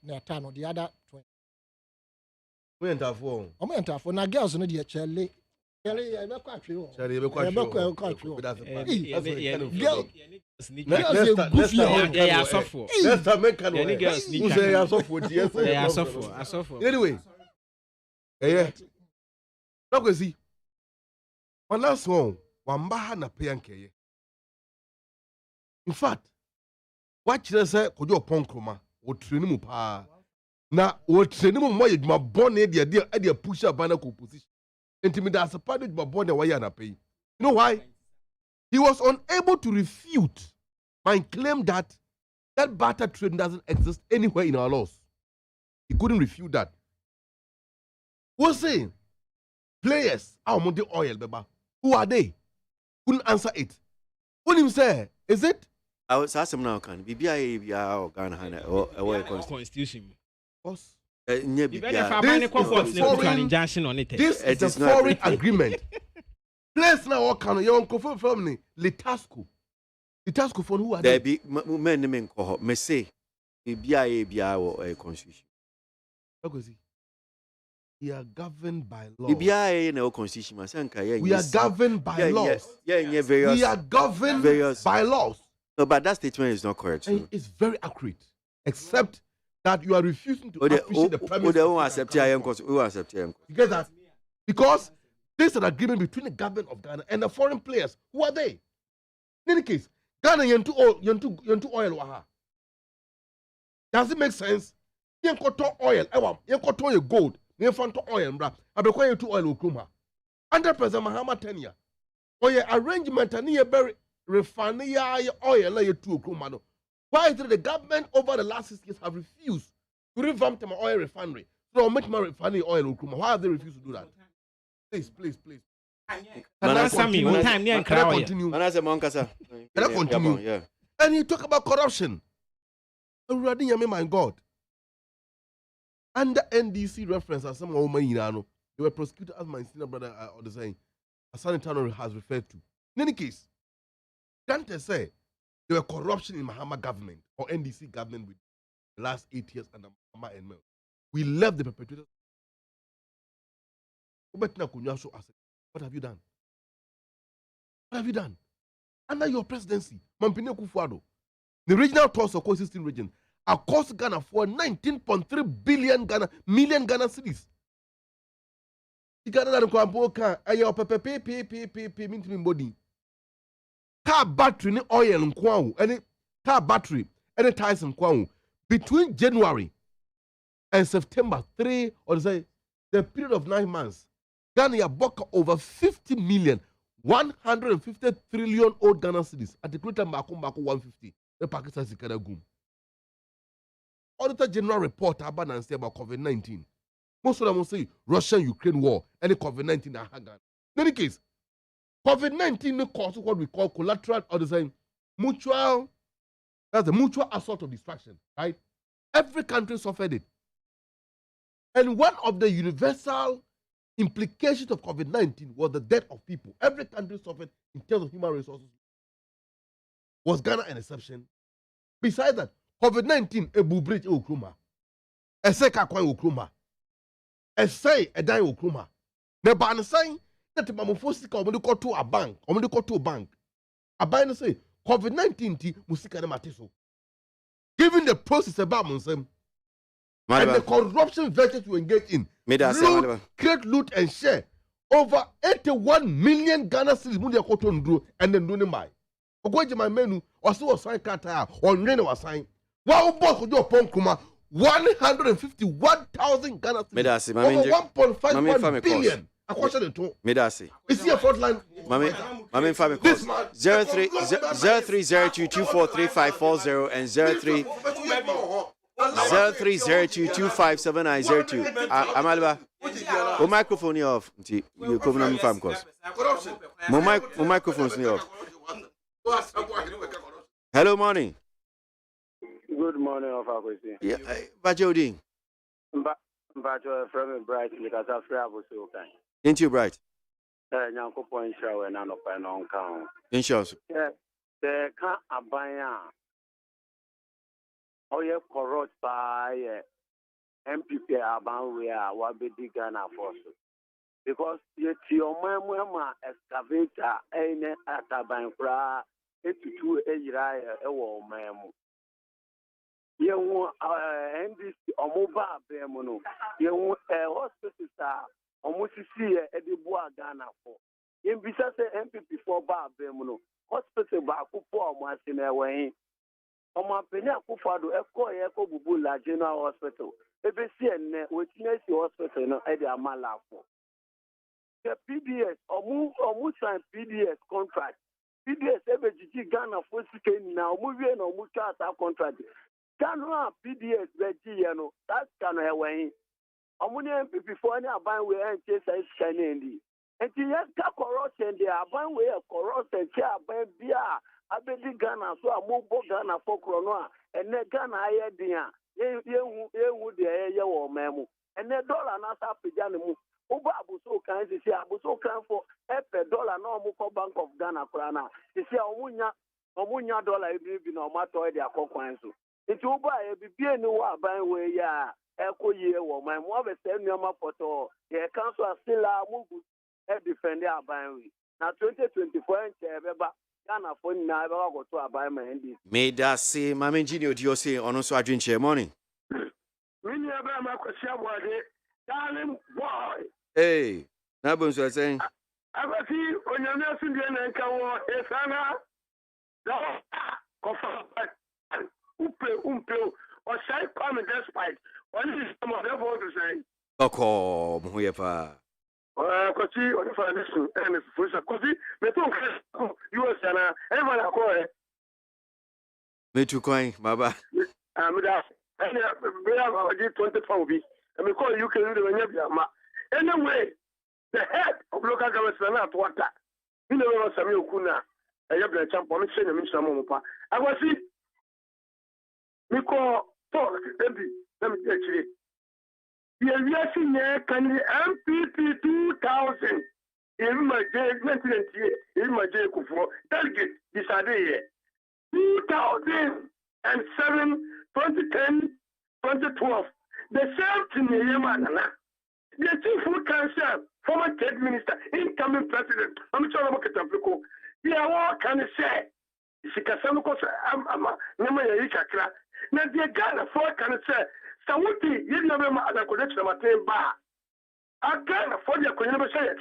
Speaker 12: na tano the other 20
Speaker 10: we entafo
Speaker 12: o entafo na girls no de chele e be kwa atwe o
Speaker 10: chele e be kwa atwe let's make can anyway nakwesi last one wambaha na peyankeye. In fact, what you say could you ponkroma or train pa na or train mo my born idea push up banner position. Intimidate as a part of my born away and pay. You know why? He was unable to refute my claim that barter trade doesn't exist anywhere in our laws. He couldn't refute that. Who's saying players are on the oil, beba. Who are they? Couldn't answer it. What him say? Is it?
Speaker 4: I was asking now, can BBI or Ghana or
Speaker 9: constitution?
Speaker 10: Boss.
Speaker 9: This is
Speaker 10: a foreign agreement. Place now what can you confirm from me? Litasco. Litasco for who are they?
Speaker 4: There be men call me say BBI or a constitution.
Speaker 10: We are governed by law.
Speaker 4: We are
Speaker 10: governed by laws. We are governed by laws.
Speaker 4: No, but that statement is not correct.
Speaker 10: And it's very accurate, except that you are refusing to appreciate the premise. You get that? Because this is an agreement between the government of Ghana and the foreign players. Who are they? In any case, Ghana yentu oil. Does it make sense? Yenkoto oil, yenkoto gold. We found oil, bra. I be going to oil ukuma. 100% Mahama tenure. Oye arrangement and ye berry refinery oil lay to ukuma no. Why is it the government over the last 6 years have refused to revamp my oil refinery? So make my refinery oil ukuma. Why have they refused to do that? Please. Can I continue?
Speaker 4: Yeah.
Speaker 10: And you talk about corruption. My God. Under NDC reference, as some woman they were prosecuted as my senior brother or the saying, as Sanitano has referred to. In any case, Dante say there were corruption in Mahama government or NDC government with the last 8 years under Mahama and Mel. We left the perpetrators. What have you done? What have you done? Under your presidency, Mampine Kufuado, the regional toss of coexisting region, across Ghana for 19.3 million Ghana cedis. Ghana na kwampo ka ayo pepe mint body. Car battery ni oil nkwawo, any car battery, any tires nkwawo. Between January and September 3 or say the period of 9 months, Ghana ya bought over 50 million, 150 trillion old Ghana cedis. At the greater Mako 150. The Pakistan Sikana Gum. Auditor General report about COVID-19. Most of them will say Russia-Ukraine war, any COVID-19 in any case, COVID-19 causes what we call collateral or the same mutual. That's the mutual assault of destruction, right? Every country suffered it. And one of the universal implications of COVID-19 was the death of people. Every country suffered in terms of human resources. Was Ghana an exception? Besides that, COVID-19, a bridge Okruma, a seka kwan Okruma, a say a die Okruma. The ban saying that Mamofosi come to a bank, come to a bank. A bank say COVID-19 ti musika de matiso. Given the process about Monsem and the corruption vector to engage in, loot, create, loot, and share over 81 million Ghana cedis mundi akoto and then do my. Ogoje my menu or so sign kata or nene was sign. Wow, boss could do upon Kuma 151,000 Ghana cedis over 1.5 billion. A question in two.
Speaker 4: Medasi.
Speaker 10: Is he a front line?
Speaker 4: Mami Fami calls 0302243540 and 0302257902. Amaliba. O microphone off. You come na Fami calls. Mo microphone's off. Hello, morning.
Speaker 13: Good morning, Officer.
Speaker 4: Yeah, Bajodin.
Speaker 13: Bajo from Bright because I feel so kind.
Speaker 4: Ain't you bright?
Speaker 13: Nyanko point show and no pen on count.
Speaker 4: Insurance.
Speaker 13: The can't abaya. Oh, yeah, corrupt by MPP about where what be the Ghana force. Because yet your mama excavator ain't at a bankra, 82 a year, a woman. You NDC or mobile bemono. You hospital almost see a Boa Ghana for. In Bissas MPP for Bar Bemono, hospital Baku for Martin away. Oma Pena Kufado, Echo Bubula General Hospital. EBCN, which is your hospital, no Eddie Amala for. The PDS or move sign PDS contract. PDS EBG Ghana for Sikin now, moving or Muchata contract. Ghana PDS Begiano, that's Ghana away. Ammonia before any abang way and chase is shining. And the yet corruption, they are bang way of corruption, chair, beer, I bet the Ghana, so I move Ghana for Cronoa, and then Ghana, I had you would the air or memo, and then dollar not up to Janimu. Oba Abuso can see Abuso can for $1 normal for Bank of Ghana Krana. You see, Omunya dollar, you no matter their coquanso. It's Oba, a BB, no bang way, yeah. Echo year, my mother said, Yama photo, the council still are moving and defend their buying. Now 2024 and Ghana for never go to a buy my handy.
Speaker 4: May that say, Mammy Junior, do you say on also a drink chair morning?
Speaker 21: Many of them are question, darling boy.
Speaker 4: Hey, Nabons are saying,
Speaker 21: I was here on your nursing and Kawa, Esana, Umpe, or say, come despite. What is some of them want to say?
Speaker 4: Oh, whoever.
Speaker 21: Because on the foundation and for Sakosi, they don't US and everyone are calling.
Speaker 4: Me too, coin, Baba.
Speaker 21: I'm with us. And we have our G24B. And we call UK anyway, the head of local government is not what that. You know, Samuel Kuna, I have the champ on the same Mr. I was see. We call talk, let me actually. The aviation can the MPP 2000 in my day, 1998, in my day, delegate decided 2007, 2010, 2012. The same thing, Yamana. The chief food council, former trade minister, incoming president, I'm sure about it. The award can say, Sikasamuko, I'm Namayakra. Now, the Ghana for can say, Sawuti, you never had a connection of a bar. I can't afford your connection.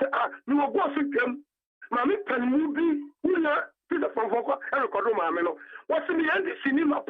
Speaker 21: You will go to them. Mammy can move you know, Peter from Foko and Kodoma Meno. What's in the end of cinema?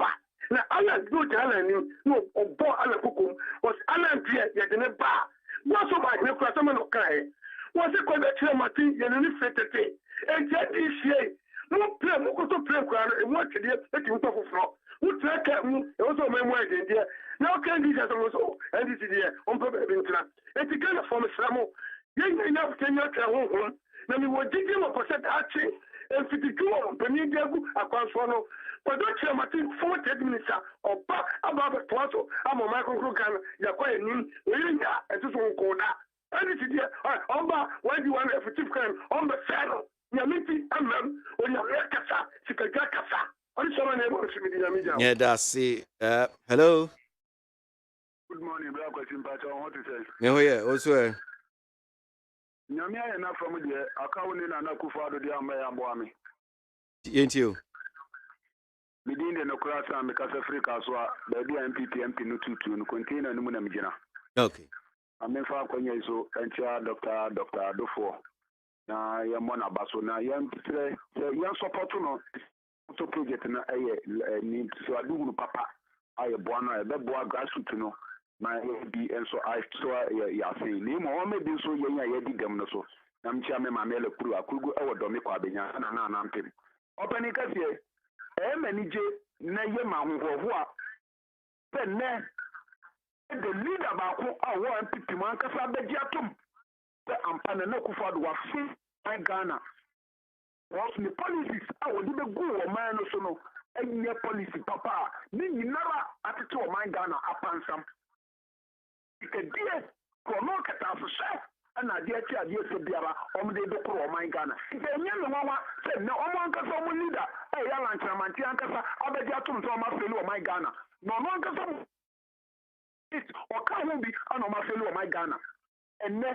Speaker 21: Now, Alan do to Alan, no, or Bo Alan Kukum was Alan Dear, yet in a bar. What's so much, no customer no cry. What's it called a chair, Martin, and any fete? And yet this year, no play, no go to play ground, and what to do, let you talk for. Who track also my word in there. Now can this as also, and this is here, on purpose. It's a kind of form of Samo. Young enough can not home, na mi wo didi mo percent achi and 52 penny degu akwanso no but don't you Martin 40 minutes oba about the twaso amo micro kan yakwa enim oyinya enso nko da ani ti dia oba when you want a chief crime on the saddle nyamiti amam onya kasa sikaga kasa oni so na ebo simidi nyamija
Speaker 4: yeah that's it hello
Speaker 21: good morning bro question pacha what you say
Speaker 4: me hoye also
Speaker 21: nyamia ya na from the account ni na kufa do dia amba ya boami
Speaker 4: yentio
Speaker 21: midinde no kurasa me kasa Africa so ba dia MP no tutu no container no mu na migina
Speaker 4: okay
Speaker 21: amefa kwanya iso entia Dr. Adofo na ya mona baso na ya mtre ya support no to project na ni so adu no papa aye boana e be boa grassroots no na bi enso I so ya say ni mo o me bi so ya di dem no so na mchia me ma mele kuru akugu e wodo me kwa benya na mpem opani kasie e manije na ye ma hoho a penne the leader ba ko awo MPP man kasa beji atom the ampana na kufa do wa fi Ghana what the policies awo di be go o man no so no enye policy papa ni nyinara atete o man Ghana apansam ikadie ko no kata so se na de ati ade so biara o me de do ko o man Ghana enye no nwa se na o man kasa o leader e ya lanchamanti ankasa abeji atom so o ma feli o man Ghana no no ankasa or can be an omafelu of my Ghana. And the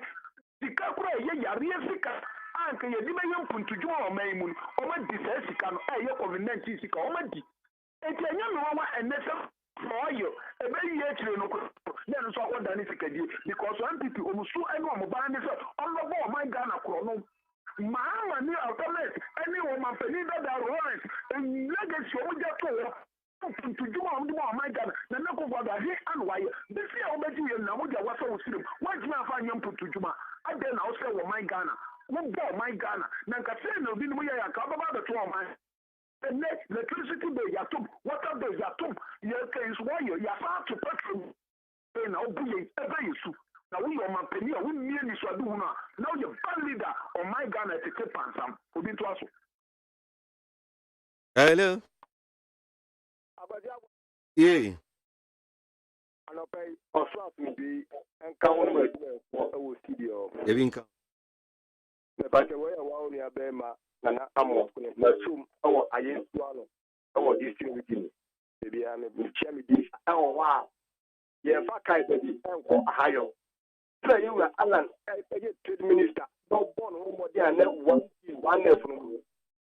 Speaker 21: Kakura ye Yariasika, and can you demand to do or Maymun, or my disessican, a COVID-19 sick or my D. And can you know and necessary for you? A very yet, then so what done because one people almost so anyone mobile on the wall, my Ghana chrono. Mama near alternate, any woman penida that warrant, and legacy will get to to do my God, the local water here and why this year already na moja wasa usirim what you find yam put to Juma I then also my Ghana what go my Ghana na kase no bi mu ya ka ba the two of my the next electricity bill ya tum water bill ya tum ya can why you far to petrol na obuye ebe yesu na we your man penny we mie ni so adu na now you ban leader on my Ghana to take pansam obi to aso
Speaker 4: hello yeah.
Speaker 21: And I pay or swap me and count my studio.
Speaker 4: Evinka.
Speaker 21: The back away a while near Bema and I'm off to our I swallow our distributing. Maybe I'm a champion. Oh, wow. Yeah, Fakai, baby, and higher. So you were Alan, trade minister, no born home there, never one from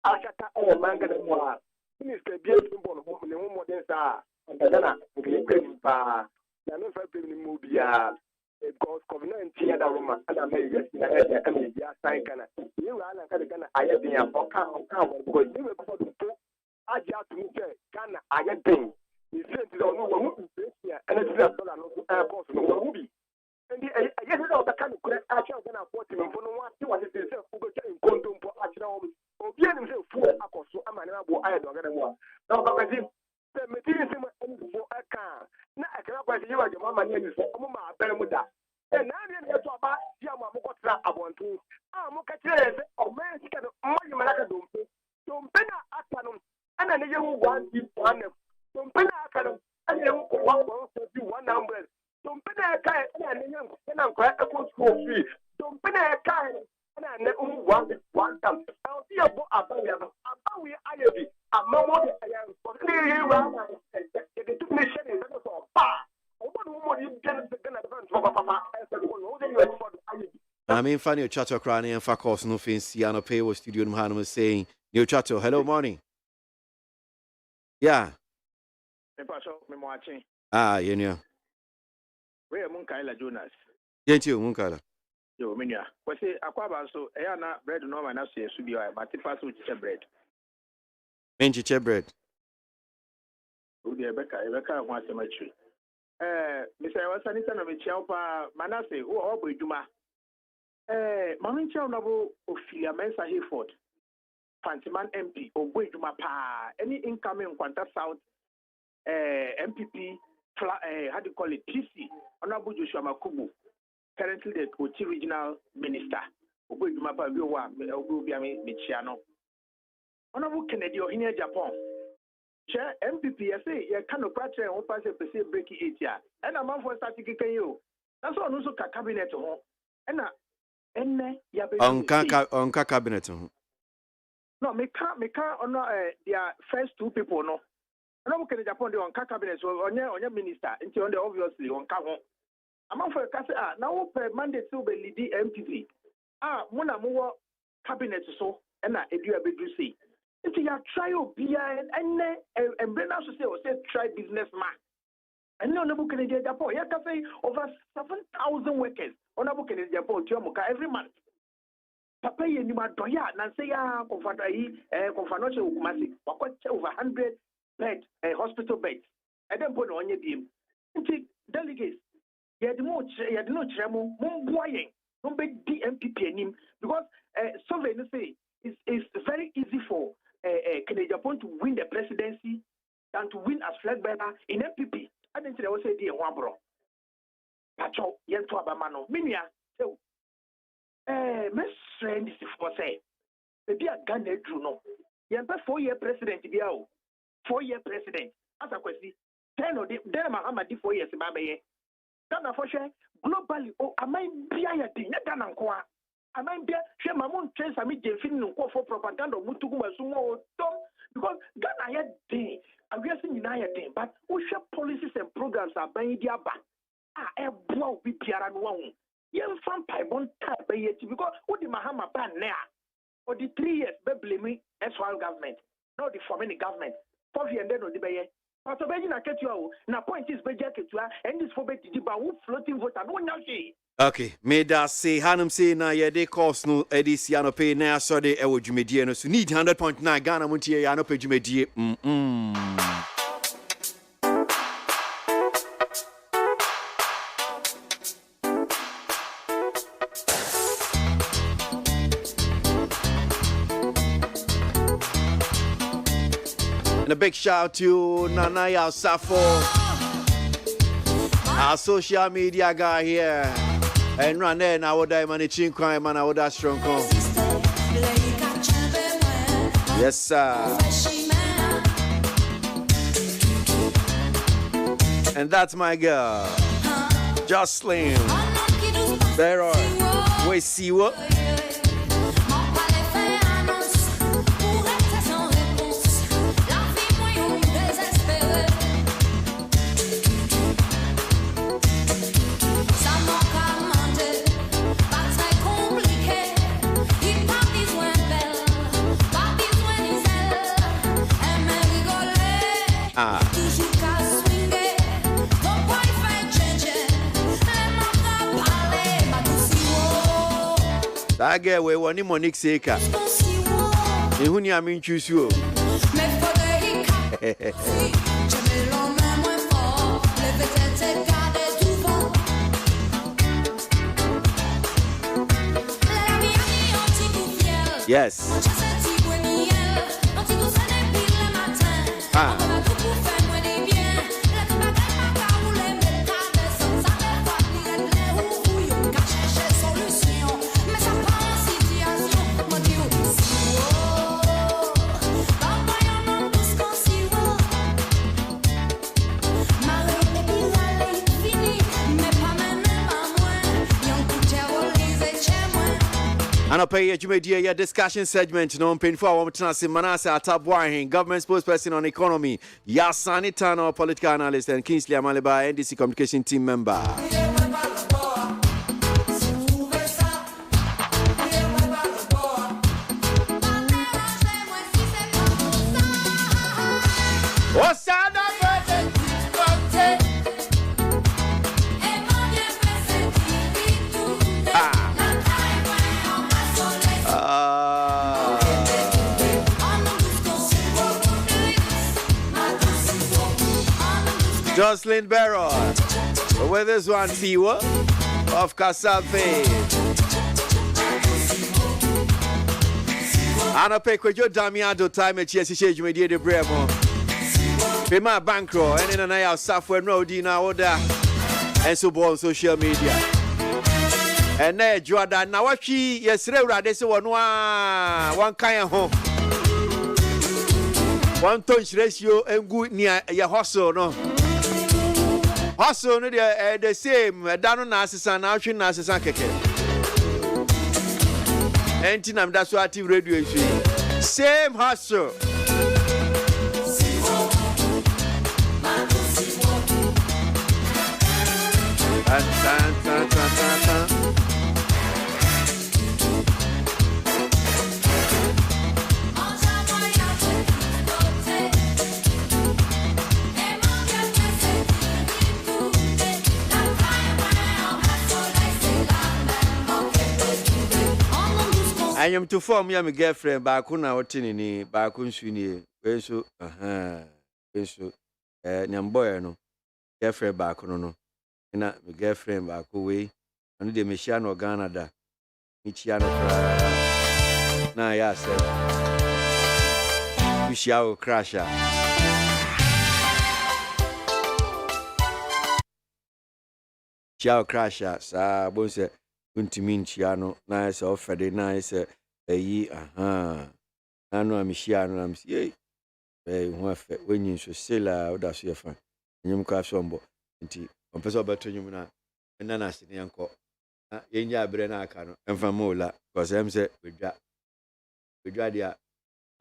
Speaker 21: Ashaka or Manga. Minister, be born home in the home modern star. And then I never been movie because COVID-19 and Roma and America sign Ghana. You are Ghana. I have been a because you were before the book. I just moved Ghana. I had been. You sent it on one here and it's $1 airport no movie. And I guess the kind of correct action Ghana 40 for no one. You want to say who go in condom for action or be himself full of so I'm an able I don't get one. Now, the material for a car. Now, I cannot buy you as your mamma name for Mama Bermuda. And now you're to about Yamamotra. I want to. I'm okay. Or man, can only Malaka don't pay afternoon. And then you want one. Don't pay afternoon. And you one number. Don't pay a car and I'm quite a good school fee. Don't pay a car and I never one time. I'll see about we are. I'm not
Speaker 4: I mean, funny chato crying and fuck off no fancy and pay was studio man was saying, Yo chato, hello morning. Yeah. Ah, you know.
Speaker 7: Where Munkaila Jonas?
Speaker 4: Get you, Munkala.
Speaker 7: Yo, Minia. Was it Aquaba so Ayana bread no man as a studio, but if I switch bread.
Speaker 4: Menchi bread.
Speaker 7: Rebecca wants a match. Mr. Wasanita of Chelpa Manase, who are Duma. Mamin Chow Noble Ophelia Mensa Hayford, Fantiman MP, or Duma Pa, any incoming Quanta South MPP, how do you call it, PC, Honorable Joshua Makubu, currently the Kochi Regional Minister. Obo Juma pa bi o wa obo bi me chia no. Honorable Kennedy Ohine Japan. Chair MPP say ye can no pratre on pass a pese break it ya. And a man for static can you. That's all no so cabinet ho. And enne ya be
Speaker 4: on cabinet ho.
Speaker 7: No, me can't on their first two people no. Honorable Kennedy Japan on cabinet so on your minister until on the obviously on ka ho. A man for say now per mandate to be lead MPP. Muna mo cabinet so and edu abedru say. If you try OBI and bring us to say try businessman. And no book in Japan, you can say over 7,000 workers on a book in Japan every month. Papa, you ma doya, Nancy, Confanoche Ukumasi, over 100 beds, hospital beds. And then put on your beam. Delegates, you had no tremor, Mumboying, no big DMPP in him, because sovereign say it's very easy for Canadian to win the presidency than to win as flag bearer in MPP. I didn't say I was a dear one bro. Pacho, yen to Abamano. Minia, so, Miss Friend is for say, maybe a gun true no. Yen 4-year president, 4-year president. As a question, 10 or then Mahama 4 years, Babaye. Dana for share globally. Oh, I might be a thing, Dana Kwa. I might be a Mamon Trace, I mean, Jeffin for propaganda, Mutuguma Sumo, because Ghana had day, I'm guessing in a day, but we share policies and programs are buying their back. A blow be Piaran one. Young fan Pibon type by it because what the Mahama ban now for the 3 years, be blaming SY government, not the foreign government. 4 years, then no debate. But obeying a cat you now point is by jacket and this for Betty Bawu floating vote and one now she.
Speaker 4: Okay, may that say Hanum say na ye de cost no edisiano pay na so de e wo dwumedie no so need 100.9 Ghana Montie ya no pay dwumedie. And a big shout out to Nanaya Safo, our social media guy here. And run there now, what I managing crime and I would have strong come. Yes, sir. And that's my girl, Jocelyn. There are. We see what? I get where one Monique Seka. Ehuni I mean choose you. Yes. And I pay a discussion segment no paying for our chance in Manasa Atabuahin, government spokesperson on economy, Yasani Tano, political analyst, and Kingsley Amaliba, NDC communication team member. What's that? Jocelyn Barrow, with this one, Fiwa of Kasafe. Anna Pekwejo Damiado time at Chessy Media de Bremo. Pema Bankro, and in an software no Dina order, and so on social media. And na Jordan na wachi yesre urade se wono a wan kan ho. One touch ratio engu near your hustle no. Hustle no the same dano na asesa na atwe na asesa keke. Enti nam da so active radio issue. Same hustle. I am to form my girlfriend back on our tinny, back on Sweeney, so, so, Nyamboy, no, girlfriend back on no, and my girlfriend back away, and the Michiano Ganada, Michiano, now, yes, we shall crash out. Shall crash out, sir, both said. Untimin chiano nice offered nice ye ano amishiano am see when you so sela oda so yefa nyum ka so mbo nti ompeso beto nyum na na asini yanko yenya abre na aka no emfa mola because em say wedwa dia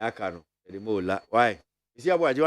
Speaker 4: aka no de mola why isi aboagye